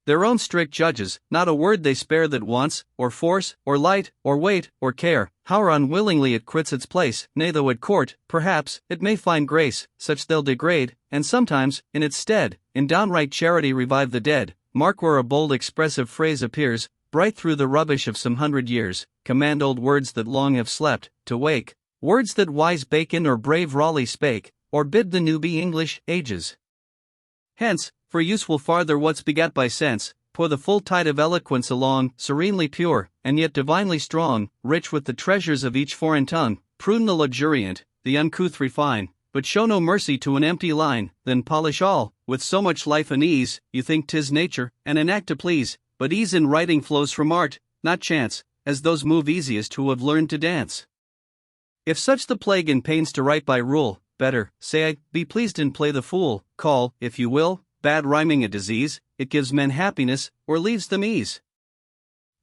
Their own strict judges, not a word they spare that wants, or force, or light, or weight, or care, however unwillingly it quits its place, nay though at court, perhaps, it may find grace, such they'll degrade, and sometimes, in its stead, in downright charity revive the dead. Mark where a bold expressive phrase appears, bright through the rubbish of some 100 years, command old words that long have slept, to wake, words that wise Bacon or brave Raleigh spake, or bid the newbie English ages. Hence, for use will farther what's begat by sense, pour the full tide of eloquence along, serenely pure, and yet divinely strong, rich with the treasures of each foreign tongue, prune the luxuriant, the uncouth refine, but show no mercy to an empty line, then polish all, with so much life and ease, you think 'tis nature, and an act to please, but ease in writing flows from art, not chance, as those move easiest who have learned to dance. If such the plague and pains to write by rule, better, say I, be pleased and play the fool, call, if you will, bad rhyming a disease, it gives men happiness, or leaves them ease.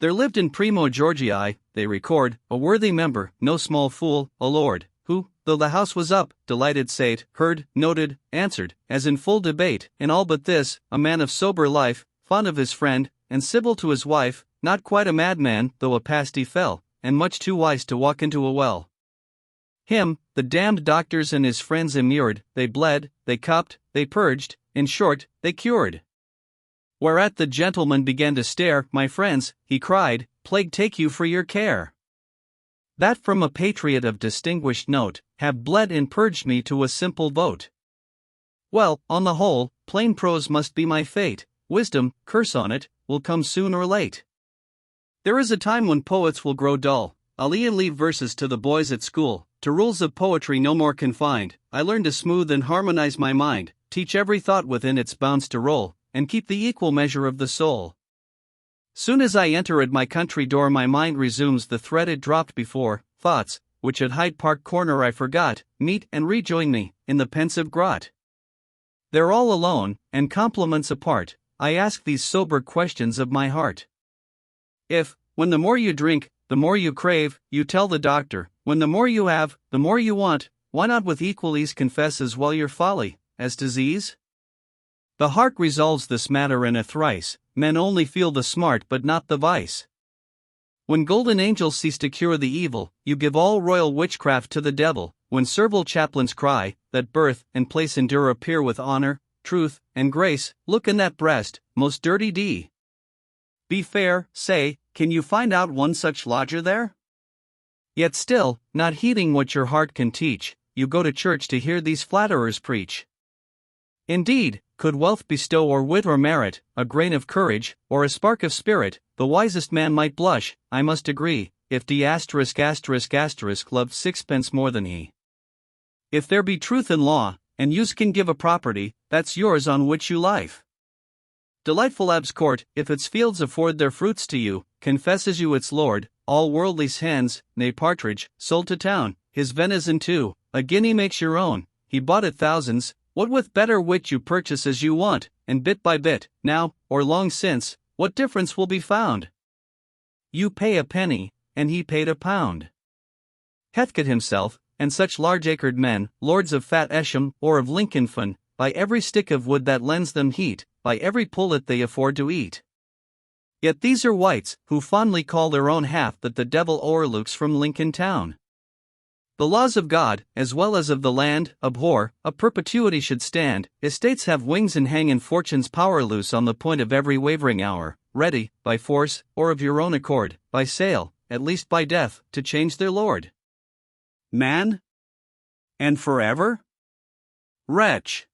There lived in Primo Georgii, they record, a worthy member, no small fool, a lord, who, though the house was up, delighted sate, heard, noted, answered, as in full debate, in all but this, a man of sober life, fond of his friend, and civil to his wife, not quite a madman, though a pasty fell, and much too wise to walk into a well. Him, the damned doctors and his friends immured, they bled, they cupped, they purged, in short, they cured. Whereat the gentleman began to stare, my friends, he cried, plague take you for your care. That from a patriot of distinguished note, have bled and purged me to a simple vote. Well, on the whole, plain prose must be my fate, wisdom, curse on it, will come soon or late. There is a time when poets will grow dull, I'll e'en leave verses to the boys at school, to rules of poetry no more confined, I learn to smooth and harmonize my mind, teach every thought within its bounds to roll, and keep the equal measure of the soul. Soon as I enter at my country door my mind resumes the thread it dropped before, thoughts, which at Hyde Park Corner I forgot, meet and rejoin me, in the pensive grot. There all alone, and compliments apart, I ask these sober questions of my heart. If, when the more you drink, the more you crave, you tell the doctor, when the more you have, the more you want, why not with equal ease confess as well your folly, as disease? The heart resolves this matter in a thrice, men only feel the smart but not the vice. When golden angels cease to cure the evil, you give all royal witchcraft to the devil. When servile chaplains cry, that birth and place endure appear with honor, truth, and grace, look in that breast, most dirty D. Be fair, say, can you find out one such lodger there? Yet still, not heeding what your heart can teach, you go to church to hear these flatterers preach. Indeed, could wealth bestow or wit or merit, a grain of courage, or a spark of spirit, the wisest man might blush, I must agree, if D*** loved sixpence more than he. If there be truth in law, and use can give a property, that's yours on which you life. Delightful Abb's court, if its fields afford their fruits to you, confesses you its lord, all worldly's hens, nay partridge, sold to town, his venison too, a guinea makes your own, he bought it thousands, what with better wit you purchase as you want, and bit by bit, now, or long since, what difference will be found? You pay a penny, and he paid a pound. Heathcote himself, and such large-acred men, lords of Fat Esham or of Lincolnfin, by every stick of wood that lends them heat, by every pullet they afford to eat. Yet these are wights, who fondly call their own half that the devil o'erlooks from Lincoln town. The laws of God, as well as of the land, abhor, a perpetuity should stand, estates have wings and hang in fortune's power loose on the point of every wavering hour, ready, by force, or of your own accord, by sale, at least by death, to change their lord. Man? And forever? Wretch!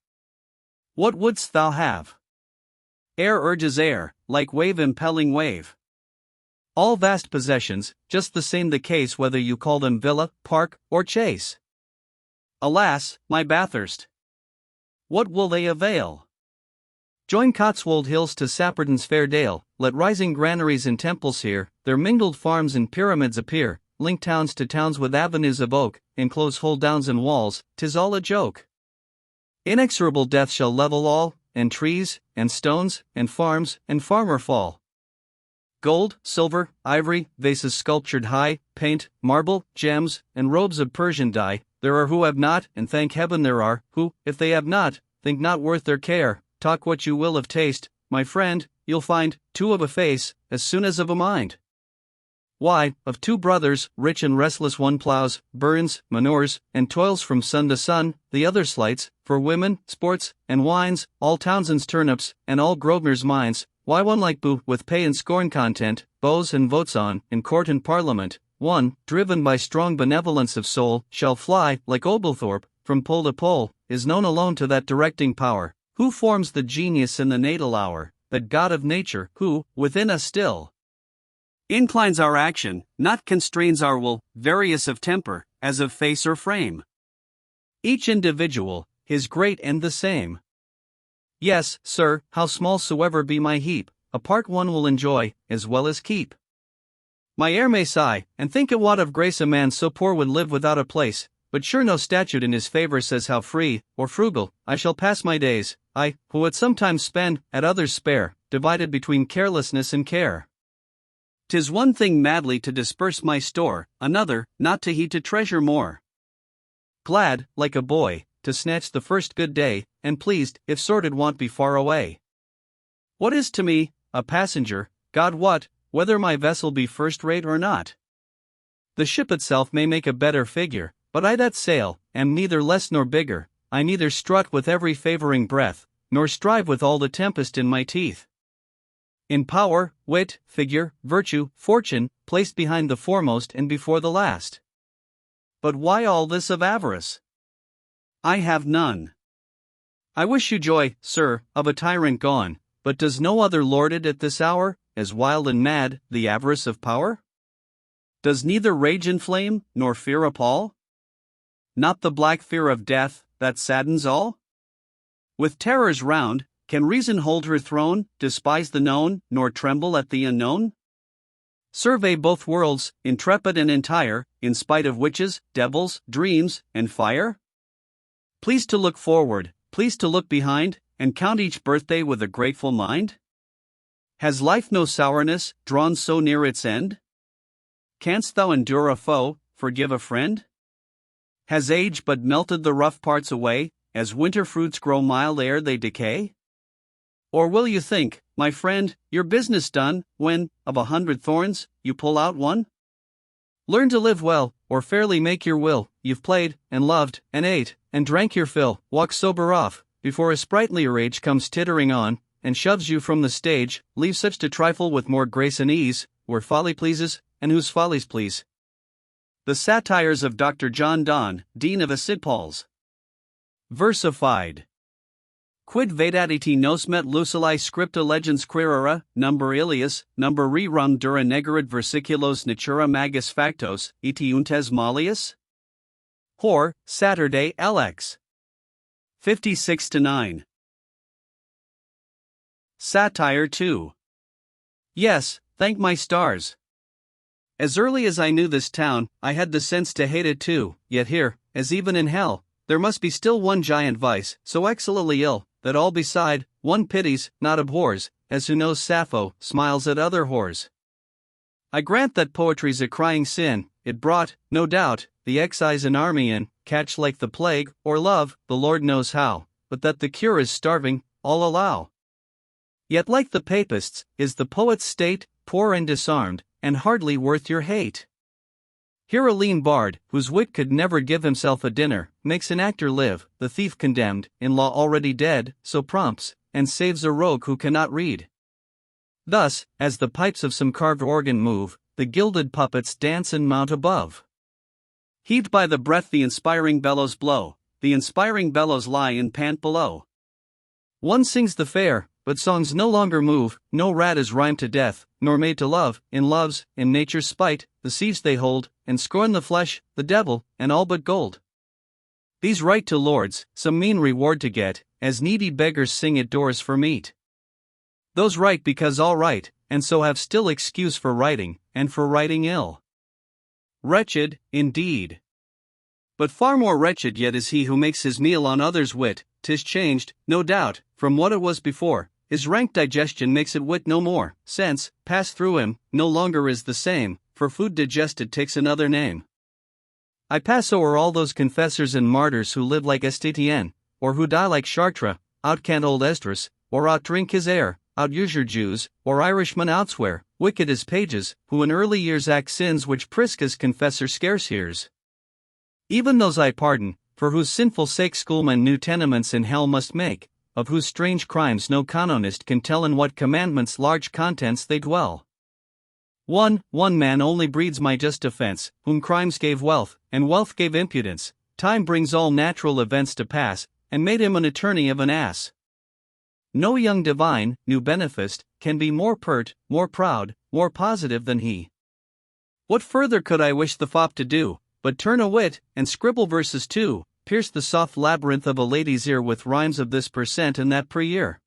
What wouldst thou have? Air urges air, like wave impelling wave. All vast possessions, just the same the case whether you call them villa, park, or chase. Alas, my Bathurst! What will they avail? Join Cotswold hills to Sapperton's fair dale, let rising granaries and temples here, their mingled farms and pyramids appear, link towns to towns with avenues of oak, enclose whole downs and walls, 'tis all a joke. Inexorable death shall level all, and trees, and stones, and farms, and farmer fall. Gold, silver, ivory, vases sculptured high, paint, marble, gems, and robes of Persian dye, there are who have not, and thank heaven there are, who, if they have not, think not worth their care. Talk what you will of taste, my friend, you'll find, two of a face, as soon as of a mind. Why, of two brothers, rich and restless, one plows, burns, manures, and toils from sun to sun, the other slights, for women, sports, and wines, all Townsend's turnips, and all Grosvenor's mines. Why one like Boo, with pay and scorn content, bows and votes on, in court and parliament, one, driven by strong benevolence of soul, shall fly, like Oglethorpe, from pole to pole, is known alone to that directing power, who forms the genius in the natal hour, that God of nature, who, within us still, inclines our action, not constrains our will, various of temper, as of face or frame. Each individual, his great and the same. Yes, sir, how small soever be my heap, a part one will enjoy, as well as keep. My heir may sigh, and think it what of grace a man so poor would live without a place, but sure no statute in his favor says how free, or frugal, I shall pass my days, I, who at sometimes spend, at others spare, divided between carelessness and care. 'Tis one thing madly to disperse my store, another, not to heed to treasure more. Glad, like a boy, to snatch the first good day, and pleased, if sordid want be far away. What is to me, a passenger, God wot, whether my vessel be first-rate or not? The ship itself may make a better figure, but I that sail, am neither less nor bigger, I neither strut with every favoring breath, nor strive with all the tempest in my teeth. In power, wit, figure, virtue, fortune, placed behind the foremost and before the last. But why all this of avarice? I have none. I wish you joy, sir, of a tyrant gone, but does no other lord it at this hour, as wild and mad, the avarice of power? Does neither rage inflame, nor fear appall? Not the black fear of death, that saddens all? With terrors round, can reason hold her throne, despise the known, nor tremble at the unknown? Survey both worlds, intrepid and entire, in spite of witches, devils, dreams, and fire? Please to look forward, please to look behind, and count each birthday with a grateful mind? Has life no sourness, drawn so near its end? canst thou endure a foe, forgive a friend? Has age but melted the rough parts away, as winter fruits grow mild ere they decay? Or will you think, my friend, your business done, when, of 100 thorns, you pull out one? Learn to live well, or fairly make your will. You've played, and loved, and ate, and drank your fill. Walk sober off, before a sprightlier age comes tittering on, and shoves you from the stage. Leave such to trifle with more grace and ease, where folly pleases, and whose follies please. The Satires of Dr. John Donne, Dean of St. Paul's. Versified. Quid vedaditi nos met lucili scripta legens quirera, number ilias, number rerum dura negerit versiculos natura magis factos, etiuntes malleus? Hor, Saturday LX. 56-9. Satire 2. Yes, thank my stars. As early as I knew this town, I had the sense to hate it too, yet here, as even in hell, there must be still one giant vice, so excellently ill, that all beside, one pities, not abhors, as who knows Sappho, smiles at other whores. I grant that poetry's a crying sin, it brought, no doubt, the excise and army in, catch like the plague, or love, the Lord knows how, but that the cure is starving, all allow. Yet like the papists, is the poet's state, poor and disarmed, and hardly worth your hate. Here a lean bard, whose wit could never give himself a dinner, makes an actor live, the thief condemned, in law already dead, so prompts, and saves a rogue who cannot read. Thus, as the pipes of some carved organ move, the gilded puppets dance and mount above. Heaved by the breath the inspiring bellows blow, the inspiring bellows lie and pant below. One sings the fair, but songs no longer move, no rat is rhymed to death, nor made to love, in nature's spite, the seeds they hold, and scorn the flesh, the devil, and all but gold. These write to lords, some mean reward to get, as needy beggars sing at doors for meat. Those write because all write, and so have still excuse for writing, and for writing ill. Wretched, indeed. But far more wretched yet is he who makes his meal on others' wit. 'Tis changed, no doubt, from what it was before. His rank digestion makes it wit no more. Sense, passed through him, no longer is the same, for food digested takes another name. I pass o'er all those confessors and martyrs who live like Estienne, or who die like Chartres, outcant old Esdras, or outdrink his air, outuse your Jews, or Irishmen outswear, wicked as pages, who in early years act sins which Prisca's confessor scarce hears. Even those I pardon, for whose sinful sake schoolmen new tenements in hell must make, of whose strange crimes no canonist can tell in what commandments' large contents they dwell. One man only breeds my just offense, whom crimes gave wealth, and wealth gave impudence. Time brings all natural events to pass, and made him an attorney of an ass. No young divine, new beneficed, can be more pert, more proud, more positive than he. What further could I wish the fop to do, but turn a wit, and scribble verses too, pierce the soft labyrinth of a lady's ear with rhymes of this per cent and that per year?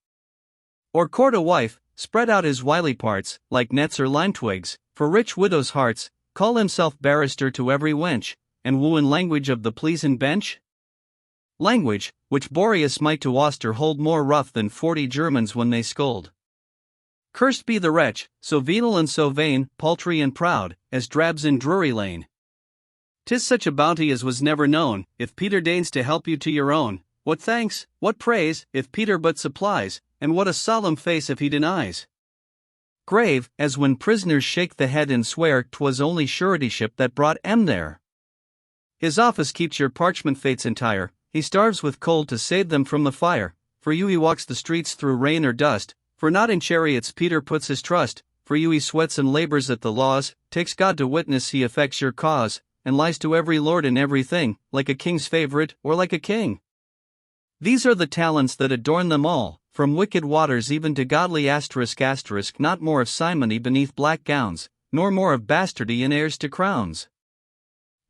Or court a wife, spread out his wily parts, like nets or lime twigs, for rich widows' hearts, call himself barrister to every wench, and woo in language of the pleasant bench? Language, which Boreas might to Auster hold more rough than 40 Germans when they scold. Cursed be the wretch, so venal and so vain, paltry and proud, as drabs in Drury Lane. 'Tis such a bounty as was never known, if Peter deigns to help you to your own. What thanks, what praise, if Peter but supplies, and what a solemn face if he denies. Grave, as when prisoners shake the head and swear 'twas only suretyship that brought em there. His office keeps your parchment fates entire, he starves with cold to save them from the fire. For you he walks the streets through rain or dust, for not in chariots Peter puts his trust. For you he sweats and labors at the laws, takes God to witness he affects your cause, and lies to every lord and everything, like a king's favorite or like a king. These are the talents that adorn them all, from wicked waters even to godly asterisk, not more of simony beneath black gowns, nor more of bastardy in heirs to crowns.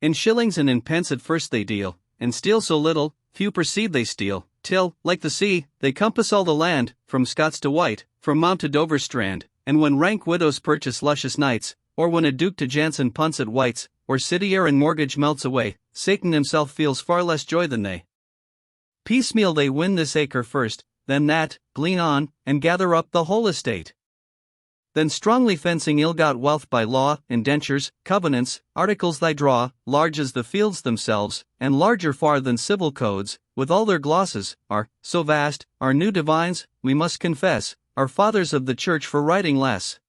In shillings and in pence at first they deal, and steal so little, few perceive they steal, till, like the sea, they compass all the land, from Scots to White, from Mount to Dover strand, and when rank widows purchase luscious knights, or when a duke to Jansen punts at White's, or city air and mortgage melts away, Satan himself feels far less joy than they. Piecemeal they win this acre first, then that, glean on, and gather up the whole estate. Then strongly fencing ill-got wealth by law, indentures, covenants, articles thy draw, large as the fields themselves, and larger far than civil codes, with all their glosses, are, so vast, our new divines, we must confess, are fathers of the church for writing less.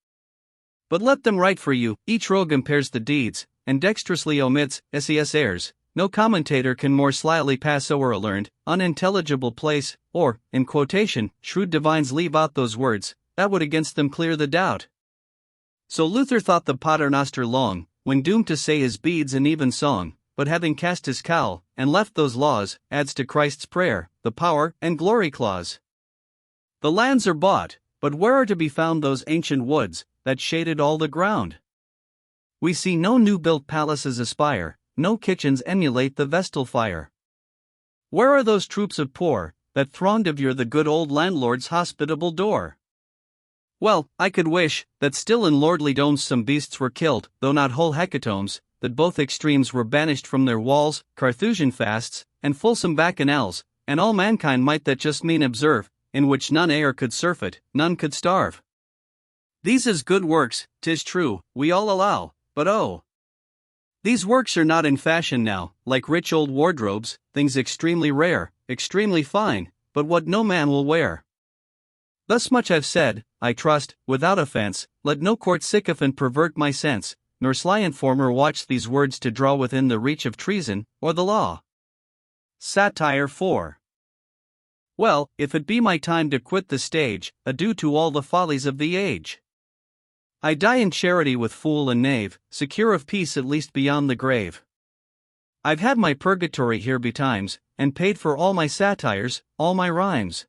But let them write for you, each rogue impairs the deeds, and dexterously omits, ses errors. No commentator can more slyly pass o'er a learned, unintelligible place, or, in quotation, shrewd divines leave out those words, that would against them clear the doubt. So Luther thought the Paternoster long, when doomed to say his beads and even song, but having cast his cowl, and left those laws, adds to Christ's prayer, the power and glory clause. The lands are bought, but where are to be found those ancient woods, that shaded all the ground? We see no new-built palaces aspire, no kitchens emulate the Vestal fire. Where are those troops of poor, that thronged of yore the good old landlord's hospitable door? Well, I could wish, that still in lordly domes some beasts were killed, though not whole hecatombs, that both extremes were banished from their walls, Carthusian fasts, and fulsome bacchanals, and all mankind might that just mean observe, in which none e'er could surfeit, none could starve. These is good works, 'tis true, we all allow, but oh! These works are not in fashion now, like rich old wardrobes, things extremely rare, extremely fine, but what no man will wear. Thus much I've said, I trust, without offence, let no court sycophant pervert my sense, nor sly informer watch these words to draw within the reach of treason, or the law. Satire 4. Well, if it be my time to quit the stage, adieu to all the follies of the age. I die in charity with fool and knave, secure of peace at least beyond the grave. I've had my purgatory here betimes, and paid for all my satires, all my rhymes.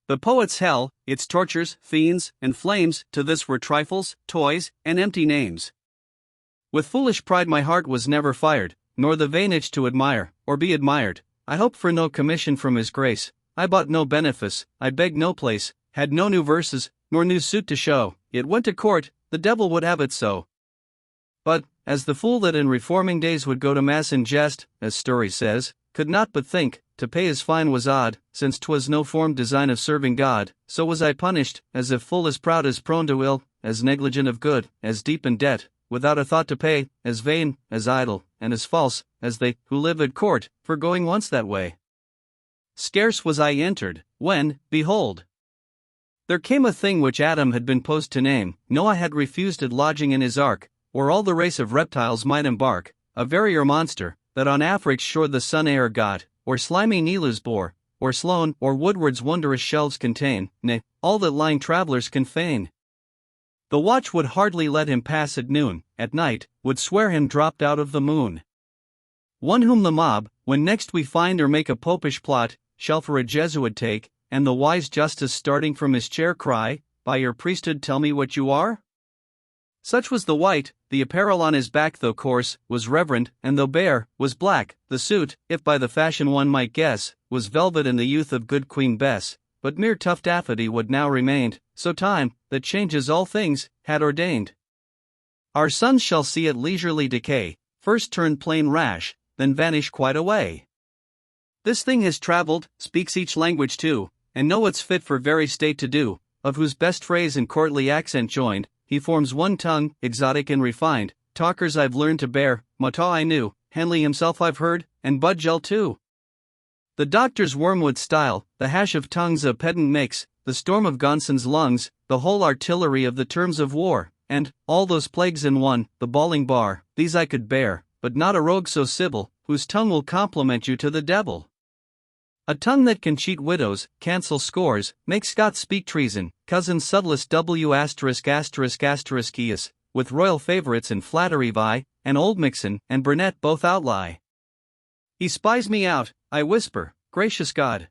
The poet's hell, its tortures, fiends, and flames, to this were trifles, toys, and empty names. With foolish pride my heart was never fired, nor the vain itch to admire, or be admired. I hoped for no commission from his grace, I bought no benefice, I begged no place, had no new verses, nor new suit to show. It went to court, the devil would have it so. But, as the fool that in reforming days would go to mass in jest, as Story says, could not but think, to pay his fine was odd, since 'twas no formed design of serving God, so was I punished, as if full as proud as prone to ill, as negligent of good, as deep in debt, without a thought to pay, as vain, as idle, and as false, as they, who live at court, for going once that way. Scarce was I entered, when, behold, there came a thing which Adam had been posed to name, Noah had refused it lodging in his ark, where all the race of reptiles might embark, a verier monster, that on Afric's shore the sun e'er got, or slimy Nilu's bore, or Sloan, or Woodward's wondrous shelves contain, nay, all that lying travellers can feign. The watch would hardly let him pass at noon, at night, would swear him dropped out of the moon. One whom the mob, when next we find or make a popish plot, shall for a Jesuit take, and the wise justice starting from his chair cry, by your priesthood tell me what you are? Such was the wight, the apparel on his back though coarse, was reverend, and though bare, was black, the suit, if by the fashion one might guess, was velvet in the youth of good Queen Bess, but mere tough taffety would now remained, so time, that changes all things, had ordained. Our sons shall see it leisurely decay, first turn plain rash, then vanish quite away. This thing has travelled, speaks each language too, and know what's fit for very state to do, of whose best phrase and courtly accent joined, he forms one tongue, exotic and refined. Talkers I've learned to bear, Mataw I knew, Henley himself I've heard, and Budgell too. The doctor's wormwood style, the hash of tongues a pedant makes, the storm of Gonson's lungs, the whole artillery of the terms of war, and, all those plagues in one, the bawling bar, these I could bear, but not a rogue so civil, whose tongue will compliment you to the devil. A tongue that can cheat widows, cancel scores, make Scots speak treason, cousin subtlest W*******, with royal favourites and flattery vie, and Oldmixon and Burnet both outlie. He spies me out, I whisper, gracious God!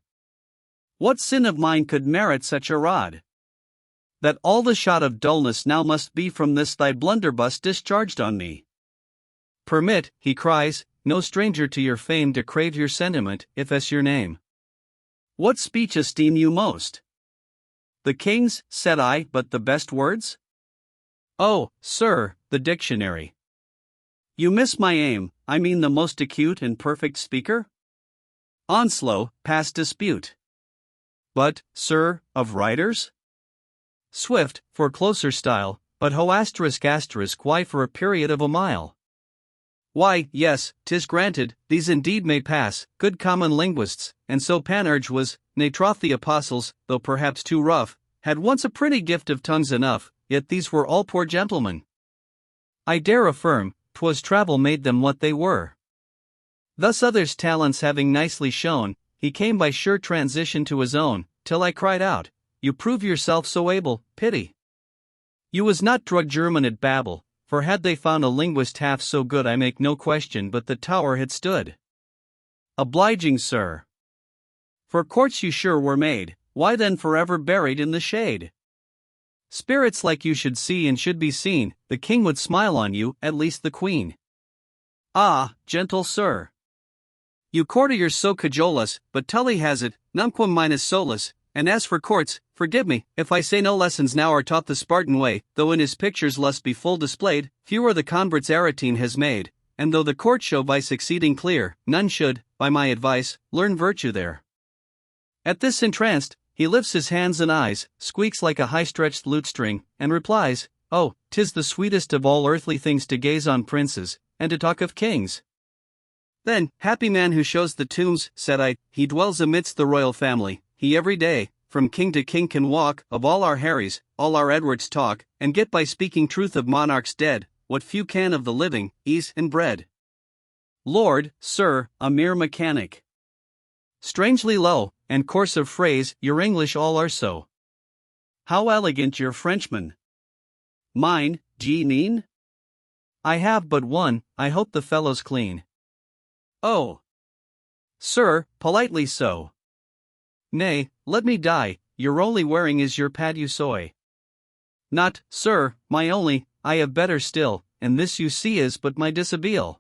What sin of mine could merit such a rod? That all the shot of dullness now must be from this thy blunderbuss discharged on me. Permit, he cries, no stranger to your fame to crave your sentiment, if as your name. What speech esteem you most? The king's, said I, but the best words? Oh, sir, the dictionary. You miss my aim, I mean the most acute and perfect speaker? Onslow, past dispute. But, sir, of writers? swift, for closer style, but ho asterisk asterisk why for a period of a mile. Why, yes, 'tis granted, these indeed may pass, good common linguists, and so Panurge was, nay troth the apostles, though perhaps too rough, had once a pretty gift of tongues enough, yet these were all poor gentlemen. I dare affirm, 'twas travel made them what they were. Thus others' talents having nicely shown, he came by sure transition to his own, till I cried out, You prove yourself so able, pity. You was not drug German at Babel, for had they found a linguist half so good I make no question but the tower had stood. Obliging sir. For courts you sure were made, why then forever buried in the shade? Spirits like you should see and should be seen, the king would smile on you, at least the queen. Ah, gentle sir. You courtiers so cajole us, but Tully has it, numquam minus solus, and as for courts, forgive me, if I say no lessons now are taught the Spartan way, though in his pictures lust be full displayed, fewer the converts Aretine has made, and though the court show vice exceeding clear, none should, by my advice, learn virtue there. At this entranced, he lifts his hands and eyes, squeaks like a high-stretched lute-string, and replies, Oh, 'tis the sweetest of all earthly things to gaze on princes, and to talk of kings. Then, happy man who shows the tombs, said I, he dwells amidst the royal family, he every day, from king to king can walk, of all our Harrys, all our Edwards talk, and get by speaking truth of monarchs dead, what few can of the living, ease and bread. Lord, sir, a mere mechanic. Strangely low, and coarse of phrase, your English all are so. How elegant your Frenchman. Mine, d'ye mean? I have but one, I hope the fellow's clean. Oh. Sir, politely so. Nay, let me die, your only wearing is your paduasoy. Not, sir, my only, I have better still, and this you see is but my dishabille.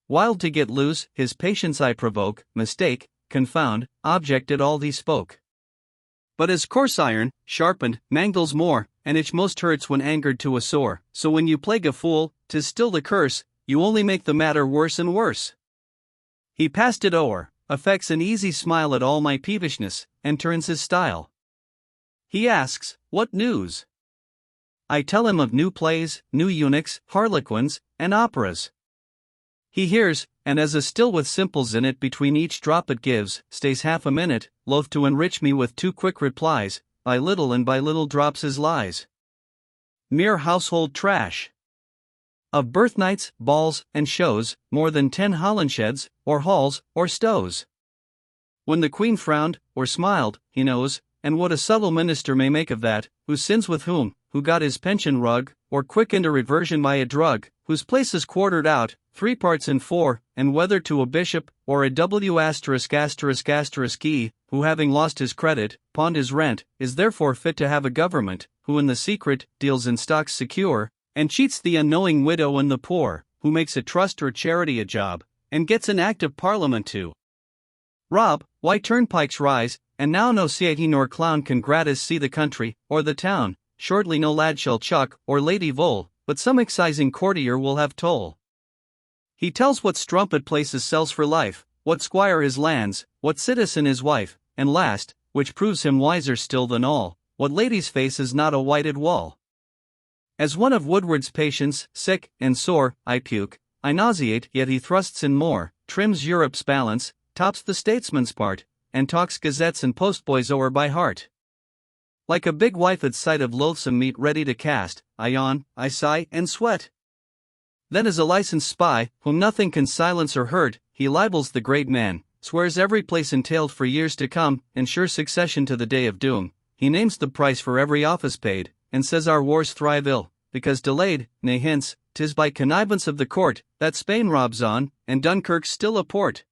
Wild to get loose, his patience I provoke, mistake, confound, object at all he spoke. But as coarse iron, sharpened, mangles more, and itch most hurts when angered to a sore, so when you plague a fool, 'tis still the curse, you only make the matter worse and worse. He passed it o'er, affects an easy smile at all my peevishness, and turns his style. He asks, what news? I tell him of new plays, new eunuchs, harlequins, and operas. He hears, and as a still with simples in it between each drop it gives, stays half a minute, loath to enrich me with too quick replies, by little and by little drops his lies. Mere household trash. Of birthnights, balls, and shows, more than 10 Holinsheds, or halls, or stows. When the queen frowned, or smiled, he knows, and what a subtle minister may make of that, who sins with whom, who got his pension rug, or quickened a reversion by a drug, whose place is quartered out, 3 parts in 4, and whether to a bishop, or a W ****e, who having lost his credit, pawned his rent, is therefore fit to have a government, who in the secret, deals in stocks secure, and cheats the unknowing widow and the poor, who makes a trust or charity a job, and gets an act of parliament to rob, why turnpikes rise, and now no city nor clown can gratis see the country, or the town, shortly no lad shall chuck, or lady vole, but some excising courtier will have toll. He tells what strumpet places sells for life, what squire his lands, what citizen his wife, and last, which proves him wiser still than all, what lady's face is not a whited wall. As one of Woodward's patients, sick and sore, I puke, I nauseate, yet he thrusts in more, trims Europe's balance, tops the statesman's part, and talks gazettes and postboys o'er by heart. Like a big wife at sight of loathsome meat ready to cast, I yawn, I sigh, and sweat. Then as a licensed spy, whom nothing can silence or hurt, he libels the great man, swears every place entailed for years to come, ensures succession to the day of doom, he names the price for every office paid, and says our wars thrive ill, because delayed, nay hence, 'tis by connivance of the court, that Spain robs on, and Dunkirk's still a port.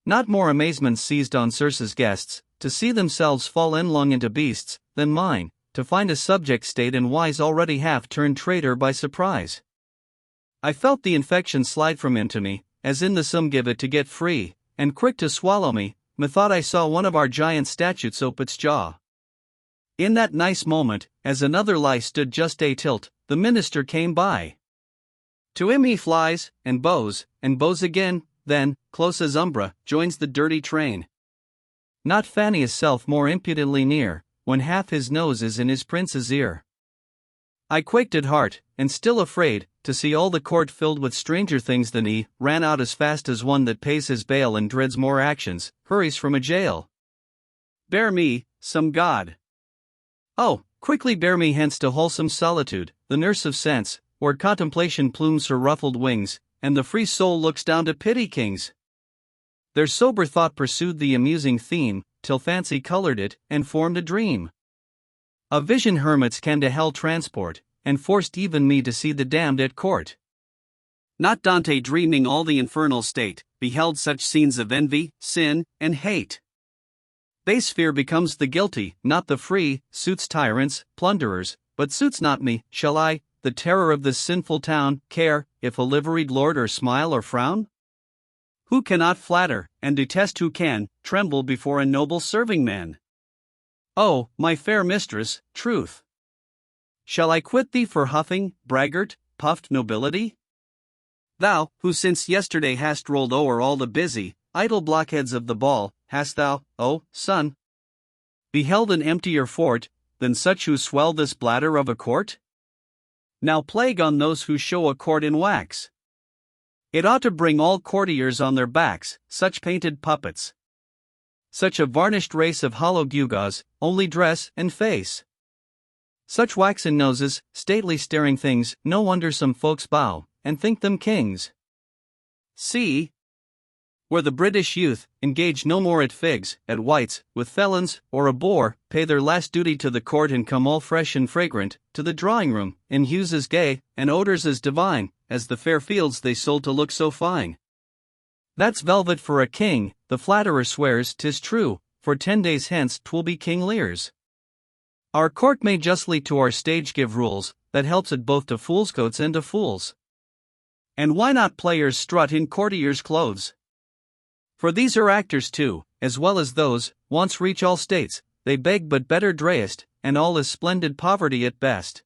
Not more amazement seized on Circe's guests, to see themselves fall endlong into beasts, than mine, to find a subject state and wise already half turned traitor by surprise. I felt the infection slide from him to me, as in the some give it to get free, and quick to swallow me, methought I saw one of our giant statutes ope its jaw. In that nice moment, as another lie stood just a tilt, the minister came by. To him he flies, and bows again, then, close as umbra, joins the dirty train. Not Fanny's self more impudently near, when half his nose is in his prince's ear. I quaked at heart, and still afraid, to see all the court filled with stranger things than he, ran out as fast as one that pays his bail and dreads more actions, hurries from a jail. Bear me, some God. Oh, quickly bear me hence to wholesome solitude, the nurse of sense, where contemplation plumes her ruffled wings, and the free soul looks down to pity kings. Their sober thought pursued the amusing theme, till fancy colored it, and formed a dream. A vision hermits can to hell transport, and forced even me to see the damned at court. Not Dante dreaming all the infernal state, beheld such scenes of envy, sin, and hate. Base fear becomes the guilty, not the free, suits tyrants, plunderers, but suits not me. Shall I, the terror of this sinful town, care, if a liveried lord or smile or frown? Who cannot flatter, and detest who can, tremble before a noble serving man? Oh, my fair mistress, truth! Shall I quit thee for huffing, braggart, puffed nobility? Thou, who since yesterday hast rolled o'er all the busy, idle blockheads of the ball, hast thou, O son, beheld an emptier fort than such who swell this bladder of a court? Now plague on those who show a court in wax. It ought to bring all courtiers on their backs, such painted puppets. Such a varnished race of hollow gewgaws, only dress and face. Such waxen noses, stately staring things, no wonder some folks bow, and think them kings. See, where the British youth, engage no more at figs, at whites, with felons, or a bore, pay their last duty to the court and come all fresh and fragrant, to the drawing-room, in hues as gay, and odors as divine, as the fair fields they sold to look so fine. That's velvet for a king, the flatterer swears 'tis true, for 10 days hence 'twill be King Lear's. Our court may justly to our stage give rules, that helps it both to foolscoats and to fools. And why not players strut in courtiers' clothes? For these are actors too, as well as those, once reach all states, they beg but better drayest, and all is splendid poverty at best.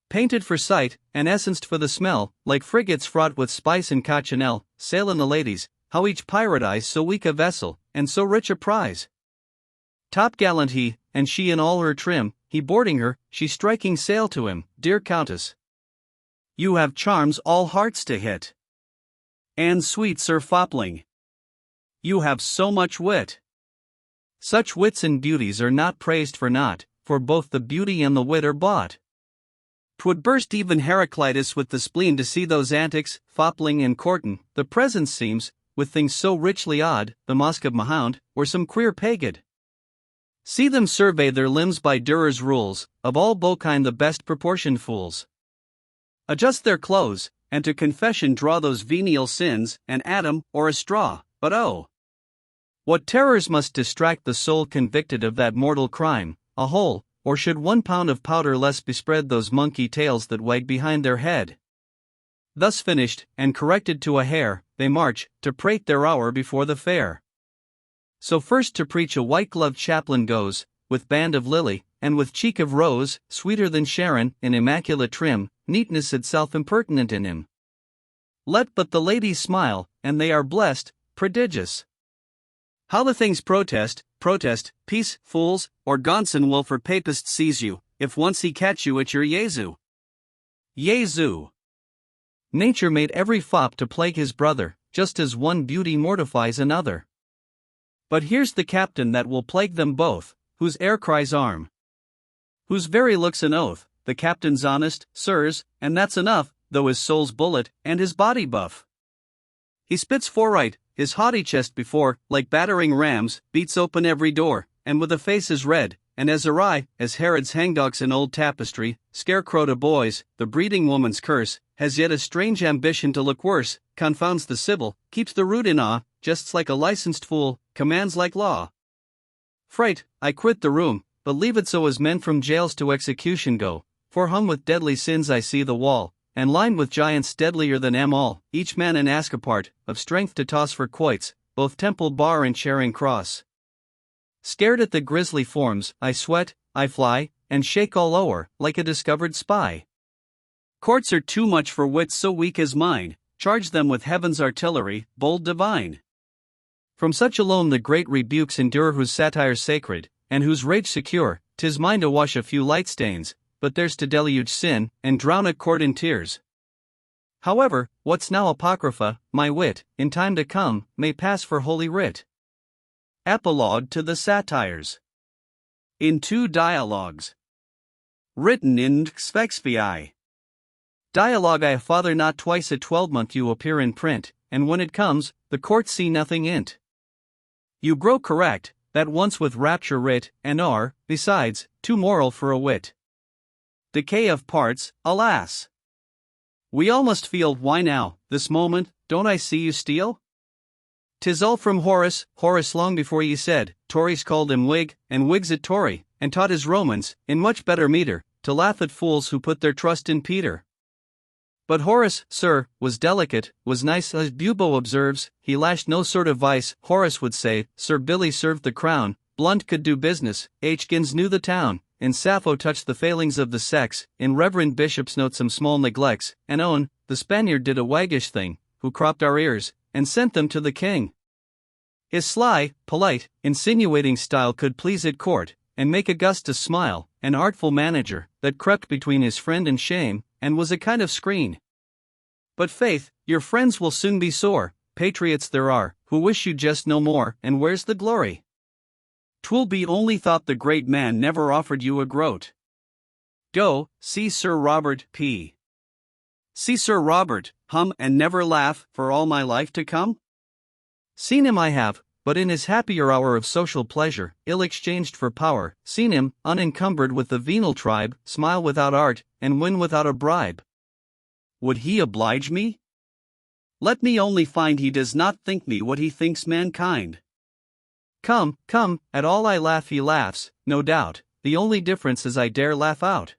Painted for sight, and essenced for the smell, like frigates fraught with spice and cochineal, sailin' the ladies, how each piratize so weak a vessel, and so rich a prize. Top-gallant he, and she in all her trim, he boarding her, she striking sail to him, dear Countess. You have charms all hearts to hit. And sweet Sir Fopling. You have so much wit. Such wits and beauties are not praised for naught, for both the beauty and the wit are bought. 'Twould burst even Heraclitus with the spleen to see those antics, fopling and courtin'. The present seems, with things so richly odd, the Mosque of Mahound, or some queer pagad. See them survey their limbs by Durer's rules, of all bovine the best proportioned fools. Adjust their clothes, and to confession draw those venial sins, an atom or a straw, but oh! What terrors must distract the soul convicted of that mortal crime, a hole, or should 1 pound of powder less bespread those monkey tails that wag behind their head. Thus finished, and corrected to a hair, they march, to prate their hour before the fair. So first to preach a white-gloved chaplain goes, with band of lily, and with cheek of rose, sweeter than Sharon, in immaculate trim, neatness itself impertinent in him. Let but the ladies smile, and they are blessed, prodigious. How the things protest, peace, fools, or Gonson will for papist seize you, if once he catch you at your Jesu. Jesu. Nature made every fop to plague his brother, just as one beauty mortifies another. But here's the captain that will plague them both, whose air cries arm. Whose very look's an oath, the captain's honest, sirs, and that's enough, though his soul's bullet, and his body buff. He spits forright, his haughty chest before, like battering rams, beats open every door, and with a face as red, and as awry, as Herod's hangdogs in old tapestry, scarecrow to boys, the breeding woman's curse, has yet a strange ambition to look worse, confounds the civil, keeps the rude in awe, jests like a licensed fool, commands like law. Fright, I quit the room, but leave it so as men from jails to execution go, for hung with deadly sins I see the wall, and lined with giants deadlier than them all, each man an ask apart, of strength to toss for quoits, both Temple Bar and Charing Cross. Scared at the grisly forms, I sweat, I fly, and shake all o'er, like a discovered spy. Courts are too much for wits so weak as mine, charge them with heaven's artillery, bold divine. From such alone the great rebukes endure whose satires sacred, and whose rage secure, 'tis mine to wash a few light stains, but there's to deluge sin, and drown a court in tears. However, what's now apocrypha, my wit, in time to come, may pass for holy writ. Epilogue to the Satires. In 2 dialogues. Written in Xvexvi. Dialogue I father not twice a 12-month you appear in print, and when it comes, the court see nothing in't. You grow correct, that once with rapture writ, and are, besides, too moral for a wit. Decay of parts, alas! We all must feel, why now, this moment, don't I see you steal? 'Tis all from Horace long before ye said, Tories called him Whig, and Whigs at Tory, and taught his Romans, in much better metre, to laugh at fools who put their trust in Peter. But Horace, sir, was delicate, was nice, as Bubo observes, he lashed no sort of vice. Horace would say, Sir Billy served the crown, Blunt could do business, Hgins knew the town, in Sappho touched the failings of the sex, in Reverend Bishop's note some small neglects, and own, the Spaniard did a waggish thing, who cropped our ears, and sent them to the king. His sly, polite, insinuating style could please at court, and make Augustus smile, an artful manager, that crept between his friend and shame, and was a kind of screen. But faith, your friends will soon be sore, patriots there are, who wish you just no more, and where's the glory? 'Twill be only thought the great man never offered you a groat. Go, see Sir Robert P. See Sir Robert, and never laugh, for all my life to come? Seen him I have, but in his happier hour of social pleasure, ill exchanged for power, seen him, unencumbered with the venal tribe, smile without art, and win without a bribe. Would he oblige me? Let me only find he does not think me what he thinks mankind. Come, at all I laugh he laughs, no doubt, the only difference is I dare laugh out.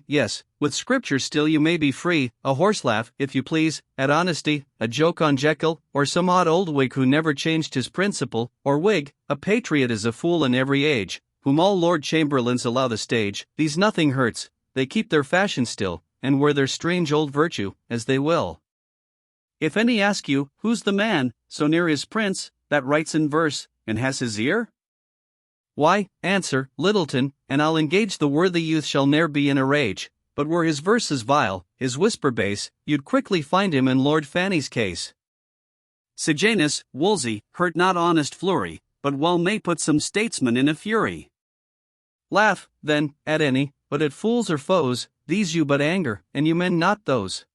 Yes, with scripture still you may be free, a horse laugh, if you please, at honesty, a joke on Jekyll, or some odd old Whig who never changed his principle, or Whig, a patriot is a fool in every age, whom all Lord Chamberlains allow the stage, these nothing hurts, they keep their fashion still, and wear their strange old virtue, as they will. If any ask you, who's the man, so near his prince, that writes in verse, and has his ear? Why, answer, Littleton, and I'll engage the worthy youth shall ne'er be in a rage, but were his verses vile, his whisper bass, you'd quickly find him in Lord Fanny's case. Sejanus, Wolsey, hurt not honest flurry, but well may put some statesman in a fury. Laugh, then, at any, but at fools or foes, these you but anger, and you mend not those.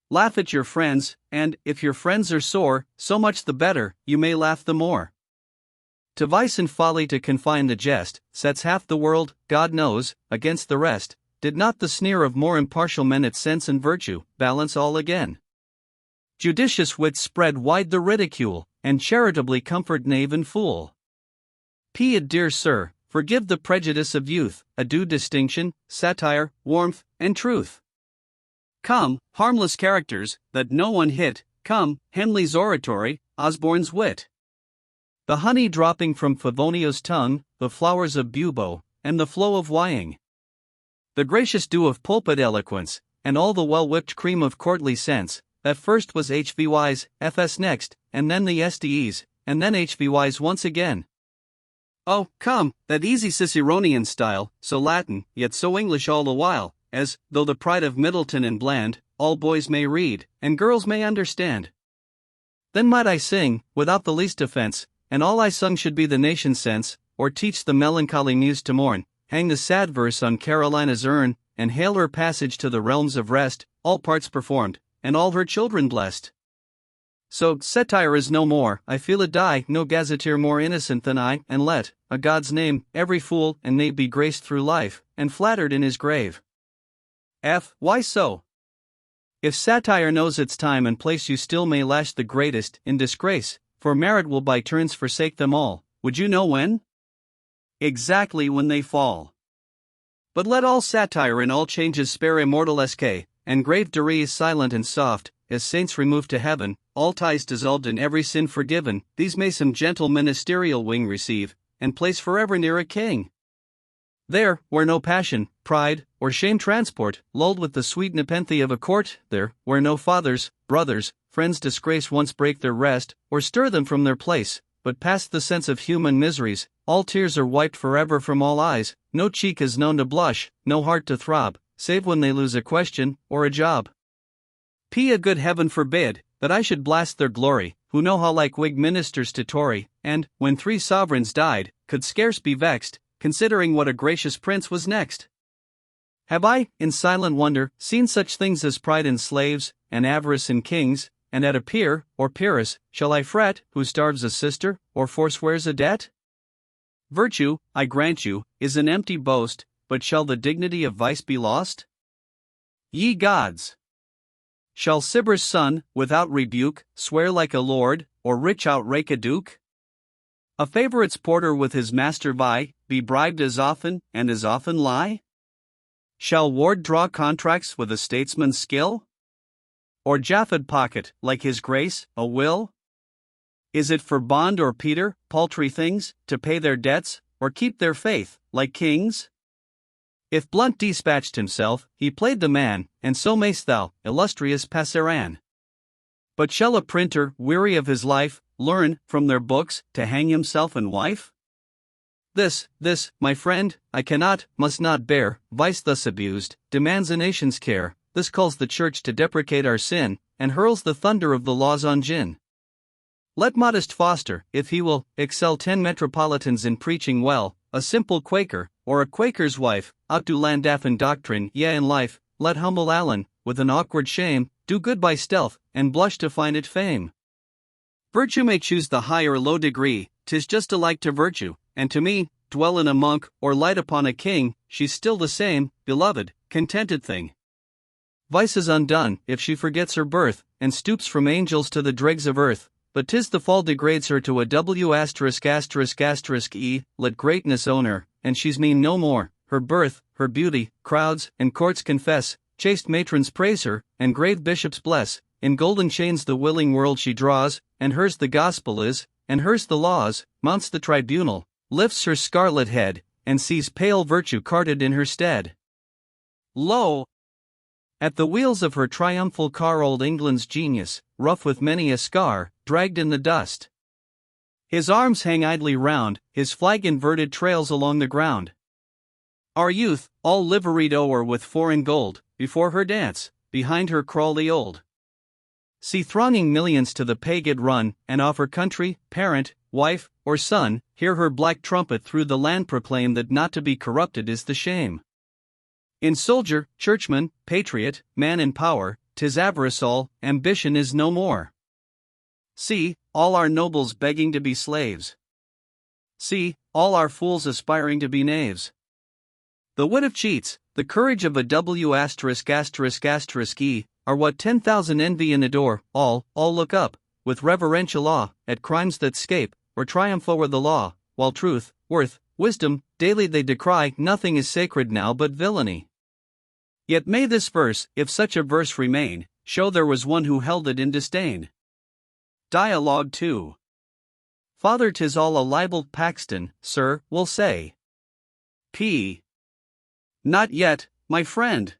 Laugh at your friends, and, if your friends are sore, so much the better, you may laugh the more. To vice and folly to confine the jest, sets half the world, God knows, against the rest, did not the sneer of more impartial men at sense and virtue, balance all again. Judicious wits spread wide the ridicule, and charitably comfort knave and fool. Dear sir, forgive the prejudice of youth, a due distinction, satire, warmth, and truth. Come, harmless characters, that no one hit, come, Henley's oratory, Osborne's wit. The honey dropping from Favonio's tongue, the flowers of Bubo, and the flow of Wying. The gracious dew of pulpit eloquence, and all the well-whipped cream of courtly sense, that first was HVY's, FS next, and then the SDE's, and then HVY's once again. Oh, come, that easy Ciceronian style, so Latin, yet so English all the while, as, though the pride of Middleton and Bland, all boys may read, and girls may understand. Then might I sing, without the least offense, and all I sung should be the nation's sense, or teach the melancholy muse to mourn, hang the sad verse on Carolina's urn, and hail her passage to the realms of rest, all parts performed, and all her children blessed. So, satire is no more, I feel it die, no gazetteer more innocent than I, and let, a God's name, every fool and knave be graced through life, and flattered in his grave. Why so? If satire knows its time and place you still may lash the greatest, in disgrace, for merit will by turns forsake them all, would you know when? Exactly when they fall. But let all satire in all changes spare immortalesque, and grave Deriz silent and soft, as saints removed to heaven, all ties dissolved and every sin forgiven, these may some gentle ministerial wing receive, and place forever near a king. There, where no passion, pride, or shame transport, lulled with the sweet nepenthe of a court, there, where no fathers, brothers, friends disgrace once break their rest, or stir them from their place, but past the sense of human miseries, all tears are wiped forever from all eyes, no cheek is known to blush, no heart to throb, save when they lose a question, or a job. A good heaven forbid, that I should blast their glory, who know how like Whig ministers to Tory, and, when 3 sovereigns died, could scarce be vexed, considering what a gracious prince was next. Have I, in silent wonder, seen such things as pride in slaves, and avarice in kings, and at a peer, or peeress, shall I fret, who starves a sister, or forswears a debt? Virtue, I grant you, is an empty boast, but shall the dignity of vice be lost? Ye gods! Shall Cibber's son, without rebuke, swear like a lord, or rich outrake a duke? A favourite's porter with his master vie, be bribed as often, and as often lie? Shall Ward draw contracts with a statesman's skill? Or Japheth pocket, like his grace, a will? Is it for bond or Peter, paltry things, to pay their debts, or keep their faith, like kings? If Blunt dispatched himself, he played the man, and so mayst thou, illustrious Passeran. But shall a printer, weary of his life, learn, from their books, to hang himself and wife? This, my friend, I cannot, must not bear. Vice thus abused, demands a nation's care. This calls the church to deprecate our sin, and hurls the thunder of the laws on gin. Let modest Foster, if he will, excel 10 metropolitans in preaching well, a simple Quaker, or a Quaker's wife, outdo Landaff in doctrine, yea in life. Let humble Allen, with an awkward shame, do good by stealth, and blush to find it fame. Virtue may choose the high or low degree, 'tis just alike to virtue, and to me, dwell in a monk, or light upon a king, she's still the same, beloved, contented thing. Vice is undone, if she forgets her birth, and stoops from angels to the dregs of earth, but 'tis the fall degrades her to a W*****E, let greatness own her, and she's mean no more, her birth, her beauty, crowds and courts confess, chaste matrons praise her, and grave bishops bless, in golden chains the willing world she draws, and hers the gospel is, and hers the laws, mounts the tribunal, lifts her scarlet head, and sees pale virtue carted in her stead. Lo! At the wheels of her triumphal car old England's genius, rough with many a scar, dragged in the dust. His arms hang idly round, his flag inverted trails along the ground. Our youth, all liveried o'er with foreign gold, before her dance, behind her crawl the old. See thronging millions to the pagan run, and offer country, parent, wife, or son, hear her black trumpet through the land proclaim that not to be corrupted is the shame. In soldier, churchman, patriot, man in power, 'tis avarice all, ambition is no more. See, all our nobles begging to be slaves. See, all our fools aspiring to be knaves. The wit of cheats, the courage of a W*****E, are what 10,000 envy and adore. All look up, with reverential awe, at crimes that scape, or triumph o'er the law, while truth, worth, wisdom, daily they decry. Nothing is sacred now but villainy. Yet may this verse, if such a verse remain, show there was one who held it in disdain. Dialogue 2. Father, 'tis all a libel. Paxton, sir, will say. P. Not yet, my friend.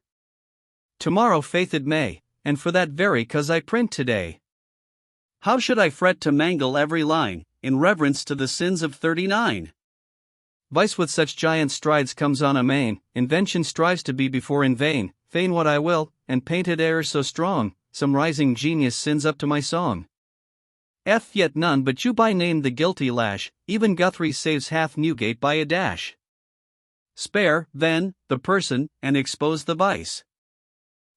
Tomorrow faith it may, and for that very cause I print today. How should I fret to mangle every line, in reverence to the sins of 39? Vice with such giant strides comes on amain, invention strives to be before in vain, feign what I will, and painted air so strong, some rising genius sins up to my song. Yet none but you by name the guilty lash, even Guthrie saves half Newgate by a dash. Spare, then, the person, and expose the vice.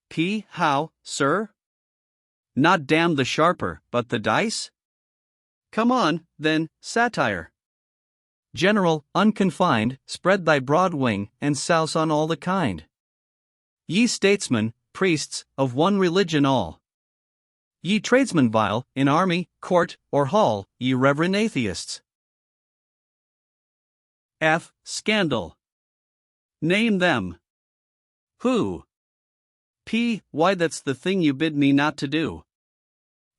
P. How, sir? Not damn the sharper, but the dice? Come on, then, satire. General, unconfined, spread thy broad wing, and souse on all the kind. Ye statesmen, priests, of one religion all. Ye tradesmen vile, in army, court, or hall, ye reverend atheists. F. Scandal. Name them. Who? P. Why, that's the thing you bid me not to do.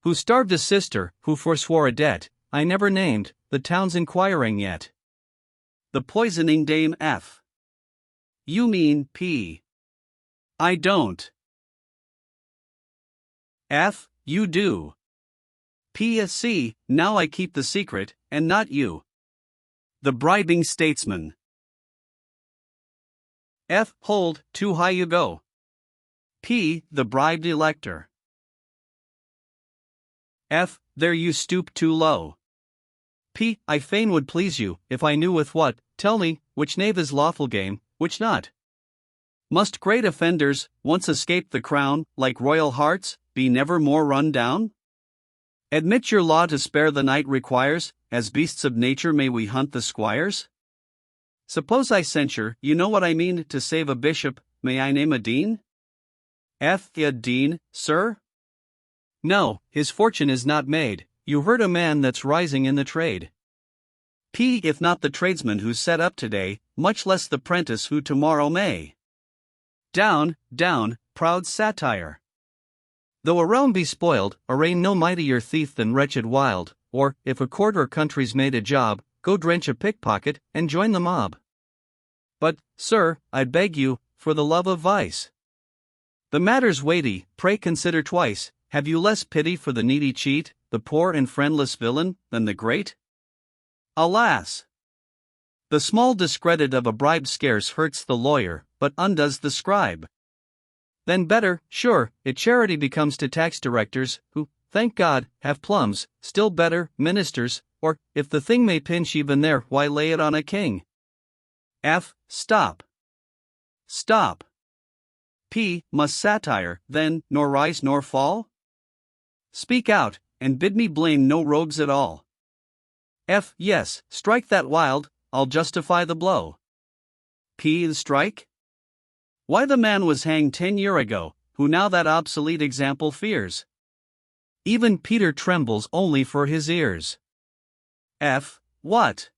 Who starved a sister, who forswore a debt, I never named, the town's inquiring yet. The poisoning dame. F. You mean P. I don't. F. You do. PSC, now I keep the secret, and not you. The bribing statesman. F. Hold, too high you go. P. The bribed elector. F. There you stoop too low. P. I fain would please you, if I knew with what. Tell me, which knave is lawful game, which not? Must great offenders, once escape the crown, like royal hearts, be never more run down? Admit your law to spare the night requires, as beasts of nature may we hunt the squires? Suppose I censure, you know what I mean, to save a bishop, may I name a dean? F. A dean, sir? No, his fortune is not made, you heard a man that's rising in the trade. P. If not the tradesman who's set up today, much less the prentice who tomorrow may. Down, down, proud satire. Though a realm be spoiled, arraign no mightier thief than wretched Wild, or, if a court or country's made a job, go drench a pickpocket, and join the mob. But, sir, I beg you, for the love of vice. The matter's weighty, pray consider twice, have you less pity for the needy cheat, the poor and friendless villain, than the great? Alas! The small discredit of a bribe scarce hurts the lawyer, but undoes the scribe. Then better, sure, it charity becomes to tax directors, who, thank God, have plums, still better, ministers, or, if the thing may pinch even there, why lay it on a king? F. Stop. Stop. P. Must satire, then, nor rise nor fall? Speak out, and bid me blame no rogues at all. F. Yes, strike that Wild, I'll justify the blow. P. The strike? Why the man was hanged 10 years ago, who now that obsolete example fears. Even Peter trembles only for his ears. F. What?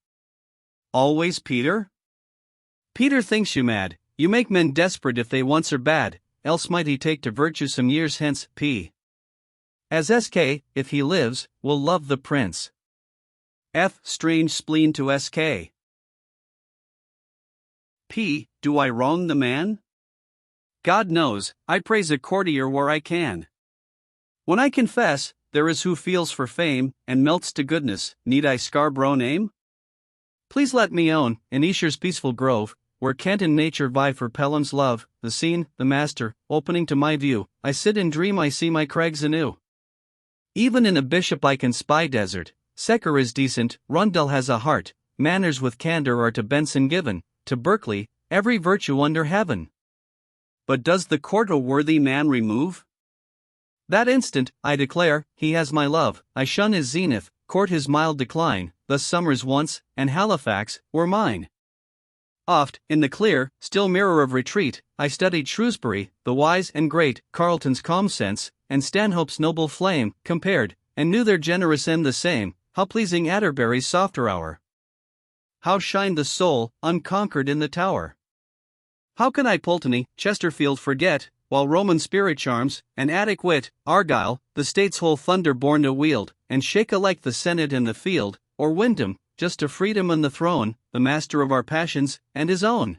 Always Peter? Peter thinks you mad, you make men desperate if they once are bad, else might he take to virtue some years hence. P. As SK, if he lives, will love the prince. F. Strange spleen to SK. P. Do I wrong the man? God knows, I praise a courtier where I can. When I confess, there is who feels for fame, and melts to goodness, need I Scarborough name? Please let me own, in Esher's peaceful grove, where Kent and nature vie for Pelham's love, the scene, the master, opening to my view, I sit and dream I see my crags anew. Even in a bishop I can spy desert, Secker is decent, Rundell has a heart, manners with candor are to Benson given, to Berkeley, every virtue under heaven. But does the court a worthy man remove? That instant, I declare, he has my love, I shun his zenith, court his mild decline, thus Somers once, and Halifax, were mine. Oft, in the clear, still mirror of retreat, I studied Shrewsbury, the wise and great, Carleton's calm sense, and Stanhope's noble flame, compared, and knew their generous end the same, how pleasing Atterbury's softer hour. How shined the soul, unconquered in the tower. How can I Pulteney, Chesterfield forget, while Roman spirit charms, and Attic wit, Argyle, the state's whole thunder born to wield, and shake alike the senate and the field, or Wyndham, just to freedom on the throne, the master of our passions, and his own.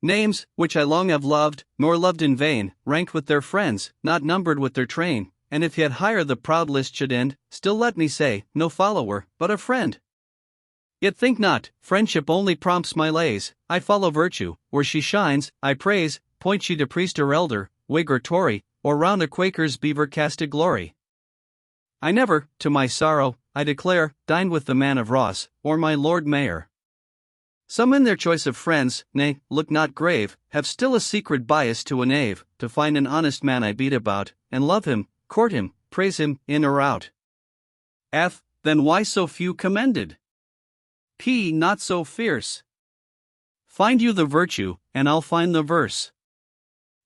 Names, which I long have loved, nor loved in vain, ranked with their friends, not numbered with their train, and if yet higher the proud list should end, still let me say, no follower, but a friend. Yet think not, friendship only prompts my lays, I follow virtue, where she shines, I praise, point she to priest or elder, Whig or Tory, or round a Quaker's beaver casted glory. I never, to my sorrow, I declare, dined with the man of Ross, or my Lord Mayor. Some in their choice of friends, nay, look not grave, have still a secret bias to a knave, to find an honest man I beat about, and love him, court him, praise him, in or out. F. Then why so few commended? P. Not so fierce. Find you the virtue, and I'll find the verse.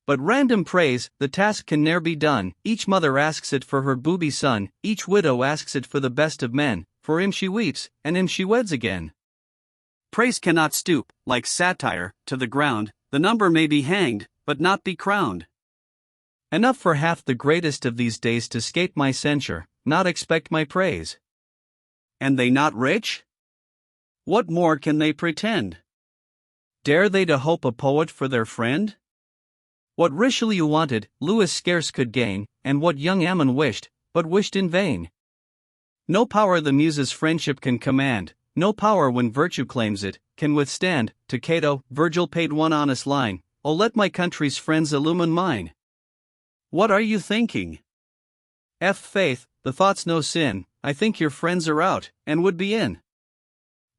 But random praise, the task can ne'er be done, each mother asks it for her booby son, each widow asks it for the best of men, for him she weeps, and him she weds again. Praise cannot stoop, like satire, to the ground, the number may be hanged, but not be crowned. Enough for half the greatest of these days to scape my censure, not expect my praise. And they not rich? What more can they pretend? Dare they to hope a poet for their friend? What Richelieu wanted, Louis scarce could gain, and what young Ammon wished, but wished in vain. No power the muses' friendship can command, no power when virtue claims it, can withstand. To Cato, Virgil paid one honest line, "Oh, let my country's friends illumine mine." What are you thinking? Faith, the thought's no sin. I think your friends are out, and would be in.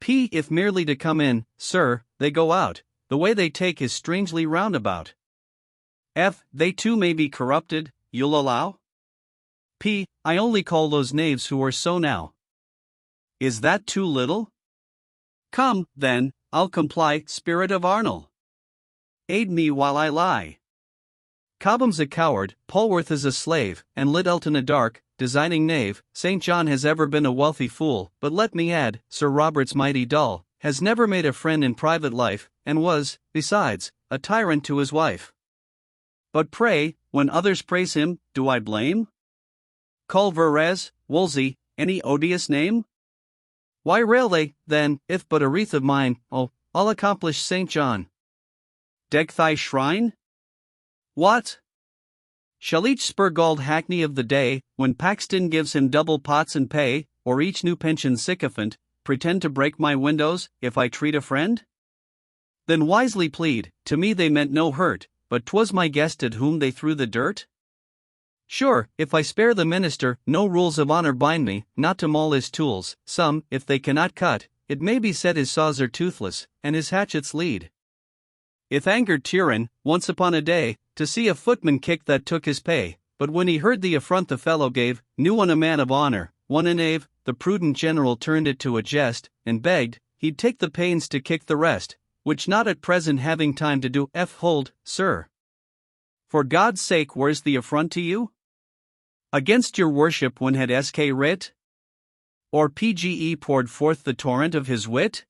If merely to come in, sir, they go out, the way they take is strangely roundabout. They too may be corrupted, you'll allow? I only call those knaves who are so now. Is that too little? Come, then, I'll comply. Spirit of Arnold, aid me while I lie. Cobham's a coward, Polwarth is a slave, and Liddellton a dark, designing knave. St. John has ever been a wealthy fool, but let me add, Sir Robert's mighty dull, has never made a friend in private life, and was, besides, a tyrant to his wife. But pray, when others praise him, do I blame? Call Verres, Wolsey, any odious name? Why rail they, then, if but a wreath of mine? Oh, I'll accomplish St. John. Deck thy shrine? What? Shall each spur-galled hackney of the day, when Paxton gives him double pots and pay, or each new pension sycophant, pretend to break my windows, if I treat a friend? Then wisely plead, to me they meant no hurt, but 'twas my guest at whom they threw the dirt? Sure, if I spare the minister, no rules of honor bind me, not to maul his tools. Some, if they cannot cut, it may be said his saws are toothless, and his hatchets lead. If angered Turin, once upon a day, to see a footman kick that took his pay, but when he heard the affront the fellow gave, knew one a man of honor, one a knave, the prudent general turned it to a jest, and begged, he'd take the pains to kick the rest, which not at present having time to do. Hold, sir. For God's sake, where's the affront to you? Against your worship when had SK writ? Or PGE poured forth the torrent of his wit?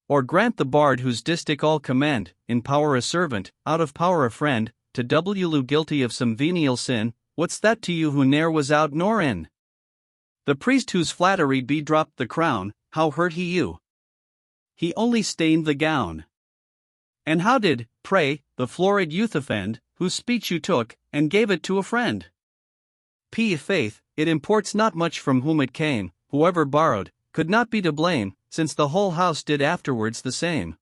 Or grant the bard whose distich all commend, in power a servant, out of power a friend, to W. guilty of some venial sin, what's that to you who ne'er was out nor in? The priest whose flattery be dropped the crown, how hurt he you? He only stained the gown. And how did, pray, the florid youth offend, whose speech you took, and gave it to a friend? Faith, it imports not much from whom it came, whoever borrowed, could not be to blame, since the whole house did afterwards the same.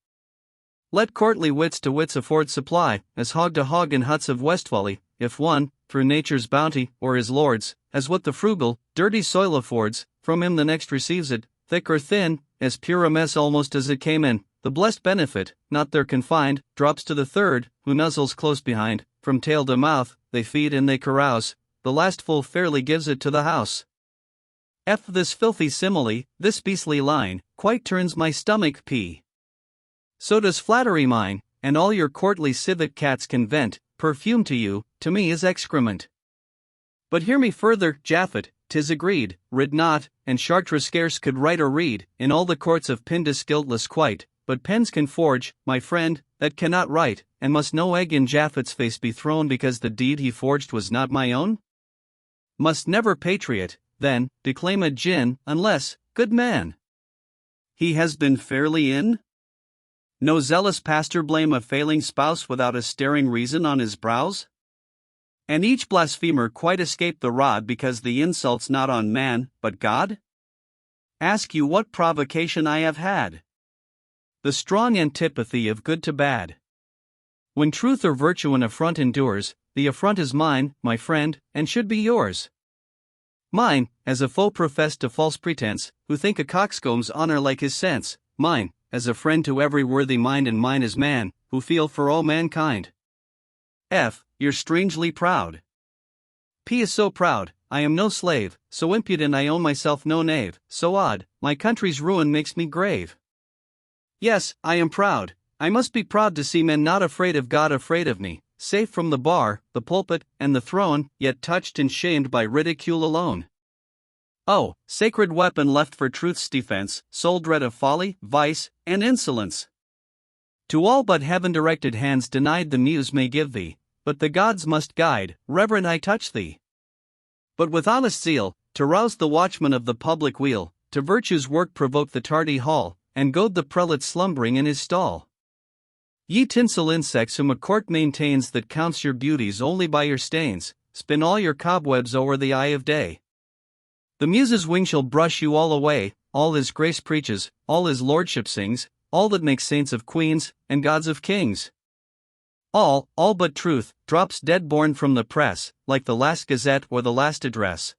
Let courtly wits to wits afford supply, as hog to hog in huts of Westphaly, if one, through nature's bounty, or his lord's, as what the frugal, dirty soil affords, from him the next receives it, thick or thin, as pure a mess almost as it came in, the blessed benefit, not there confined, drops to the third, who nuzzles close behind, from tail to mouth, they feed and they carouse, the last full fairly gives it to the house. This filthy simile, this beastly line, quite turns my stomach. So does flattery mine, and all your courtly civet cats can vent, perfume to me is excrement. But hear me further, Japhet, 'tis agreed, writ not, and Chartres scarce could write or read, in all the courts of Pindus guiltless quite, but pens can forge, my friend, that cannot write, and must no egg in Japhet's face be thrown because the deed he forged was not my own? Must never patriot, then, declaim a gin, unless, good man, he has been fairly in? No zealous pastor blame a failing spouse without a staring reason on his brows? And each blasphemer quite escape the rod because the insult's not on man, but God? Ask you what provocation I have had? The strong antipathy of good to bad. When truth or virtue an affront endures, the affront is mine, my friend, and should be yours. Mine, as a foe professed to false pretense, who think a coxcomb's honor like his sense. Mine, as a friend to every worthy mind, and mine as man, who feel for all mankind. You're strangely proud. Is so proud, I am no slave, so impudent I own myself no knave, so odd, my country's ruin makes me grave. Yes, I am proud, I must be proud to see men not afraid of God, afraid of me, safe from the bar, the pulpit, and the throne, yet touched and shamed by ridicule alone. Oh, sacred weapon left for truth's defense, sole dread of folly, vice, and insolence. To all but heaven-directed hands denied the muse may give thee, but the gods must guide, reverent I touch thee. But with honest zeal, to rouse the watchman of the public weal, to virtue's work provoke the tardy hall, and goad the prelate slumbering in his stall. Ye tinsel insects whom a court maintains that counts your beauties only by your stains, spin all your cobwebs o'er the eye of day. The Muse's wing shall brush you all away, all his grace preaches, all his lordship sings, all that makes saints of queens, and gods of kings. All but truth, drops dead born from the press, like the last gazette or the last address.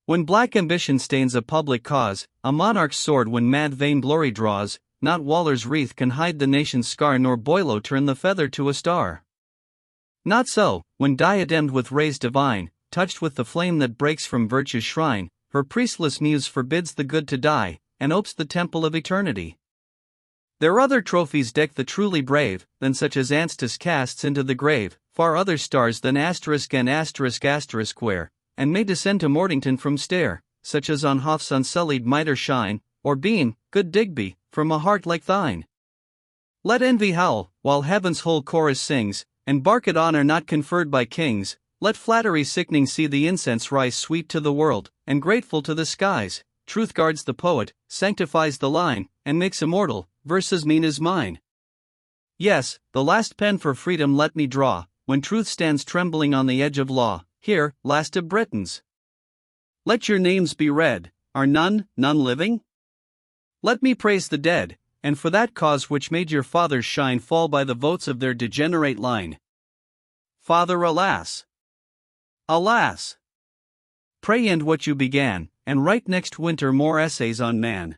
When black ambition stains a public cause, a monarch's sword when mad vainglory draws, not Waller's wreath can hide the nation's scar nor Boileau turn the feather to a star. Not so, when diademed with rays divine, touched with the flame that breaks from virtue's shrine, her priestless muse forbids the good to die, and opes the temple of eternity. Their other trophies deck the truly brave, than such as Anstis casts into the grave, far other stars than asterisk and asterisk asterisk square, and may descend to Mortington from stair, such as on Hoth's unsullied mitre shine, or beam, good Digby, from a heart like thine. Let envy howl, while heaven's whole chorus sings, and bark at honor not conferred by kings. Let flattery sickening see the incense rise sweet to the world, and grateful to the skies. Truth guards the poet, sanctifies the line, and makes immortal, verses mean as mine. Yes, the last pen for freedom let me draw, when truth stands trembling on the edge of law. Here, last of Britons. Let your names be read, are none living? Let me praise the dead, and for that cause which made your fathers shine fall by the votes of their degenerate line. Father, alas! Alas! Pray end what you began, and write next winter more essays on man.